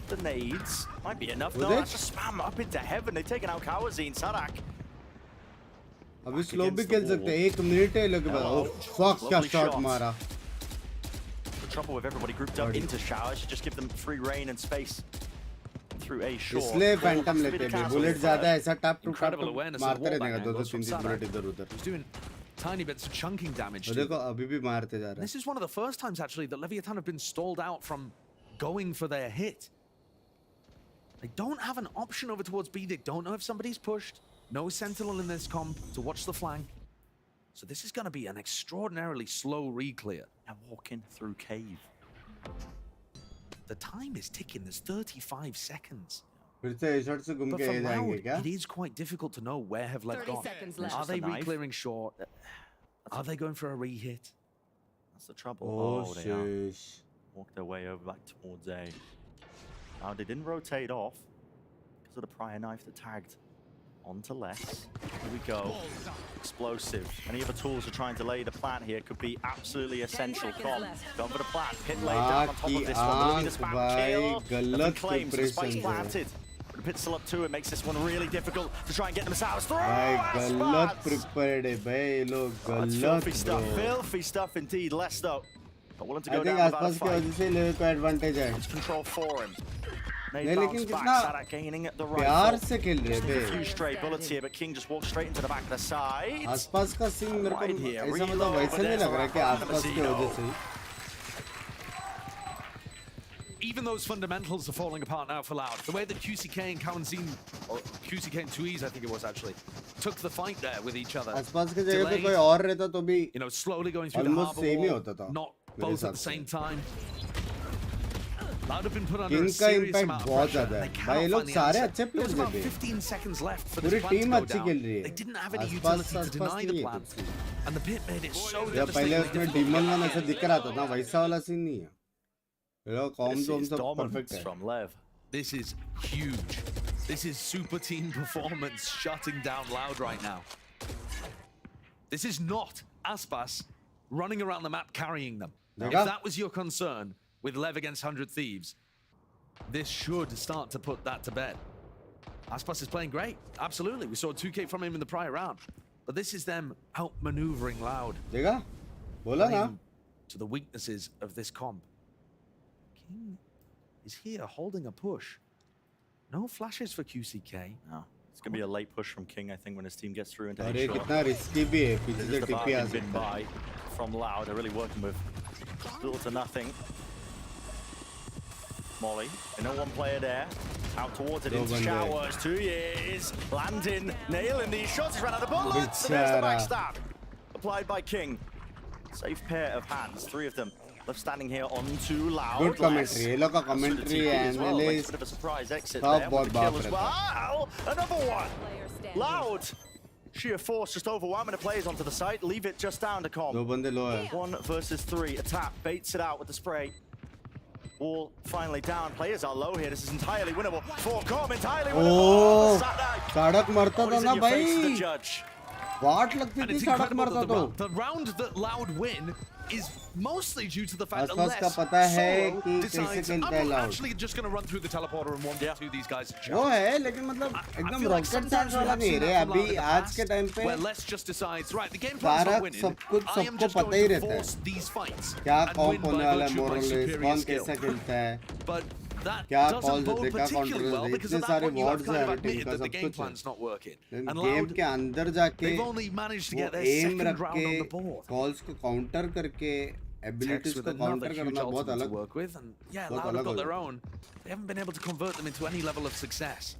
The nades might be enough. No, that's just spam up into heaven. They've taken out Kawazine, Sadak. अभी slow भी खेल सकते हैं. 1 minute है लोग के पास. Oh fuck क्या shot मारा. The trouble with everybody grouped up into showers, you just give them free reign and space through A short. इसलिए Phantom लेते हैं. Bullet ज़्यादा ऐसा tap to tap Incredible to awareness of मारते wall रहने का. back 2 angles 3 from bullet Sadak. इधर उधर. He's doing tiny bits of chunking damage to देखो them. अभी भी मारते जा रहा है. This is one of the first times actually that Leviathan have been stalled out from going for their hit. They don't have an option over towards B. They don't know if somebody's pushed. No sentinel in this comp to watch the flank. So this is going to be an extraordinarily slow re-clear. And walking through cave. The time is ticking. There's 35 seconds. फिर से A shot से घूम But के for A जाएंगे Loud, क्या? it is quite difficult to know where have LEV 30 gone. seconds left. Are they Just a knife. re-clearing short? Are they going for a re-hit? That's the trouble. Oh, they are. sheesh. Walk their way over back towards A. Now they didn't rotate off because of the prior knife that tagged onto less. Here we go. Explosive. Any other tools are trying to lay the plant here could be absolutely essential. Com, going for the plant. Pit laid down on top of this one. Will be the spam kill. Nothing claims. The spike's planted. But the pit's still up to it. Makes this one really difficult to try and get themselves through. गलत prepared है भाई ये लोग Filthy गलत stuff. bro. Filthy stuff indeed. Less though. But willing to I go think down without a आसपास की fight. वजह से लेवल को advantage है. It's control for him. नहीं लेकिन कितना gaining at the प्यार rifle. से खेल रहे A थे. few stray bullets here, but King just walks straight into the back of the side. आसपास का सीन मेरे Right को here, ऐसा मतलब reload वैसे over नहीं there लग रहा है कि for आसपास की Mazino. वजह से. Even those fundamentals are falling apart now for Loud. The way that QCK and Kawanzin, or QCK and 2Es I think it was actually, took the fight there with each other. आसपास की जगह पे कोई और रहता तो भी You know, slowly going through the almost harbor same he wall, होता था. not मेरे both at हिसाब the से. same time. Loud have been put under a king का serious इम्पैक्ट amount of बहुत pressure. ज्यादा They है. cannot भाई ये लोग find the सारे answer. अच्छे There was प्लेयर्स about हैं. 15 seconds left for पूरी this plan team to go अच्छी down. खेल रही है. They didn't have any आसपास utility to deny the नहीं है plan. कुछ भी. And the pit made it so जब पहले devastatingly उसमें difficult. डीमन वन ऐसा दिख रहा था ना वैसा वाला सीन नहीं है. ये लोग कॉम This जोम is सब dominance परफेक्ट है. from Lev. This is huge. This is super team performance shutting down Loud right now. This is not Aspas running around the map carrying them. If that was your concern with Lev against 100 Thieves, this should start to put that to bed. Aspas is playing great. Absolutely. We saw 2K from him in the prior round. But this is them outmaneuvering Loud. देखा? बोला ना? Playing to the weaknesses of this comp. King is here holding a push. No flashes for QCK. No. It's going to be a late push from King, I think, when his team gets through into अरे A short. कितना risky भी है. पीछे This से is the टिप्पी uh bargain been सकता है. by from Loud. They're really working with little to nothing. Molly, they know one player there. Out towards it, into showers. 2 years. Landing, nailing these shots. He's run out of bullets. And there's the backstab. Applied by King. Safe pair of hands, 3 of them. Left standing here onto Loud. Good commentary. ये लोग का commentary analyst Bit of a surprise exit सब there. बहुत with the बाप kill as रहता है. well. Another one. Loud. Sheer force just overwhelming the players onto the site. Leave it just down to Com. 2 बंदे लो है. 1 versus 3. A tap baits it out with the spray. Wall finally down. Players are low here. This is entirely winnable. For Com, entirely winnable. Oh, सड़क मरता था ना भाई. Judge. वाट लगती थी सड़क मरता तो. The round that Loud win is mostly due to the fact that आसपास का Les पता है solo कि decides, कैसे I'm खेलता है not Loud. actually just going to run through the teleporter and 1v2 these guys. वो है लेकिन मतलब एकदम रॉकेट साइंस वाला नहीं रे. अभी आज के टाइम पे where Les just decides, right, the game plan's not सारा winning. सब कुछ I am सबको just पता going ही to रहता force है. these fights क्या and कॉम्प win होने by वाला है, virtue of my मोरलेस superior कौन skill. कैसा खेलता है. But that क्या doesn't calls bode होते हैं, क्या particularly counters well होते हैं. because इतने at that सारे point you have wards kind हैं of हर टीम admitted का that the सब game कुछ है. plan's not working. And game Loud, के अंदर जाके they've only managed to वो get their एम second रख round on the के board. कॉल्स को काउंटर करके एबिलिटीज Tex with को another काउंटर huge करना बहुत ultimate to अलग work with, and yeah, बहुत Loud have अलग got हो their जाता है. own. They haven't been able to convert them into any level of success.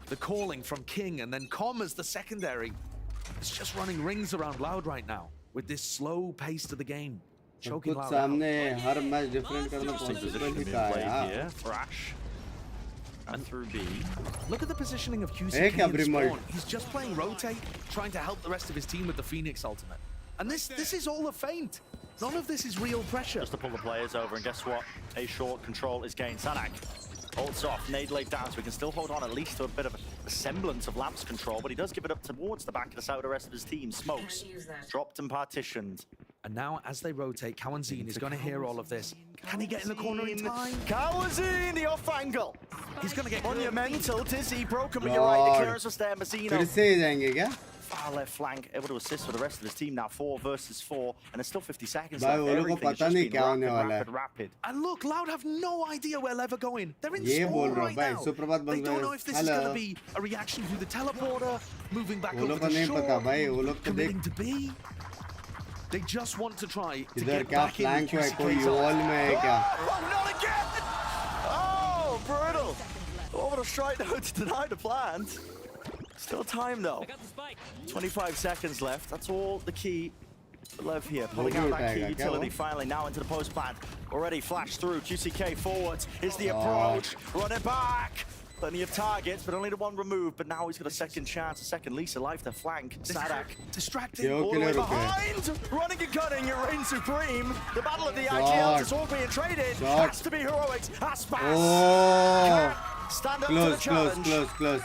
The calling from King and then Com as the secondary is just running rings around Loud right now with this slow pace to the game. सब Choking कुछ Loud सामने out. हर match different करना possible ही था यार. Here, Thrash. And through B. Look at the positioning of Hey, QCK in Gabriel. spawn. He's just playing rotate, trying to help the rest of his team with the Phoenix ultimate. And this is all a feint. None of this is real pressure. Just to pull the players over, and guess what? A short control is gained. Sanak holds off, nade laid down, so we can still hold on at least to a bit of a semblance of Lamps control, but he does give it up towards the back of the side of the rest of his team. Smokes, dropped and partitioned. And now, as they rotate, Kawanzin is going to hear all of this. Can he get in the corner in time? Kawanzin, the off angle. He's going to get monumental, dizzy, broken, but you're right, the clearance was there. फिर Mazino से जाएंगे क्या? far left flank, able to assist for the rest of his team now. 4 versus 4, and there's still 50 seconds भाई left. वो लोग को Everything has पता just नहीं been क्या होने वाला है. rapid. And look, Loud have no idea where LEV are going. They're in ये बोल spawn रहा हूँ right भाई. now. सुप्रभात They बंद don't know if this is Hello. going to be a reaction through the teleporter, moving back वो over लोग को the नहीं पता shore, भाई. वो लोग तो देख committing to B. They just want to try to इधर get क्या back in with फ्लैंक है. कोई QCK's वॉल में है क्या? Oh, not again! Oh, brutal. What a strike though to deny the plans. Still time though. 25 seconds left. That's all the key for LEV here. Pulling out that key utility finally now into the post plant. Already flashed through. QCK forwards is the approach. Running back. Plenty of targets, but only the one removed. But now he's got a second chance, a second lease of life to flank. Sadak distracted. all the way behind. Running and gunning, you reign supreme. The battle of the IGLs is all being traded. Has to be heroics. Aspas. Oh. Stand up to the challenge. Close.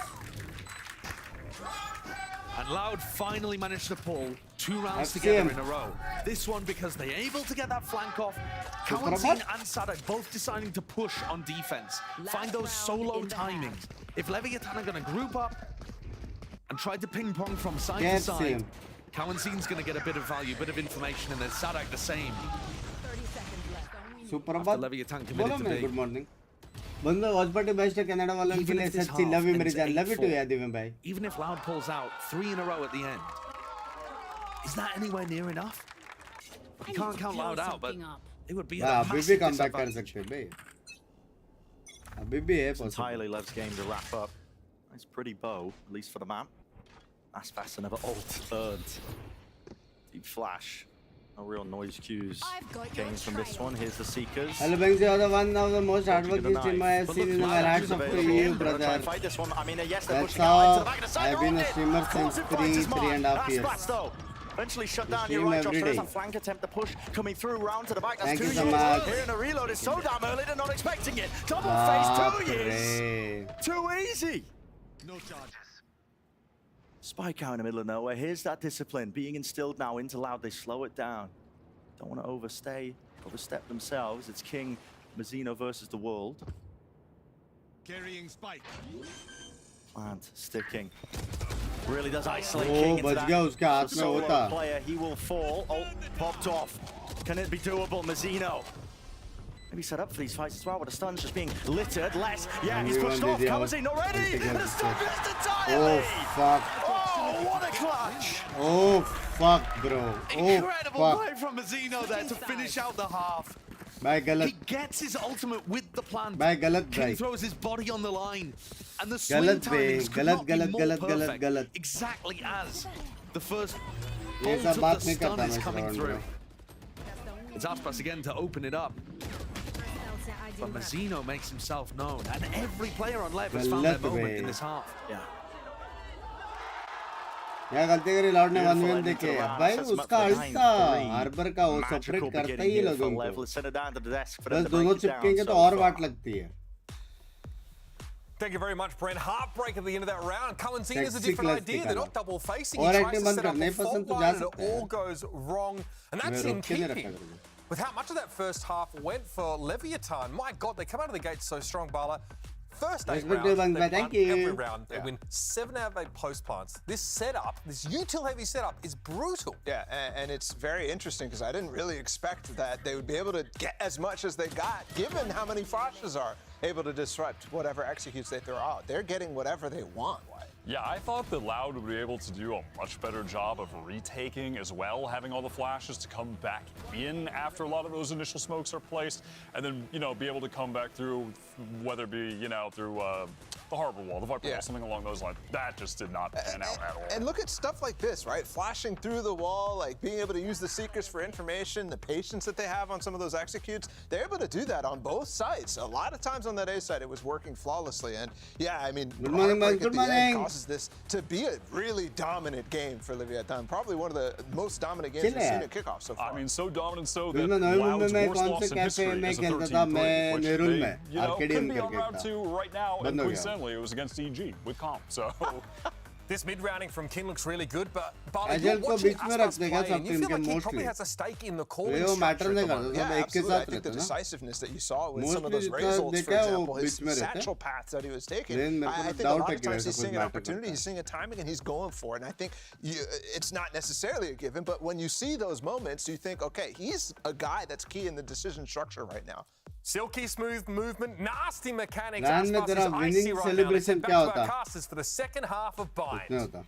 And Loud finally managed to pull 2 rounds together in a row. This one because they're able to get that flank off. Kawanzin and Sadak both deciding to push on defense. Find those solo timings. If Leviathan are going to group up and try to ping pong from side to side, Kawanzin's going to get a bit of value, bit of information, and then Sadak the same. 30 seconds left. सुप्रभात. Leviathan committed to B. Good morning. बंदा watch party best है Canada वालों के लिए. सच्ची love you मेरी जान. Love you too यार दिव्य भाई. Even if Loud pulls out 3 in a row at the end, is that anywhere near enough? You can't count Loud out, but it would be a अभी भी massive come back कर disadvantage. सकते हैं भाई. अभी भी है possible. Entirely LEV's game to wrap up. Nice pretty bow, at least for the map. Aspas another ult earned. Deep flash. No real noise cues gains from this one. Here's the Seekers. Hello, Binks, you are the one of the most hardworking stream I have seen in my hats off to you, brother. Fight this one. I mean, yes, they're That's pushing out into the how back of the side. I've been a streamer since 3.5 years. Aspas, though. Eventually shut down your Stream right, Josh. every There's day. a flank attempt to push coming through round to the back. That's Thank 2 you so years. much. Here in a reload is so damn early, they're not expecting it. Double face, 2 years. Too easy. No charges. Spike out in the middle of nowhere. Here's that discipline being instilled now into Loud. They slow it down. Don't want to overstep themselves. It's King Mazzino versus the world. Carrying Spike. Plant sticking. Really does isolate Oh, King into बच that. गया उसके हाथ में Solo होता. player, he will fall. Oh, popped off. Can it be doable, Mazzino? Maybe set up for these fights as well, but the stun's just being littered. Less. Yeah, he's pushed off. Kawanzin already. The stun missed entirely. Oh fuck. Oh, what a clutch. Oh fuck, bro. Oh Incredible fuck. play from Mazzino there to finish out the half. भाई गलत. He gets his ultimate with the plant. भाई गलत King भाई. throws his body on the line. And the swing गलत timings bay. could गलत not be गलत more गलत perfect. गलत. Exactly as the first ये bolt सब of बात the नहीं stun करता is मैं इस coming round through. में. It's Aspas again to open it up. But Mazzino makes himself known. And every player on LEV has found their गलत moment bay. in this half. Yeah. क्या गलती करी loud ने 1v1 देखे. भाई उसका अल्टा harbour का वो सेपरेट करता ही लोगों को. बस दोनों चिपकेंगे तो और वाट लगती है. Thank you very much, Brent. Heartbreak at the end of that round. Kawanzin is a Sexy different class idea. They're not double facing. He और tries एक्टिव to बंद set up करने a fault पसंद तो जा line and सकते it all हैं. goes wrong. And that's मैं in रोक के नहीं रखा keeping करूँगा. with how much of that first half went for Leviathan. My God, they come out of the gates so strong, Bala. First 8 Respect rounds, to they Bang, thank won you. every round. They win 7 out of 8 post plants. This setup, this util-heavy setup, is brutal. Yeah, and it's very interesting because I didn't really expect that they would be able to get as much as they got, given how many flashes are able to disrupt whatever executes they throw out. They're getting whatever they want. Yeah, I thought that Loud would be able to do a much better job of retaking as well, having all the flashes to come back in after a lot of those initial smokes are placed, and then, you know, be able to come back through, whether it be, you know, through the harbor wall, the Viper wall, something along those lines. That just did not pan out at all. And look at stuff like this, right? Flashing through the wall, like being able to use the Seekers for information, the patience that they have on some of those executes. They're able to do that on both sides. A lot of times on that A side, it was working flawlessly. And yeah, I mean, Good morning, man. Good morning. causes this to be a really dominant game for Leviathan. Probably one of the most dominant games we've seen at Kickoff so far. I mean, so dominant so मैं that November Loud's में worst कौन loss से in cafe history में is a खेलता था. 13-3, मैं which Nerul they, में you know, could Arcadian be on करके route था. to right now in बंद हो Queen गया. Stanley. It was against EG with comp, so This mid-rounding from King looks really good, but Ajal you're को watching बीच में Aspas रखने का play, सब and you टीम feel के like he mostly probably has a stake in the way calling वो matter structure नहीं at the करते moment. सब Yeah, एक के absolutely. I साथ think the रहते ना decisiveness that you saw with some of Mostly those जितना results, for देखा है वो example, his बीच में रहते हैं satchel paths that he was taking. लेकिन मेरे को I तो think a डाउट lot है of कि times ऐसा he's कुछ seeing an मैटर opportunity, करता he's है seeing a timing, and he's going for it. And I think it's not necessarily a given, but when you see those moments, you think, okay, he's a guy that's key in the decision structure right now. Silky smooth movement, nasty mechanics. Ryan में Aspas तेरा is icy winning right now. Let's celebration head back क्या to होता? our casters for the second half of कुछ नहीं Bind. होता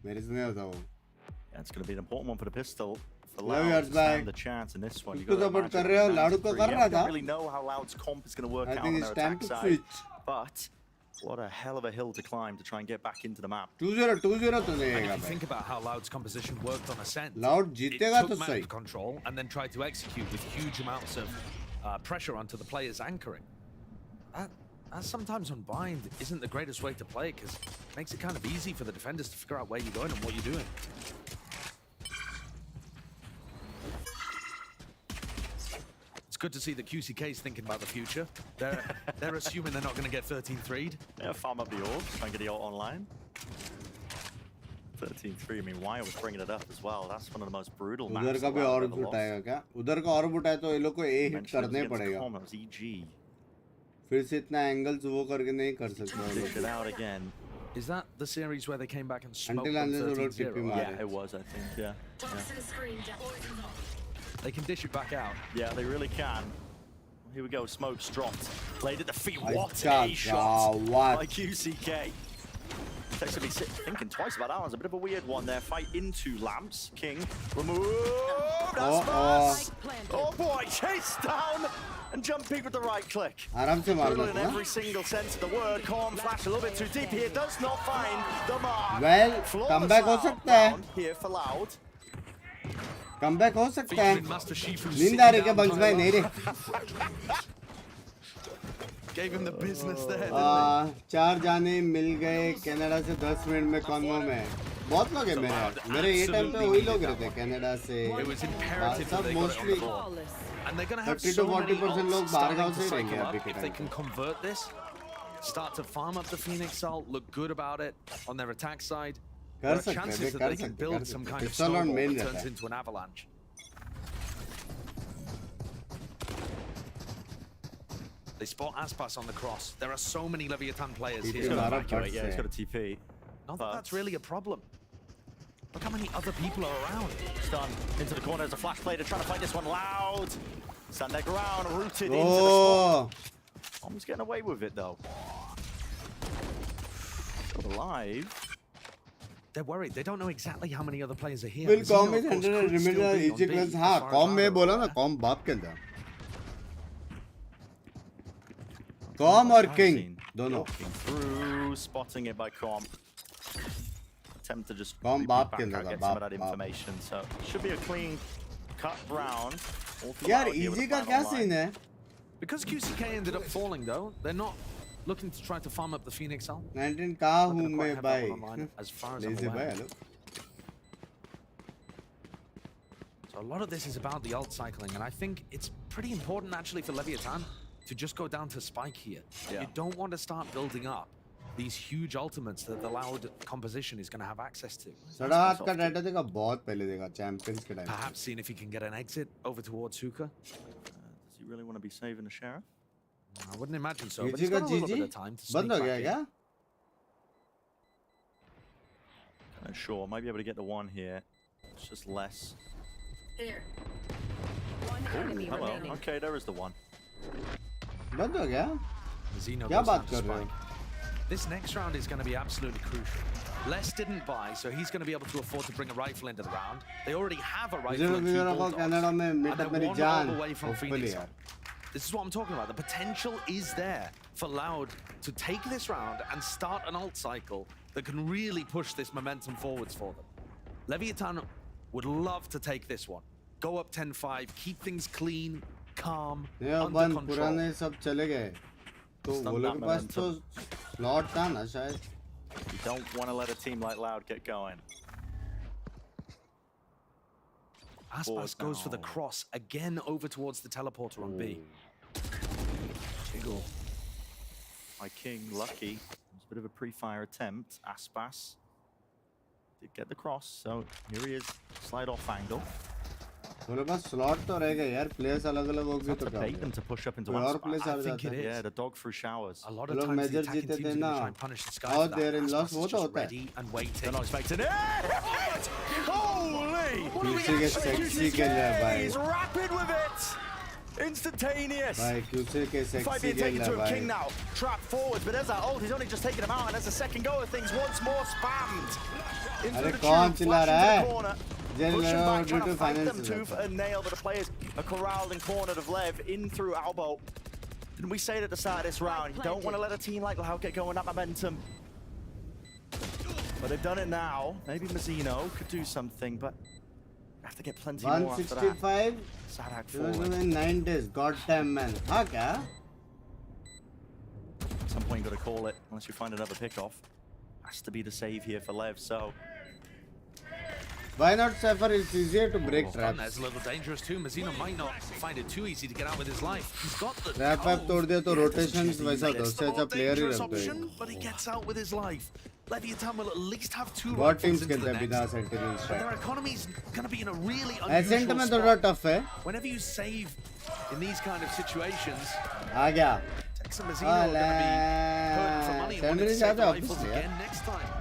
मेरे से नहीं होता वो Yeah, it's going to be an important one for the pistol. For Love Loud yours, to bye. stand the chance in this one. You उसको got to support imagine कर रहे हो that लाडू को Nantri, कर yeah, रहा we don't था really know how Loud's comp is going to work I out think on it's their time attack to side. switch But what a hell of a hill to climb to try and get back into the map. 2-0 2-0 तो And देगा if you भाई think about how Loud's composition worked on Ascent, Loud it जीतेगा took तो map सही control and then tried to execute with huge amounts of pressure onto the players anchoring. That sometimes on Bind isn't the greatest way to play because it makes it kind of easy for the defenders to figure out where you're going and what you're doing. It's good to see the QCK is thinking about the future. They're assuming they're not going to get 13-3'd. Yeah, farm up the orb, try and get the ult online. 13-3, I mean, Wire was bringing it up as well. That's one of the most brutal maps. उधर का भी और उठाएगा क्या उधर का और उठाए तो ये लोग को ए हिट करने पड़ेगा EG. फिर से इतना एंगल्स वो करके नहीं कर सकते Dish it out again. Is that the series where they came back and smoked Until them unless वो 13-0? TP मारे Yeah, it was, I think, yeah. They can dish it back out. Yeah, they really can. Here we go, smoke's dropped. Laid at the feet, what अच्छा, a shot what? by QCK. Takes to be thinking twice about that one. It's a bit of a weird one there. Fight into lamps. King removed. Oh boy, chased down and jumping with the right click. आराम से मारना Brutal in था every single sense of the word. Calm flash a little bit too deep here. Does not find the mark. Well, Flawless comeback हो सकता है round here for Loud. Comeback हो सकता है Master Shifu नींद आ रही क्या बंक्स भाई नहीं रे Gave him the business there, 4 जाने मिल गए कनाडा से 10 मिनट में कॉन्वो में बहुत लोग हैं मेरे ये टाइम पे वही लोग रहते हैं कनाडा से सब मोस्टली 30 to 40% लोग बाहर गांव से ही रहेंगे अभी के If they time can convert this, start to farm up the Phoenix ult, look good about it on their attack side, there कर are सकते chances हैं that कर they can सकते build some kind of pistol on snowball main that रहता turns है into an avalanche. They spot Aspas on the cross. There are so many Leviathan players TP here. मारा फट yeah, he's से got a TP. Not that that's really a problem. Look how many other people are around. Stun into the corner. There's a flash play to try to fight this one Loud. Stand their ground, rooted into the Oh, spot. Almost getting away with it though. Still alive. They're worried. They don't know exactly how many other players are here. Will Zeno, com of is course, 100 could still remember be on easy B, class as हाँ far as com I'm में aware. बोला ना com बाप के अंदर com और king दोनों Walking through, spotting it by Com. Attempt to just Com repeat बाप back के out, अंदर था, get some of बाप, that बाप। information. So should be a clean cut round. All for यार Loud here with easy a का plan क्या online. Scene है Because QCK ended up falling though, they're not looking to try to farm up the Phoenix ult. 19 कहाँ Not हूँ gonna quite मैं have that भाई one online, as far as I'm lazy aware. भाई hello So a lot of this is about the ult cycling, and I think it's pretty important actually for Leviathan to just go down to Spike here. Yeah. You don't want to start building up these huge ultimates that the Loud composition is going to have access to. सड़ा हाथ का data देखा बहुत पहले देखा champions के time Perhaps seeing if he can get an exit over towards Hookah. Does he really want to be saving the sheriff? I wouldn't imagine so, but easy he's का got a little जीजी bit of time to बंद sneak हो गया back क्या in. Kind of sure. Might be able to get the one here. It's just less. There. Ooh, hello. Okay, there is the one. बंद हो गया Zeno क्या goes बात down to कर रहे हो Spike. This next round is going to be absolutely crucial. Les didn't buy, so he's going to be able to afford to bring a rifle into the round. They already have a rifle and 2 को bulldogs, Canada में and meet they're up मेरी one जान all away from hopefully Phoenix. यार This is what I'm talking about. The potential is there for Loud to take this round and start an ult cycle that can really push this momentum forwards for them. Leviathan would love to take this one. Go up 10-5, keep things clean, calm, ये under अपन control. पुराने सब चले गए तो वो लोग के पास तो स्लॉट था ना शायद You don't want to let a team like Loud get going. Aspas goes for the cross again over towards the teleporter on B. Jiggle. My king, lucky. It was a bit of a pre-fire attempt. Aspas Did get the cross, so here he is, slide off angle. बोले बस slot तो रहेगा यार, players अलग-अलग होंगे तो क्या Bait them to push up into कोई one और spot. place आ जाता है. Yeah, the dog through showers. A lot of लोग times the major attacking जीते teams थे are ना, going to try and punish the Sky और for that. they're in loss Aspas वो is तो just होता है. ready and waiting. They're not expecting it. Holy! QC के sexy के लिए भाई. He's rapid with it. Instantaneous. भाई QC के Fight sexy being के taken लिए to him, भाई. King now. Trap forwards, but there's that ult. He's only just taken him out, and there's a second go of things once more spammed. Into अरे the कौन tube, चिल्ला flash रहा into है? the corner. Jail Pushing में back, trying due to to fight them finances tooth and nail, but the players are corralled and cornered of Lev in through elbow. Didn't we say it at the start of this round? You don't want to let a team like Loud get going, that momentum. But they've done it now. Maybe Mazzino could do something, but have to get plenty more after that. 165. Sadak It was forward. in 9 days. Goddamn man. हाँ क्या? At some point you got to call it, unless you find another pickoff. Has to be the save here for Lev, so... Why not Cypher? It's easier to break That's traps. a little dangerous too. Mazzino might not find it too easy to get out with his life. He's got the Trap आप तोड़ दिया तो rotations वैसा It's उससे the अच्छा more player ही dangerous रखते हैं. option, but he gets out with his life. Leviathan will at least have two बहुत rifles teams into खेलते the हैं next. बिना Sentinel But strike. their economy's going to be in a really Ascent unusual में थोड़ा spot. tough है. Whenever you save in these kind of situations, आ गया. Tex and Mazzino are going to be hurting for money and wanting to save the rifles again next time.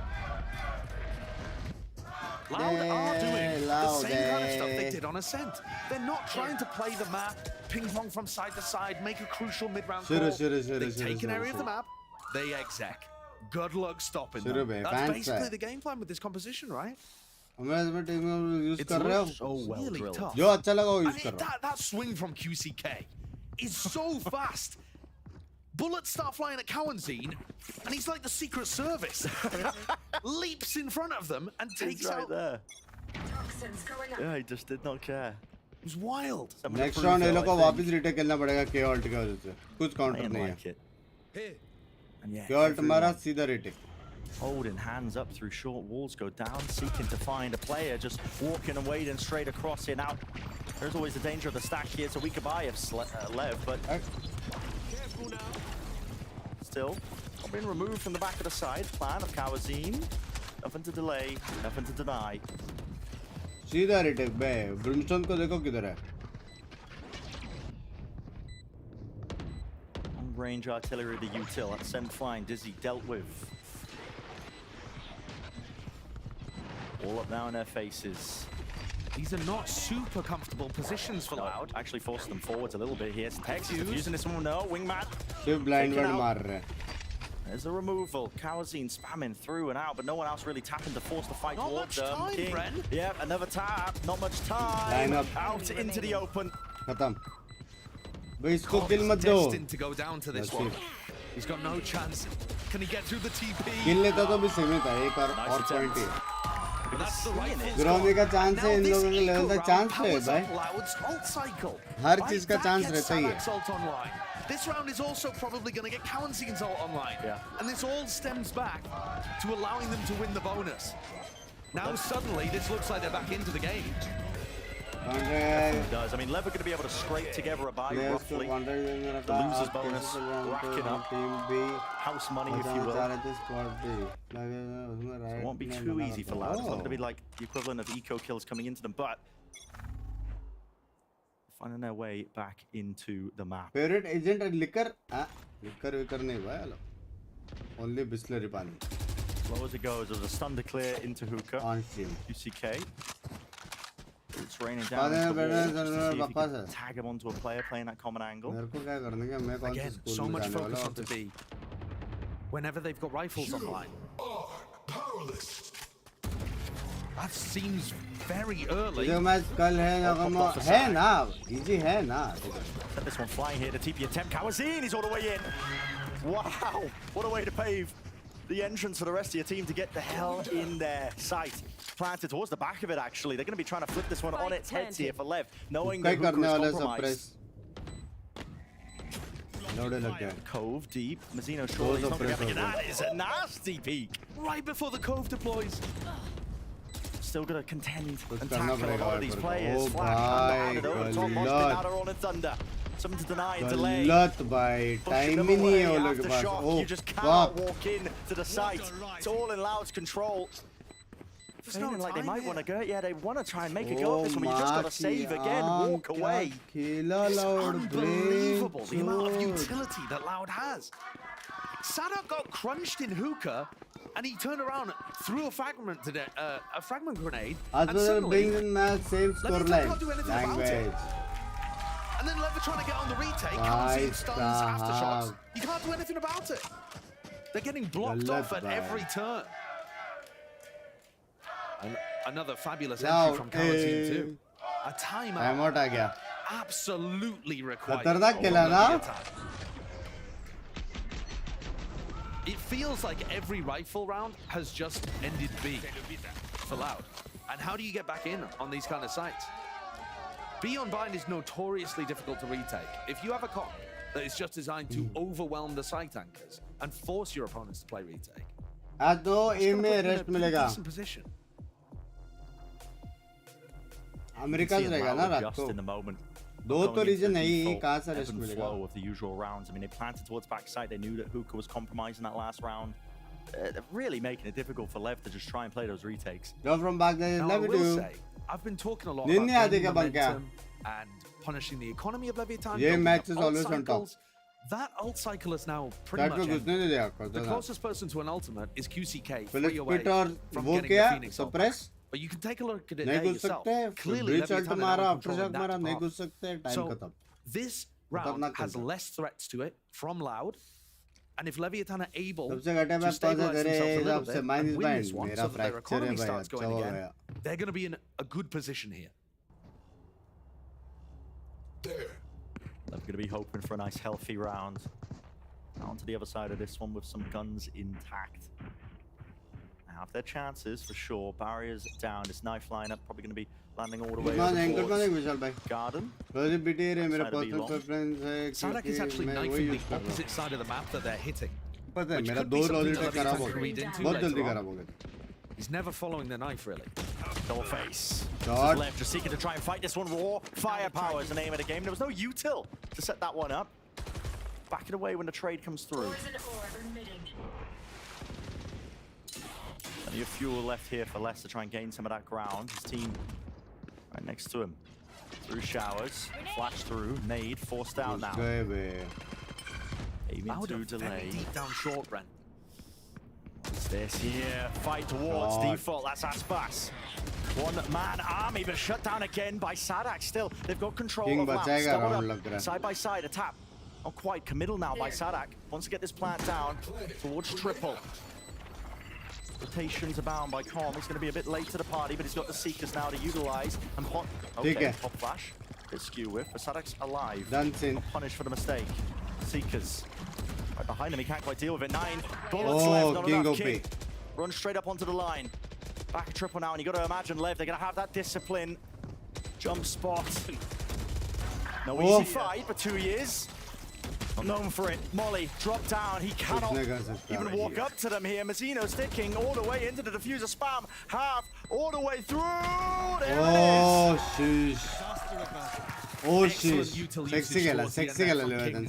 Loud are doing the same kind of stuff they did on Ascent. They're not trying to play the map, ping pong from side to side, make a crucial mid-round call. They take an area of the map, they exec. Good luck stopping them. That's basically the game plan with this composition, right? हमें इसमें team में use कर रहे हो. So well really drilled. tough. जो अच्छा लगा वो use I कर mean, रहा हूँ. that swing from QCK is so fast. Bullets start flying at Cowanzine, and he's like the Secret Service. Leaps in front of them and takes He's right out. there. Yeah, he just did not care. It was wild. Next round ये लोग को वापस retake खेलना पड़ेगा K ult की वजह से. कुछ counter I नहीं like है. it. And yeah, K ult everyone मारा सीधा retake. holding hands up through short walls, go down, seeking to find a player, just walking and wading straight across here. Now, there's always the danger of the stack here, so we could buy Lev, but still, not being removed from the back of the side. Plan of Kawazine. Nothing to delay, nothing to deny. सीधा retake बे. Brimstone को देखो किधर है. Long range artillery to util. That's send flying. Dizzy dealt with. All up now in their faces. These are not super comfortable positions for Loud. Actually forced them forwards a little bit here. Tex using this one. No, wingman. सिर्फ blind Taken word out. मार रहे हैं. There's a removal. Kawazine spamming through and out, but no one else really tapping to force the fight Not towards much them. time, King. Bren. Yeah, another tap. Not much time. Line up. Out into the open. खत्म. भाई इसको Koff kill is मत दो. destined to go down to this That's one. it. He's got no chance. Can he get through the TP? Kill लेता तो भी सीमित है. एक और Nice point attempt. He. But that's the rifle. ग्रोमी का chance है इन लोगों के level का chance है भाई. Loud's ult cycle. हर Right चीज का back chance at रहता ही है. Sadak's ult online. This round is also probably going to get Cowanzine's ult online. Yeah. And this all stems back to allowing them to win the bonus. Now suddenly this looks like they're back into the game. It does. I mean, Lev are going to be able to scrape together a buy roughly. The loser's bonus, racking up house money, if you will. So it won't be too easy for Loud. It's not going to be like the equivalent of eco kills coming into them, but finding their way back into the map. Favorite agent and liquor? Liquor नहीं हुआ है. Only Bisleri पानी. Slow as it goes, there's a stun to clear into hookah. On stream. UCK. It's raining down. Into the wall, just to see if he can tag him onto a player playing that common angle. मेरे को क्या करने का मैं कौन से Again, school so में much जाने focus वाला on to B. Whenever they've got rifles online. That seems very early. जो मैच कल है ना easy है ना. Set this one flying here to TP attempt. Kawazine, he's all the way in. Wow, what a way to pave the entrance for the rest of your team to get the hell in their sight. Planted towards the back of it, actually. They're going to be trying to flip this one on its head here for Lev, knowing that Hookah is compromised. Cove deep. Mazzino surely not going to get that. Is a nasty peek. Right before the Cove deploys. Still going to contend and करना tackle a lot of these पड़ेगा players. ओ Flash, भाई Tom Mosh, now they're all in thunder. Something to deny and delay. गलत भाई time ही नहीं है वो लोग के पास. You just cannot walk in to the site. It's all in Loud's control. feeling like they might want to go. Yeah, they want to try and make a go of this one. But you just got to save again, walk away. It's unbelievable the amount of utility that Loud has. Sadak got crunched in hookah, and he turned around, threw a fragment grenade, and suddenly same scoreline. Language. And then Lev trying to get on the retake, can't see stuns, aftershocks. You can't do anything about it. They're getting blocked off at every turn. Another fabulous entry from Cower Team 2. A timeout. Absolutely required. It feels like every rifle round has just ended B for Loud. And how do you get back in on these kind of sites? B on bind is notoriously difficult to retake. If you have a comp that is just designed to overwhelm the site anchors and force your opponents to play retake, decent position. America से रहेगा ना रात को दो तो reason नहीं कहां से रेस्ट मिलेगा of the usual rounds. I mean, they planted towards backside. They knew that Hookah was compromised in that last round. They're really making it difficult for Lev to just try and play those retakes. Go from back there. Now, I will say, I've been talking a lot about momentum and punishing the economy of Leviathan. Yeah, match is always on top. That ult cycle is now pretty much ended. The closest person to an ultimate is QCK, 3 away from getting the Phoenix ult. But you can take a look at it there yourself. Clearly, Leviathan are controlling that part. So this round has less threats to it from Loud. And if Leviathan are able to stabilize themselves a little bit and win this one so that their economy starts going again, they're going to be in a good position here. They're going to be hoping for a nice healthy round. Now onto the other side of this one with some guns intact. They have their chances for sure. Barriers down. This knife lineup probably going to be landing all the way over Garden. Sadak is actually knifing the opposite side of the map that they're hitting. He's never following the knife, really. Double face. Left, just seeking to try and fight this one. Raw firepower is the name of the game. There was no util to set that one up. Back it away when the trade comes through. Plenty of fuel left here for Les to try and gain some of that ground. His team right next to him. Through showers, flash through, nade, forced out now. Aiming to delay. Deep down short, Brent. What's this here? Fight towards default, that's Aspas. One-man army, but shut down again by Sadak still. They've got control of Lamp. Side by side, a tap. Not quite committal now by Sadak. Wants to get this plant down towards triple. Rotations abound by Com. He's going to be a bit late to the party, but he's got the Seekers now to utilize. And pop, pop flash. Bit skew whiff, but Sadak's alive. Not punished for the mistake. Seekers. Right behind him, he can't quite deal with it. 9 bullets left, not enough. King. Run straight up onto the line. Back triple now, and you got to imagine Lev, they're going to have that discipline. Jump spot. No easy fight, but 2 years. Known for it. Molly, drop down. He cannot even walk up to them here. Mazzino sticking all the way into the diffuser spam. Half, all the way through. There it is. Oh, sheesh.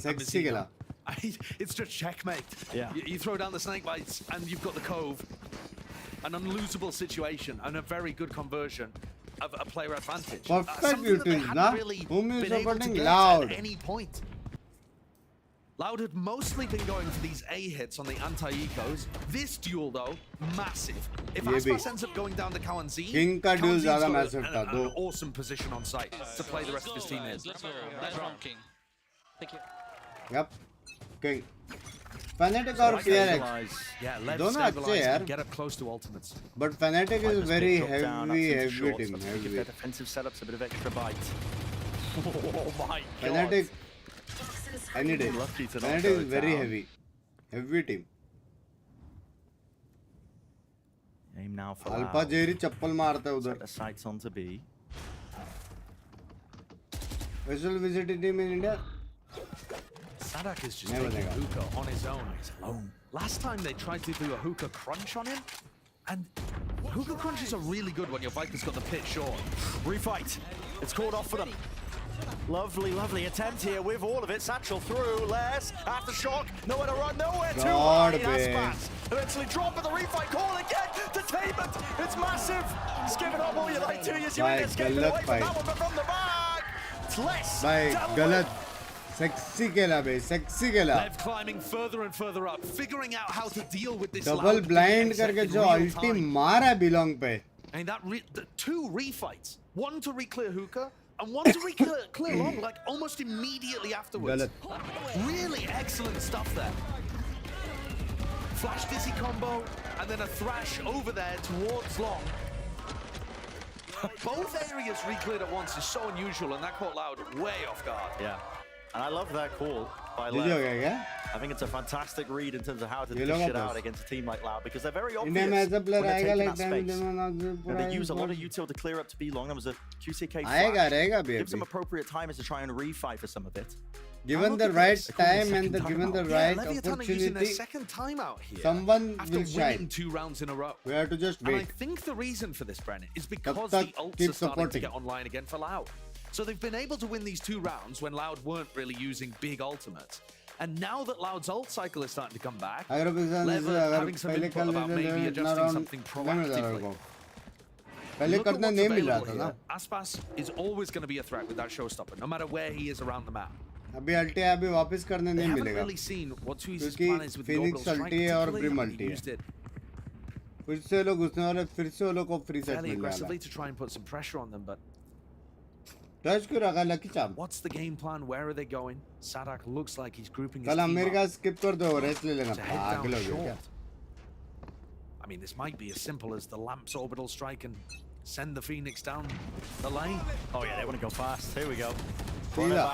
Sexy gala. It's just checkmate. Yeah. You throw down the snake bites and you've got the cove. An unlosable situation and a very good conversion of a player advantage. Perfect routine, nah? Whom is supporting Loud? At any point. Loud had mostly been going for these A hits on the anti-ecos. This duel, though, massive. If Aspas ends up going down to Kawanzin, King ka duel zyada massive an awesome position on site to play the rest of his team in. King. Thank you. Yep. King. Fnatic or PRX? Yeah, दोनों अच्छे यार. Get up close to ultimates. But Fnatic is very heavy team. Give their defensive setups a bit of extra bite. Oh my god. Fnatic. Any day. Fnatic is very heavy team. Aim now for Alpha Jerry chappal मारता है उधर. The sights on to B. Visual VCT team in India. Sadak is just taking hookah on his own. He's alone. Last time they tried to do a hookah crunch on him, and hookah crunches are really good when your Viper's got the pit short. Refight. It's called off for them. Lovely, lovely attempt here with all of it. Satchel through, Les, aftershock, nowhere to run, nowhere to God, run. Aspas eventually drop, but the refight call again. Detainment, it's massive. Just give it up all you like to. You win escaping away from that one, but from the back, it's Les. Bhai, galat. Sexy kela, bhai. Sexy kela. Lev climbing further and further up, figuring out how to deal with this. Double blind करके जो ulti मारा belong पे. And that the 2 refights, one to re-clear hookah and one to re-clear long, like almost immediately afterwards. Really excellent stuff there. Flash dizzy combo and then a thrash over there towards long. Both areas re-cleared at once is so unusual, and that caught Loud way off guard. Yeah, and I love that call by Lev. I think it's a fantastic read in terms of how to dish it out against a team like Loud, because they're very obvious when they're taking that space. They use a lot of util to clear up to B long. There was a QCK flash. Gives them appropriate timers to try and refight for some of it. Given the right time and given the right opportunity, second timeout here, someone after will shine. winning 2 rounds in a row. We have to just wait. And I think the reason for this, Brennan, is because the ults are starting to get online again for Loud. So they've been able to win these 2 rounds when Loud weren't really using big ultimates. And now that Loud's ult cycle is starting to come back, Lev are having some input about maybe adjusting something proactively. Look at what's available here. Aspas is always going to be a threat with that showstopper, no matter where he is around the map. अभी अल्टी अभी वापस करने नहीं मिलेगा क्योंकि Phoenix अल्टी है और brim अल्टी है फिर से लोग घुसने वाले फिर से लोग को फ्री सेट मिल रहा है टच क्यों रखा लकी चाम What's the game plan? Where are they going? Sadak looks like he's grouping his कल team अमेरिका up स्किप कर दो रेस्ट ले लेना to head पागल down हो गया क्या short. I mean, this might be as simple as the Lamps orbital strike and send the Phoenix down the lane. Oh yeah, they want to go fast. Here we go. सीधा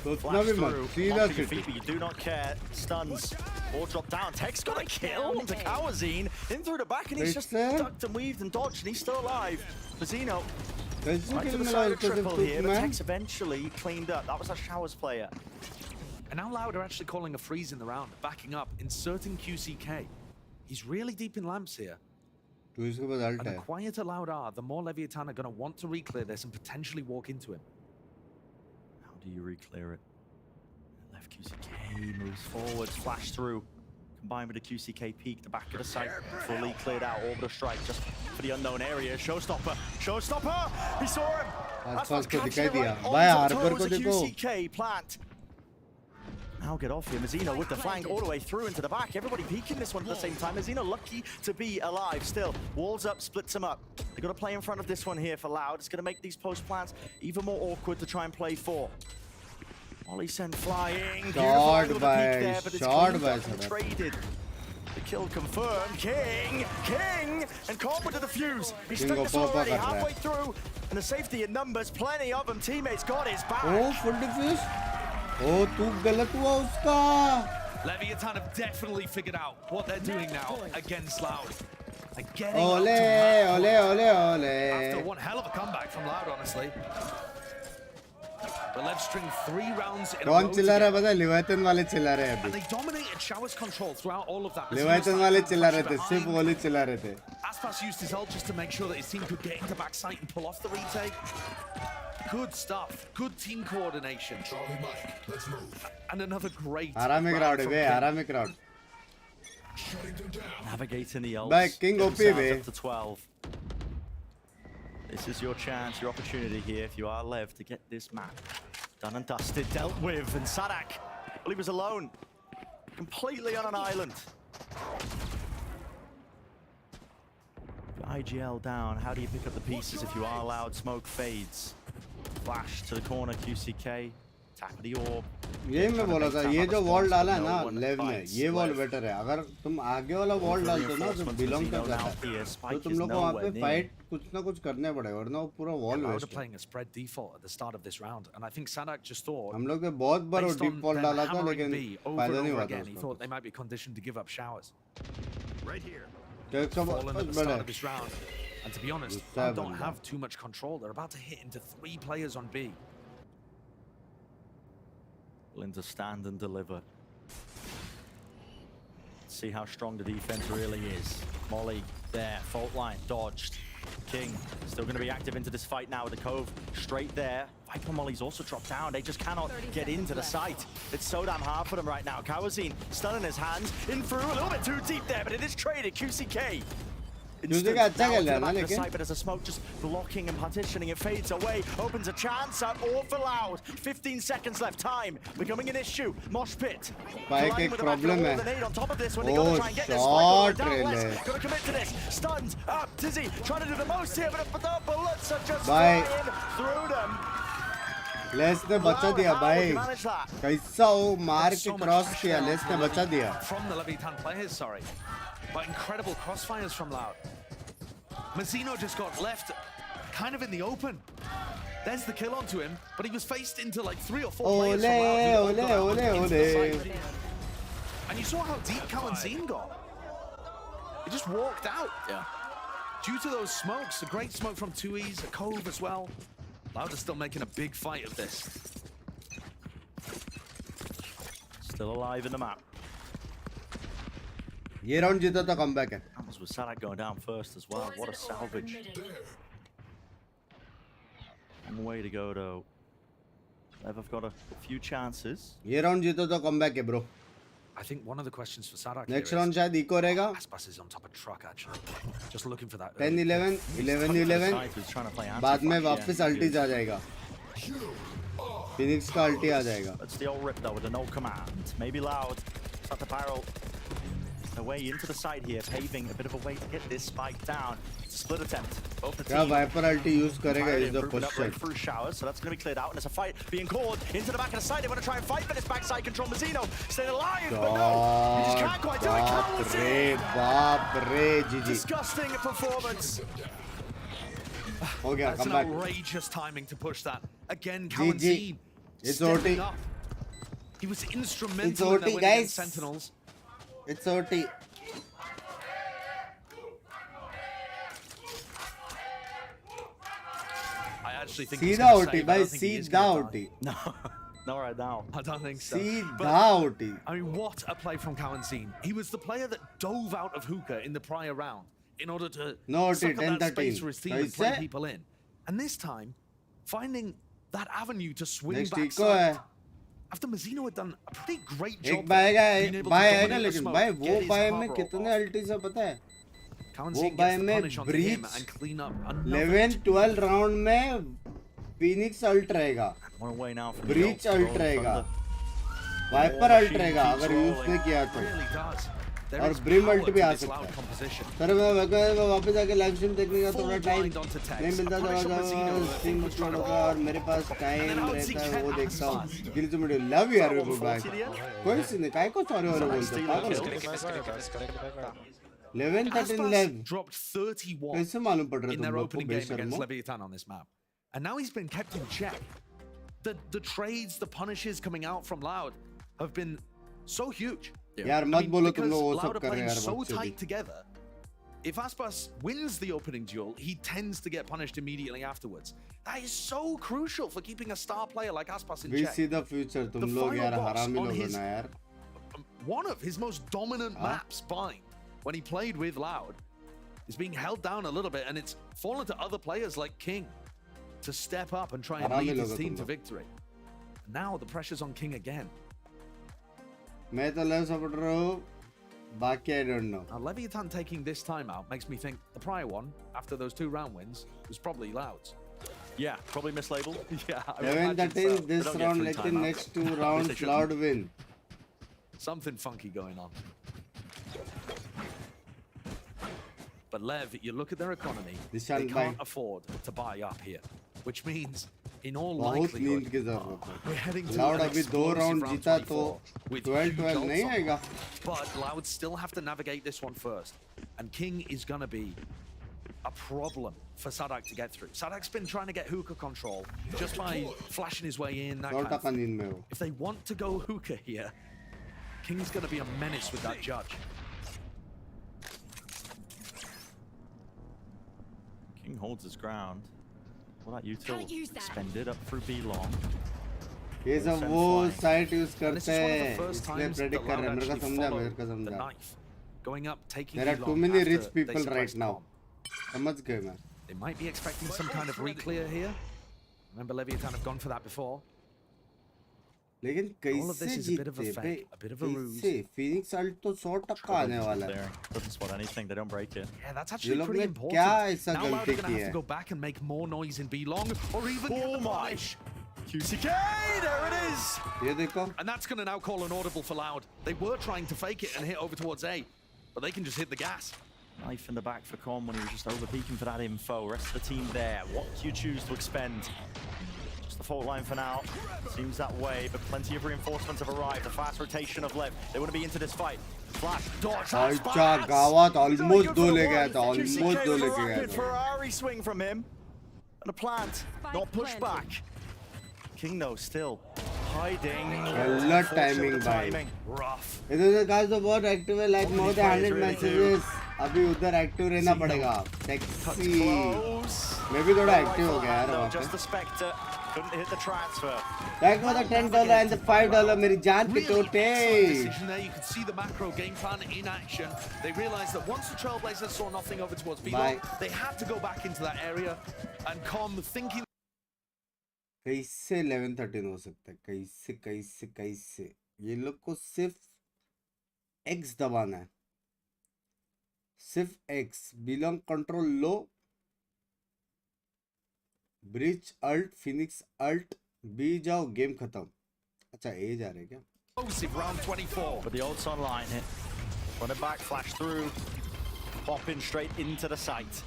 Flash through, onto your feet, but you do not care. Stuns, or drop down. Tech's got a kill to Kawazine. In through the back, and he's just ducked and weaved and dodged, and he's still alive. Bazino, right to the side of triple here, but Tech's eventually cleaned up. That was a Showers player. And now Loud are actually calling a freeze in the round, backing up, inserting QCK. He's really deep in Lamps here. And the quieter Loud are, the more Leviathan are going to want to re-clear this and potentially walk into him. Do you re-clear it? Left QCK moves forwards, flash through. Combined with a QCK peek, the back of the site fully cleared out. Orbital strike just for the unknown area. Showstopper! Showstopper! He saw him! That's what's catching it right on top toes. A QCK plant. Now get off here. Mazzino with the flank all the way through into the back. Everybody peeking this one at the same time. Mazzino lucky to be alive still. Walls up, splits him up. They've got to play in front of this one here for Loud. It's going to make these post plants even more awkward to try and play for. Molly sent flying. Short by, there, but it's traded. The kill confirmed. King! And Cobb with the defuse. He's stuck this already halfway through. And the safety in numbers, plenty of them. Teammates got his back. Oh, full defuse. Oh, तू गलत हुआ उसका. Leviathan have definitely figured out what they're doing now against Loud. Getting ole. After one hell of a comeback from Loud, honestly. But let's string 3 rounds in a row. कौन चिल्ला रहा है पता है? Leviathan वाले चिल्ला रहे हैं अभी. And they dominated Showers control throughout all of that. Leviathan वाले चिल्ला रहे थे, सिर्फ वो ही चिल्ला रहे थे. Aspas used his ult just to make sure that his team could get into backside and pull off the retake. Good stuff. Good team coordination. And another great. आराम crowd है बे, आराम crowd. Navigating the ults. Back King OP bे. Up to 12. This is your chance, your opportunity here if you are Lev to get this map done and dusted, dealt with, and Sadak, well, he was alone, completely on an island. IGL down, how do you pick up the pieces if you are allowed? Smoke fades. Flash to the corner, QCK, tap of the orb. ये मैं बोला था, ये जो wall डाला है ना लेव में, ये वॉल बेटर है. अगर तुम आगे वाला वॉल डाल दो ना जो बिलोंग करता है, तो तुम लोग को वहाँ पे फाइट कुछ ना कुछ करने पड़ेगा, वरना वो पूरा वॉल वेस्ट है. Playing a spread default at the start of this round, and I think Sadak just thought. हम लोग ने बहुत बार वो डिफॉल्ट डाला था, लेकिन फायदा नहीं हुआ था. He thought they might be conditioned to give up Showers. Right here. Fallen at the start of this round, and to be honest, they don't have too much control. They're about to hit into 3 players on B. Willing to stand and deliver. See how strong the defense really is. Molly There, fault line, dodged. King still going to be active into this fight now with the Cove straight there. Viper Molly's also dropped down. They just cannot get into the site. It's so damn hard for them right now. Kawazine stun in his hands. In through, a little bit too deep there, but it is traded. QCK. QCK अच्छा खेल रहा है ना लेकिन. But there's a smoke just blocking and partitioning. It fades away. Opens a chance up all for Loud. 15 seconds left. Time becoming an issue. Mosh pit. Bike एक problem है. On top of this, when they go to try and get this fight down relay. Gotta commit to this. Stunned up. Tizzy trying to do the most here, but the bullets are just Bye. flying through them. Less ने बचा दिया भाई. कैसा वो मार के cross किया. Less ने बचा दिया. From the Leviathan players, sorry. But incredible crossfires from Loud. Mazzino just got left kind of in the open. There's the kill onto him, but he was faced into like 3 or 4 players from Loud. Ole. And you saw how deep Kalanzine got. He just walked out. Yeah. Due to those smokes, a great smoke from 2Es, a Cove as well. Loud is still making a big fight of this. Still alive in the map. ये round जीता तो comeback है. That was Sadak going down first as well. What a salvage. Long way to go though. They've got a few chances. ये round जीता तो comeback है bro. I think one of the questions for Sadak Next round शायद eco रहेगा. Aspas is on top of truck actually. Just looking for that. 10-11, 11-11. बाद में वापस अल्टीज आ जाएगा. Phoenix का अल्टी आ जाएगा. That's the old rip though with the no command. Maybe Loud. Start the barrel. The way into the side here, paving a bit of a way to get this spike down. Split attempt. Both the क्या Viper ulti use करेगा is the question. Through showers, so that's going to be cleared out. And there's a fight being called into the back of the side. They want to try and fight for this backside control. Mazzino staying alive, but no, you just can't quite do it. बाप रे, GG. Disgusting performance. हो गया, That's come an back. outrageous timing to push that. Again, GG. Kalanzine It's stepping OT. up. He was It's instrumental in OT, their winning guys. against Sentinels. It's OT. I actually think सीधा OT भाई, सीधा OT. No, not right now. I don't think so. सीधा OT. I mean, what a play from Kalanzine. He was the player that dove out of hookah in the prior round in order to No suck OT, up that 10-13. space for his team and play कैसे? people in. And this time, finding that avenue to swing Next back eco है. after Mazzino had done a pretty great job एक bye being able to आएगा dominate the लेकिन smoke, भाई get वो his bye cover में off. कितने अल्टी से पता है? वो Kalanzine बाय gets the में punish onto him Breach and clean up another 11-12 round में Phoenix अल्ट रहेगा. One away now from the Breach goal. Ult रहेगा. वाइपर अल्ट रहेगा अगर यूज नहीं किया तो. really does. There और is Brim power ult to भी आ this सकता loud है. composition. सर मैं वापस आके लाइव स्ट्रीम देखने का थोड़ा टाइम blind onto text. नहीं मिलता A punish on Mazzino, था. I stream think was trying to- होगा और मेरे पास टाइम रहता है वो देखता हूँ. गिल टू मीडियो लव यू यार वीपू भाई. कोई सी नहीं काय को सॉरी वाले बोलते हैं पागल हो. 11-13 Aspas dropped 31 कैसे मालूम पड़ रहा in है their तुम लोग को opening game बेशर्मो? against Leviathan on this map. And now he's been kept in check. The trades, the punishes coming out from Loud have been so huge. यार मत बोलो तुम लोग वो Loud सब are कर रहे playing हैं यार so बच्चे भी. tight together. If Aspas wins the opening duel, he tends to get punished immediately afterwards. That is so crucial for keeping a star player like Aspas in We check. see the future. तुम The लोग final यार boss हरामी on लोग हो his- ना यार. One of his most dominant maps, Bind, when he played with Loud, is being held down a little bit, and it's fallen to other players like King to step up and try and Harami lead log his ho team tum to log. victory. Now the pressure's on King again. मैं तो लेव supporter हूँ. बाकी I don't know. Now Leviathan taking this time out makes me think the prior one, after those 2 round wins, was probably Loud's. Yeah, probably mislabeled. Yeah, I would imagine 11-13 so. this They don't get round. free लेकिन timeout. next 2 At least they rounds shouldn't. Loud win. Something funky going on. But Lev, you look at their economy, Dishan they can't bhai. afford to buy up here, which means in all बहुत नींद likelihood, की जरूरत है. we're heading to Loud an अभी 2 explosive round round जीता 24 तो with 12-12 huge नहीं odds on. आएगा. But Loud still have to navigate this one first. And King is going to be a problem for Sadak to get through. Sadak's been trying to get hookah control just by flashing his way in. That 100 kind of टका thing. नींद में हो. If they want to go hookah here, King's going to be a menace with that judge. King holds his ground. What about you, Can't use that. Expended up through B long. ये सब Send वो flying. Site use And this करते is one of हैं the first इसलिए times that predict कर Loud रहे हैं. मेरे को actually समझा follow मेरे को the समझा. knife. going up, taking There are the too long many after rich they people right suppressed now. Calm. समझ गए मैं. They might be expecting some kind of re-clear here. Remember, Leviathan have gone for that before. लेकिन All of this कैसे is a bit of a जीतते fake, a bit of a ruse. कैसे Phoenix Alt तो 100% आने वाला है. Doesn't spot anything, they don't break it. Yeah, that's ये actually लोग pretty ने important. क्या ऐसा Now Loud गलती are going की to have है? to go back and make more noise in B long, or even get Oh the my! punish. QCK, there it is! ये देखो. And that's going to now call an audible for Loud. They were trying to fake it and hit over towards A, but they can just hit the gas. Knife in the back for Con when he was just over peeking for that info. Rest of the team there. What do you choose to expend? Just the fault line for now. Seems that way, but plenty of reinforcements have arrived. A fast rotation of LEV. They want to be into this fight. Flash, dodge, अच्छा गावात almost दो ले गया था. Almost दो ले गया rapid था. Ferrari swing from him. And a plant, not push back. King though still hiding. गलत timing भाई. Rough. इधर guys the board active है like more than 100 messages. अभी उधर एक्टिव रहना पड़ेगा. Sexy. मैं भी थोड़ा एक्टिव हो गया यार वहाँ पे. Just the Spectre couldn't hit the transfer. Thank for the $10 and the $5 मेरी जान पे टोटे. Decision there. You could see the macro game plan in action. They realized that once the Trailblazers saw nothing over towards B, they had to go back into that area. And Com thinking. कैसे 11-13 हो सकता है? कैसे कैसे कैसे? ये लोग को सिर्फ X दबाना है. सिर्फ X. Belong control लो. Breach alt, Phoenix alt. B जाओ, गेम खत्म. अच्छा A जा रहे क्या? Explosive round 24. But the ult's online hit. Run it back, flash through. Pop in straight into the site.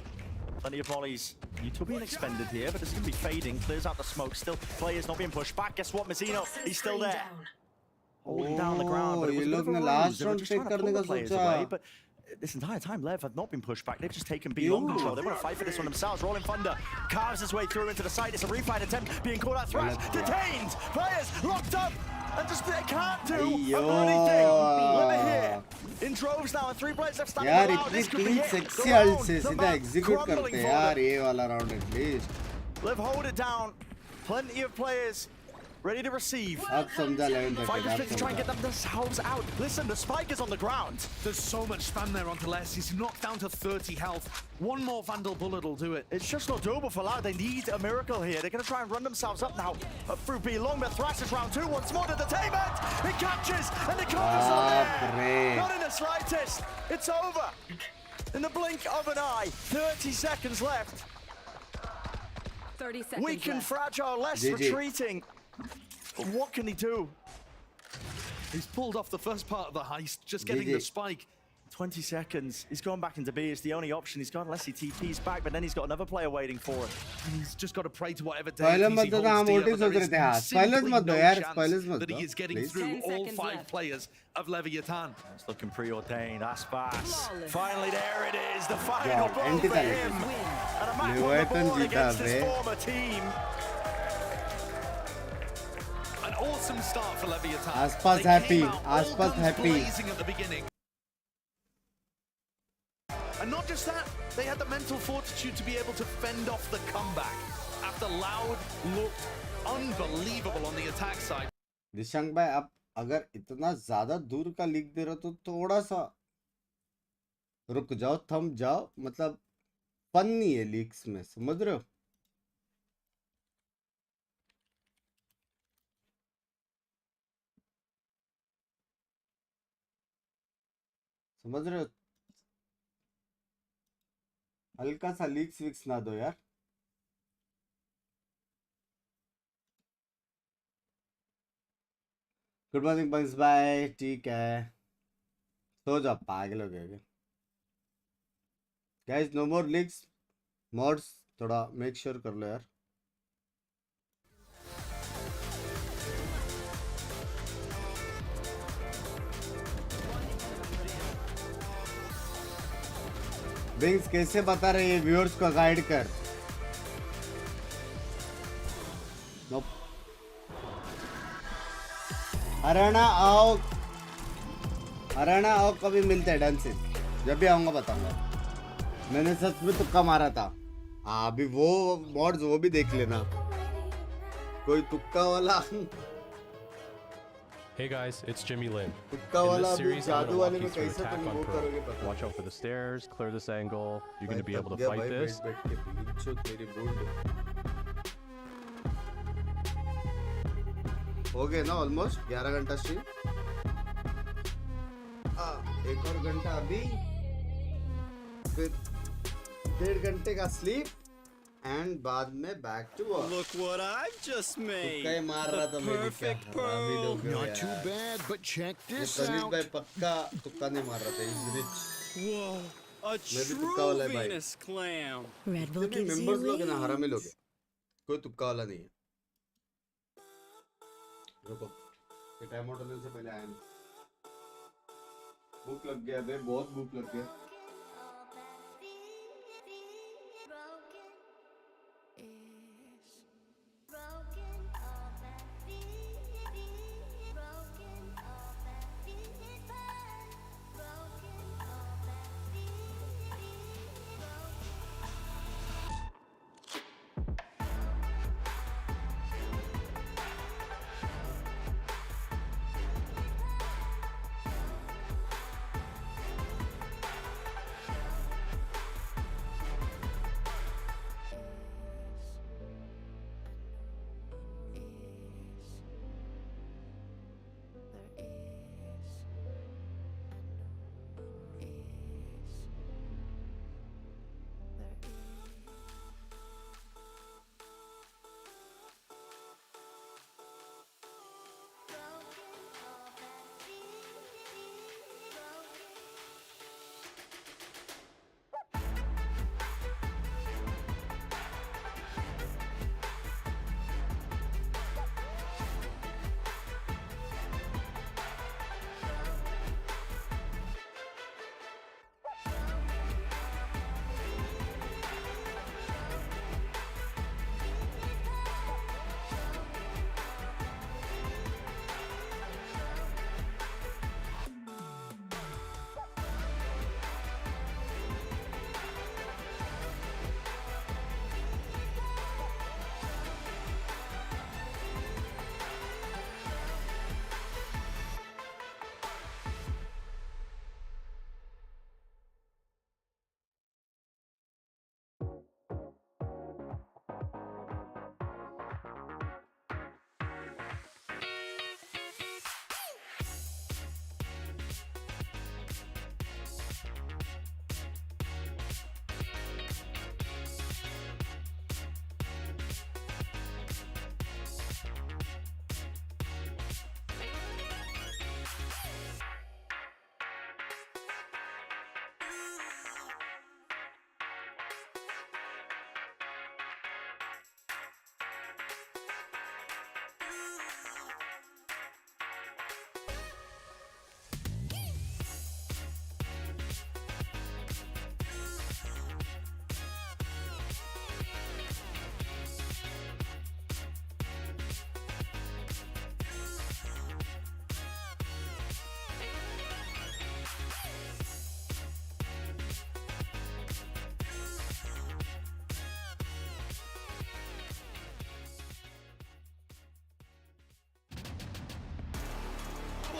Plenty of volleys. Utopian expended here, but this is going to be fading. Clears out the smoke. Still, players not being pushed back. Guess what, Mazzino? He's still there. Holding down the ground, but it was a bit of a ruse. They were just trying to pull the players away, but this entire time, LEV have not been pushed back. They've just taken B long control. They want to fight for this one themselves. Rolling Thunder carves his way through into the site. It's a refight attempt being caught out. Thrash detained. Players locked up. And just they can't do anything. Let me hear. In droves now, and 3 players left standing यार around. इतनी This could be तीन it. Sexy The ult round, से the सीधा map execute crumbling करते हैं for यार them. ये वाला round at least. LEV hold it down. Plenty of players ready to receive. अब समझा 11-13. Fighters fit to try and get themselves out. Listen, the spike is on the ground. There's so much spam there onto Les. He's knocked down to 30 health. One more Vandal bullet will do it. It's just not doable for Loud. They need a miracle here. They're going to try and run themselves up now through B long, but Thrash is round 2. Once more to entertainment. He catches, and the corner's on there. Not in the slightest. It's over. In the blink of an eye. 30 seconds left. 30 seconds Weak and left. fragile, less GG. retreating. But what can he do? He's pulled off the first part of the heist, just getting the spike. 20 seconds. He's gone back into B. It's the only option he's got unless he TP's back, but then he's got another player waiting for him. And he's just got to pray to whatever Spoiler deities मत he दो ना, holds हम dear, ulti but there सोच is रहे थे. हाँ, simply spoilers मत दो no यार, chance spoilers मत that दो, he is getting please. through 10 all seconds 5 left. players of Leviathan. It's looking preordained. Aspas. Flawless. Finally, there it is. The final Yeah, blow for anti-talent. him. And a map on the Leviathan board जीता against his bay. former team. An awesome start for Leviathan. Aspas They happy, came out all Aspas guns happy. blazing at the beginning. And not just that, they had the mental fortitude to be able to fend off the comeback. After Loud looked unbelievable on the attack side. Dishank भाई आप अगर इतना ज्यादा दूर का लिख दे रहे हो तो थोड़ा सा रुक जाओ, थम जाओ. मतलब फन नहीं है लीक्स में, समझ रहे हो? समझ रहे हो? हल्का सा लीक्स विक्स ना दो यार. गुड मॉर्निंग बंक्स बाय. ठीक है, सो जाओ पागल हो गए. Guys no more leaks. Mods थोड़ा मेक श्योर कर लो यार. बिंग्स कैसे बता रहे हैं व्यूअर्स को गाइड कर. नोप. हरियाणा आओ, हरियाणा आओ, कभी मिलते हैं डन से. जब भी आऊंगा बताऊंगा. मैंने सच में तुक्का मारा था. हाँ अभी वो मॉड्स वो भी देख लेना. कोई तुक्का वाला Hey guys, it's Jimmy Lin. तुक्का In वाला this अभी series, I'm जादू gonna walk वाले you में through कैसे attack तुम on वो pro. करोगे पता Watch out for the stairs, clear this angle. You're gonna be able to गया fight भाई this. बैठ के पीछे तेरी बोल हो गए ना ऑलमोस्ट 11 घंटा स्ट्रीम एक और घंटा अभी फिर 1.5 घंटे का स्लीप एंड बाद में back to work Look what I've just made. तुक्का ही मार रहा था मैं भी क्या हरामी लोग हो Not too यार। bad, but check ये this तनीष out. भाई पक्का तुक्का नहीं मार रहा था इज रिच Whoa, a मैं भी true तुक्का वाला है भाई Venus clam. जितने भी मेंबर्स लोग हैं ना हरामी लोग हैं कोई तुक्का वाला नहीं है रुको ये टाइम आउट होने से पहले आया मैं भूख लग गया बे बहुत भूख लग गया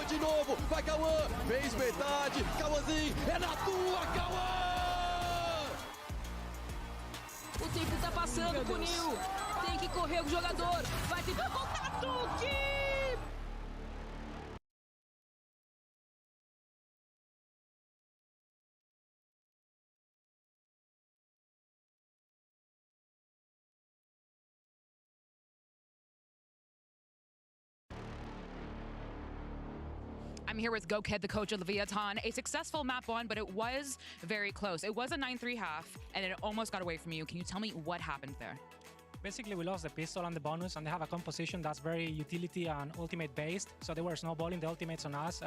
De novo, vai Cauã, fez metade, Cauãzinho, é na tua, Cauã! O tempo tá passando, Cunil. Tem que correr o jogador. Vai tentar voltar, Tuque! I'm here with Goked, the coach of Leviathan. A successful map one, but it was very close. It was a 9-3 half, and it almost got away from you. Can you tell me what happened there? Basically, we lost the pistol and the bonus, and they have a composition that's very utility and ultimate based. So they were snowballing the ultimates on us.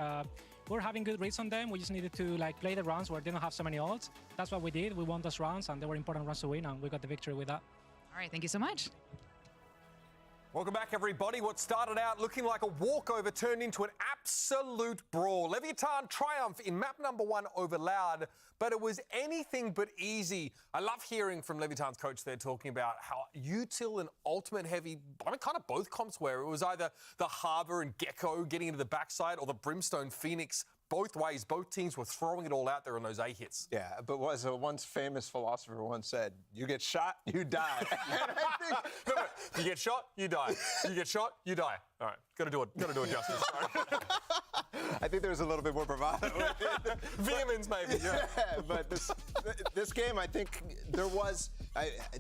We're having good reads on them. We just needed to play the rounds where they don't have so many ults. That's what we did. We won those rounds, and they were important rounds to win, and we got the victory with that. All right, thank you so much. Welcome back, everybody. What started out looking like a walkover turned into an absolute brawl. Leviathan triumph in map number 1 over Loud, but it was anything but easy. I love hearing from Leviathan's coach there talking about how util and ultimate heavy, I mean, kind of both comps were. It was either the Harbor and Gecko getting into the backside or the Brimstone Phoenix. Both ways, both teams were throwing it all out there on those A hits. Yeah, but as a once famous philosopher once said, you get shot, you die. And I think you get shot, you die. You get shot, you die. All right, gotta do it justice. I think there was a little bit more bravado. Vehemence, maybe. Yeah, but this game, I think there was.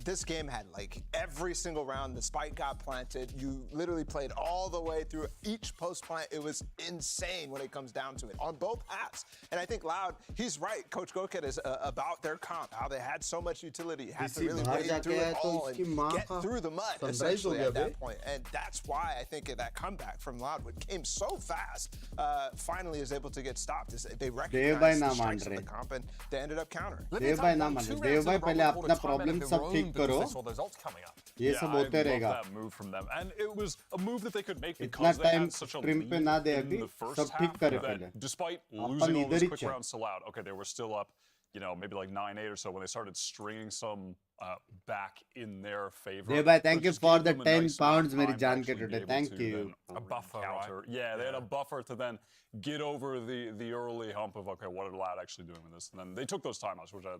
This game had like every single round the spike got planted. You literally played all the way through each post plant. It was insane when it comes down to it on both halves. And I think Loud, he's right. Coach Goket is about their comp, how they had so much utility. You had to really wade through it all and get through the mud essentially at that point. And that's why I think that comeback from Loud, which came so fast, finally is able to get stopped. They recognized the strengths of the comp and they ended up countering. देव भाई ना मान रहे देव भाई पहले अपना problem सब ठीक करो ये सब होते रहेगा that move from them, and it was a move that they could make because they had such a lead पे ना दे in अभी the first सब half ठीक करे that पहले despite losing all those quick rounds to Loud, okay, they were still up, you know, maybe like 9-8 or so when they started stringing some back in their favor. देव भाई thank you for the 10 pounds मेरी जान के today, thank you. A buffer, right? Yeah, they had a buffer to then get over the early hump of, okay, what are Loud actually doing with this? And then they took those timeouts, which had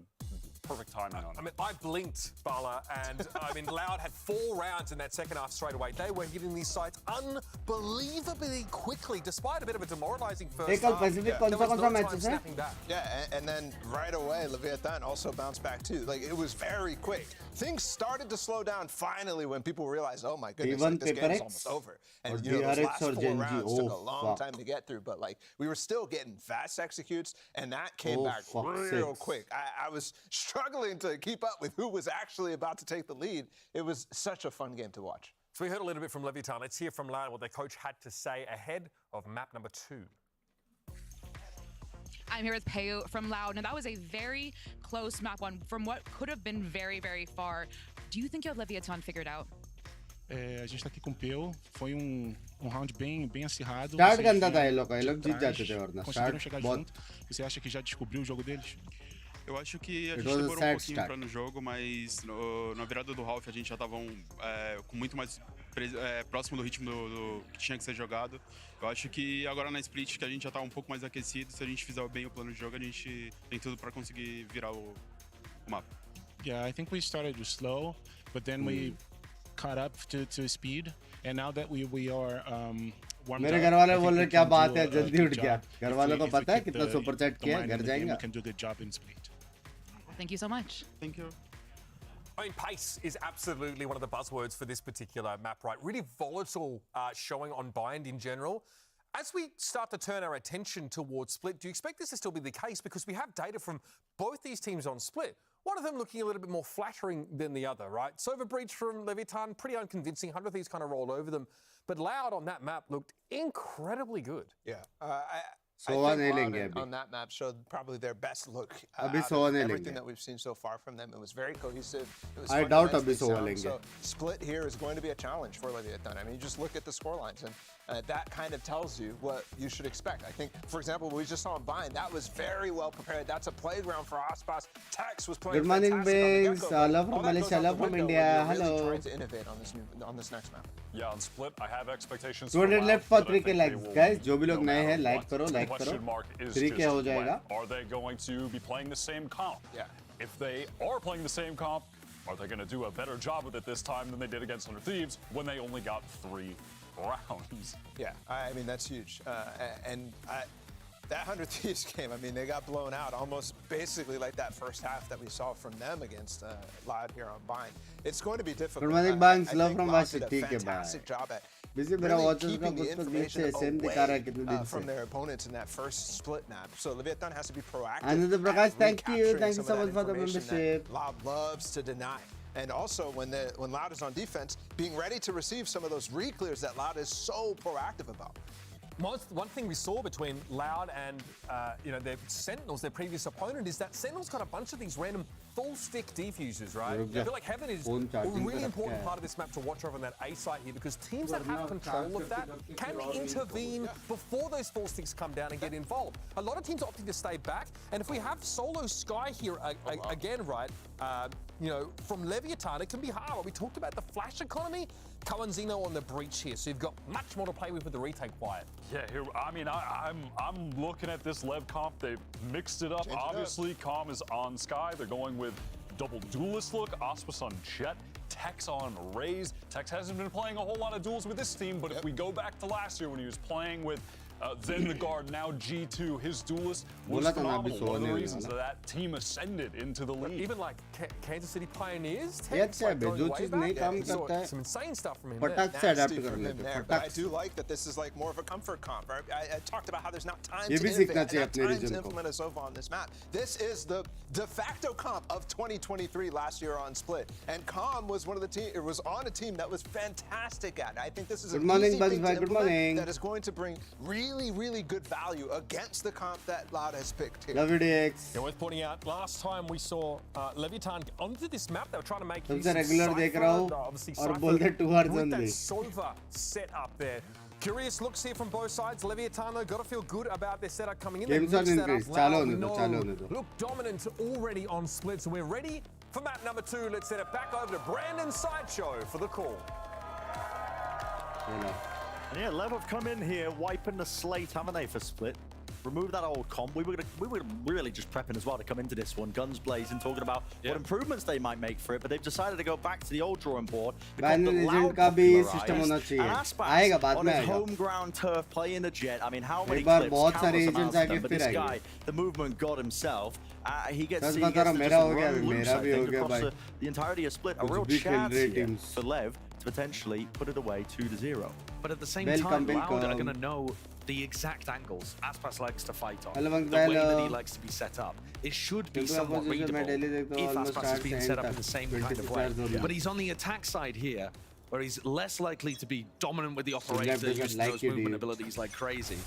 perfect timing on it. I mean, I blinked, Bala, and I mean, Loud had 4 rounds in that second half straight away. They were hitting these sites unbelievably quickly, despite a bit of a demoralizing first half. Pacific There was no time matches, snapping back. Yeah, and then right away, Leviathan also bounced back too. Like, it was very quick. Things started to slow down finally when people realized, oh my goodness, like, this game is almost over. And you know, those last 4 rounds took a long time to get through, but like, we were still getting fast executes, and that came back real quick. I was struggling to keep up with who was actually about to take the lead. It was such a fun game to watch. So we heard a little bit from Leviathan. Let's hear from Loud what their coach had to say ahead of map number 2. I'm here with Peo from Loud, and that was a very close map 1 from what could have been very, very far. Do you think you have Leviathan figured out? A gente tá aqui com o Peu, foi round bem acirrado. Start गंदा था ये लोग जीत जाते थे वरना conseguiram chegar junto. Você acha que já descobriu o jogo deles? Eu acho que a gente demorou pouquinho para no jogo, mas na virada do half a gente já estavam com muito mais próximo do ritmo do que tinha que ser jogado. Eu acho que agora na split que a gente já tá um pouco mais aquecido, se a gente fizer bem o plano de jogo, a gente tem tudo para conseguir virar o mapa. Yeah, I think we started slow, but then we caught up to speed, and now that we are warmed मेरे घर वाले बोल रहे क्या बात है जल्दी उठ गया घर वालों को पता है कितना सुपर चैट किया घर जाएंगे. We can do a good job in split. Thank you so much. Thank you. I mean, pace is absolutely one of the buzzwords for this particular map, right? Really volatile showing on Bind in general. As we start to turn our attention towards Split, do you expect this to still be the case? Because we have data from both these teams on Split. One of them looking a little bit more flattering than the other, right? Sova Breach from Leviathan, pretty unconvincing. 100 Thieves kind of rolled over them. But Loud on that map looked incredibly good. Yeah. I think Loud on that map showed probably their best look out of everything that we've seen so far from them. It was very cohesive. It was I doubt abhi sold. So Split here is going to be a challenge for Leviathan. I mean, you just look at the scorelines, and that kind of tells you what you should expect. I think, for example, what we just saw in Bind, that was very well prepared. That's a playground for Aspas. Tex was playing Good morning, Binks. Love from Malaysia, love from India. Hello. Really trying to innovate on this next map. Yeah, on Split, I have expectations. 200 left for 3K likes, guys. जो भी लोग नए हैं, like करो. 3K हो जाएगा. Are they going to be playing the same comp? Yeah. If they are playing the same comp, are they going to do a better job with it this time than they did against 100 Thieves when they only got 3 rounds? Yeah, I mean, that's huge. That 100 Thieves game, I mean, they got blown out almost basically like that first half that we saw from them against Loud here on Bind. It's going to be difficult. Good morning, Binks. Love from Loud did a VCT. fantastic job at really keeping the information away from their opponents in that first split map. So Leviathan has to be proactive. Ananda Prakash, thank you so much for the information membership. Loud loves to deny. And also, when Loud is on defense, being ready to receive some of those re-clears that Loud is so proactive about. One thing we saw between Loud and their Sentinels, their previous opponent, is that Sentinels got a bunch of these random full stick defusers, right? I feel like Heaven is a really important part of this map to watch over on that A site here because teams that have control of that can intervene before those full sticks come down and get involved. A lot of teams opting to stay back, and if we have solo Sky here again, right, you know, from Leviathan, it can be hard. We talked about the flash economy. Coenzino on the breach here, so you've got much more to play with the retake, Wyatt. Yeah, here, I mean, I'm looking at this Lev comp. They've mixed it up. Obviously, Com is on Sky. They're going with double duelist look. Auspice on Jet. Tex on Raze. Tex hasn't been playing a whole lot of duels with this team, but if we go back to last year when he was playing with then the guard, now G2, his duelist was phenomenal. One of the reasons that team ascended into the league. Even like Kansas City Pioneers, some insane stuff from him. Nasty from him there, but I do like that this is like more of a comfort comp. Right? I talked about how there's not time to innovate, not time to implement a Sova on this map. This is the de facto comp of 2023 last year on Split, and Com was one of the team. It was on a team that was fantastic at it. I think this is an easy thing to implement that is going to bring really good value against the comp that Loud has picked here. Love it, X. Yeah, worth pointing out, last time we saw Leviathan onto this map, they were trying to make use of Cypher, obviously Cypher with that Sova set up there. Curious looks here from both sides. Leviathan, though, got to feel good about their setup coming in. Look dominant already on Split, so we're ready for map number 2. Let's send it back over to Brandon Sideshow for the call. And yeah, LEV have come in here, wiping the slate, haven't they, for Split? Remove that old comp. We were really just prepping as well to come into this one, guns blazing, talking about what improvements they might make for it, but they've decided to go back to the old drawing board. Become the Loud popularized, and Aspas on his home ground turf playing the Jet. I mean, how many clips, countless amounts of them, but this guy, the movement god himself, he gets to just run loose, I think, across the entirety of Split. A real chance here for LEV to potentially put it away 2-0. But at the same time, Loud are going to know the exact angles Aspas likes to fight on, the way that he likes to be set up. It should be somewhat readable if Aspas is being set up in the same kind of way. But he's on the attack side here, where he's less likely to be dominant with the operator, using those movement abilities like crazy.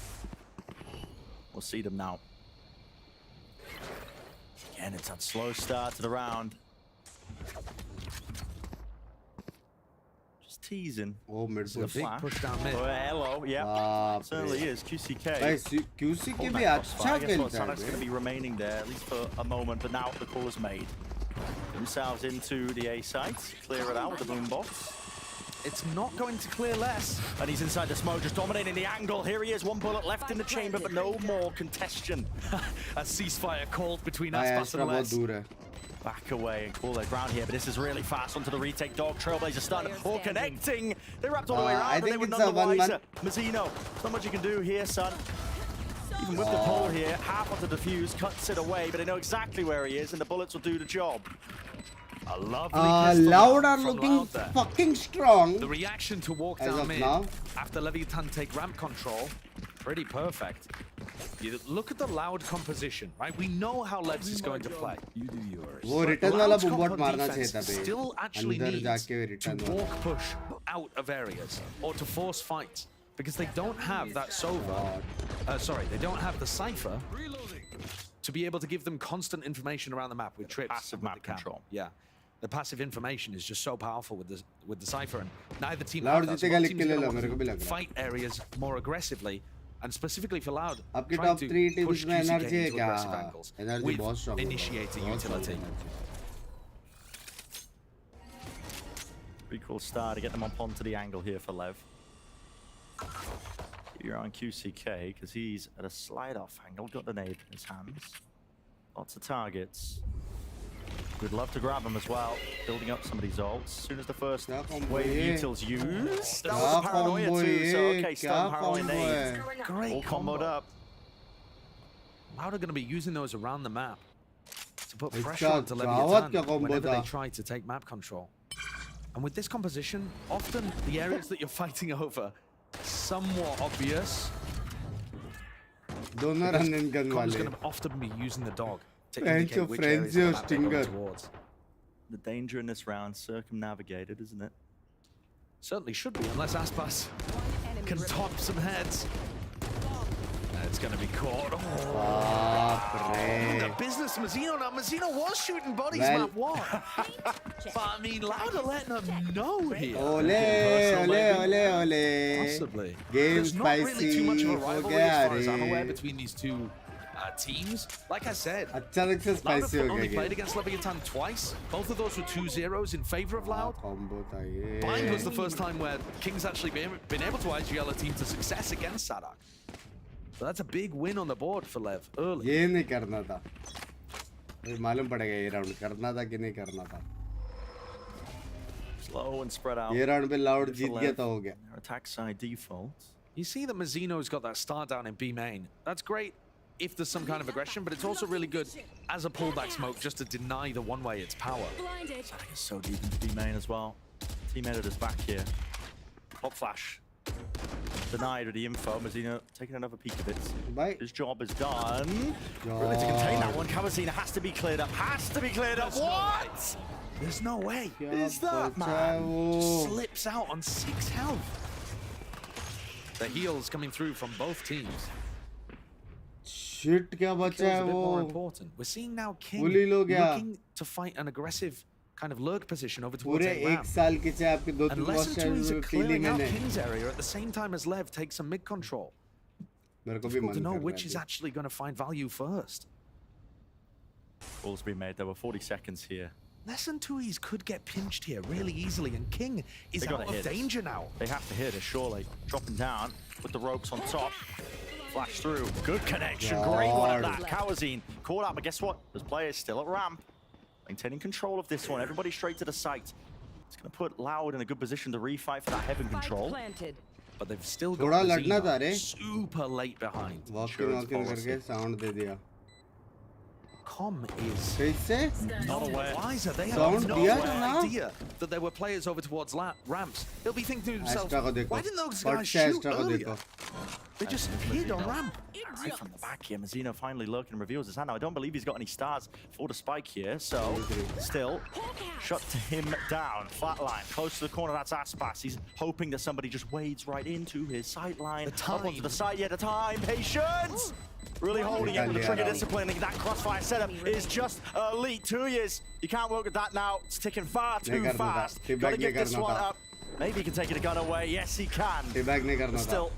We'll see them now. Again, it's that slow start to the round. Teasing. Oh, mid push. Big push down mid. Oh, hello, yeah. Certainly is. QCK. QCK भी अच्छा खेलता है. It's going to be remaining there at least for a moment, but now the call is made. Themselves into the A site, clear it out with the boombox. It's not going to clear less. And he's inside the smoke, just dominating the angle. Here he is, one bullet left in the chamber, but no more congestion. A ceasefire called between Aspas and Les. Back away and call their ground here, but this is really fast onto the retake. Dog Trailblazer starting, all connecting. They wrapped all the way around, but they were none the wiser. Mazzino, there's not much you can do here, son. Even with the pole here, half onto the defuse, cuts it away, but they know exactly where he is, and the bullets will do the job. A lovely Loud are looking fucking strong. The reaction to walk down mid after Leviathan take ramp control, pretty perfect. You look at the Loud composition, right? We know how Levs is going to play. You do yours. वो return वाला bombot मारना चाहिए था बे. Still actually needs to walk push out of areas or to force fights because they don't have that Sova. Sorry, they don't have the Cypher to be able to give them constant information around the map with trips. Passive map control. Yeah. The passive information is just so powerful with the Cypher, and neither team have that. So one team's going to fight areas more aggressively, and specifically for Loud, trying to push QCK into aggressive angles with initiating utility. Pretty cool start to get them up onto the angle here for Lev. You're on QCK because he's at a slide-off angle, got the nade in his hands. Lots of targets. We'd love to grab him as well, building up some of these ults. As soon as the first wave of utils used, that was a paranoia too, so okay, stun, paranoia, nade. Great, all comboed up. Loud are going to be using those around the map to put pressure onto Leviathan whenever they try to take map control. And with this composition, often the areas that you're fighting over somewhat obvious. Dono run and gun wale. Going to often be using the dog to indicate which areas of the map they're going towards. The danger in this round circumnavigated, isn't it? Certainly should be, unless Aspas can top some heads. that's going to be caught. The business Mazzino. Now, Mazzino was shooting bodies map 1. But, I mean, Loud are letting them know here. Ole. Possibly. Game There's not really spicy. too much of a rivalry as far as I'm aware between these two teams. Like I said, अचानक से Loud spicy have हो only गया played game. against Leviathan twice. Both of those were 2-0s in favor of Loud. Combo था ये. Bind was the first time where King's actually been able to IGL a team to success against Sadak. So that's a big win on the board for Lev early. ये नहीं करना था. ये मालूम पड़ेगा ये राउंड करना था कि नहीं करना था. Slow and spread out. ये राउंड पे Loud जीत गया तो हो गया. Their attack side default. You see that Mazzino's got that start down in B main. That's great if there's some kind of aggression, but it's also really good as a pullback smoke just to deny the one-way its power. Sadak is so deep into B main as well. Teammate at his back here. Pop flash. Denied with the info. Mazzino taking another peek of it. Bye. His job is done. Really to contain that one. Cavazina has to be cleared up. Has to be cleared up. What? There's no way. Is that, man? Just slips out on 6 health. The heals coming through from both teams. Shit, क्या बचा है A bit more वो? important. We're seeing now King Bully लोग क्या? looking to fight an aggressive kind of lurk position over towards पूरे A एक ramp. साल के चाहे आपके दो And तीन Lesson 2 is फीलिंग clearing है out नहीं. King's area at the same time as Lev takes some mid control. मेरे को भी Difficult मन to know कर which रहा is है. actually going to find value first. Calls been made. There were 40 seconds here. Lesson 2's could get pinched here really easily, and King is They out gotta of hit this. danger now. They have to hit it, surely. Dropping down with the ropes on top. Flash through. Good connection. Great one at that. Kawazine caught up, but guess what? There's players still at ramp. Maintaining control of this one. Everybody straight to the site. It's going to put Loud in a good position to refight for that heaven control. But they've still थोड़ा got लड़ना था Mazzino रे. super late behind. Walking करके sound दे दिया. Com is कैसे? not aware. Wiser. They Sound have no दिया था ना? idea that there were players over towards ramps. They'll be thinking to themselves, Astra को देखो. why didn't those But guys से shoot Astra को earlier? देखो. They just hid on ramp. Right from the back here, Mazzino finally lurking and reveals his hand. Now, I don't believe he's got any stars for the spike here, so still shut him down. Flatline, close to the corner, that's Aspas. He's hoping that somebody just wades right into his sight line. Up onto the side, yeah, the time, patience! Really holding it with the trigger discipline. That crossfire setup is just elite. 2 years. You can't work with that now. It's ticking far too fast. Gotta get this one up. Maybe he can take it a gun away. Yes, he can. But still.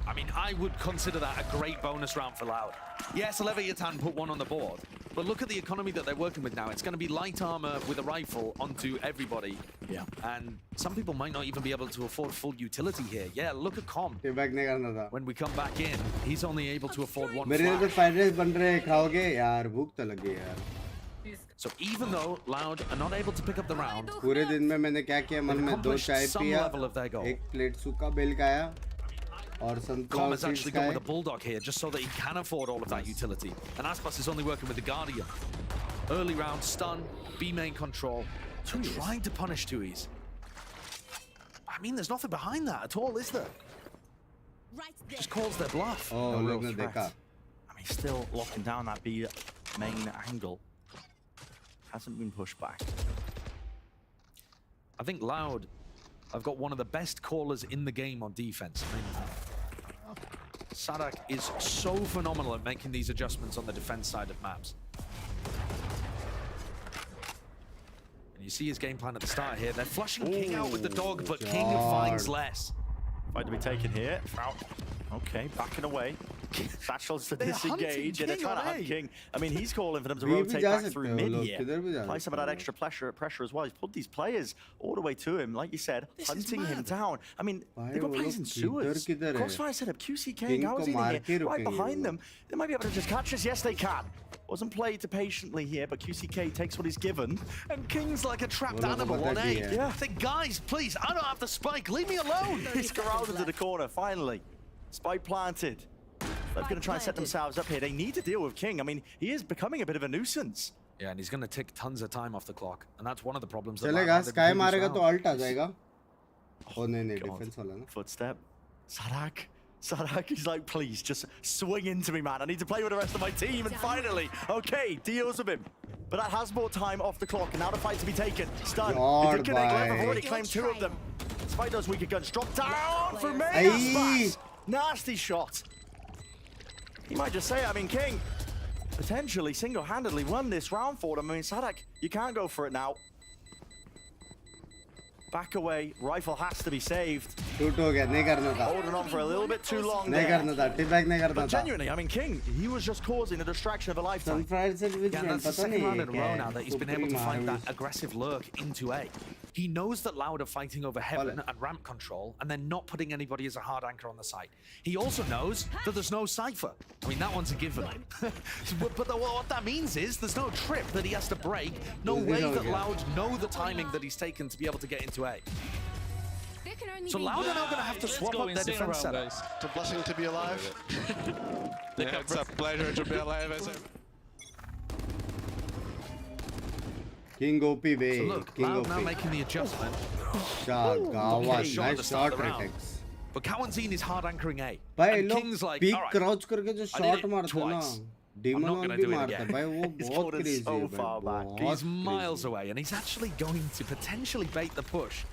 I mean, I would consider that a great bonus round for Loud. Yes, Leviathan put one on the board, but look at the economy that they're working with now. It's going to be light armor with a rifle onto everybody. Yeah. And some people might not even be able to afford full utility here. Yeah, look at Com. When we come back in, he's only able to afford one मेरे लिए तो flash. Fried rice बन रहे हैं, खाओगे यार? भूख तो लगी है यार. So even though Loud are not able to pick up the round, पूरे दिन में मैंने क्या किया? मन में 2 चाय some पिया, level of their goal. 1 plate सूखा बेल खाया, और Com sunflower has seeds actually gone खाए. with a bulldog here just so that he can afford all of that utility. And Aspas is only working with the Guardian. Early round stun, B main control. So trying to punish Tui's. I mean, there's nothing behind that at all, is there? Just calls their bluff. Oh, No real लोग ने threat. देखा. I mean, still locking down that B main angle. Hasn't been pushed back. I think Loud have got one of the best callers in the game on defense. I mean, Sadak is so phenomenal at making these adjustments on the defense side of maps. And you see his game plan at the start here. They're flushing King out with the dog, but King finds less. Fight to be taken here. Okay, backing away. Satchel's to disengage, and they're trying to hunt King. I mean, he's calling for them to rotate back through mid here. Apply some of that extra pressure as well. He's pulled these players all the way to him, like you said, hunting him down. I mean, they've got players in sewers. Crossfire setup, QCK, Gowsy here, right behind them. They might be able to just catch us. Yes, they can. Wasn't played too patiently here, but QCK takes what he's given. And King's like a trapped animal on A. Yeah. I think, guys, please, I don't have the spike. Leave me alone. He's corralled into the corner, finally. Spike planted. They're going to try and set themselves up here. They need to deal with King. I mean, he is becoming a bit of a nuisance. Yeah, and he's going to take tons of time off the clock. And that's one of the problems. चलेगा, Sky मारेगा तो alt आ जाएगा. Oh, नहीं, defense वाला ना. Footstep. Sadak, he's like, please, just swing into me, man. I need to play with the rest of my team. And finally, okay, deals with him. But that has more time off the clock, and now the fight to be taken. Stun. It did connect. Lev have already claimed 2 of them. Despite those weaker guns, drop down for me. Nasty shot. He might just say, I mean, King potentially single-handedly won this round for them. I mean, Sadak, you can't go for it now. Back away, rifle has to be saved. Holding on for a little bit too long there. But genuinely, I mean, King, he was just causing a distraction of a lifetime. Yeah, that's the second round in a row now that he's been able to find that aggressive lurk into A. He knows that Loud are fighting over heaven and ramp control, and they're not putting anybody as a hard anchor on the site. He also knows that there's no Cypher. I mean, that one's a given. but what that means is there's no trip that he has to break, no way that Loud know the timing that he's taken to be able to get into A. So Loud are now going to have to swap up their defense setup. It's a blessing to be alive. Yeah, it's a pleasure to be alive. King OP bay. So look, King Loud OP. now making the adjustment. Nice shot critics. But Kawanzine is hard anchoring A. भाई And लोग King's like, peak all right, crouch करके जो I did shot it मारते हैं ना, twice. demon I'm not on gonna भी do it मारता है again. भाई वो He's बहुत fallen crazy so है far back. बहुत He's crazy. miles away, and he's actually going to potentially bait the push.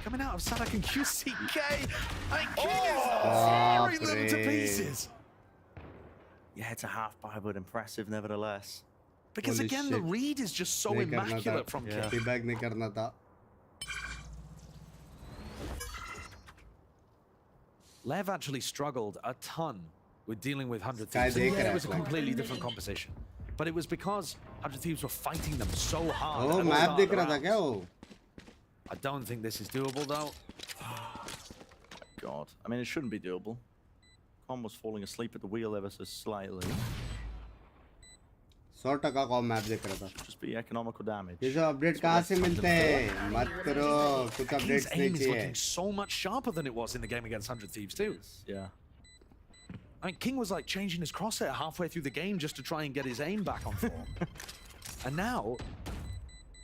Coming out of Sadak and QCK. I mean, King is tearing them to pieces. Yeah, it's a half buy, but impressive nevertheless. Because Holy again, shit. the read is just so नहीं करना था, immaculate from King. teabag नहीं करना था. Lev actually struggled a ton with dealing with 100 Sky Thieves. And देख yeah, रहा it was a है completely different composition. But it was because 100 Thieves were fighting them so hard. Oh, at the map start देख of the रहा था round. क्या वो? I don't think this is doable though. God, I mean, it shouldn't be doable. Con was falling asleep at the wheel ever so slightly. 100% com map देख रहा था. Just be economical damage. ये जो update कहाँ से मिलते हैं? मत करो, कुछ King's अपडेट्स नहीं aim is चाहिए. looking so much sharper than it was in the game against 100 Thieves too. Yeah. I mean, King was like changing his crosshair halfway through the game just to try and get his aim back on form. And now,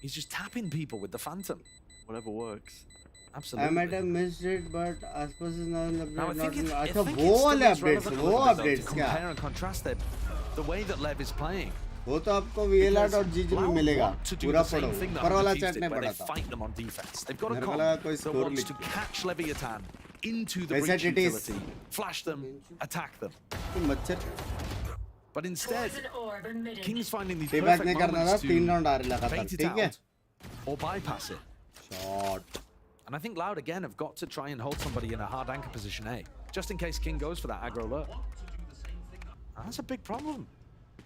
he's just tapping people with the Phantom. Whatever works. Absolutely. I might have missed it, but आसपास is not an Now, I update. think it's, I अच्छा think वो it's वाले still updates, relevant वो a little bit, though, updates to क्या? compare and contrast the way that Lev is playing. वो तो आपको VLAT और GG में मिलेगा. To do पूरा the same पढ़ो. thing that पर वाला 100 Thieves chat did, नहीं where they पढ़ा था. fight them on defense. They've got a मेरे को comp लगा कोई that score wants to लिख. catch Leviathan into the वैसे breach it is. utility, flash them, attack them. मच्छर. But instead, King's finding these Teabag perfect नहीं करना था, moments 3 round आ to रहे लगातार. bait it ठीक है? out or bypass it. Shot. And I think Loud again have got to try and hold somebody in a hard anchor position A, just in case King goes for that aggro lurk. That's a big problem.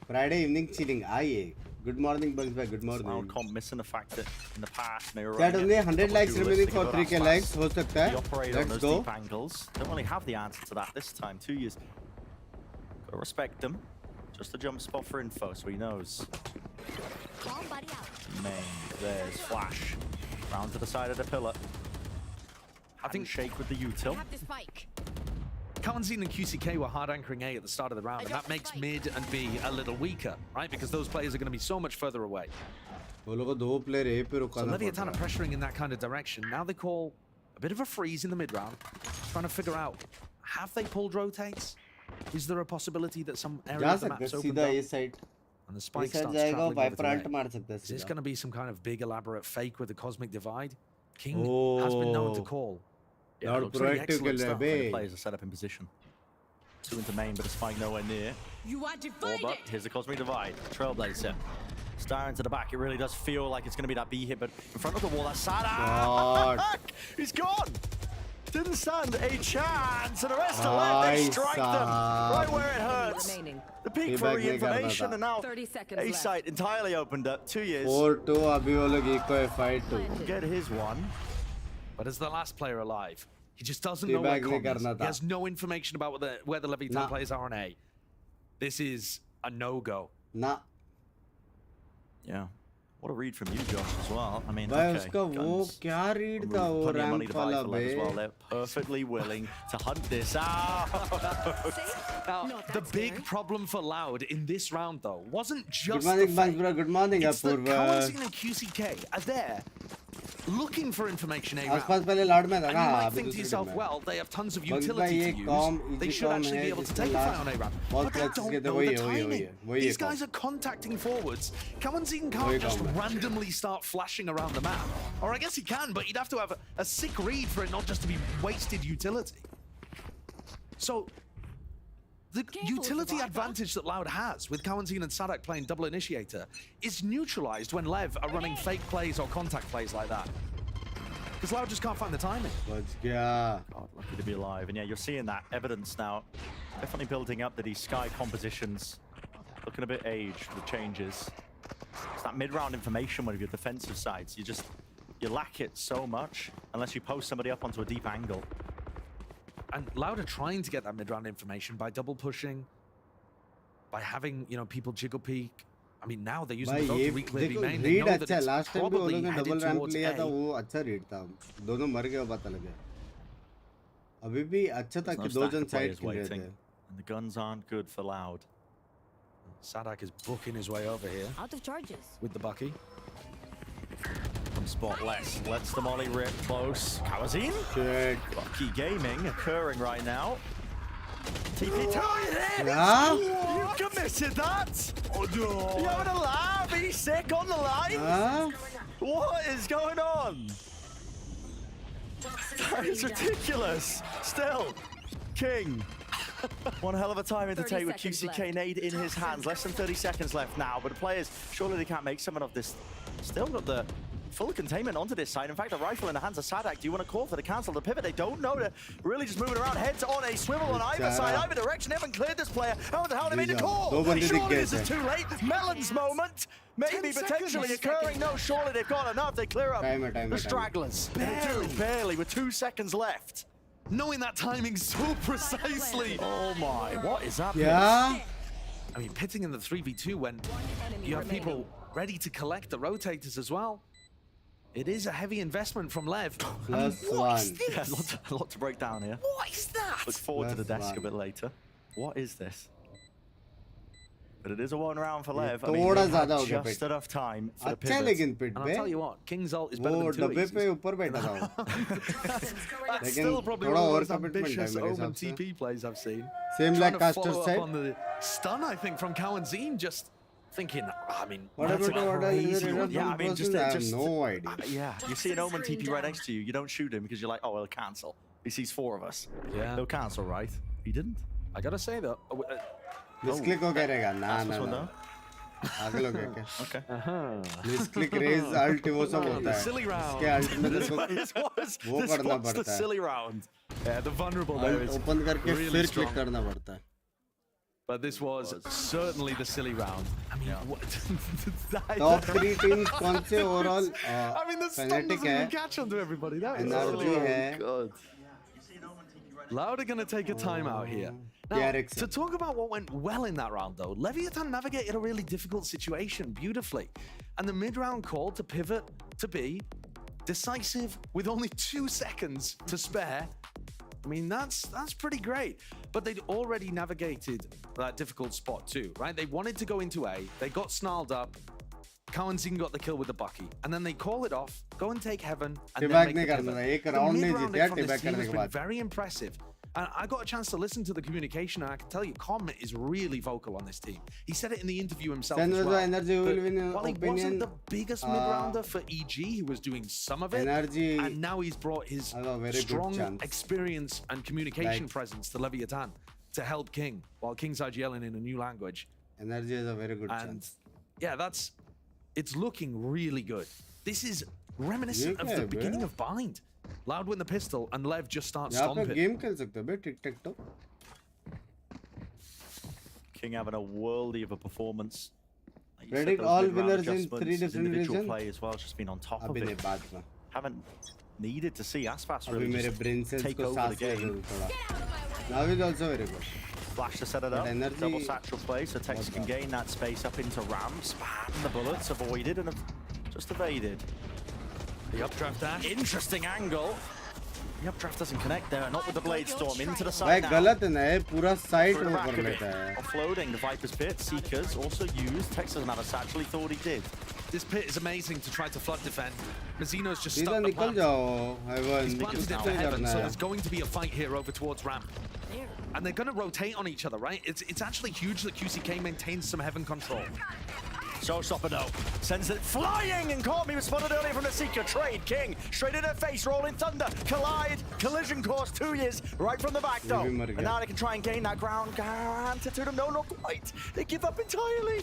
Friday evening chilling. आइए. Good morning, Binks bhai. Good morning. Loud comp missing the fact that in the past they were Chat running only it 100 likes double remaining dualistic, for but 3k that's likes. fast. हो सकता The है. operator on Let's those go. deep angles don't really have the answer to that this time. 2 years. Gotta respect them. Just a jump spot for info, so he knows. Main, there's flash. Round to the side of the pillar. I think shake with the util. Kawanzine and QCK were hard anchoring A at the start of the round, and that makes mid and B a little weaker, right? Because those players are going to be so much further away. वो लोगों को 2 player A पे So रुकाना Leviathan are पड़ता है. pressuring in that kind of direction. Now they call a bit of a freeze in the mid round, trying to figure out, have they pulled rotates? Is there a possibility that some area जा of the सकते map's हैं opened सीधा up? ये side. And the ये spike side starts जाएगा traveling over Viper to ant A. मार सकता है Is this सीधा. going to be some kind of big elaborate fake with the cosmic divide? King has been known to call. Yeah, Not looks really proactive excellent खेल रहे stuff हैं when the bay. players are set up in position. 2 into main, but a spike nowhere near. You are divided. Orb up, here's the Cosmic Divide. Trailblazer. Staring to the back, it really does feel like it's going to be that B hit, but in front of the wall, that's Sadak! He's gone! Didn't stand a chance, and the rest of left, they Nice, strike them right where it hurts. Remaining. The peak Teabag for नहीं करना reinformation, था. and now 30 seconds A left. site entirely opened up. 2 years. 4-2 अभी वो लोग eco है 5-2. Get his one. But as the last player alive, he just doesn't know where Teabag नहीं Con is. करना He था. has no information about where the Leviathan Nah. players are on A. This is a no-go. ना. Yeah. What a read from you, Josh, as well. I mean, भाई okay, उसका वो guns. क्या read था वो Plenty of money ramp to buy वाला for Lev as well. Bay. They're perfectly willing to hunt this out. Now, the big problem for Loud in this round, though, wasn't just Good morning, the Binks fake. bro. Good morning, It's that Apurva. Kawanzine and QCK are there looking for information A round. आसपास पहले लाड में था And ना you might अभी think to दूसरी yourself, team में. well, they have tons of Binks utility भाई to ये use. Com They easy should com actually है be able to जिसमें take a fight last on A round. बहुत But they practice don't किए थे know वही the है वही है timing. वही These है guys are contacting forwards. Kawanzine वही can't just कॉम है. randomly start flashing around the map. Or I guess he can, but you'd have to have a sick read for it not just to be wasted utility. So the utility advantage that Loud has with Kawanzin and Sadak playing double initiator is neutralized when LEV are running fake plays or contact plays like that. Because Loud just can't find the timing. Let's go. God, lucky to be alive. And yeah, you're seeing that evidence now. Definitely building up that these Sky compositions looking a bit aged with the changes. It's that mid-round information when you're defensive sides. You lack it so much unless you post somebody up onto a deep angle. And Loud are trying to get that mid-round information by double pushing, by having, you know, people jiggle peek. I mean, now they're using the to reclear B main. They know that it's last time भी वो लोगों ने headed double ramp towards लिया था, A. वो अच्छा read था. दोनों मर गए, पता लगा. अभी भी अच्छा था कि दो जन side खेल रहे थे. And the guns aren't good for Loud. Sadak is booking his way over here. Out of charges. With the Bucky. From spot less. Lets the molly rip close. Kawazin. Shit. Bucky gaming occurring right now. TP2 in. Yeah? You committed that? Oh no. You having a laugh? He's sick on the line. What is going on? That is ridiculous. Still, King. One hell of a time to take with QCK nade in his hands. Less than 30 seconds left now, but the players, surely they can't make something of this. Still got the full containment onto this side. In fact, a rifle in the hands of Sadak. Do you want to call for the cancel, the pivot? They don't know. They're really just moving around. Heads on a swivel on either side, either direction. They haven't cleared this player. How the hell they made the call? Surely this is too late. Melon's moment. Maybe potentially occurring. No, surely they've got enough. They clear up the stragglers. Barely with 2 seconds left. Knowing that timing so precisely. Oh my, what is that? Yeah. I mean, pitting in the 3v2 when you have people ready to collect the rotators as well. It is a heavy investment from LEV. +1. Yeah, a lot to break down here. What is that? Look forward to the desk a bit later. What is this? But it is a one round for LEV. I mean, they had just enough time for the pivot. And I'll tell you what, King's ult is better than 2 That's still probably one of the most ambitious Omen TP plays I've seen. Same like Caster said. On the stun, I think, from Kawanzin, just thinking, I mean, what about yeah, I mean, just I have no idea. Yeah, you see an Omen TP right next to you, you don't shoot him because you're like, oh, well, cancel. He sees 4 of us. Yeah. No cancel, right? He didn't. I gotta say though. Misclick हो करेगा ना आगे लोग क्या okay misclick raise alt वो सब होता है silly round इसके alt में तो वो करना पड़ता the silly round. Yeah, the vulnerable there is open करके really फिर click करना पड़ता है. But this was certainly the silly round. I mean, top 3 teams कौन से overall I mean, the stun doesn't even catch onto everybody. That is NRG है. God. Loud are going to take a timeout here. Now, to talk about what went well in that round, though, Leviathan navigated a really difficult situation beautifully. And the mid-round call to pivot to B, decisive with only 2 seconds to spare. I mean, that's pretty great. But they'd already navigated that difficult spot too, right? They wanted to go into A. They got snarled up. Kawanzin got the kill with the Bucky. And then they call it off, go and take Heaven, and then make the pivot. The mid-round from this team has been very impressive. And I got a chance to listen to the communication, and I can tell you, Com is really vocal on this team. He said it in the interview himself as well. While he wasn't the biggest mid-rounder for EG, he was doing some of it. And now he's brought his strong experience and communication presence to Leviathan to help King, while King's yelling in a new language. NRG is a very good chance. Yeah, it's looking really good. This is reminiscent of the beginning of Bind. Loud win the pistol and Lev just starts stomping. Game खेल सकते हो बे tic-tac-toe. King having a worldie of a performance. Like Predict all winners in 3 different regions. Play as well, has just been on top of it. Haven't needed to see Aspas really just take over the game. Now he's also very good. Flash to set it up. Double satchel play, so Tex can gain that space up into Ram. Spam the bullets, avoided and just evaded. The updraft dash. Interesting angle. The updraft doesn't connect there, not with the Blade Storm into the side now. गलत है ना पूरा side वो कर लेता है. Offloading the Viper's pit. Seekers also used. Tex doesn't have a satchel. He thought he did. This pit is amazing to try to flood defend. Mazino's just stuck the plant. He's planted planted it for Heaven, so there's going to be a fight here over towards ramp. And they're going to rotate on each other, right? It's actually huge that QCK maintains some Heaven control. Showstopper no. Sends it flying, and Corby was spotted earlier from the Seeker. Trade King straight in her face, rolling thunder. Collide, collision course, 2 years, right from the back though. And now they can try and gain that ground. Granted to them, no, not quite. They give up entirely.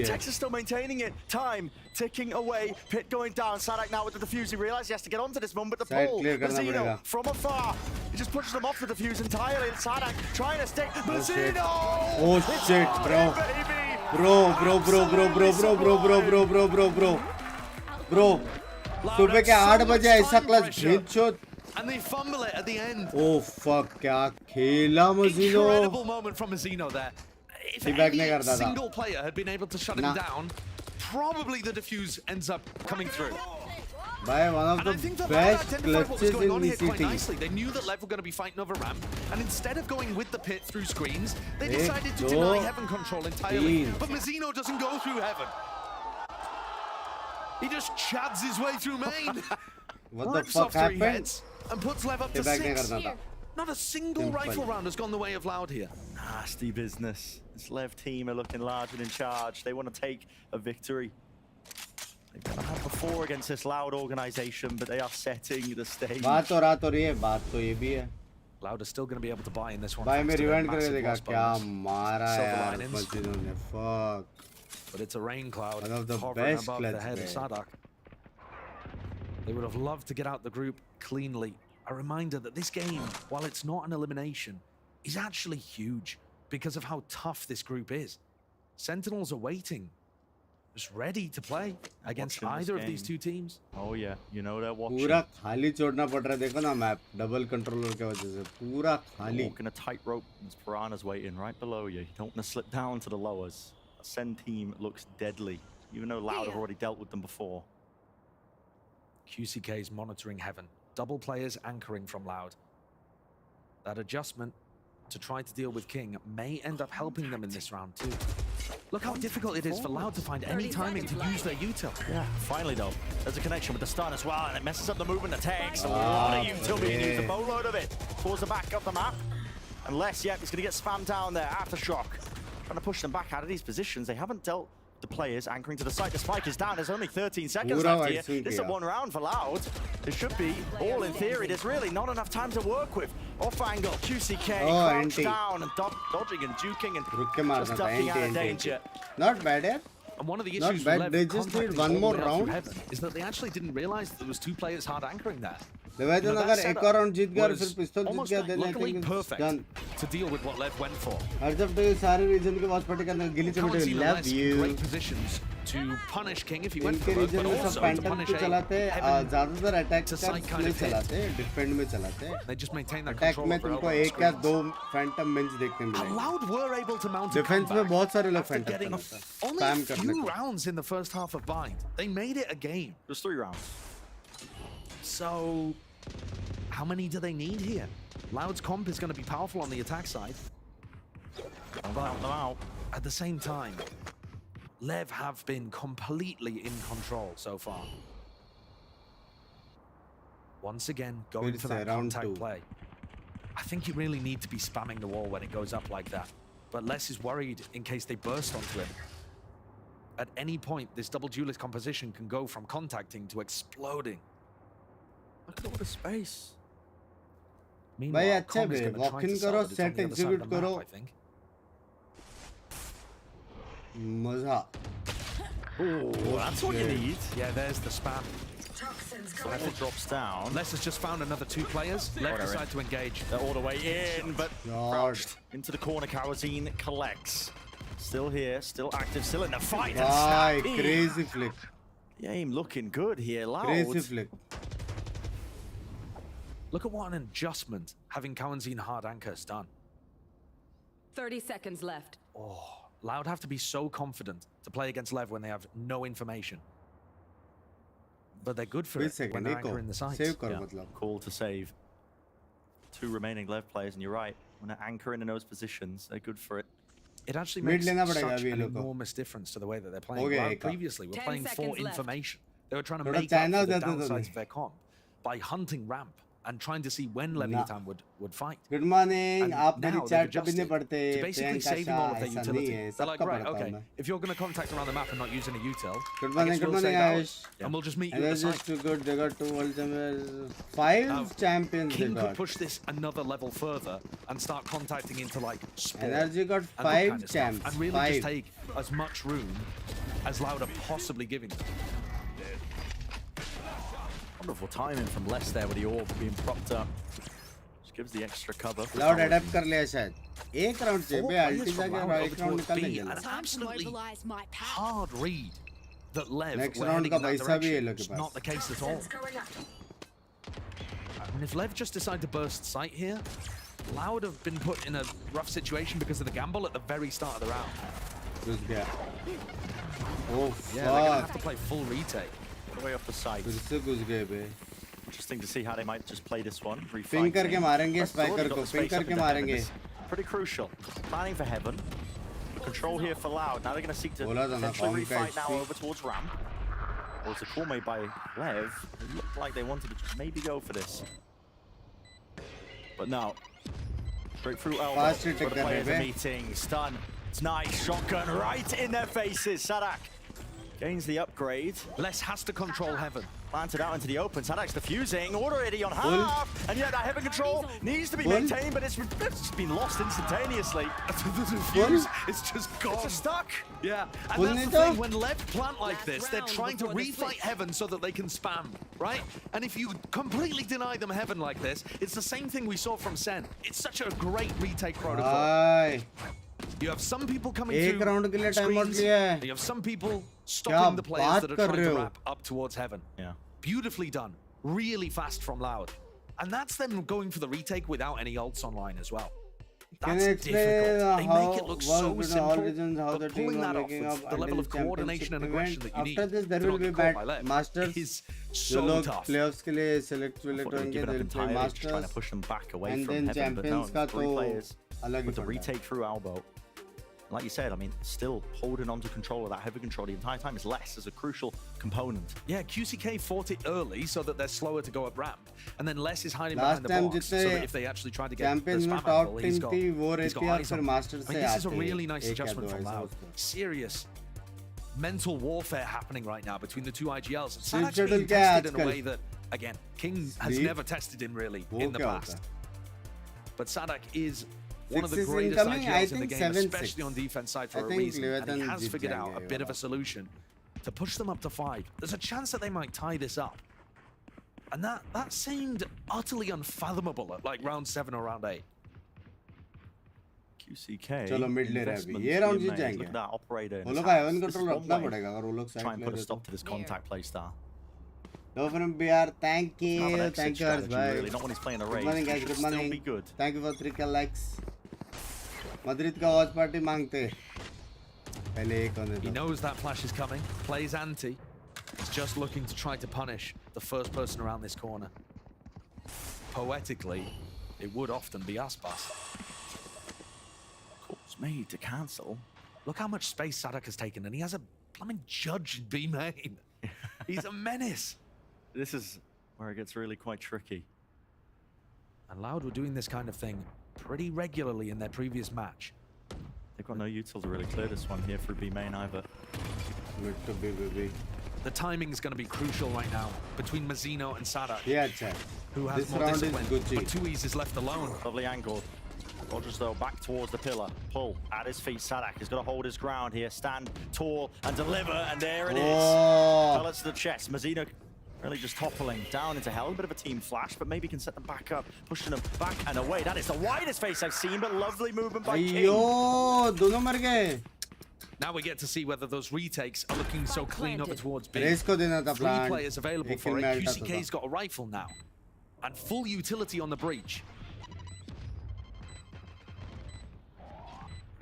Texas still maintaining it. Time ticking away. Pit going down. Sadak now with the defuse. He realized he has to get onto this one, but the pull. Mazzino from afar. He just pushes them off the defuse entirely. And Sadak trying to stick. Mazzino! Oh shit, bro. Bro. सुबह के 8 बजे ऐसा clutch भेजो. And they fumble it at the end. Oh fuck, क्या खेला Mazzino. Incredible moment from Mazzino there. If any single player had been able to shut him down, probably the defuse ends up coming through. By one of the best clutches in VCT. They knew that LEV were going to be fighting over ramp, and instead of going with the pit through screens, they decided to deny heaven control entirely. But Mazzino doesn't go through heaven. He just chads his way through main. What the fuck happened? And puts LEV up to 6. Not a single rifle round has gone the way of Loud here. Nasty business. This LEV team are looking large and in charge. They want to take a victory. They've never had before against this Loud organization, but they are setting the stage. बात तो रही है, बात तो ये भी है. Loud is still going to be able to buy in this one. भाई मैं rewind करके देखा क्या मारा यार Mazzino ने. Fuck. But it's a rain cloud. One of the hovering best above the head of clutch. Sadak. They would have loved to get out the group cleanly. A reminder that this game, while it's not an elimination, is actually huge because of how tough this group is. Sentinels are waiting, just ready to play against either of these two teams. Oh yeah, you know they're watching. पूरा खाली छोड़ना पड़ रहा है, देखो ना map double controller के वजह से पूरा खाली. Walking a tightrope. There's Piranha's waiting right below you. You don't want to slip down to the lowers. A Sen team looks deadly, even though Loud have already dealt with them before. QCK is monitoring heaven. Double players anchoring from Loud. That adjustment to try to deal with King may end up helping them in this round too. Look how difficult it is for Loud to find any timing to use their util. Yeah, finally though, there's a connection with the stun as well, and it messes up the movement of Tex. A lot of util being used, a boatload of it towards the back of the map. Unless, yeah, he's going to get spammed down there. Aftershock trying to push them back out of these positions. They haven't dealt the players anchoring to the site. The spike is down. There's only 13 seconds left here. This is a 1 round for Loud. There should be, all in theory, there's really not enough time to work with. Off angle, QCK crouched down and dodging and juking and just ducking out of danger. Not bad, yeah. And one of the Not issues bad. They just need one more round. Is that they actually didn't realize that there was 2 players hard anchoring there. लेवेजन अगर एक और round जीत गया और फिर पिस्तौल जीत गया then I think perfect to deal with what LEV went for. हर जब तो सारे रीजन के वाच पटे करने गिली चमटे love you. Great positions to punish King if he went for it, but also to punish A. चलाते ज़्यादातर अटैक में चलाते हैं, डिफेंड में चलाते हैं. They just maintain that attack control. में तुमको एक या 2 फैंटम मिंच देखने मिलेंगे. Loud were able to mount a defence में बहुत सारे लोग after फैंटम getting चलाते हैं. only a few rounds in the first half of Bind. They made it a game. Just 3 rounds. So how many do they need here? Loud's comp is going to be powerful on the attack side. But at the same time, LEV have been completely in control so far. Once again, going for that contact play. I think you really need to be spamming the wall when it goes up like that. But Les is worried in case they burst onto it. At any point, this double duelist composition can go from contacting to exploding. Look at all the space. भाई अच्छा है, walk in करो, set execute करो, मजा. Oh, that's what you need. Yeah, there's the spam. Level drops down. Les has just found another 2 players. Left decide to engage. They're all the way in, but crouched into the corner. Karazine collects. Still here, still active, still in the fight. Bye, crazy flick. The aim looking good here, Loud. Crazy flick. Look at what an adjustment having Kawanzine hard anchors done. 30 seconds left. Oh, Loud have to be so confident to play against LEV when they have no information. But they're good for it when they're anchoring the sites. Yeah. Call to save. 2 remaining LEV players, and you're right. When they're anchoring in those positions, they're good for it. It actually makes such an enormous difference to the way that they're playing. Loud previously were playing for information. They were trying to make up for the downsides of their comp by hunting ramp and trying to see when Leviathan would fight. Good morning. And आप now मेरी they've chat कभी नहीं adjusted पढ़ते. to basically Priyanka saving all of their ऐसा नहीं utility. है. They're like, सबका right, पढ़ता हूँ okay, मैं. if you're going to contact around the map and not using a util, Good I morning. guess Good we'll morning, save out, Ash. and we'll just meet you And at that's the just site. too good. They got 2 world champions. 5 champions they King could got. push this another level further and start contacting into like sport NRG got and that 5 kind of stuff, champs. and really 5. just take as much room as Loud are possibly giving them. Wonderful timing from Les there with the orb being propped up. Just gives the extra cover. Loud adapt कर लिया शायद. एक round से बे ulti जाके एक round निकाल लेंगे. An absolutely hard read that Lev Next were round heading का in that पैसा भी ये direction. लोग के It's pass. not the case at all. And if Lev just decide to burst sight here, Loud have been put in a rough situation because of the gamble at the very start of the round. घुस गया. Oh Yeah, they're gonna have fuck. to play full retake. All the way off the side. फिर से घुस गए बे. Interesting to see how they might just play this one. Ping करके मारेंगे Left's spiker already got को. the Ping space up करके into heaven. मारेंगे. This is pretty crucial. Planning for heaven. Control here for Loud. Now they're going to seek to बोला था ना, potentially Kong का refight now HP. over towards ramp. Well, it's a call made by Lev. It looked like they wanted to just maybe go for this. But no. Straight through elbow. Fast Where the retake players कर are रहे meeting. Stun. It's nice. Shotgun right in their faces. Sadak gains the upgrade. Les has to control heaven. Planted out into the open. Sadak's defusing. Already on half. And yet that heaven control needs to be maintained, but it's been lost instantaneously. The defuse is just gone. It's just stuck. Yeah, and that's the thing, when Lev plant like this, they're trying to refight heaven so that they can spam, right? And if you completely deny them heaven like this, it's the same thing we saw from Sen. It's such a great retake protocol. Bye. You have some people coming एक through round के लिए time out screens, लिया है. and you have some people stopping the players बात that are कर trying रहे to हो? wrap up towards heaven. Yeah. Beautifully done. Really fast from Loud. And that's them going for the retake without any ults online as well. Can That's you explain difficult. They how make it look so between all simple, regions how the but team pulling are that off making with up the level until of coordination and aggression that you need After this there to will not be get caught bad by Lev Masters. is जो so लोग tough. playoffs के लिए select Thought they were होंगे giving up they'll play entirely, just trying to Masters. push them back away And from then heaven. But no, champions का 3 तो players अलग ही with the पड़ता है. retake through elbow. Like you said, I mean, still holding on to control of that heavy control the entire time is less as a crucial component. Yeah, QCK fought it early so that they're slower to go up ramp. And then Les is hiding Last behind the time box so जितने that if they actually try to get the champions में spam top angle, team he's got, थी वो he's got रहती है और eyes फिर on. Masters I mean, से this is a आते really nice एक या adjustment दो from ऐसा Loud. होता है. Serious mental warfare happening right now between the two IGLs. And Sleep Sadak's schedule being क्या है tested in a आजकल? way that, again, King has Sleep? never tested him really वो in the क्या होता past. है? But Sadak is one of the 6 is greatest incoming, I IGLs in the think game, 7-6. especially on defense side for I a think reason. And he Leviathan has Jeet figured out जाएंगे a bit of a solution to push them up to 5. There's a chance that they might tie this up. And that seemed utterly unfathomable at like round 7 or round 8. QCK. चलो mid ले रहे हैं अभी. ये round जीत जाएंगे. Look at that operator. in वो his लोग का hands. heaven This is control one रखना way पड़ेगा अगर वो लोग to try side and ले put a रहे तो. stop to this contact play style. Love from BR, thank Have an you, exit thank you Harsh strategy, bhai. really, not when he's playing a Good raid. morning guys, It good should still morning. be good. Thank you for 3 likes. Madrid का watch party मांगते. पहले एक होने He दो. knows that flash is coming, plays anti. He's just looking to try to punish the first person around this corner. Poetically, it would often be Aspas. Calls made to cancel. Look how much space Sadak has taken, and he has a plumbing judge in B main. He's a menace. This is where it gets really quite tricky. And Loud were doing this kind of thing pretty regularly in their previous match. They've got no util to really clear this one here through B main either. Mid to B, B. The timing is going to be crucial right now between Mazzino and Sadak. Yeah, अच्छा है. Who has This more round is discipline, Gucci. but Tuiz is left alone. Lovely angle. Rogers though back towards the pillar. Pull at his feet. Sadak has got to hold his ground here. Stand tall and deliver, and there it is. Oh. Pellets to the chest. Mazzino really just toppling down into hell. A bit of a team flash, but maybe can set them back up, pushing them back and away. That is the widest face I've seen, but lovely movement by King. Yo, दोनों मर गए. Now we get to see whether those retakes are looking so clean over towards B. Race को देना था 3 plan. players available एक for kill it. में अल्टा QCK's got a rifle now. And full utility on the breach.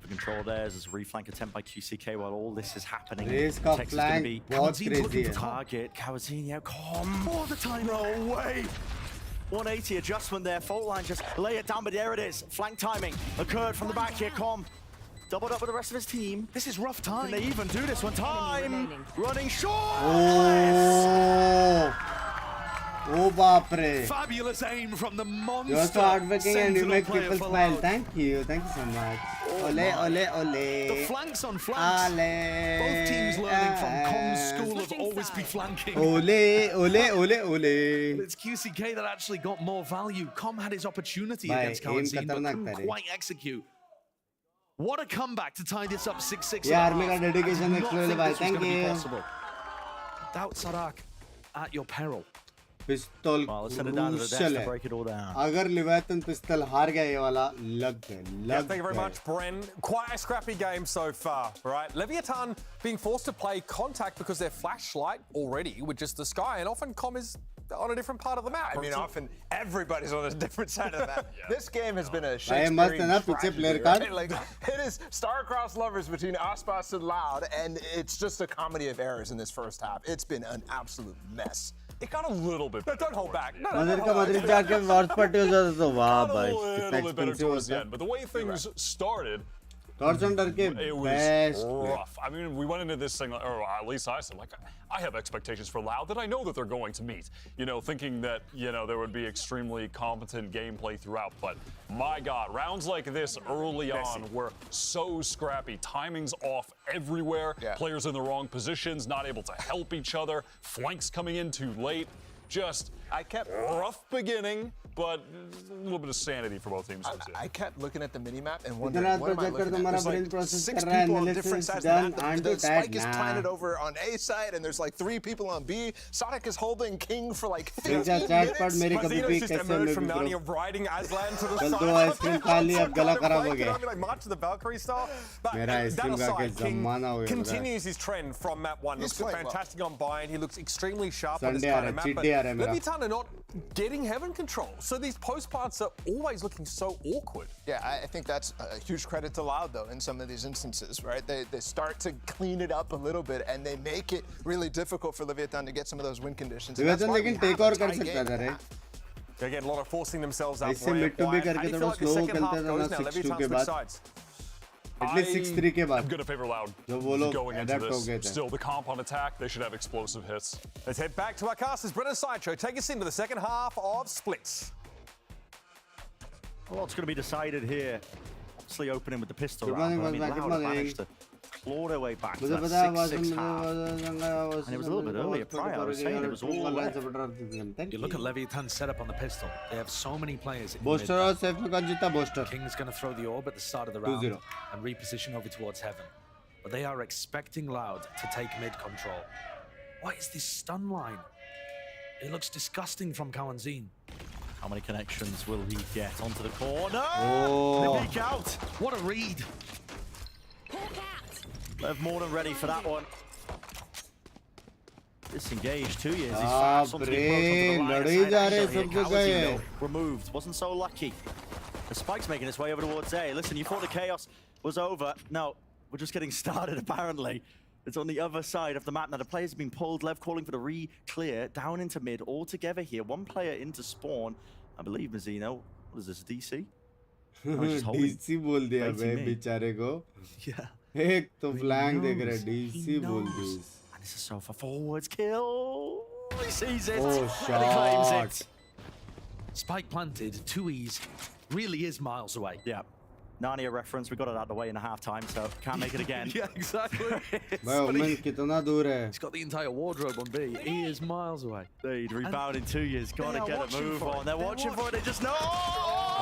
Control theirs as a reflank attempt by QCK while all this is happening. Race का Texas gonna flank be बहुत Kawazin's crazy looking है. for target. Kawazin, come all the time. No way. 180 adjustment there. Fault line just lay it down, but there it is. Flank timing occurred from the back here. Com doubled up with the rest of his team. This is rough time. Can they even do this one? Time running short. Oh. Oh baapre. Fabulous aim from the monster. You're so hardworking and you make player people for smile. Loud. Thank you so much. Ole, my. ole, ole. The flanks on flanks. Ale. Both teams learning from Com's school of always be flanking. Ole, ole, ole, ole. But it's QCK that actually got more value. Com had his opportunity Bhai, against aim Kawanzin, but खतरनाक couldn't था रे. quite execute. What a comeback to tie this up 6-6. Yeah, army का dedication next level bhai. Thank you. Doubt Sarak at your peril. पिस्तौल crucial है. अगर लिवायतन पिस्तौल हार गया ये वाला लग गए. Thank you very much, Bren. Quite a scrappy game so far, right? Leviathan being forced to play contact because they're flashlight already with just the sky, and often Com is on a different part of the map. I mean, often everybody's on a different side of the map. This game has been a मस्त Shakespearean है ना पीछे tragedy, player right? card. Like, it is star-crossed lovers between Aspas and Loud, and it's just a comedy of errors in this first half. It's been an absolute mess. It got a little bit better. Don't hold back. Mother का mother जाके Wars party हो जाता तो वाह भाई A कितना little bit better expensive towards the होता. end, but the way things started, torch under के it was best. rough. I mean, we went into this thing, or at least I said, like, I have expectations for Loud that I know that they're going to meet. You know, thinking that, you know, there would be extremely competent gameplay throughout. But my God, rounds like this early on were so scrappy. Timing's off everywhere. Players in the wrong positions, not able to help each other. Flanks coming in too late. Just rough beginning, but a little bit of sanity for both teams. I kept looking at the minimap and wondering, इतना what am I projector looking at? तुम्हारा There's brain like process 6 कर रहा है, people on different analysis sides done, of the map. and The to spike tag, is nah. planted over on A side, and there's like 3 people on B. Sonic is holding King for like 15 Pizza chat पर minutes. मेरी कभी भी Mazino's just कैसे emerged मैं from भी Narnia करूँ. riding Aslan to the कल side. तो आइसक्रीम खा ली अब गला खराब हो गया. Like March of the Valkyrie style. But मेरा that आइसक्रीम खा के aside, King जमाना हो गया. continues his trend from map 1. Looks fantastic on bind. He looks extremely sharp on this Sunday uh kind रहा of है, map. cheat But day आ रहा है मेरा. Leviathan are not getting heaven control. So these post parts are always looking so awkward. Yeah, I think that's a huge credit to Loud, though, in some of these instances, right? They start to clean it up a little bit, and they make it really difficult for Leviathan to get some of those win conditions. And that's लिवायतन why लेकिन we have take a और कर tie सकता game. था रे. Again, a lot of forcing themselves up. ऐसे mid to be How करके do you थोड़ा feel like the slow second half खेलते थे goes ना now? 6-2 Leviathan के switch बाद. sides. At least 6-3 के बाद. I'm going to favor Loud जो वो लोग going into adapt हो this. गए थे. Still, the comp on attack, they should have explosive hits. Let's head back to our casters. Brennan Sideshow, take us into the second half of Splits. A lot's going to be decided here. Obviously opening with the pistol Good round. morning, But, I good mean, morning. Loud managed to claw their way back to मुझे that पता है 6-6 half. And it was a little bit earlier prior. I was saying it was all left. You look at Leviathan's setup on the pistol. They have so many players. in Boaster mid. और safe में कौन जीता Boaster? King's going to throw the orb at the start of the round 2-0. and reposition over towards heaven. But they are expecting Loud to take mid control. What is this stun line? It looks disgusting from Kawanzin. How many connections will he get onto the corner? Oh. They peek out. What a read. They're more than ready for that one. Disengaged 2 years. He's Ah, fast onto the approach onto the line. लड़े ही जा रहे Actually, सब जगह Kawazuno है. removed. Wasn't so lucky. The spike's making its way over towards A. Listen, you thought the chaos was over. No, we're just getting started apparently. It's on the other side of the map now. The players have been pulled. Lev calling for the re-clear down into mid all together here. One player into spawn. I believe Mazino. What is this, DC? Oh, he's just holding. DC बोल दिया Waiting बे mid. बेचारे को. Yeah. एक तो फ्लैंग देख रहा है He DC बोल दी. knows. And this is so far forwards. Kill. He sees it. Oh, And he claims it. Spike planted, 2E's really is miles away. Yeah. Narnia reference. We got it out of the way in the halftime, so can't make it again. Yeah, exactly. भाई ओमन कितना दूर है? He's got the entire wardrobe on B. He is miles away. They'd rebound in 2 years. Got to They are get a watching move for on. it. They're They're watching for it. They just know.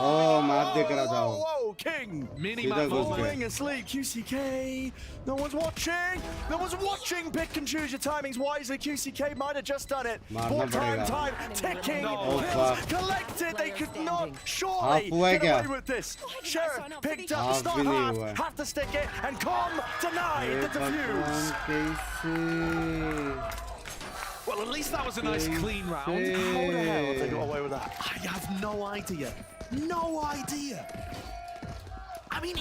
Oh, map देख रहा था वो. Whoa, King. Mini सीधा map घुस गया. Falling asleep. QCK. No one's watching. No one's watching. Pick and choose your timings wisely. QCK might have just done it. मारना More time, पड़ेगा. time. Ticking. Oh, Kills fuck. collected. They could not Half surely हुआ है get क्या? away with this. Sheriff picked up. Half It's not भी नहीं half. हुआ है. Have to stick it. And Com denied the defuse. कैसे? Well, at least that was a nice clean round. How the hell have they got away with that? I have no idea. No idea. I mean,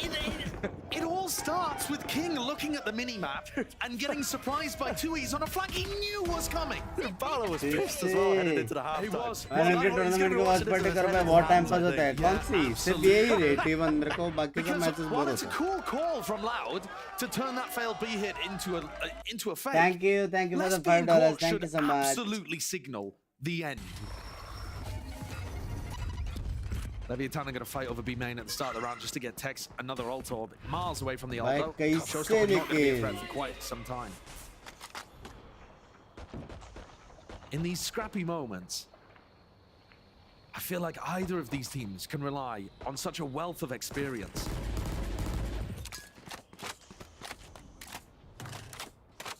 it all starts with King looking at the mini-map and getting surprised by 2E's on a flank he knew was coming. Bala was pissed as well headed into the half. He was. मैंने के tournament के बाद particular में बहुत time pass होता है. कौन सी? सिर्फ यही रे T1 मेरे को बाकी सब matches bore Well, it's a होते हैं. cool call from Loud to turn that failed B hit into a fake. Thank you for the Let's $5. be Thank you so much. absolutely signal the end. Leviathan are going to fight over B main at the start of the round just to get Tex another ult orb miles away from the ult. Showstopper not going to be a threat for quite some time. In these scrappy moments, I feel like either of these teams can rely on such a wealth of experience.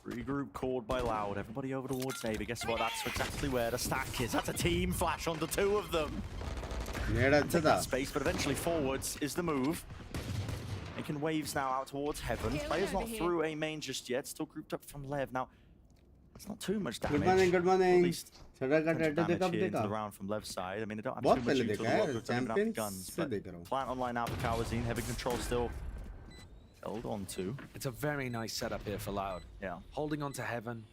Regroup called by Loud. Everybody over towards A, but guess what? That's exactly where the stack is. That's a team flash onto two of them. Take that space, but eventually forwards is the move. Making waves now out towards Heaven. Players not through A main just yet. Still grouped up from LEV. Now, it's not too much damage. Good morning, good morning. At least damage here into the round from LEV side. I mean, they don't have too much util to Champions guns. But plant online now for Kawazine. Heavy control still held on to. It's a very nice setup here for Loud. Yeah. Holding on to Heaven.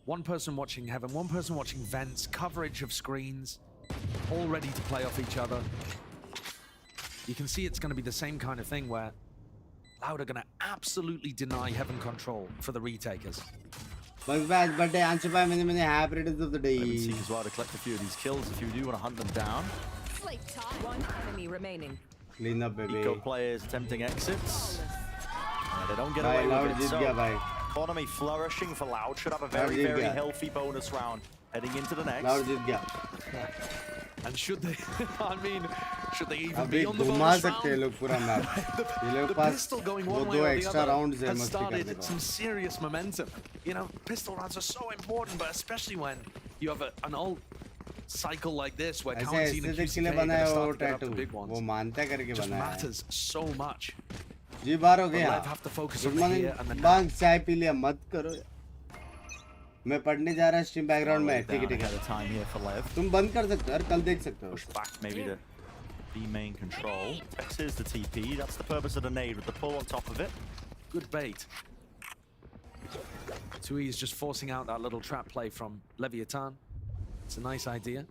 One person watching Heaven, one person watching vents, coverage of screens, all ready to play off each other. You can see it's going to be the same kind of thing where Loud are going to absolutely deny Heaven control for the retakers. Birthday, answer by many happy returns of the day. Seek as well to collect a few of these kills if you do want to hunt them down. One enemy remaining. Clean up, baby. Eco players attempting exits. They don't get away with it. So, economy flourishing for Loud. Should have a very, very healthy bonus round heading into the next. Loud जीत गया. And should they? I mean, should they even be on the bonus round? The pistol going one way or the other has started some serious momentum. You know, pistol rounds are so important, but especially when you have an ult cycle like this where Kawazine and QCK are going to start to get up to big ones. It just matters so much. जी बार हो गया. Have to focus on here and the बांग चाय P लिया मत करो. मैं पढ़ने जा रहा हूँ स्ट्रीम बैकग्राउंड में. ठीक है. तुम बंद कर सकते हो और कल देख सकते हो. Push back maybe to B main control. X is the TP. That's the purpose of the nade with the pull on top of it. Good bait. Tui is just forcing out that little trap play from Leviathan. It's a nice idea.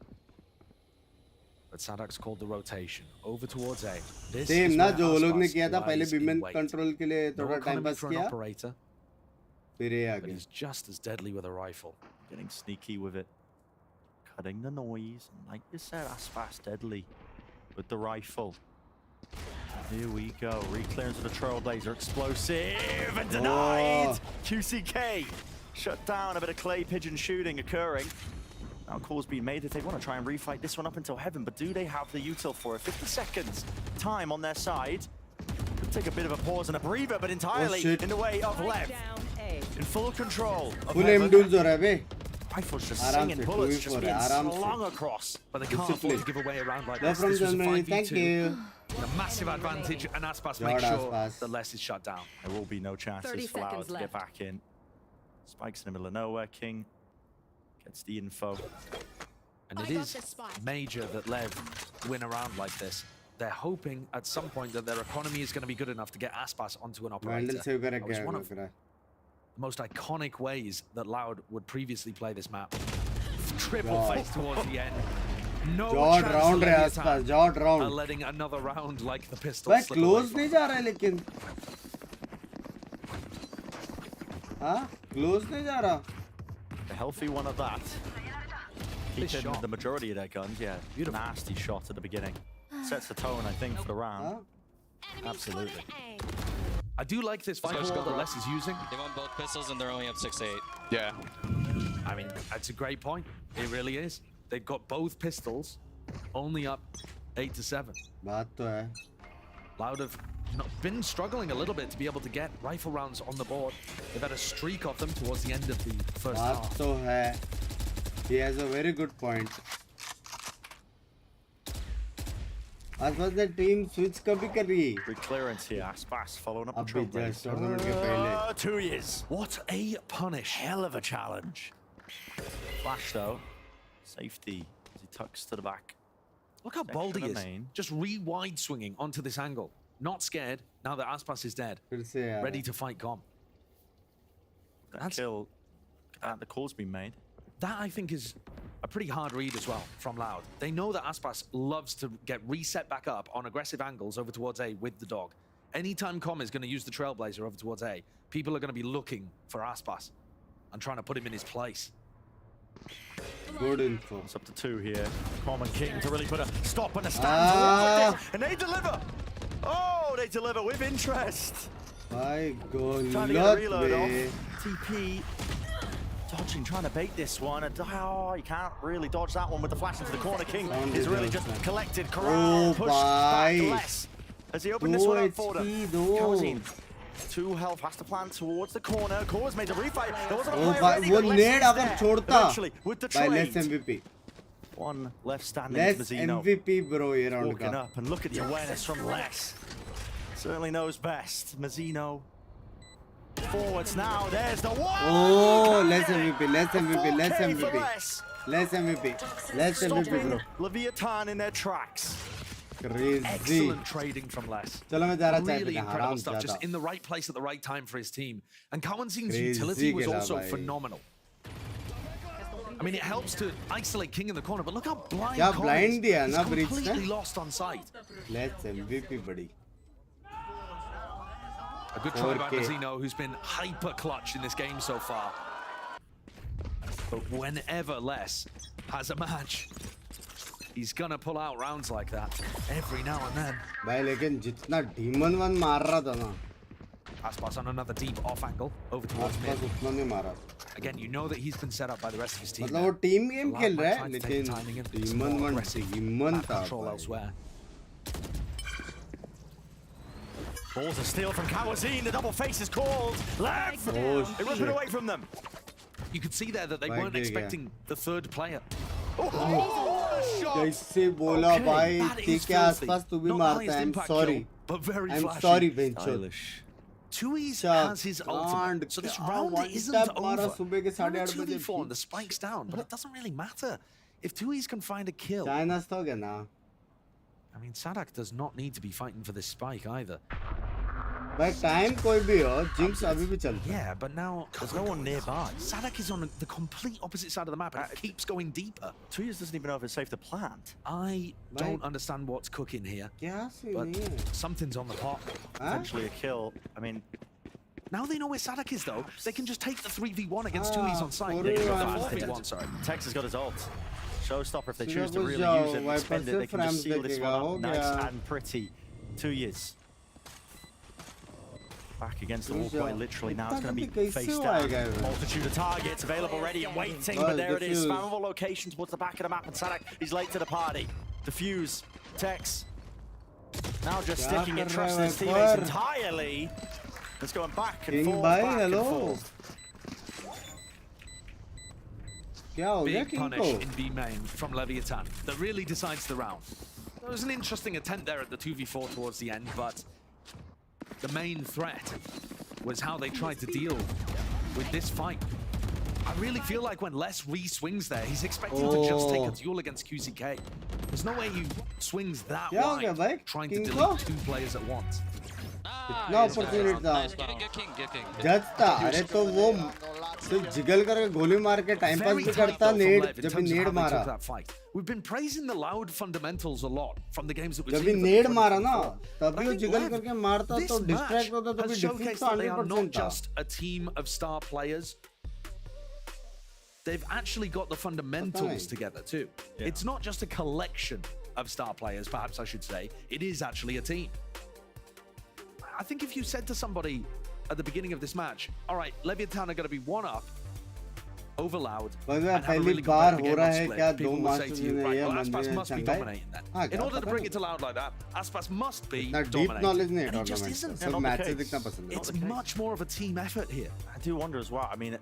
But Sadak's called the rotation over towards A. Same ना जो लोग ने किया था पहले बीमेन control के लिए थोड़ा टाइम पास किया. फिर ये आ गया. He's just as deadly with a rifle. Getting sneaky with it. Cutting the noise. And like you said, Aspas deadly with the rifle. Here we go. Reclearance of the Trailblazer. Explosive and denied. QCK shut down. A bit of clay pigeon shooting occurring. Now call's been made if they want to try and refight this one up until Heaven, but do they have the util for it? 50 seconds time on their side. Could take a bit of a pause and a breather, but entirely in the way of LEV. In full control of Heaven. Rifles just singing, bullets just being slung across. But they can't afford to give away a round like this. This was a 5v2. Thank you. A massive advantage, and Aspas makes sure that Les is shut down. There will be no chances for Loud to get back in. Spikes in the middle of nowhere. King gets the info. And it is major that LEV win a round like this. They're hoping at some point that their economy is going to be good enough to get Aspas onto an operator. That was one of the most iconic ways that Loud would previously play this map. Triple face towards the end. No chance are letting another round like the pistol slip close नहीं जा रहा है लेकिन. हाँ? Close नहीं जा रहा. A healthy one of that. Keeping the majority of their guns, yeah. Beautiful. Nasty shot at the beginning. Sets the tone, I think, for the round. Absolutely. I do like this firewall that Les is using. They want both pistols and they're only up 6-8. Yeah. I mean, that's a great point. It really is. They've got both pistols, only up 8-7. बात तो है. Loud have been struggling a little bit to be able to get rifle rounds on the board. They've had a streak of them towards the end of the first half. बात तो है. He has a very good point. Aspas the team switch कभी कर रही है? Good clearance here. Aspas following up the Trailblazer. Tournament के पहले. 2 years. What a punish! Hell of a challenge. Flash though. Safety as he tucks to the back. Look how bold he is. Just re-wide swinging onto this angle. Not scared now that Aspas is dead. Ready to fight Gom. That's kill. The call's been made. That I think is a pretty hard read as well from Loud. They know that Aspas loves to get reset back up on aggressive angles over towards A with the dog. Anytime Com is going to use the Trailblazer over towards A, people are going to be looking for Aspas and trying to put him in his place. Good info. It's up to 2 here. Common King to really put a stop and a stand towards it. And they deliver. Oh, they deliver with interest. My God. Trying to get a reload off. TP dodging, trying to bait this one. And oh, you can't really dodge that one with the flash into the corner. King is really just collected, corralled, pushed back less. As he opened this one up for them. Kawazin, 2 health, has to plan towards the corner. Kawaz made a refight. There wasn't a player ready, but eventually with the trade. Less MVP. 1 left standing. Less Mazino. MVP, bro. Ye round Walking up, and look at the awareness from Les. Certainly knows best. Mazino. Forwards now. There's the one. Oh, less MVP. Less MVP. Less MVP. Less MVP. Less MVP, bro. Leviathan in their tracks. Crazy. Excellent trading from Les. Really incredible stuff, just in the right place at the right time for his team. And Cowanzin's utility was also phenomenal. I mean, it helps to isolate King in the corner, but look how blind Colin is. He's completely lost on sight. Let's MVP, buddy. A good try by Mazino, who's been hyper clutch in this game so far. But whenever Les has a match, he's gonna pull out rounds like that every now and then. भाई लेकिन जितना demon one मार रहा था ना, Aspas on another deep off angle over towards mid. उतना नहीं मारा. Again, you know that he's been set up by the rest of his team. मतलब वो team game खेल रहा है, लेकिन demon था. Control elsewhere. Balls a steal from Kawazin. The double face is called. Left. They rip it away from them. You could see there that they weren't expecting the 3rd player. जैसे बोला भाई तेरे आसपास तू भी मारता है. I'm sorry. I'm sorry, Bencho. Tui's has his ultimate, so this round isn't over. 2v4 and the spike's down, but it doesn't really matter. If Tui's can find a kill... China's to gaya na. I mean, Sadak does not need to be fighting for this spike either. By time koi bhi ho, Jinx abhi bhi chalta. Yeah, but now there's no one nearby. Sadak is on the complete opposite side of the map and it keeps going deeper. Tuyas doesn't even know if it's safe to plant. I don't understand what's cooking here, but something's on the pot. Potentially a kill. I mean, now they know where Sadak is though. They can just take the 3v1 against Tui's on site. They can go the 4v1, sorry. Tex has got his ult. Showstopper if they choose to really use it and spend it. They can just seal this one up nice and pretty. 2 years. Back against the wall quite literally. Now it's going to be face down. Multitude of targets available, ready and waiting. But there it is. Spammable location towards the back of the map. And Sadak, he's late to the party. Defuse. Tex. Now just sticking it, trusting his teammates entirely. It's going back and forth, back and forth. Big punish in B main from Leviathan that really decides the round. There was an interesting attempt there at the 2v4 towards the end, but the main threat was how they tried to deal with this fight. I really feel like when Les re-swings there, he's expecting to just take a duel against QZK. There's no way he swings that wide, trying to delete 2 players at once. कितना opportunity था. जज था. अरे तो वो सिर्फ jiggle करके गोली मार के टाइम पास भी करता नेड जब भी नेड मारा. We've been praising the loud fundamentals a lot from the games that we've seen. जब भी नेड मारा ना, तभी वो जिगल करके मारता तो distract होता तो भी defeat तो 100% था. Not just a team of star players. They've actually got the fundamentals together too. Yeah. It's not just a collection of star players, perhaps I should say. It is actually a team. I think if you said to somebody at the beginning of this match, all right, Leviathan are going to be 1-up over Loud and have a really competitive game on split, people will say to you, right, well, Aspas must be dominating that. In order to bring it to Loud like that, Aspas must be dominating. And it just isn't. It's much more of a team effort here. I do wonder as well, I mean,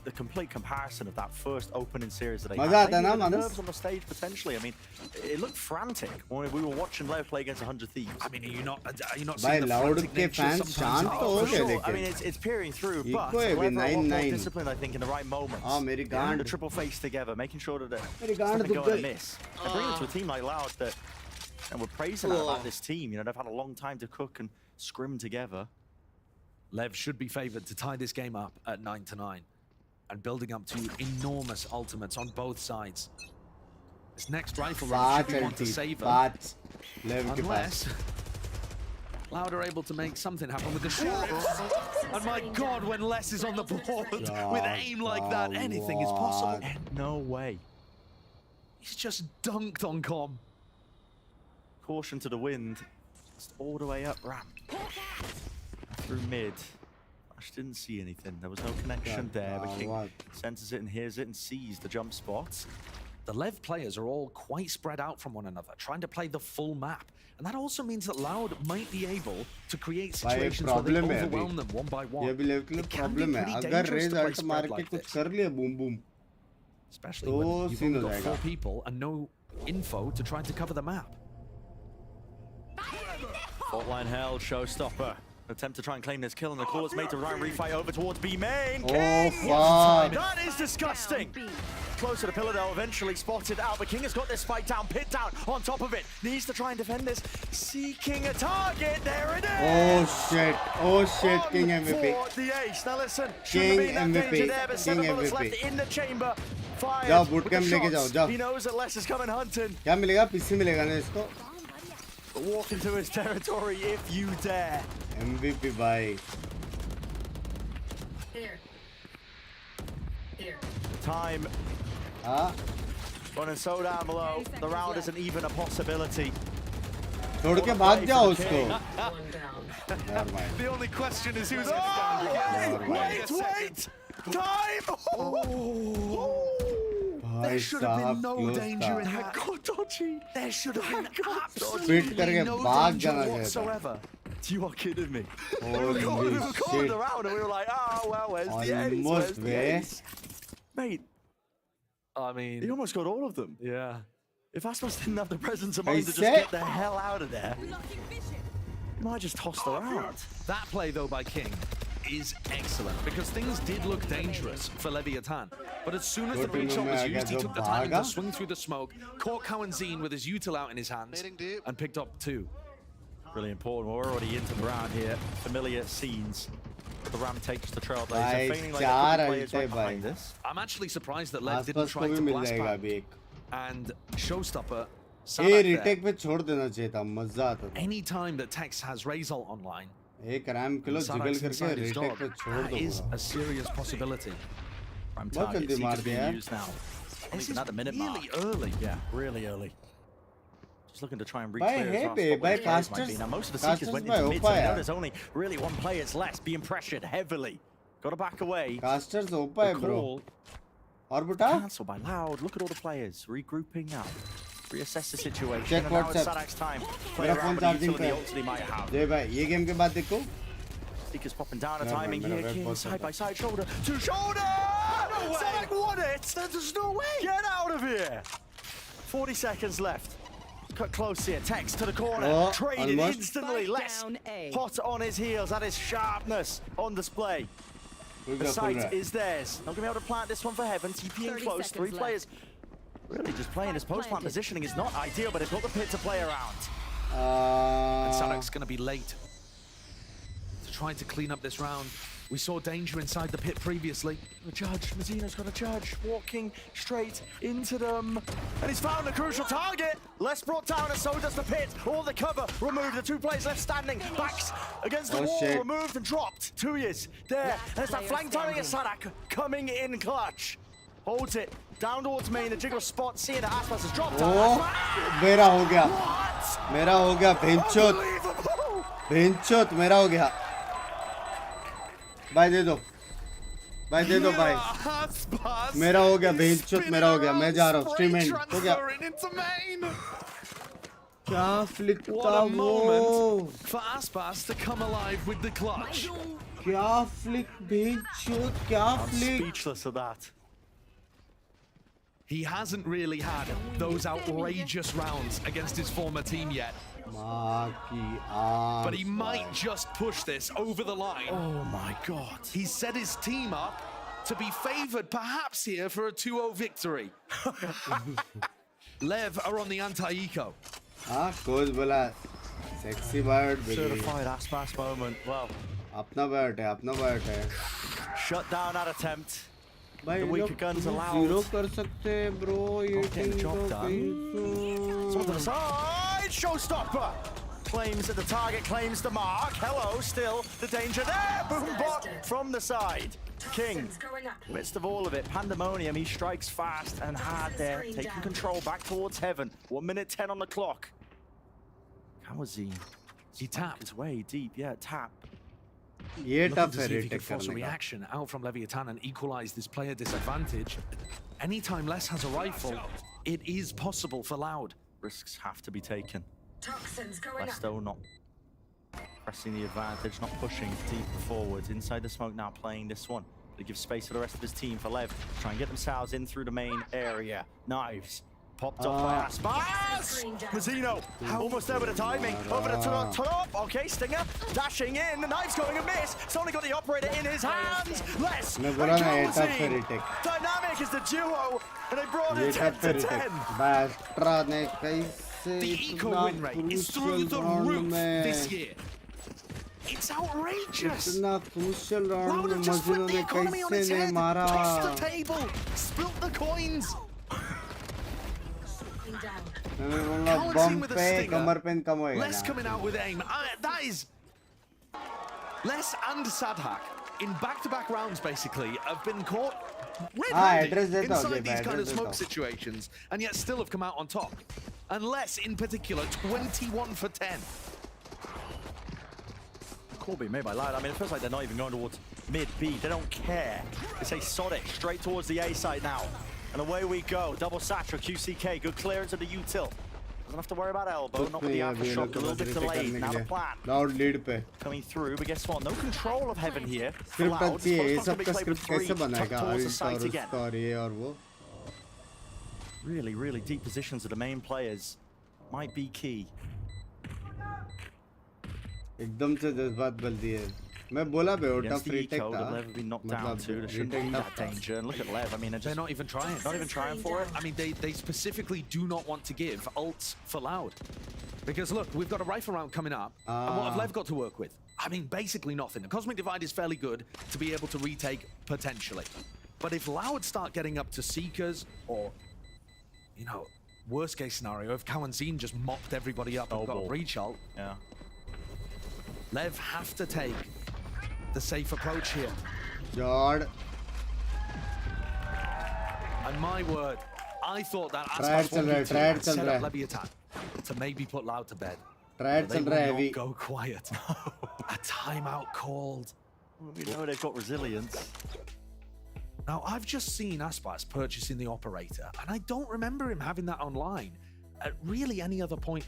the complete comparison of that first opening series that they had. Nerves on the stage potentially. I mean, it looked frantic when we were watching Lev play against 100 Thieves. I mean, are you not seeing the frantic nature sometimes? For sure. I mean, it's peering through, but Lev are a lot more disciplined, I think, in the right moments. And the triple face together, making sure that there's nothing going to miss. And bringing it to a team like Loud that, and we're praising about this team. You know, they've had a long time to cook and scrim together. Lev should be favored to tie this game up at 9-9. And building up to enormous ultimates on both sides. This next rifle round should be one to savor. Unless Loud are able to make something happen with the Sheriff. And my God, when Les is on the board with aim like that, anything is possible. No way. He's just dunked on Com. Caution to the wind. Just all the way up ramp. Through mid. Flash didn't see anything. There was no connection there. But King senses it and hears it and sees the jump spots. The LEV players are all quite spread out from one another, trying to play the full map. And that also means that Loud might be able to create situations where they overwhelm them one by one. ये भी लेव के लिए problem है अगर raise alt मार के कुछ कर लिया boom boom especially when you've only got 4 people and no info to try to cover the map. Fault line held, showstopper. Attempt to try and claim this kill, and the call is made to Ryan refight over towards B main. Oh, fuck. That is disgusting. Close to the pillar, though, eventually spotted out, but King has got this fight down, pit down on top of it. Needs to try and defend this. Seeking a target. There it is. Oh shit, King MVP. For the ace. Now listen, King MVP. There, but King bullets MVP. left in the chamber. Fired जाओ with bootcamp the लेके जाओ shots. जाओ. He knows that Les is coming hunting. क्या मिलेगा PC मिलेगा ना इसको? Walk into his territory if you dare. MVP भाई. Time. Running so down below. The round isn't even a possibility. छोड़ के भाग जाओ उसको. The only question is who's wait! Time! There should have been no danger in that. There should have been absolutely no danger whatsoever. You are kidding me. Holy we were calling shit. around and we were like, oh, well, where's the ace? Almost there. Mate, I mean, he almost got all of them. Yeah. If Aspas didn't have the presence of mind to just get the hell out of there, he might just tossed her out. That play, though, by King is excellent because things did look dangerous for Leviathan. But as soon as the breach shot was used, he took the time to swing through the smoke, caught Cowanzine with his util out in his hands, and picked up 2. Really important. We're already into the round here. Familiar scenes. The Ram takes the trailblazer. Feeling like the players right behind this. I'm actually surprised that Lev didn't try to blast back. And Showstopper. retake पे छोड़ देना चाहिए था मजा आता था. Any time that Tex has Razal online, एक RAM kilo jiggle करके retake पे छोड़ दो. is a serious possibility. बहुत जल्दी मार दिया. This is at the minute really early. Yeah, really early. Just looking to try and By hey, by casters. Now most of the seekers went into mid, so now there's only really one player's left, being pressured heavily. Got to back away. Casters opa hai bro. और बुटा? Cancel by Loud. Look at all the players regrouping now. Reassess the situation. Check and now WhatsApp. it's Sadak's time. मेरा phone charging पे है. जय भाई ये game के बाद देखो. Seekers popping down a timing here. King side by side, shoulder to shoulder. No Sadak won it. There's no way. Get out of here. 40 seconds left. Cut close here. Text to the corner. Traded instantly. Less hot on his heels. That is sharpness on display. The site is theirs. Not going to be able to plant this one for Heaven. TPing close. 3 players. Really just playing his post-plant positioning is not ideal, but they've got the pit to play around. And Sadak's going to be late to try to clean up this round. We saw danger inside the pit previously. The judge, Mazzino's got a judge, walking straight into them. And he's found a crucial target. Les brought down and so does the pit. All the cover removed. The 2 players left standing. Backs against the wall, removed and dropped. 2 years there. And it's that flank timing at Sadak coming in clutch. Holds it down towards main. The jiggle spot, seeing that Aspas has dropped down. मेरा हो गया. मेरा हो गया. भेंचोत. भेंचोत मेरा हो गया. भाई दे दो. भाई दे दो भाई. मेरा हो गया. भेंचोत मेरा हो गया. मैं जा रहा हूँ. स्ट्रीम एंड हो गया. क्या फ्लिक था वो? For Aspas to come alive with the clutch. क्या फ्लिक भेंचोत. क्या flick. I'm speechless of that. He hasn't really had those outrageous rounds against his former team yet. But he might just push this over the line. Oh my God. He set his team up to be favored perhaps here for a 2-0 victory. Lev are on the anti-eco. Coach bola sexy bird. Certified Aspas moment. Well, अपना bird है, अपना bird है. Shut down that attempt. भाई the weaker guns allowed. Zero कर सकते हैं bro. ये Getting the job done. So to the side, showstopper. Claims that the target, claims the mark. Hello, still the danger there. Boom bot from the side. King, midst of all of it, pandemonium, he strikes fast and hard there, taking control back towards heaven. 1 minute 10 on the clock. Kawazine, he tapped his way deep, yeah, tap. Looking to see if he could force a reaction out from Leviathan and equalize this player disadvantage. Anytime Les has a rifle, it is possible for Loud. Risks have to be taken. Lesto not pressing the advantage, not pushing deep forwards. Inside the smoke now, playing this one. They give space for the rest of his team for Lev. Try and get themselves in through the main area. Knives. Popped up by Aspas! Mazzino, almost there with the timing. Over the top. Okay, Stinger dashing in. The knife's going amiss. It's only got the operator in his hands. Les and Kawazine. Dynamic is the duo, and they brought it 10 to 10. The eco win rate is through the roof this year. It's outrageous. Loud have just flipped the economy on its head. Tossed the table. Spilt the coins. Les coming out with aim. That is... Les and Sadhak, in back-to-back rounds, basically, have been caught red-handed inside these kind of smoke situations, and yet still have come out on top. And Les, in particular, 21 for 10. Call being made by Loud. I mean, it feels like they're not even going towards mid-B. They don't care. They say sod it, straight towards the A side now. And away we go. Double Satra, QCK, good clearance of the util. Doesn't have to worry about elbow, not with the aftershock, a little bit delayed. Now the plan. Loud lead पे. Coming through, but guess what? No control of heaven here. Script अच्छी है. ये सब का script कैसे बनाएगा? Really, really deep positions of the main players might be key. एकदम से जज्बात बल दिए. मैं बोला बेटा free take था. Lev been knocked down too. There shouldn't be that danger. And look at Lev. I mean, they're not even trying. Not even trying for it. I mean, they specifically do not want to give ults for Loud. Because look, we've got a rifle round coming up. And what have Lev got to work with? I mean, basically nothing. The Cosmic Divide is fairly good to be able to retake potentially. But if Loud start getting up to Seekers or, you know, worst case scenario, if Kawazine just mopped everybody up and got a breach ult, yeah. Lev have to take the safe approach here. God. And my word, I thought that tried set up Leviathan to maybe put Loud to bed. They will not go quiet. A timeout called. Well, we know they've got resilience. Now, I've just seen Aspas purchasing the operator, and I don't remember him having that online at really any other point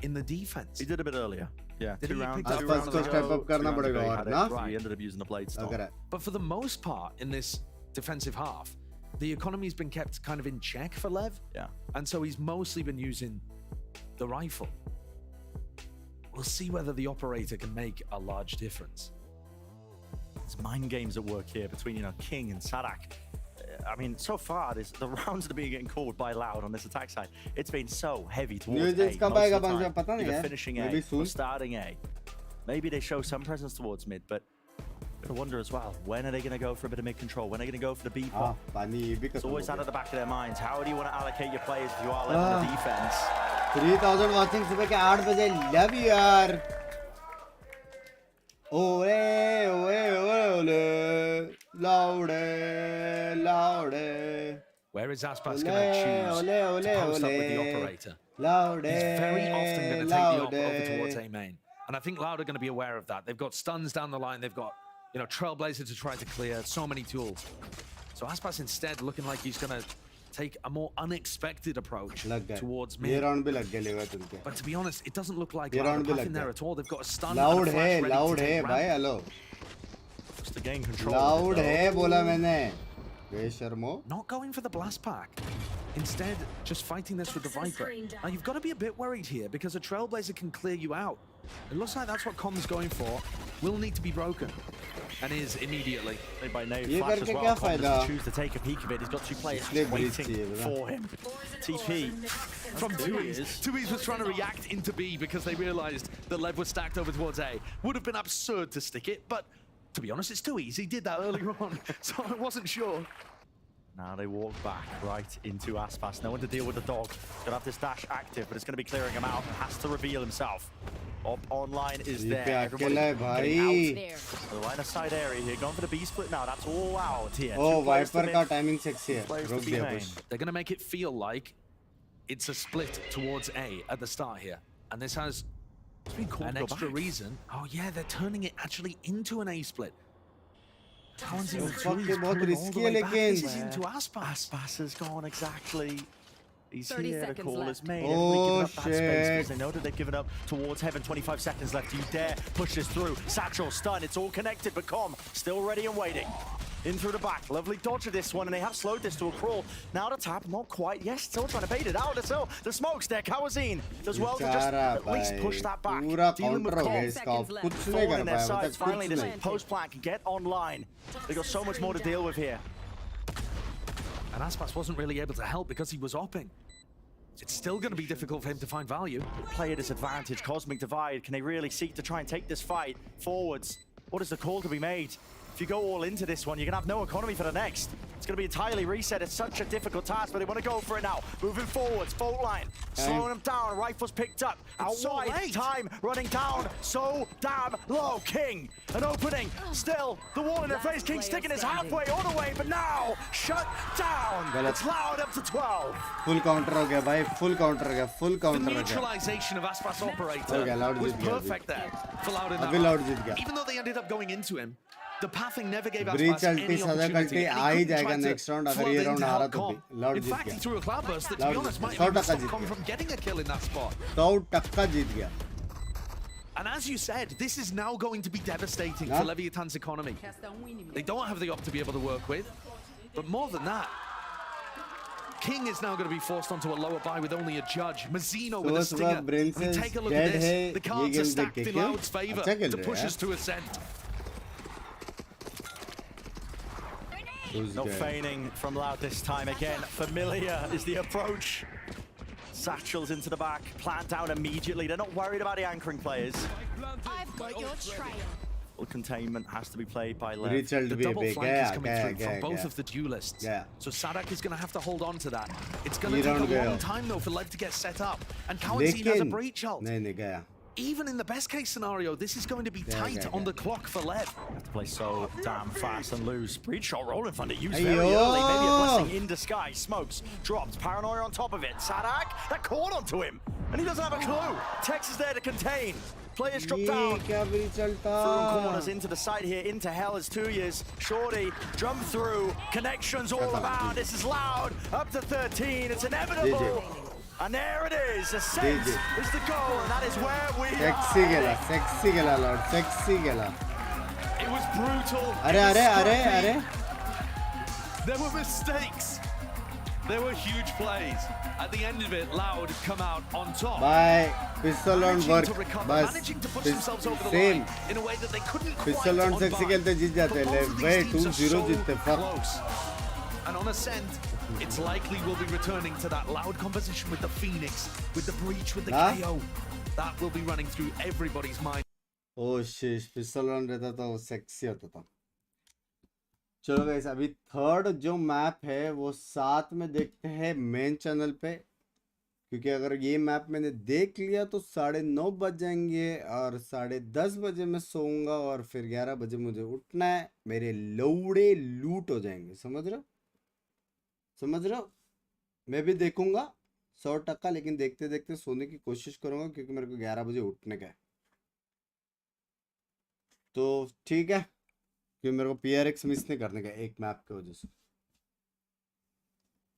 in the defense. He did a bit earlier. Yeah, Did two rounds step up करना पड़ेगा और ना? He ended up using the blade storm. But for the most part in this defensive half, the economy's been kept kind of in check for Lev. Yeah. And so he's mostly been using the rifle. We'll see whether the operator can make a large difference. There's mind games at work here between, you know, King and Sadak. I mean, so far, the rounds that are being getting called by Loud on this attack side, it's been so heavy towards A most of the time. Either finishing A or starting A. Maybe they show some presence towards mid, but I'm going to wonder as well, when are they going to go for a bit of mid control? When are they going to go for the B pop? It's always out of the back of their minds. How do you want to allocate your players if you are left on the defense? 3000 watching सुबह के 8 बजे love यार. Ole, ole, ole, louder, louder. Where is Aspas going to choose to post up with the operator? He's very often going to take the op over towards A main. And I think Loud are going to be aware of that. They've got stuns down the line. They've got, you know, Trailblazer to try to clear. So many tools. So Aspas instead looking like he's going to take a more unexpected approach towards mid. But to be honest, it doesn't look like Loud are in there at all. They've got a stun. Loud hai, bhai, hello. Just to gain control. Loud hai, bola maine. Besharmo. Not going for the blast pack. Instead, just fighting this with the Viper. Now, you've got to be a bit worried here because a Trailblazer can clear you out. It looks like that's what Com's going for. Will need to be broken. And is immediately. Played by Nave Flash as well. Com doesn't choose to take a peek of it. He's got two players waiting for him. TP from Tui's. Tui's was trying to react into B because they realized the Lev was stacked over towards A. Would have been absurd to stick it, but to be honest, it's too easy. He did that earlier on, so I wasn't sure. Now they walk back right into Aspas. No one to deal with the dog. Gonna have this dash active, but it's gonna be clearing him out and has to reveal himself. Op online is there. Everybody getting out. The line of sight area here. Going for the B split now. That's all out here. Oh, Viper का timing sexy है. रुक दिया push. They're gonna make it feel like it's a split towards A at the start here, and this has an extra reason. Oh yeah, they're turning it actually into an A split. बहुत risky है लेकिन. This is into Aspas. Aspas has gone exactly. He's here, the call is made. Oh, Up that space because they know that they've given up towards Heaven. 25 seconds left. Do you dare push this through? Satchel, stun, it's all connected, but Com still ready and waiting. In through the back. Lovely dodge of this one, and they have slowed this to a crawl. Now to tap, not quite. Yes, still trying to bait it out. Still, the smoke's there. Kawazine does well to just at least push that back. Dealing with Com. Falling in their sides. Finally, this post plan can get online. They've got so much more to deal with here. And Aspas wasn't really able to help because he was opping. It's still going to be difficult for him to find value. Player disadvantage, Cosmic Divide. Can they really seek to try and take this fight forwards? What is the call to be made? If you go all into this one, you're going to have no economy for the next. It's going to be entirely reset. It's such a difficult task, but they want to go for it now. Moving forwards, fault line. Slowing them down. Rifles picked up. Out wide. Time running down. So damn low. King, an opening. Still, the wall in their face. King sticking his halfway all the way, but now shut down. It's loud up to 12. Full counter हो गया भाई. Full counter हो गया. Full counter The हो गया. neutralization of Aspas operator was perfect there for Loud in that अभी Loud round. जीत गया. Even though they ended up going into him, the pathing never gave Breach Aspas ulti any सदा opportunity. कल्टी आ ही जाएगा next round अगर ये round हारा तो भी. Loud In Jeet fact, he गया. threw a cloudburst that, to Loud be honest, might जीत गया. have 100% stopped Com from getting a kill in that spot. 100% जीत गया. And as you said, this is now going to be devastating for Leviathan's economy. They don't have the op to be able to work with, but more than that, King is now going to be forced onto a lower buy with only a judge. Mazzino with a stinger. I mean, take a look at this. The cards are stacked in Loud's favor to push us to ascent. No feigning from Loud this time again. Familiar is the approach. Satchels into the back, plant down immediately. They're not worried about the anchoring players. I've got your trail. Well, containment has to be played by Lev. The double flank is coming through from both of the duelists. So Sadak is going to have to hold on to that. It's going to take a long time though for Lev to get set up. And Kawazine has a breach ult. Even in the best case scenario, this is going to be tight on the clock for Lev. Have to play so damn fast and lose. Breach shot roll in front of you very early. Maybe a blessing in disguise. Smokes, dropped, paranoia on top of it. Sadak, that caught onto him. And he doesn't have a clue. Tex is there to contain. Players drop down. Through corners into the side here, into hell is 2 years. Shorty, drum through. Connections all about. This is Loud. Up to 13. It's inevitable. And there it is. Ascent is the goal, and that is where we are. Sexy gala, Lord. Sexy gala. It was brutal. Are. There were mistakes. There were huge plays. At the end of it, Loud had come out on top. Bye. Pistol round work. Managing to push themselves over the line in a way that they couldn't quite. Pistol round sexy खेलते जीत जाते हैं. भाई 2-0 जीतते. Fuck. And on ascent, it's likely we'll be returning to that Loud composition with the Phoenix, with the Breach, with the KO. That will be running through everybody's mind. Oh shit, pistol round रहता तो sexy होता था. चलो guys, अभी third जो map है वो साथ में देखते हैं मेन चैनल पे, क्योंकि अगर ये मैप मैंने देख लिया तो 9:30 बज जाएंगे और 10:30 बजे मैं सोऊंगा और फिर 11 बजे मुझे उठना है. मेरे लौड़े लूट हो जाएंगे. समझ रहे हो? मैं भी देखूंगा 100%, लेकिन देखते देखते सोने की कोशिश करूंगा क्योंकि मेरे को 11 बजे उठने का है. तो ठीक है, क्योंकि मेरे को PRX मिस नहीं करने का एक मैप की वजह से.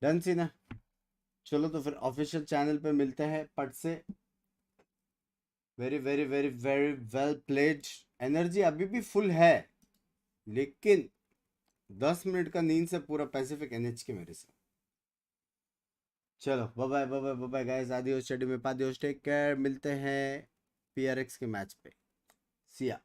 डन सी ना. चलो तो फिर ऑफिशियल चैनल पे मिलते हैं पट से. Very very very very well played. Energy अभी भी फुल है, लेकिन 10 मिनट का नींद से पूरा पैसिफिक NH के मेरे से. चलो बाय बाय गाइस. आदियोस, स्टडी में पादियोस. Take care. मिलते हैं PRX के मैच पे. See ya.